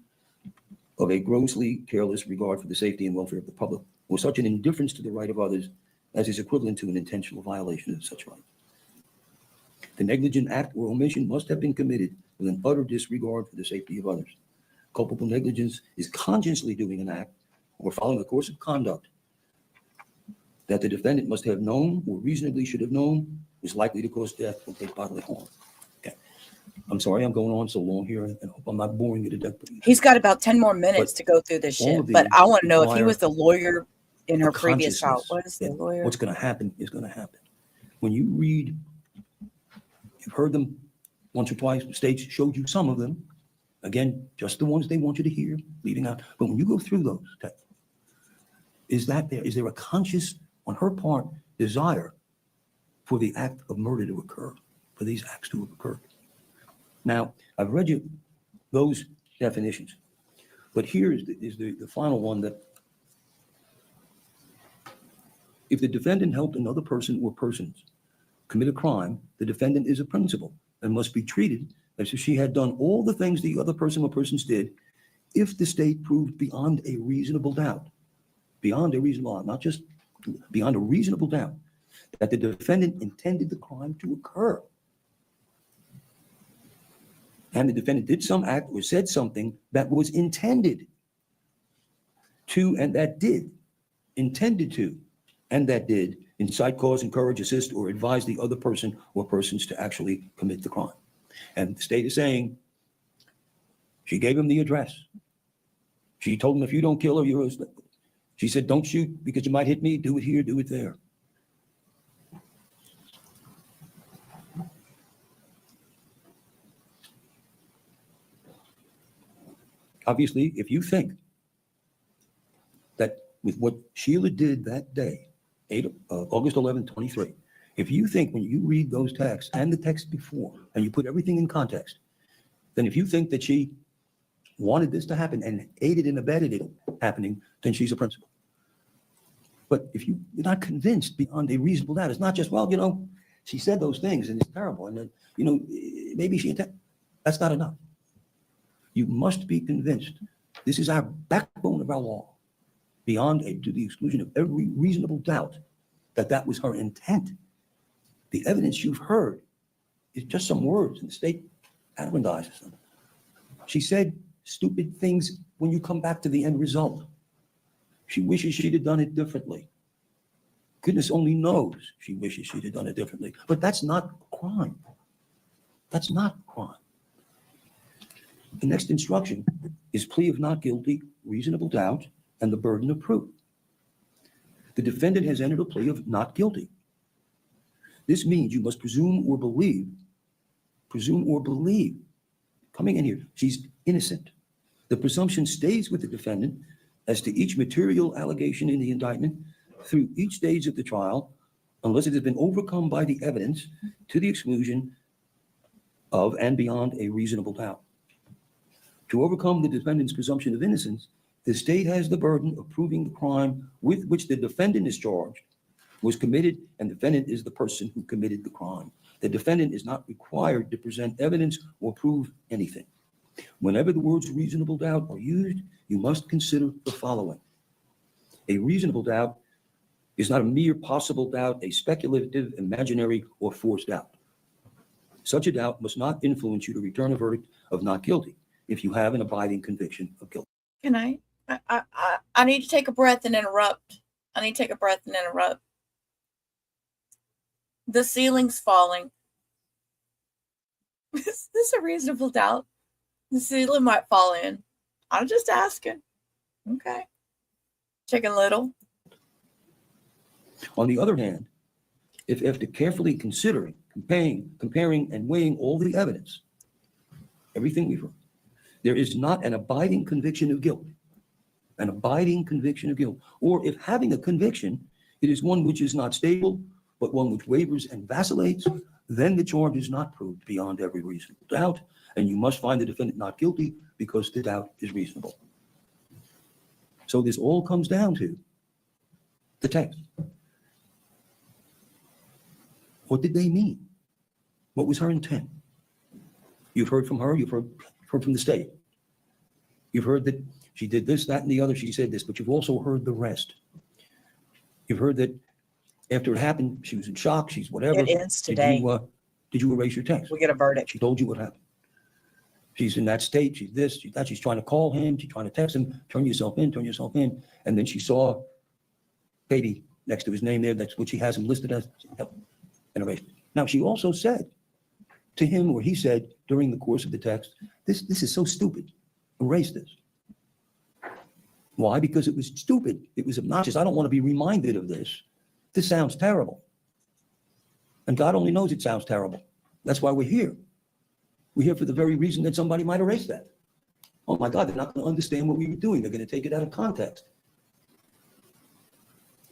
of a grossly careless regard for the safety and welfare of the public, or such an indifference to the right of others as is equivalent to an intentional violation of such right. The negligent act or omission must have been committed with an utter disregard for the safety of others. Culpable negligence is consciously doing an act or following a course of conduct that the defendant must have known or reasonably should have known was likely to cause death or take bodily harm. Okay. I'm sorry I'm going on so long here, and I hope I'm not boring you to death. He's got about 10 more minutes But to go through this all shit. of But these I want to know if he require was the lawyer in her a previous trial. consciousness What is the that lawyer? What's going to happen is going to happen. When you read, you've heard them once or twice, the states showed you some of them. Again, just the ones they want you to hear, leaving out. But when you go through those, is there a conscious, on her part, desire for the act of murder to occur, for these acts to have occurred? Now, I've read you those definitions, but here is the final one, that if the defendant helped another person or persons commit a crime, the defendant is a principal and must be treated as if she had done all the things the other person or persons did, if the state proved beyond a reasonable doubt, not just beyond a reasonable doubt, that the defendant intended the crime to occur. And the defendant did some act or said something that was intended to, and that did, intended to, and that did incite, cause, encourage, assist, or advise the other person or persons to actually commit the crime. And the state is saying, she gave him the address. She told him, if you don't kill her, you're a... She said, don't shoot because you might hit me. Do it here, do it there. Obviously, if you think that with what Sheila did that day, August 11, 23, if you think when you read those texts and the text before, and you put everything in context, then if you think that she wanted this to happen and aided and abetted it happening, then she's a principal. But if you're not convinced beyond a reasonable doubt, it's not just, well, she said those things and it's terrible, and then, maybe she intended. That's not enough. You must be convinced. This is our backbone of our law, to the exclusion of every reasonable doubt, that was her intent. The evidence you've heard is just some words, and the state aggrandizes them. She said stupid things when you come back to the end result. She wishes she'd have done it differently. Goodness only knows she wishes she'd have done it differently. But that's not crime. That's not crime. The next instruction is plea of not guilty, reasonable doubt, and the burden of proof. The defendant has entered a plea of not guilty. This means you must presume or believe, coming in here, she's innocent. The presumption stays with the defendant as to each material allegation in the indictment through each stage of the trial, unless it has been overcome by the evidence to the exclusion of and beyond a reasonable doubt. To overcome the defendant's presumption of innocence, the state has the burden of proving the crime with which the defendant is charged was committed, and the defendant is the person who committed the crime. The defendant is not required to present evidence or prove anything. Whenever the words reasonable doubt are used, you must consider the following. A reasonable doubt is not a mere possible doubt, a speculative, imaginary, or forced doubt. Such a doubt must not influence you to return a verdict of not guilty if you have an abiding conviction of guilt. Can I need to take a breath and interrupt. I need to take a breath and interrupt. The ceiling's falling. Is this a reasonable doubt? The ceiling might fall in. I'm just asking. Okay. Chicken Little. On the other hand, if after carefully considering, comparing and weighing all the evidence, everything we've heard, there is not an abiding conviction of guilt, or if having a conviction, it is one which is not stable, but one which wavers and vacillates, then the charge is not proved beyond every reasonable doubt, and you must find the defendant not guilty because the doubt is reasonable. So this all comes down to the text. What did they mean? What was her intent? You've heard from her, you've heard from the state. You've heard that she did this, that, and the other, she said this, but you've also heard the rest. You've heard that after it happened, she was in shock, she's whatever. It ends today. Did you erase your text? We get a verdict. She told you what happened. She's in that state, she's this, she's that, she's trying to call him, she's trying to text him, turn yourself in. And then she saw baby next to his name there, that's what she has him listed as, and erased. Now, she also said to him, or he said during the course of the text, this is so stupid, erase this. Why? Because it was stupid, it was obnoxious. I don't want to be reminded of this. This sounds terrible. And God only knows it sounds terrible. That's why we're here. We're here for the very reason that somebody might erase that. Oh my God, they're not going to understand what we were doing. They're going to take it out of context.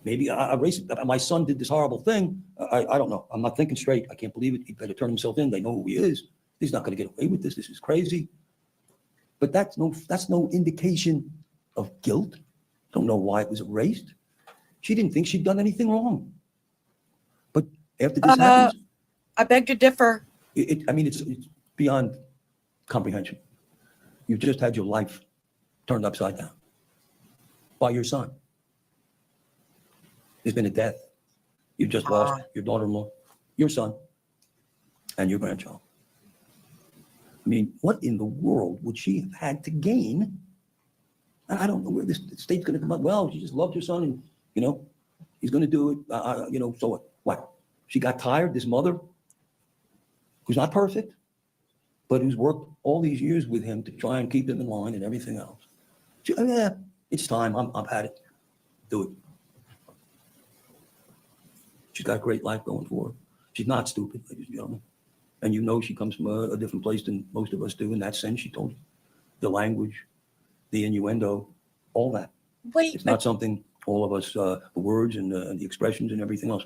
Maybe I erased it. My son did this horrible thing. I don't know. I'm not thinking straight. I can't believe it. He better turn himself in. They know who he is. He's not going to get away with this. This is crazy. But that's no indication of guilt. Don't know why it was erased. She didn't think she'd done anything wrong. But after this happens, I beg to differ. It's beyond comprehension. You've just had your life turned upside down by your son. There's been a death. You've just lost your daughter-in-law, your son, and your grandchild. I mean, what in the world would she have had to gain? And I don't know where this state's going to come up. Well, she just loved her son, and he's going to do it. So what? She got tired. This mother, who's not perfect, but who's worked all these years with him to try and keep him in line and everything else. It's time. I've had it. Do it. She's got a great life going for her. She's not stupid, ladies and gentlemen. And she comes from a different place than most of us do in that sense. She told you the language, the innuendo, all that. It's not something all of us, the words and the expressions and everything else.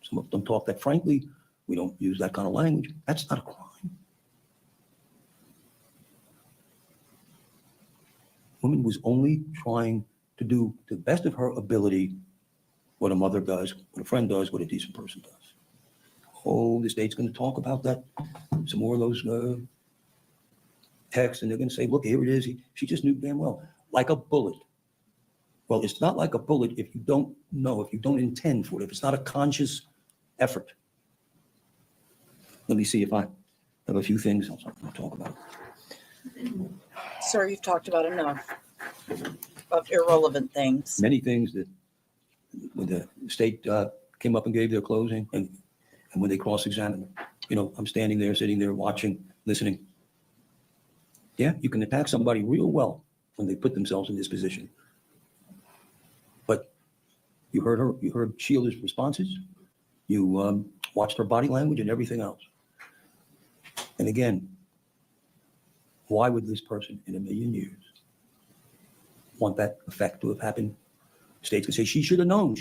Some of them talk that frankly. We don't use that kind of language. That's not a crime. Woman was only trying to do to the best of her ability what a mother does, what a friend does, what a decent person does. Oh, the state's going to talk about that. Some more of those texts, and they're going to say, look, here it is. She just knew damn well. Like a bullet. Well, it's not like a bullet if you don't know, if you don't intend for it, if it's not a conscious effort. Let me see if I have a few things I'll talk about. Sir, you've talked about enough of irrelevant things. Many things that when the state came up and gave their closing and when they cross-examined them, I'm standing there, sitting there, watching, listening. Yeah, you can attack somebody real well when they put themselves in this position. But you heard Sheila's responses. You watched her body language and everything else. And again, why would this person in a million years want that effect to have happened? States could say, she should have known.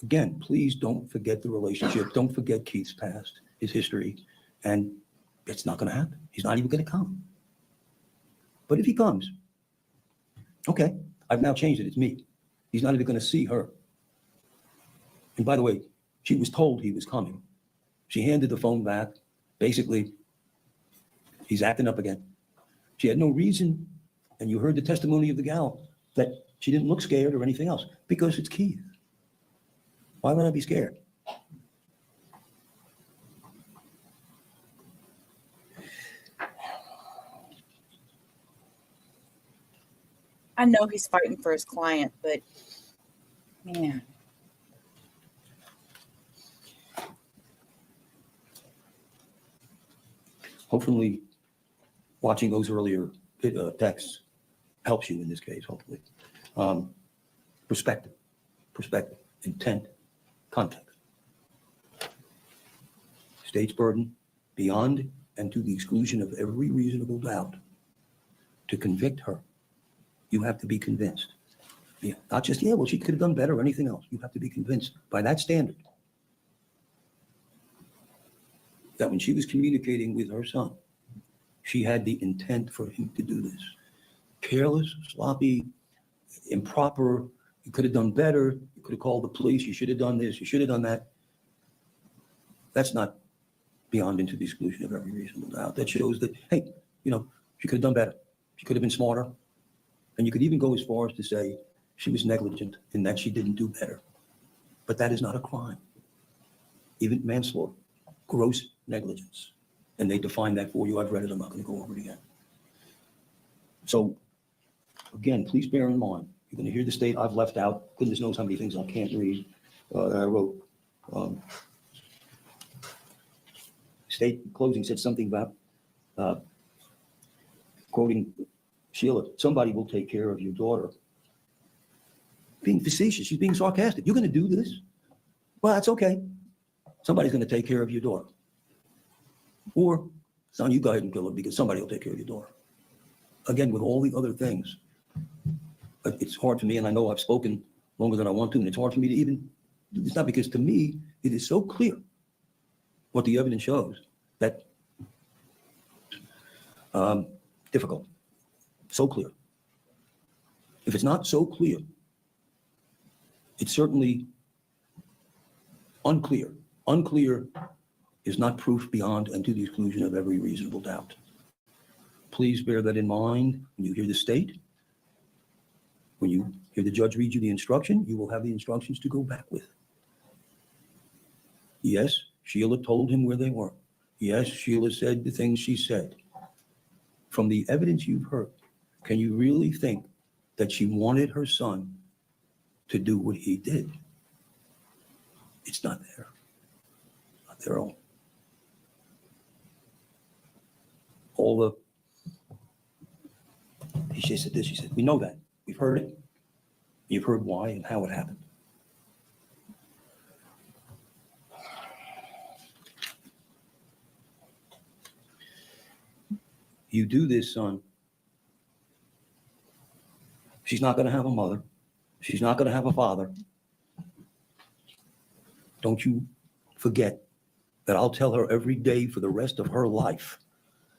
Again, please don't forget the relationship. Don't forget Keith's past, his history. And it's not going to happen. He's not even going to come. But if he comes, okay, I've now changed it. It's me. He's not even going to see her. And by the way, she was told he was coming. She handed the phone back. Basically, he's acting up again. She had no reason, and you heard the testimony of the gal, that she didn't look scared or anything else, because it's Keith. Why would I be scared? I know he's fighting for his client, but man, Hopefully, watching those earlier texts helps you in this case, hopefully. Perspective, intent, context. State's burden beyond and to the exclusion of every reasonable doubt to convict her. You have to be convinced. Yeah, not just, yeah, well, she could have done better or anything else. You have to be convinced by that standard that when she was communicating with her son, she had the intent for him to do this. Careless, sloppy, improper, you could have done better, you could have called the police, you should have done this, you should have done that. That's not beyond into the exclusion of every reasonable doubt. That shows that, hey, she could have done better. She could have been smarter. And you could even go as far as to say she was negligent in that she didn't do better. But that is not a crime. Even manslaughter, gross negligence. And they define that for you. I've read it. I'm not going to go over it again. So, again, please bear in mind, you're going to hear the state I've left out. Goodness knows how many things I can't read that I wrote. State closing said something about, quoting Sheila, somebody will take care of your daughter. Being facetious, she's being sarcastic. You're going to do this? Well, that's okay. Somebody's going to take care of your daughter. Or, son, you go ahead and kill her because somebody will take care of your daughter. Again, with all the other things. But it's hard for me, and I know I've spoken longer than I want to, and it's hard for me to even, it's not because to me, it is so clear what the evidence shows that difficult, so clear. If it's not so clear, it's certainly unclear. Unclear is not proof beyond and to the exclusion of every reasonable doubt. Please bear that in mind when you hear the state. When you hear the judge read you the instruction, you will have the instructions to go back with. Yes, Sheila told him where they were. Yes, Sheila said the things she said. From the evidence you've heard, can you really think that she wanted her son to do what he did? It's not there. Not there at all. All the, she said this, she said, we know that. We've heard it. You've heard why and how it happened. You do this, son. She's not going to have a mother. She's not going to have a father. Don't you forget that I'll tell her every day for the rest of her life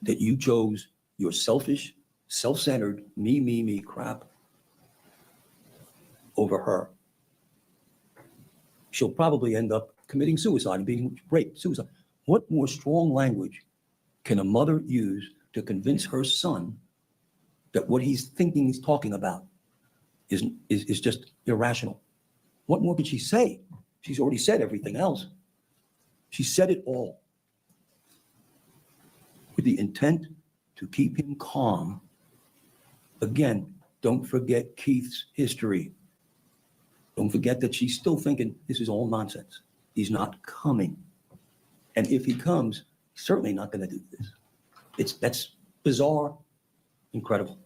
that you chose your selfish, self-centered, me crap over her. She'll probably end up committing suicide and being raped, suicide. What more strong language can a mother use to convince her son that what he's thinking he's talking about is just irrational? What more could she say? She's already said everything else. She said it all with the intent to keep him calm. Again, don't forget Keith's history. Don't forget that she's still thinking this is all nonsense. He's not coming. And if he comes, he's certainly not going to do this. That's bizarre, incredible.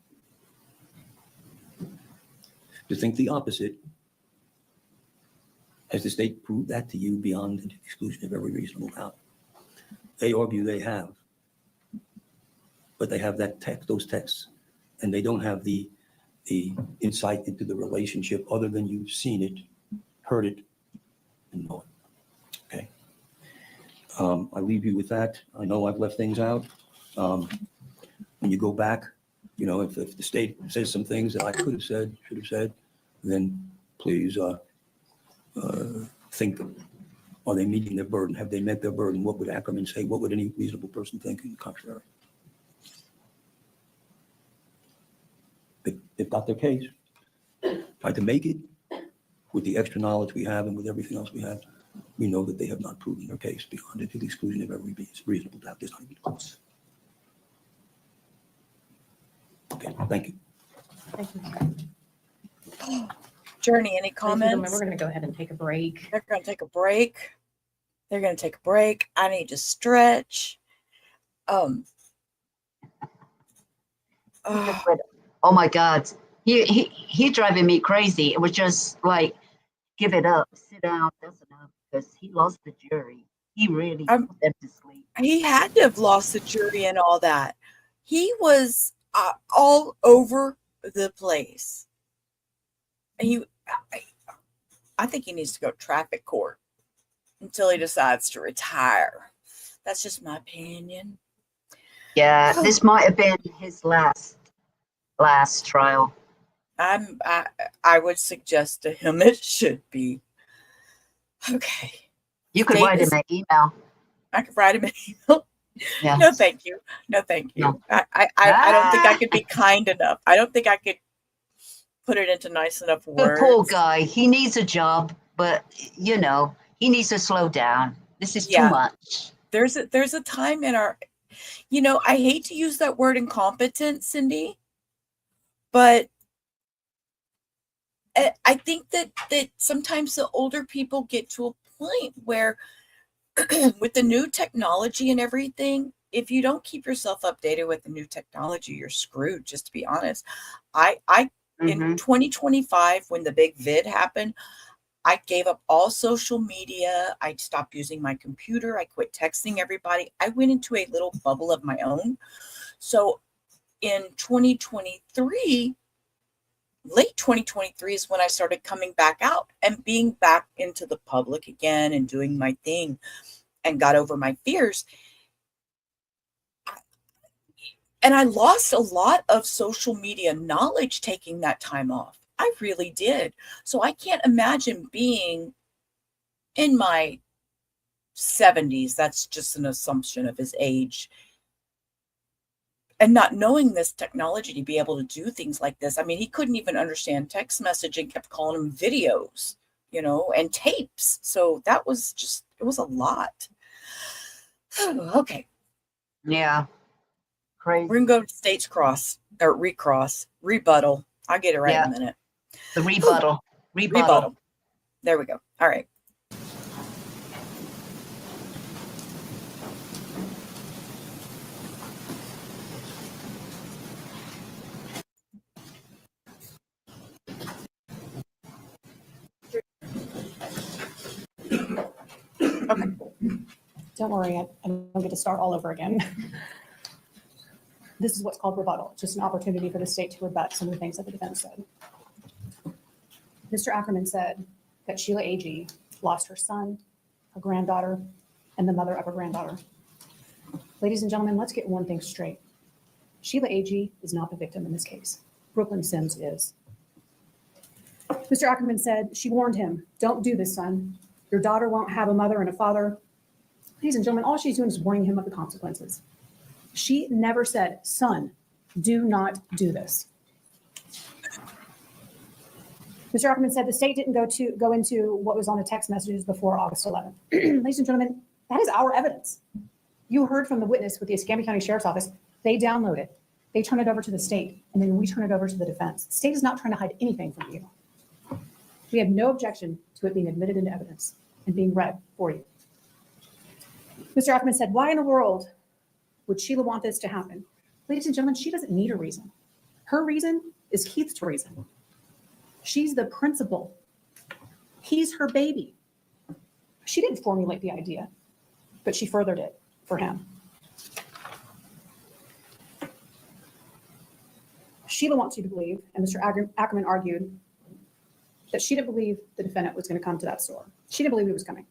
To think the opposite, has the state proved that to you beyond the exclusion of every reasonable doubt? They argue they have, but they have that text, those texts, and they don't have the insight into the relationship other than you've seen it, heard it, and know it. Okay. I leave you with that. I know I've left things out. When you go back, if the state says some things that I could have said, should have said, then please think, are they meeting their burden? Have they met their burden? What would Ackerman say? What would any reasonable person think in the contrary? They've got their case. Tried to make it with the extra knowledge we have and with everything else we have. We know that they have not proven their case beyond it to the exclusion of every reasonable doubt. There's not even close. Okay, thank you. Thank you. Journey, any Ladies and gentlemen, comments? we're going to go ahead and take a break. They're going to take a break. They're going to take a break. I need to stretch. Oh my God. He driving me crazy. It was just like, give it up, sit down, that's enough. Because he lost the jury. He really put them to sleep. He had to have lost the jury and all that. He was all over the place. I think he needs to go to traffic court until he decides to retire. That's just my opinion. Yeah, this might have been his last trial. I would suggest to him it should be. Okay. You could write him an email. I could write him an email. Yeah. No, thank you. No, thank you. No. I don't think I could be kind enough. I don't think I could put it into nice enough The words. poor guy, he needs a job, but he needs to slow down. This is too much. There's a time in our, I hate to use that word incompetent, Cindy, but I think that sometimes the older people get to a point where with the new technology and everything, if you don't keep yourself updated with the new technology, you're screwed, just to be honest. In 2025, when the big vid happened, I gave up all social media. I stopped using my computer. I quit texting everybody. I went into a little bubble of my own. So in 2023, late 2023 is when I started coming back out and being back into the public again and doing my thing and got over my fears. And I lost a lot of social media knowledge taking that time off. I really did. So I can't imagine being in my 70s. That's just an assumption of his age. And not knowing this technology to be able to do things like this. I mean, he couldn't even understand text messaging, kept calling them videos, and tapes. So that was it was a lot. Okay. Yeah. Crazy. We're going to go to states cross or rebuttal. I'll get it right in a minute. The rebuttal. Rebuttal. There we go. All right. Okay. Don't worry, I don't get to start all over again. This is what's called rebuttal, just an opportunity for the state to rebut some of the things that the defense said. Mr. Ackerman said that Sheila Agee lost her son, her granddaughter, and the mother of her granddaughter. Ladies and gentlemen, let's get one thing straight. Sheila Agee is not the victim in this case. Brooklyn Sims is. Mr. Ackerman said she warned him, don't do this, son. Your daughter won't have a mother and a father. Ladies and gentlemen, all she's doing is warning him of the consequences. She never said, son, do not do this. Mr. Ackerman said the state didn't go into what was on the text messages before August 11th. Ladies and gentlemen, that is our evidence. You heard from the witness with the Escambia County Sheriff's Office. They download it. They turn it over to the state, and then we turn it over to the defense. The state is not trying to hide anything from you. We have no objection to it being admitted into evidence and being read for you. Mr. Ackerman said, why in the world would Sheila want this to happen? Ladies and gentlemen, she doesn't need a reason. Her reason is Keith's reason. She's the principal. He's her baby. She didn't formulate the idea, but she furthered it for him. Sheila wants you to believe, and Mr. Ackerman argued, that she didn't believe the defendant was going to come to that store. She didn't believe he was coming.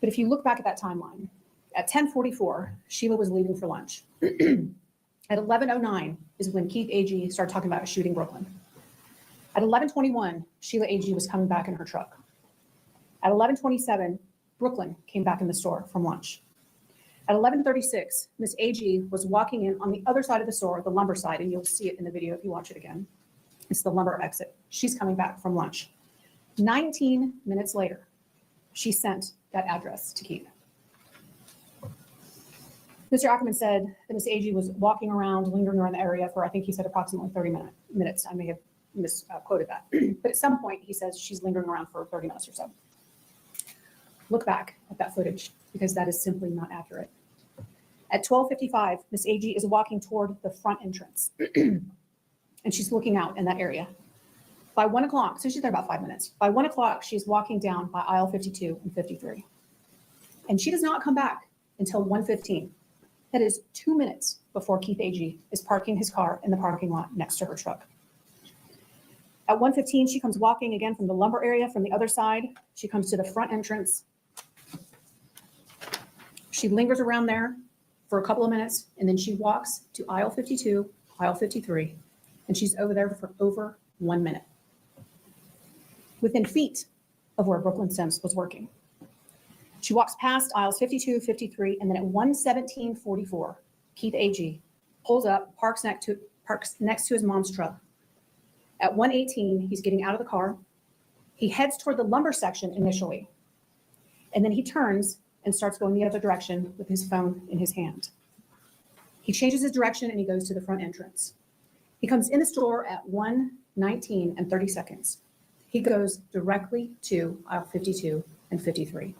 But if you look back at that timeline, at 10:44, Sheila was leaving for lunch. At 11:09 is when Keith Agee started talking about shooting Brooklyn. At 11:21, Sheila Agee was coming back in her truck. At 11:27, Brooklyn came back in the store from lunch. At 11:36, Miss Agee was walking in on the other side of the store, the lumber side, and you'll see it in the video if you watch it again. It's the lumber exit. She's coming back from lunch. 19 minutes later, she sent that address to Keith. Mr. Ackerman said that Miss Agee was walking around, lingering around the area for, I think he said, approximately 30 minutes. I may have misquoted that. But at some point, he says she's lingering around for 30 minutes or so. Look back at that footage because that is simply not accurate. At 12:55, Miss Agee is walking toward the front entrance and she's looking out in that area. By 1 o'clock, so she's there about 5 minutes. By 1 o'clock, she's walking down by aisle 52 and 53. And she does not come back until 1:15. That is 2 minutes before Keith Agee is parking his car in the parking lot next to her truck. At 1:15, she comes walking again from the lumber area from the other side. She comes to the front entrance. She lingers around there for a couple of minutes, and then she walks to aisle 52, aisle 53, and she's over there for over 1 minute. Within feet of where Brooklyn Sims was working. She walks past aisles 52, 53, and then at 1:17:44, Keith Agee pulls up, parks next to his mom's truck. At 1:18, he's getting out of the car. He heads toward the lumber section initially, and then he turns and starts going the other direction with his phone in his hand. He changes his direction and he goes to the front entrance. He comes in the store at 1:19 and 30 seconds. He goes directly to aisle 52 and 53.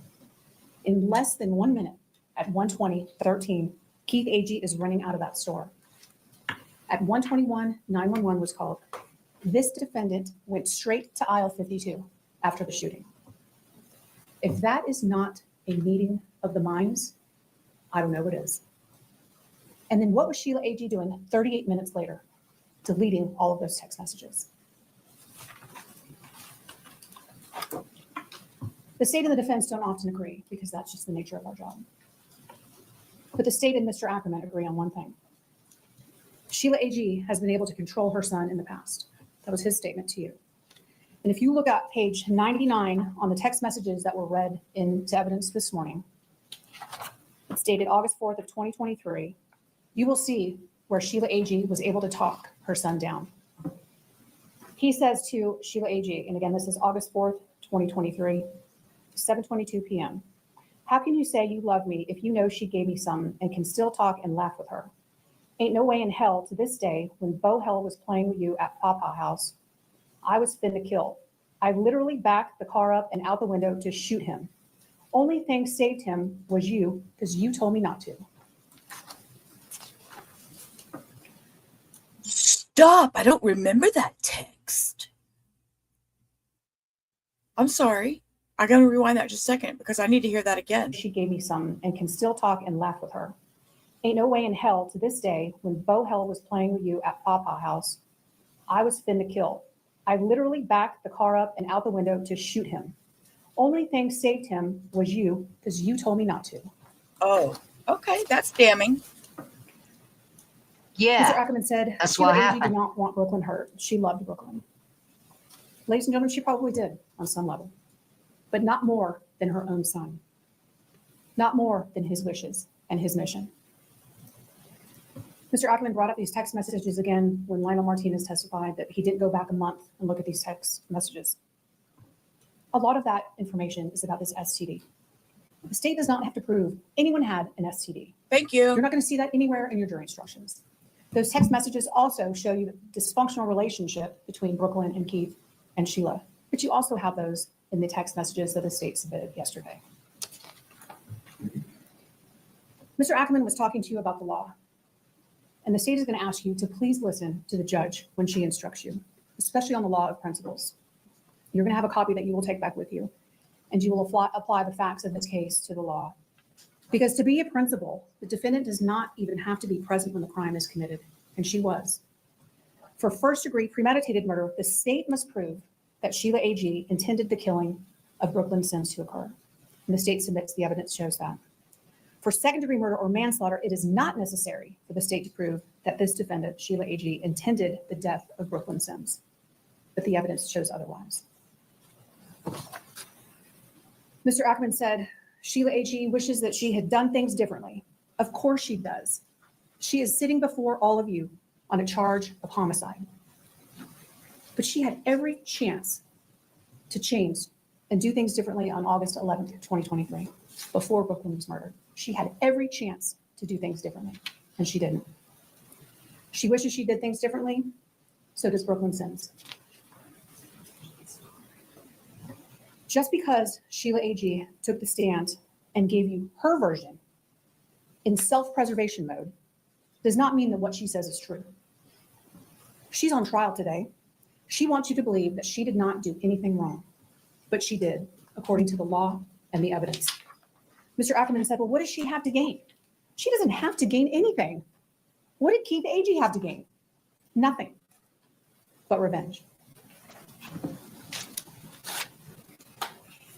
In less than 1 minute, at 1:20:13, Keith Agee is running out of that store. At 1:21, 911 was called. This defendant went straight to aisle 52 after the shooting. If that is not a meeting of the minds, I don't know what is. And then what was Sheila Agee doing 38 minutes later? Deleting all of those text messages. The state and the defense don't often agree because that's just the nature of our job. But the state and Mr. Ackerman agree on one thing. Sheila Agee has been able to control her son in the past. That was his statement to you. And if you look at page 99 on the text messages that were read into evidence this morning, it's dated August 4th of 2023, you will see where Sheila Agee was able to talk her son down. He says to Sheila Agee, and again, this is August 4th, 2023, 7:22 p.m. How can you say you love me if you know she gave me some and can still talk and laugh with her? Ain't no way in hell to this day when Bo Hell was playing with you at Papa House, I was finna kill. I literally backed the car up and out the window to shoot him. Only thing saved him was you because you told me not to. Stop. I don't remember that text. I'm sorry. I got to rewind that just a second because I need to hear that again. She gave me some and can still talk and laugh with her. Ain't no way in hell to this day when Bo Hell was playing with you at Papa House, I was finna kill. I literally backed the car up and out the window to shoot him. Only thing saved him was you because you told me not to. Oh, okay. That's damning. Mr. Yeah, Ackerman said, that's Sheila what Agee happened. did not want Brooklyn hurt. She loved Brooklyn. Ladies and gentlemen, she probably did on some level, but not more than her own son. Not more than his wishes and his mission. Mr. Ackerman brought up these text messages again when Lionel Martinez testified that he didn't go back a month and look at these text messages. A lot of that information is about this STD. The state does not have to prove anyone had an STD. Thank you. You're not going to see that anywhere in your jury instructions. Those text messages also show you the dysfunctional relationship between Brooklyn and Keith and Sheila, but you also have those in the text messages that the state submitted yesterday. Mr. Ackerman was talking to you about the law, and the state is going to ask you to please listen to the judge when she instructs you, especially on the law of principles. You're going to have a copy that you will take back with you, and you will apply the facts of this case to the law. Because to be a principal, the defendant does not even have to be present when the crime is committed, and she was. For first-degree premeditated murder, the state must prove that Sheila Agee intended the killing of Brooklyn Sims to occur, and the state submits the evidence shows that. For second-degree murder or manslaughter, it is not necessary for the state to prove that this defendant, Sheila Agee, intended the death of Brooklyn Sims, but the evidence shows otherwise. Mr. Ackerman said, Sheila Agee wishes that she had done things differently. Of course she does. She is sitting before all of you on a charge of homicide. But she had every chance to change and do things differently on August 11th, 2023, before Brooklyn was murdered. She had every chance to do things differently, and she didn't. She wishes she did things differently. so does Brooklyn Sims. Just because Sheila Agee took the stand and gave you her version in self-preservation mode does not mean that what she says is true. She's on trial today. She wants you to believe that she did not do anything wrong, but she did, according to the law and the evidence. Mr. Ackerman said, well, what does she have to gain? She doesn't have to gain anything. What did Keith Agee have to gain? Nothing but revenge.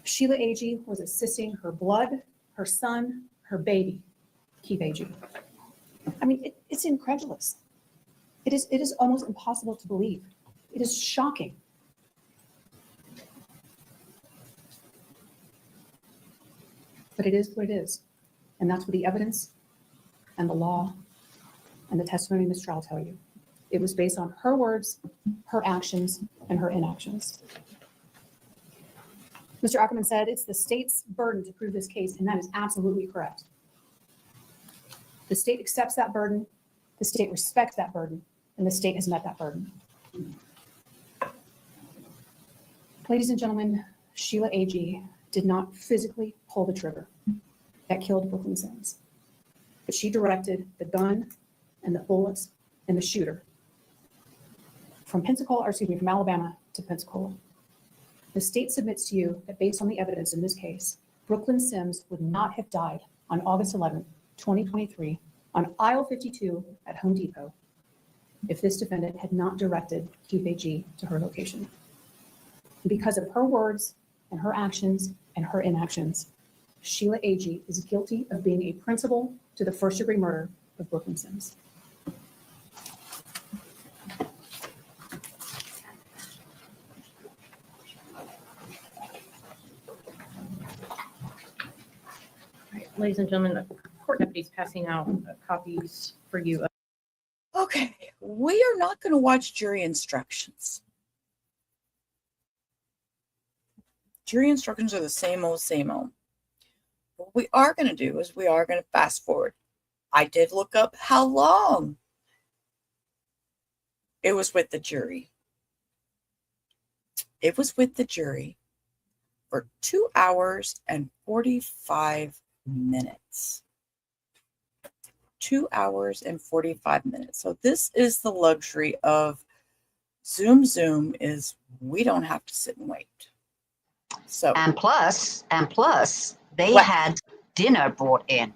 Sheila Agee was assisting her blood, her son, her baby, Keith Agee. I mean, it's incredulous. It is almost impossible to believe. It is shocking. But it is what it is. And that's what the evidence and the law and the testimony of Mistrial tell you. It was based on her words, her actions, and her inactions. Mr. Ackerman said it's the state's burden to prove this case, and that is absolutely correct. The state accepts that burden, the state respects that burden, and the state has met that burden. Ladies and gentlemen, Sheila Agee did not physically pull the trigger that killed Brooklyn Sims, but she directed the gun and the bullets and the shooter from Alabama to Pensacola. The state submits to you that based on the evidence in this case, Brooklyn Sims would not have died on August 11, 2023, on aisle 52 at Home Depot if this defendant had not directed Keith Agee to her location. And because of her words and her actions and her inactions, Sheila Agee is guilty of being a principal to the first-degree murder of Brooklyn Sims. Ladies and gentlemen, the court deputy is passing out copies for you. Okay, we are not going to watch jury instructions. Jury instructions are the same old, same old. What we are going to do is we are going to fast forward. I did look up how long it was with the jury. It was with the jury for 2 hours and 45 minutes. 2 hours and 45 minutes. So this is the luxury of Zoom is we don't have to sit and wait. So And plus, they What? had dinner brought in.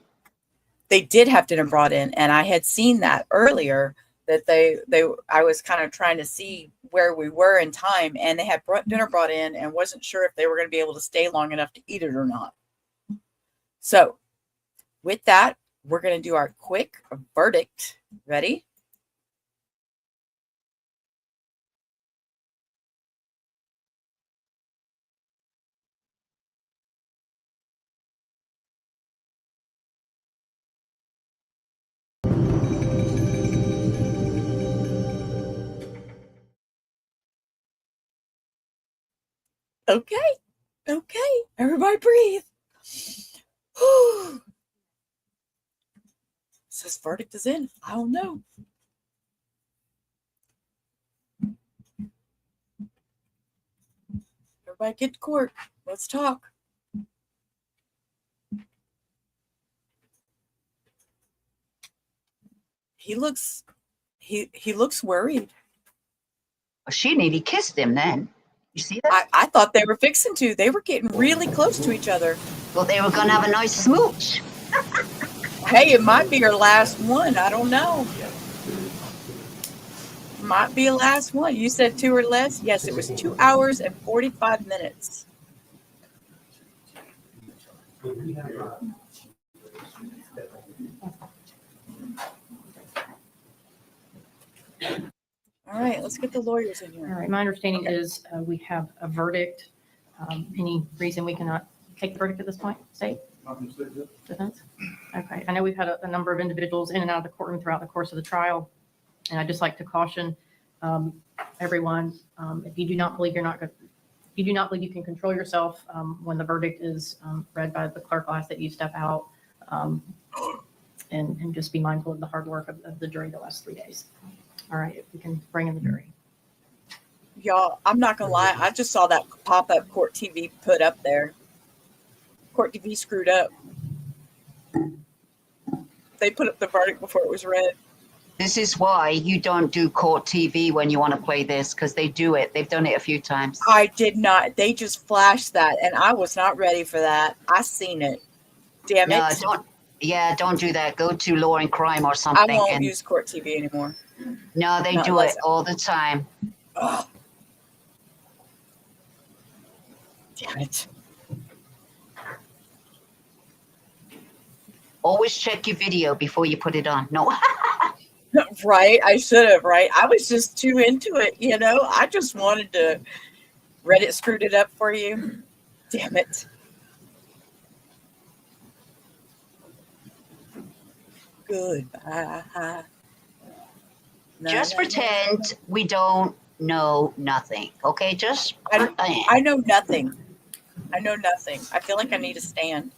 they did have dinner brought in, and I had seen that earlier that I was kind of trying to see where we were in time, and they had dinner brought in and wasn't sure if they were going to be able to stay long enough to eat it or not. So with that, we're going to do our quick verdict. Ready? Okay. Everybody breathe. Says verdict is in. I don't know. Everybody get to court. Let's talk. He looks worried. She nearly kissed him then. You see that? I thought they were fixing to. They were getting really close to each other. Well, they were going to have a nice smooch. Hey, it might be her last one. I don't know. Might be a last one. You said 2 or less? Yes, it was 2 hours and 45 minutes. All right, let's get the lawyers in All here. right, my understanding is we have a verdict. Any reason we cannot take the verdict at this point, state? Defense? Okay, I know we've had a number of individuals in and out of the courtroom throughout the course of the trial. And I'd just like to caution everyone, if you do not believe you can control yourself when the verdict is read by the clerk, I'll ask that you step out and just be mindful of the hard work of the jury the last 3 days. All right, if we can bring in the jury. Y'all, I'm not gonna lie. I just saw that pop-up Court TV put up there. Court TV screwed up. They put up the verdict before it was read. This is why you don't do court TV when you want to play this, because they do it. They've done it a few times. I did not. They just flashed that, and I was not ready for that. I seen it. Damn No, it. don't. Yeah, don't do that. Go to Law and Crime or I something. won't And use Court TV anymore. no, they not do it unless- all the time. Ugh. Damn it. Always check your video before you put it on. No. Right? I should have, right? I was just too into it, you know? I just wanted to. Reddit screwed it up for you. Damn it. Goodbye. Just pretend we don't know nothing. Okay, just pretend. I know nothing. I know nothing. I feel like I need to stand.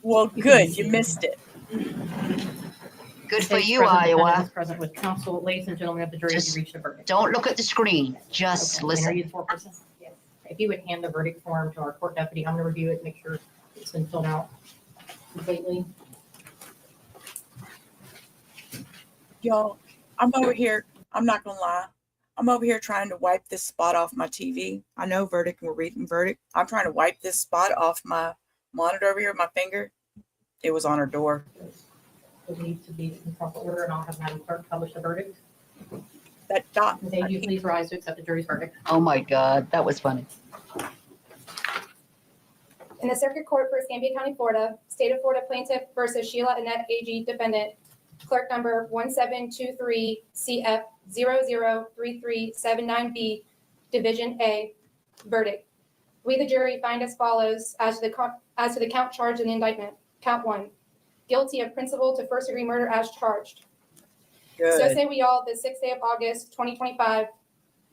Well, good. You missed it. Good for State's you, President Defendant Iowa. is present with counsel. Ladies and gentlemen of the jury, you Just reached a verdict. Don't look at the screen. Just Okay, and Are listen. you the foreperson? Yes. If you would hand the verdict form to our court deputy, I'm going to review it, make sure it's been filled out completely. Y'all, I'm over here. I'm not going to lie. I'm over here trying to wipe this spot off my TV. I know verdict, we're reading verdict. I'm trying to wipe this spot off my monitor over here with my finger. It was on her door. It needs to be in proper order, and I'll have Madam Clerk publish the verdict. That dot. Dave, you please rise to accept the jury's verdict. Oh my God, that was funny. In the Circuit Court for Escambia County, Florida, State of Florida Plaintiff versus Sheila Agee Defendant, Clerk number 1723 CF 003379B, Division A, verdict. We, the jury, find as follows as to the count charged in the indictment. Count 1, guilty of principal to first-degree murder as charged. So Good. say we all, the 6th day of August, 2025,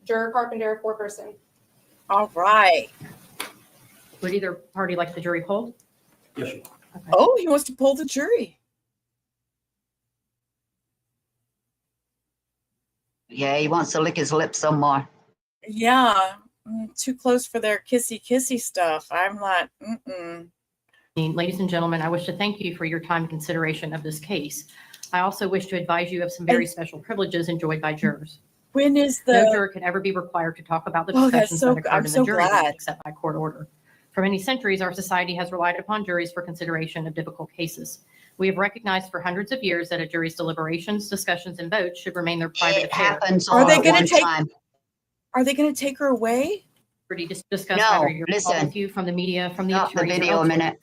Juror Carpenter, foreperson. All right. Would either party like the jury polled? Yes, sir. Okay. Oh, he wants to pull the jury. Yeah, he wants to lick his lips some more. Yeah. Too close for their kissy stuff. I'm like, mm-mm. Ladies and gentlemen, I wish to thank you for your time and consideration of this case. I also wish to advise you of some very special privileges enjoyed by jurors. When is No the juror could ever be required to talk about the Oh, that's discussions so- that occurred I'm in so the jury glad. room except by court order. For many centuries, our society has relied upon juries for consideration of difficult cases. We have recognized for hundreds of years that a jury's deliberations, discussions, and votes should remain their private It affair. happens Are all they at gonna one take- time. Are they going to take her away? Liberty to discuss No, whether you're listen. with you from the media, from the Stop the attorneys, or video a elsewhere. minute.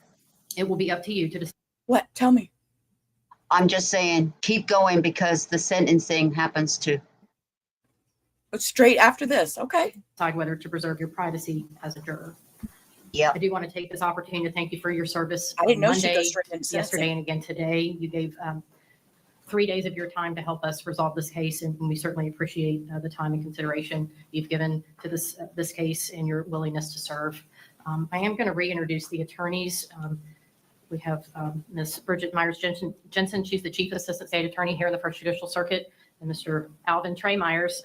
It will be up to you to decide What? Tell me. I'm just saying, keep going because the sentencing happens too. Straight after this. Okay. whether to preserve your privacy as a juror. Yep. I do want to take this opportunity to thank you for your service. I didn't on know she'd go Monday, straight into yesterday, sentencing. and again today. You gave 3 days of your time to help us resolve this case, and we certainly appreciate the time and consideration you've given to this case and your willingness to serve. I am going to reintroduce the attorneys. We have Ms. Bridget Myers-Jensen. She's the Chief Assistant State Attorney here in the First Judicial Circuit, and Mr. Alvin Trey Myers,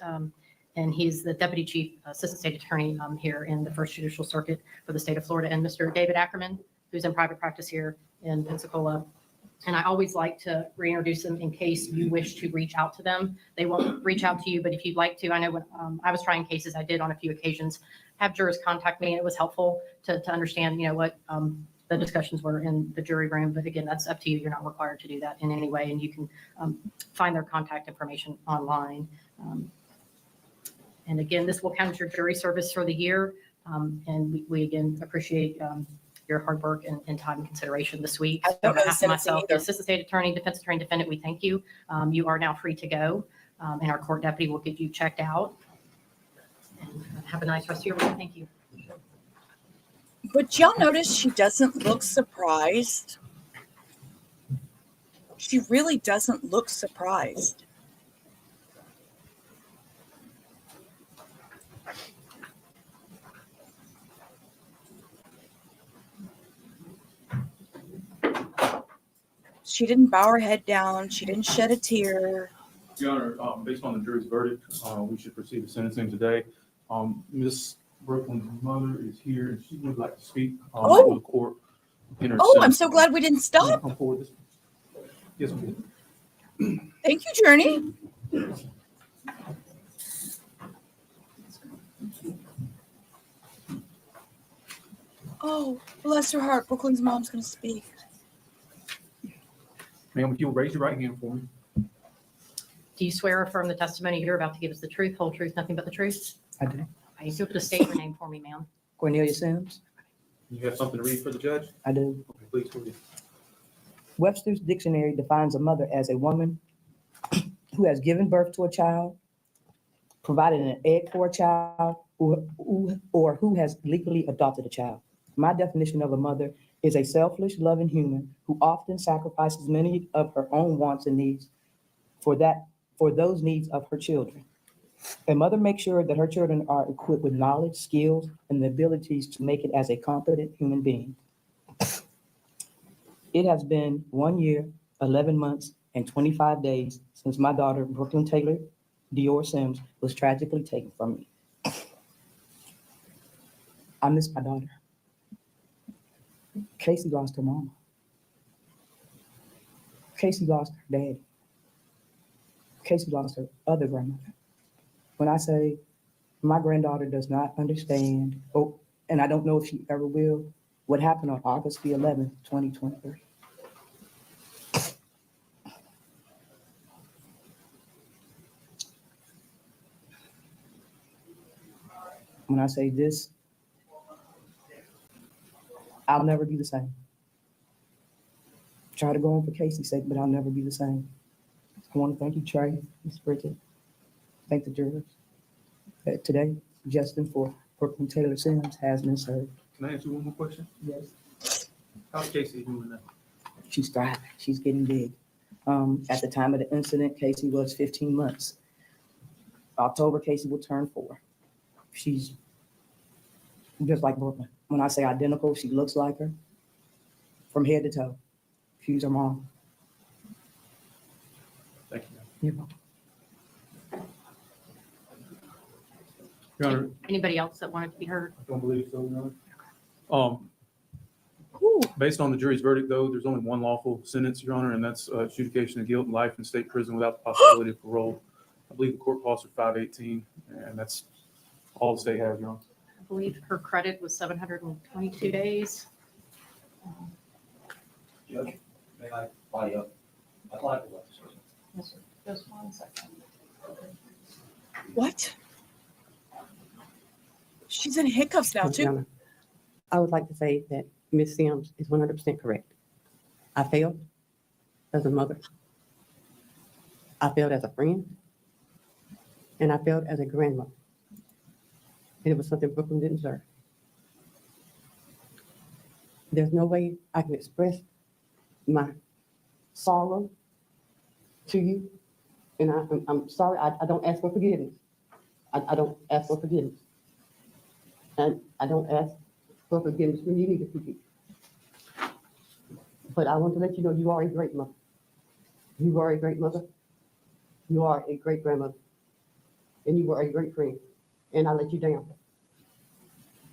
and he's the Deputy Chief Assistant State Attorney here in the First Judicial Circuit for the state of Florida, and Mr. David Ackerman, who's in private practice here in Pensacola. And I always like to reintroduce them in case you wish to reach out to them. They won't reach out to you, but if you'd like to, I know when I was trying cases, I did on a few occasions have jurors contact me, and it was helpful to understand, what the discussions were in the jury room. But again, that's up to you. You're not required to do that in any way, and you can find their contact information online. And again, this will count as your jury service for the year. And we again appreciate your hard work and time and consideration this week. I don't On know the behalf of sentencing myself, the either. Assistant State Attorney, Defense Attorney, Defendant, we thank you. You are now free to go, and our court deputy will get you checked out. And have a nice rest of your week. Thank you. But y'all notice she doesn't look surprised. She really doesn't look surprised. She didn't bow her head down. She didn't shed a tear. Your Honor, based on the jury's verdict, we should proceed to sentencing today. Miss Brooklyn's mother is here and she would like to speak before the court. In her Oh, I'm sentence. so glad we didn't stop. Come forward this way. Yes, ma'am. Thank you, Journey. Oh, bless her heart. Brooklyn's mom's going to speak. Ma'am, if you'll raise your right hand for me. Do you swear or affirm the testimony you're about to give is the truth, whole truth, nothing but the truth? I do. Okay, you have to state your name for me, ma'am. Cornelia Sims. You have something to read for the judge? I do. Okay, please go ahead. Webster's dictionary defines a mother as a woman who has given birth to a child, provided an egg for a child, or who has legally adopted a child. My definition of a mother is a selfish, loving human who often sacrifices many of her own wants and needs for those needs of her children. A mother makes sure that her children are equipped with knowledge, skills, and the abilities to make it as a competent human being. It has been 1 year, 11 months, and 25 days since my daughter, Brooklyn Taylor Dior Sims, was tragically taken from me. I miss my daughter. Casey lost her mama. Casey lost her daddy. Casey lost her other grandmother. When I say my granddaughter does not understand, and I don't know if she ever will, what happened on August the 11th, 2023. When I say this, I'll never be the same. Try to go on for Casey's sake, but I'll never be the same. I want to thank you, Trey, Ms. Bridget. Thank the jurors. Today, Justin for Brooklyn Taylor Sims has been served. Can I ask you one more question? Yes. How's Casey doing now? She's thriving. She's getting big. At the time of the incident, Casey was 15 months. October, Casey will turn 4. She's just like Brooklyn. When I say identical, she looks like her from head to toe. She's her mom. Thank you. You're welcome. Your Honor, Anybody else that wanted to be heard? I don't believe so, Your Honor. Based on the jury's verdict, though, there's only one lawful sentence, Your Honor, and that's adjudication of guilt and life in state prison without the possibility of parole. I believe the court costs are 518, and that's all the state has, Your Honor. I believe her credit was 722 days. Judge, may I buy up? I'd like to let this person. Yes, sir. Just 1 second. What? She's in hiccups now, Your too. Honor, I would like to say that Ms. Sims is 100% correct. I failed as a mother. I failed as a friend. And I failed as a grandmother. And it was something Brooklyn didn't deserve. There's no way I can express my sorrow to you. And I'm sorry, I don't ask for forgiveness. I don't ask for forgiveness. And I don't ask for forgiveness when you need to forgive. But I want to let you know you are a great mother. You are a great mother. You are a great grandmother. And you were a great friend. And I let you down.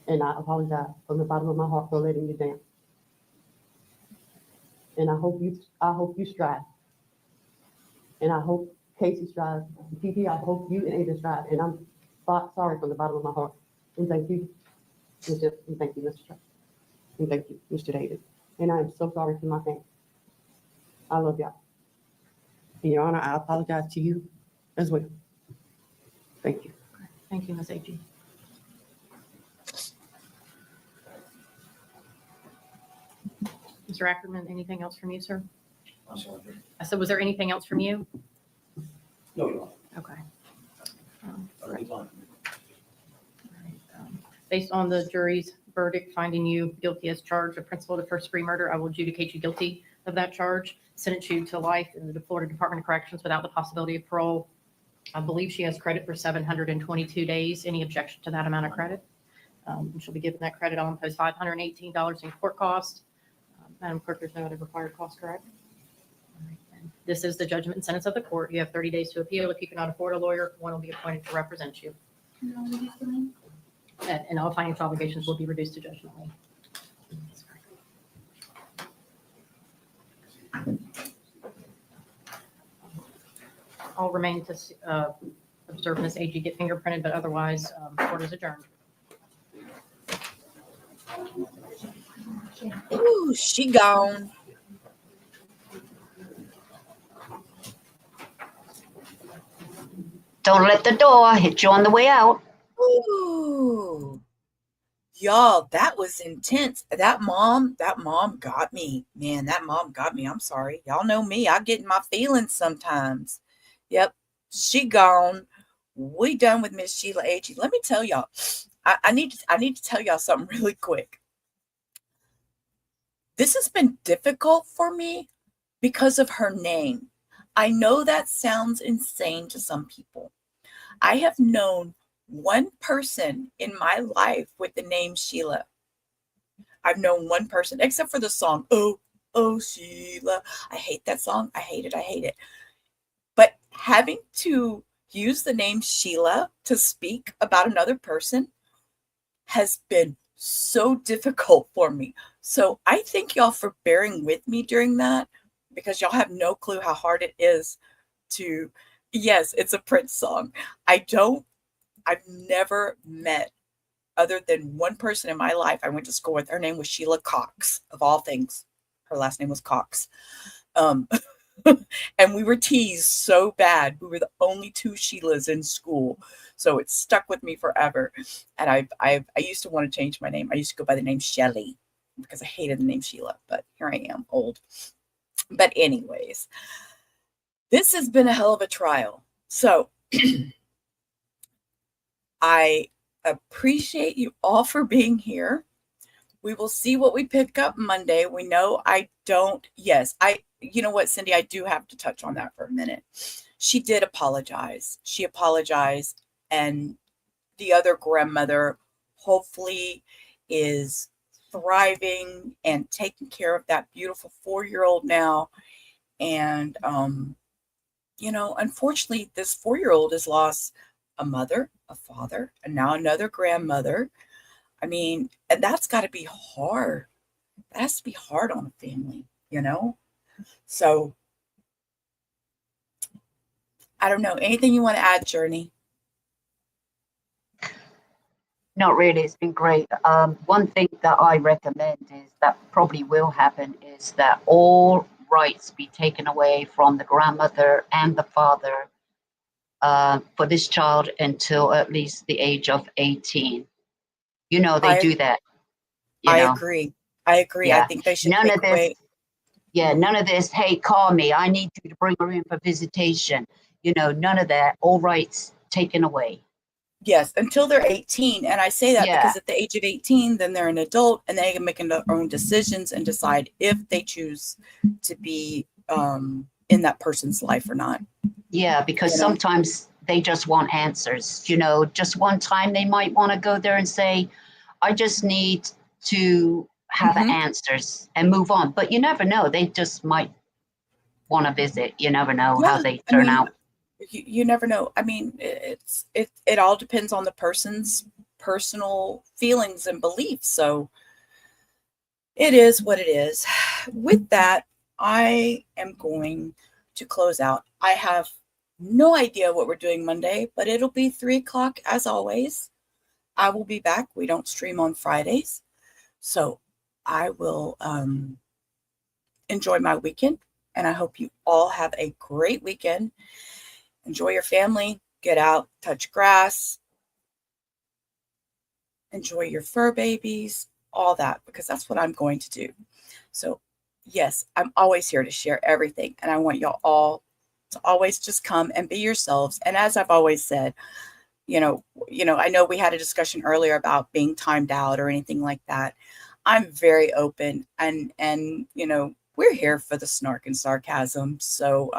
And I apologize from the bottom of my heart for letting you down. And I hope you strive. And I hope Casey strives. PP, I hope you and Ada strive. And I'm sorry from the bottom of my heart. And thank you, Mr. And thank you, Mr. Trump. And thank you, Mr. David. And I am so sorry to my family. I love y'all. And Your Honor, I apologize to you as well. Thank you. Thank you, Ms. Agee. Mr. Ackerman, anything else from you, sir? I'm sorry. I said, was there anything else from you? No, Your Honor. Okay. I'll be fine. Based on the jury's verdict finding you guilty as charged of principal to first degree murder, I will adjudicate you guilty of that charge, sentence you to life in the Florida Department of Corrections without the possibility of parole. I believe she has credit for 722 days. Any objection to that amount of credit? She'll be given that credit. I'll impose $518 in court cost. Madam Clerk, there's no other required cost, correct? This is the judgment and sentence of the court. You have 30 days to appeal. If you cannot afford a lawyer, one will be appointed to represent you. And all financial obligations will be reduced to judgment lien. I'll remain to observe Ms. Agee get fingerprinted, but otherwise, court is adjourned. Ooh, she gone. Don't let the door hit you on the way out. Ooh. Y'all, that was intense. That mom got me. Man, that mom got me. I'm sorry. Y'all know me. I get in my feelings sometimes. Yep. She gone. We done with Miss Sheila Agee. Let me tell y'all. I need to tell y'all something really quick. This has been difficult for me because of her name. I know that sounds insane to some people. I have known one person in my life with the name Sheila. I've known one person, except for the song, Oh, Oh, Sheila. I hate that song. I hate it. I hate it. But having to use the name Sheila to speak about another person has been so difficult for me. So I thank y'all for bearing with me during that, because y'all have no clue how hard it is to, yes, it's a Prince song. I've never met, other than one person in my life I went to school with. Her name was Sheila Cox, of all things. Her last name was Cox. And we were teased so bad. We were the only two Sheilas in school. So it stuck with me forever. And I used to want to change my name. I used to go by the name Shelly because I hated the name Sheila, but here I am, old. But anyways, this has been a hell of a trial. So I appreciate you all for being here. We will see what we pick up Monday. We know you know what, Cindy, I do have to touch on that for a minute. She did apologize. She apologized, and the other grandmother hopefully is thriving and taking care of that beautiful 4-year-old now. And, unfortunately, this 4-year-old has lost a mother, a father, and now another grandmother. I mean, and that's got to be hard. That has to be hard on a family, So, I don't know. Anything you want to add, Journey? Not really. It's been great. One thing that I recommend is that probably will happen is that all rights be taken away from the grandmother and the father for this child until at least the age of 18. They do that. I agree. I Yeah. think they should None take of this. away. Yeah, none of this, hey, call me. I need you to bring her in for visitation. None of that. All rights taken away. Yes, until they're 18. And I say that Yeah. because at the age of 18, then they're an adult and they can make their own decisions and decide if they choose to be in that person's life or not. Yeah, because sometimes they just want answers. Just one time they might want to go there and say, I just need to have answers and move on. But you never know. They just might want to visit. You never know how they turn out. You never know. I mean, it all depends on the person's personal feelings and beliefs. So it is what it is. With that, I am going to close out. I have no idea what we're doing Monday, but it'll be 3:00 as always. I will be back. We don't stream on Fridays. So I will enjoy my weekend, and I hope you all have a great weekend. Enjoy your family, get out, touch grass, enjoy your fur babies, all that, because that's what I'm going to do. So yes, I'm always here to share everything, and I want y'all all to always just come and be yourselves. And as I've always said, I know we had a discussion earlier about being timed out or anything like that. I'm very open, and we're here for the snark and sarcasm. So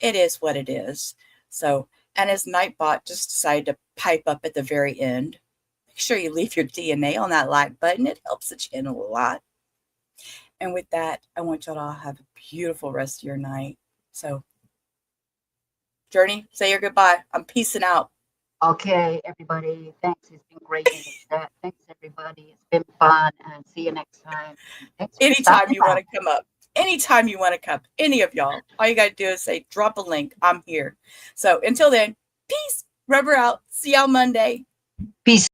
it is what it is. So, and as Nightbot just decided to pipe up at the very end, make sure you leave your DNA on that like button. It helps the channel a lot. And with that, I want y'all to have a beautiful rest of your night. So, Journey, say your goodbye. I'm peacing out. Okay, everybody. Thanks. It's been great in the chat. Thanks, everybody. It's been fun, and see you next time. Thanks for Anytime stopping you by. want to come up, anytime you want to come, any of y'all, all you got to do is say, drop a link. I'm here. So until then, peace. Rubber out. See y'all Monday. Peace.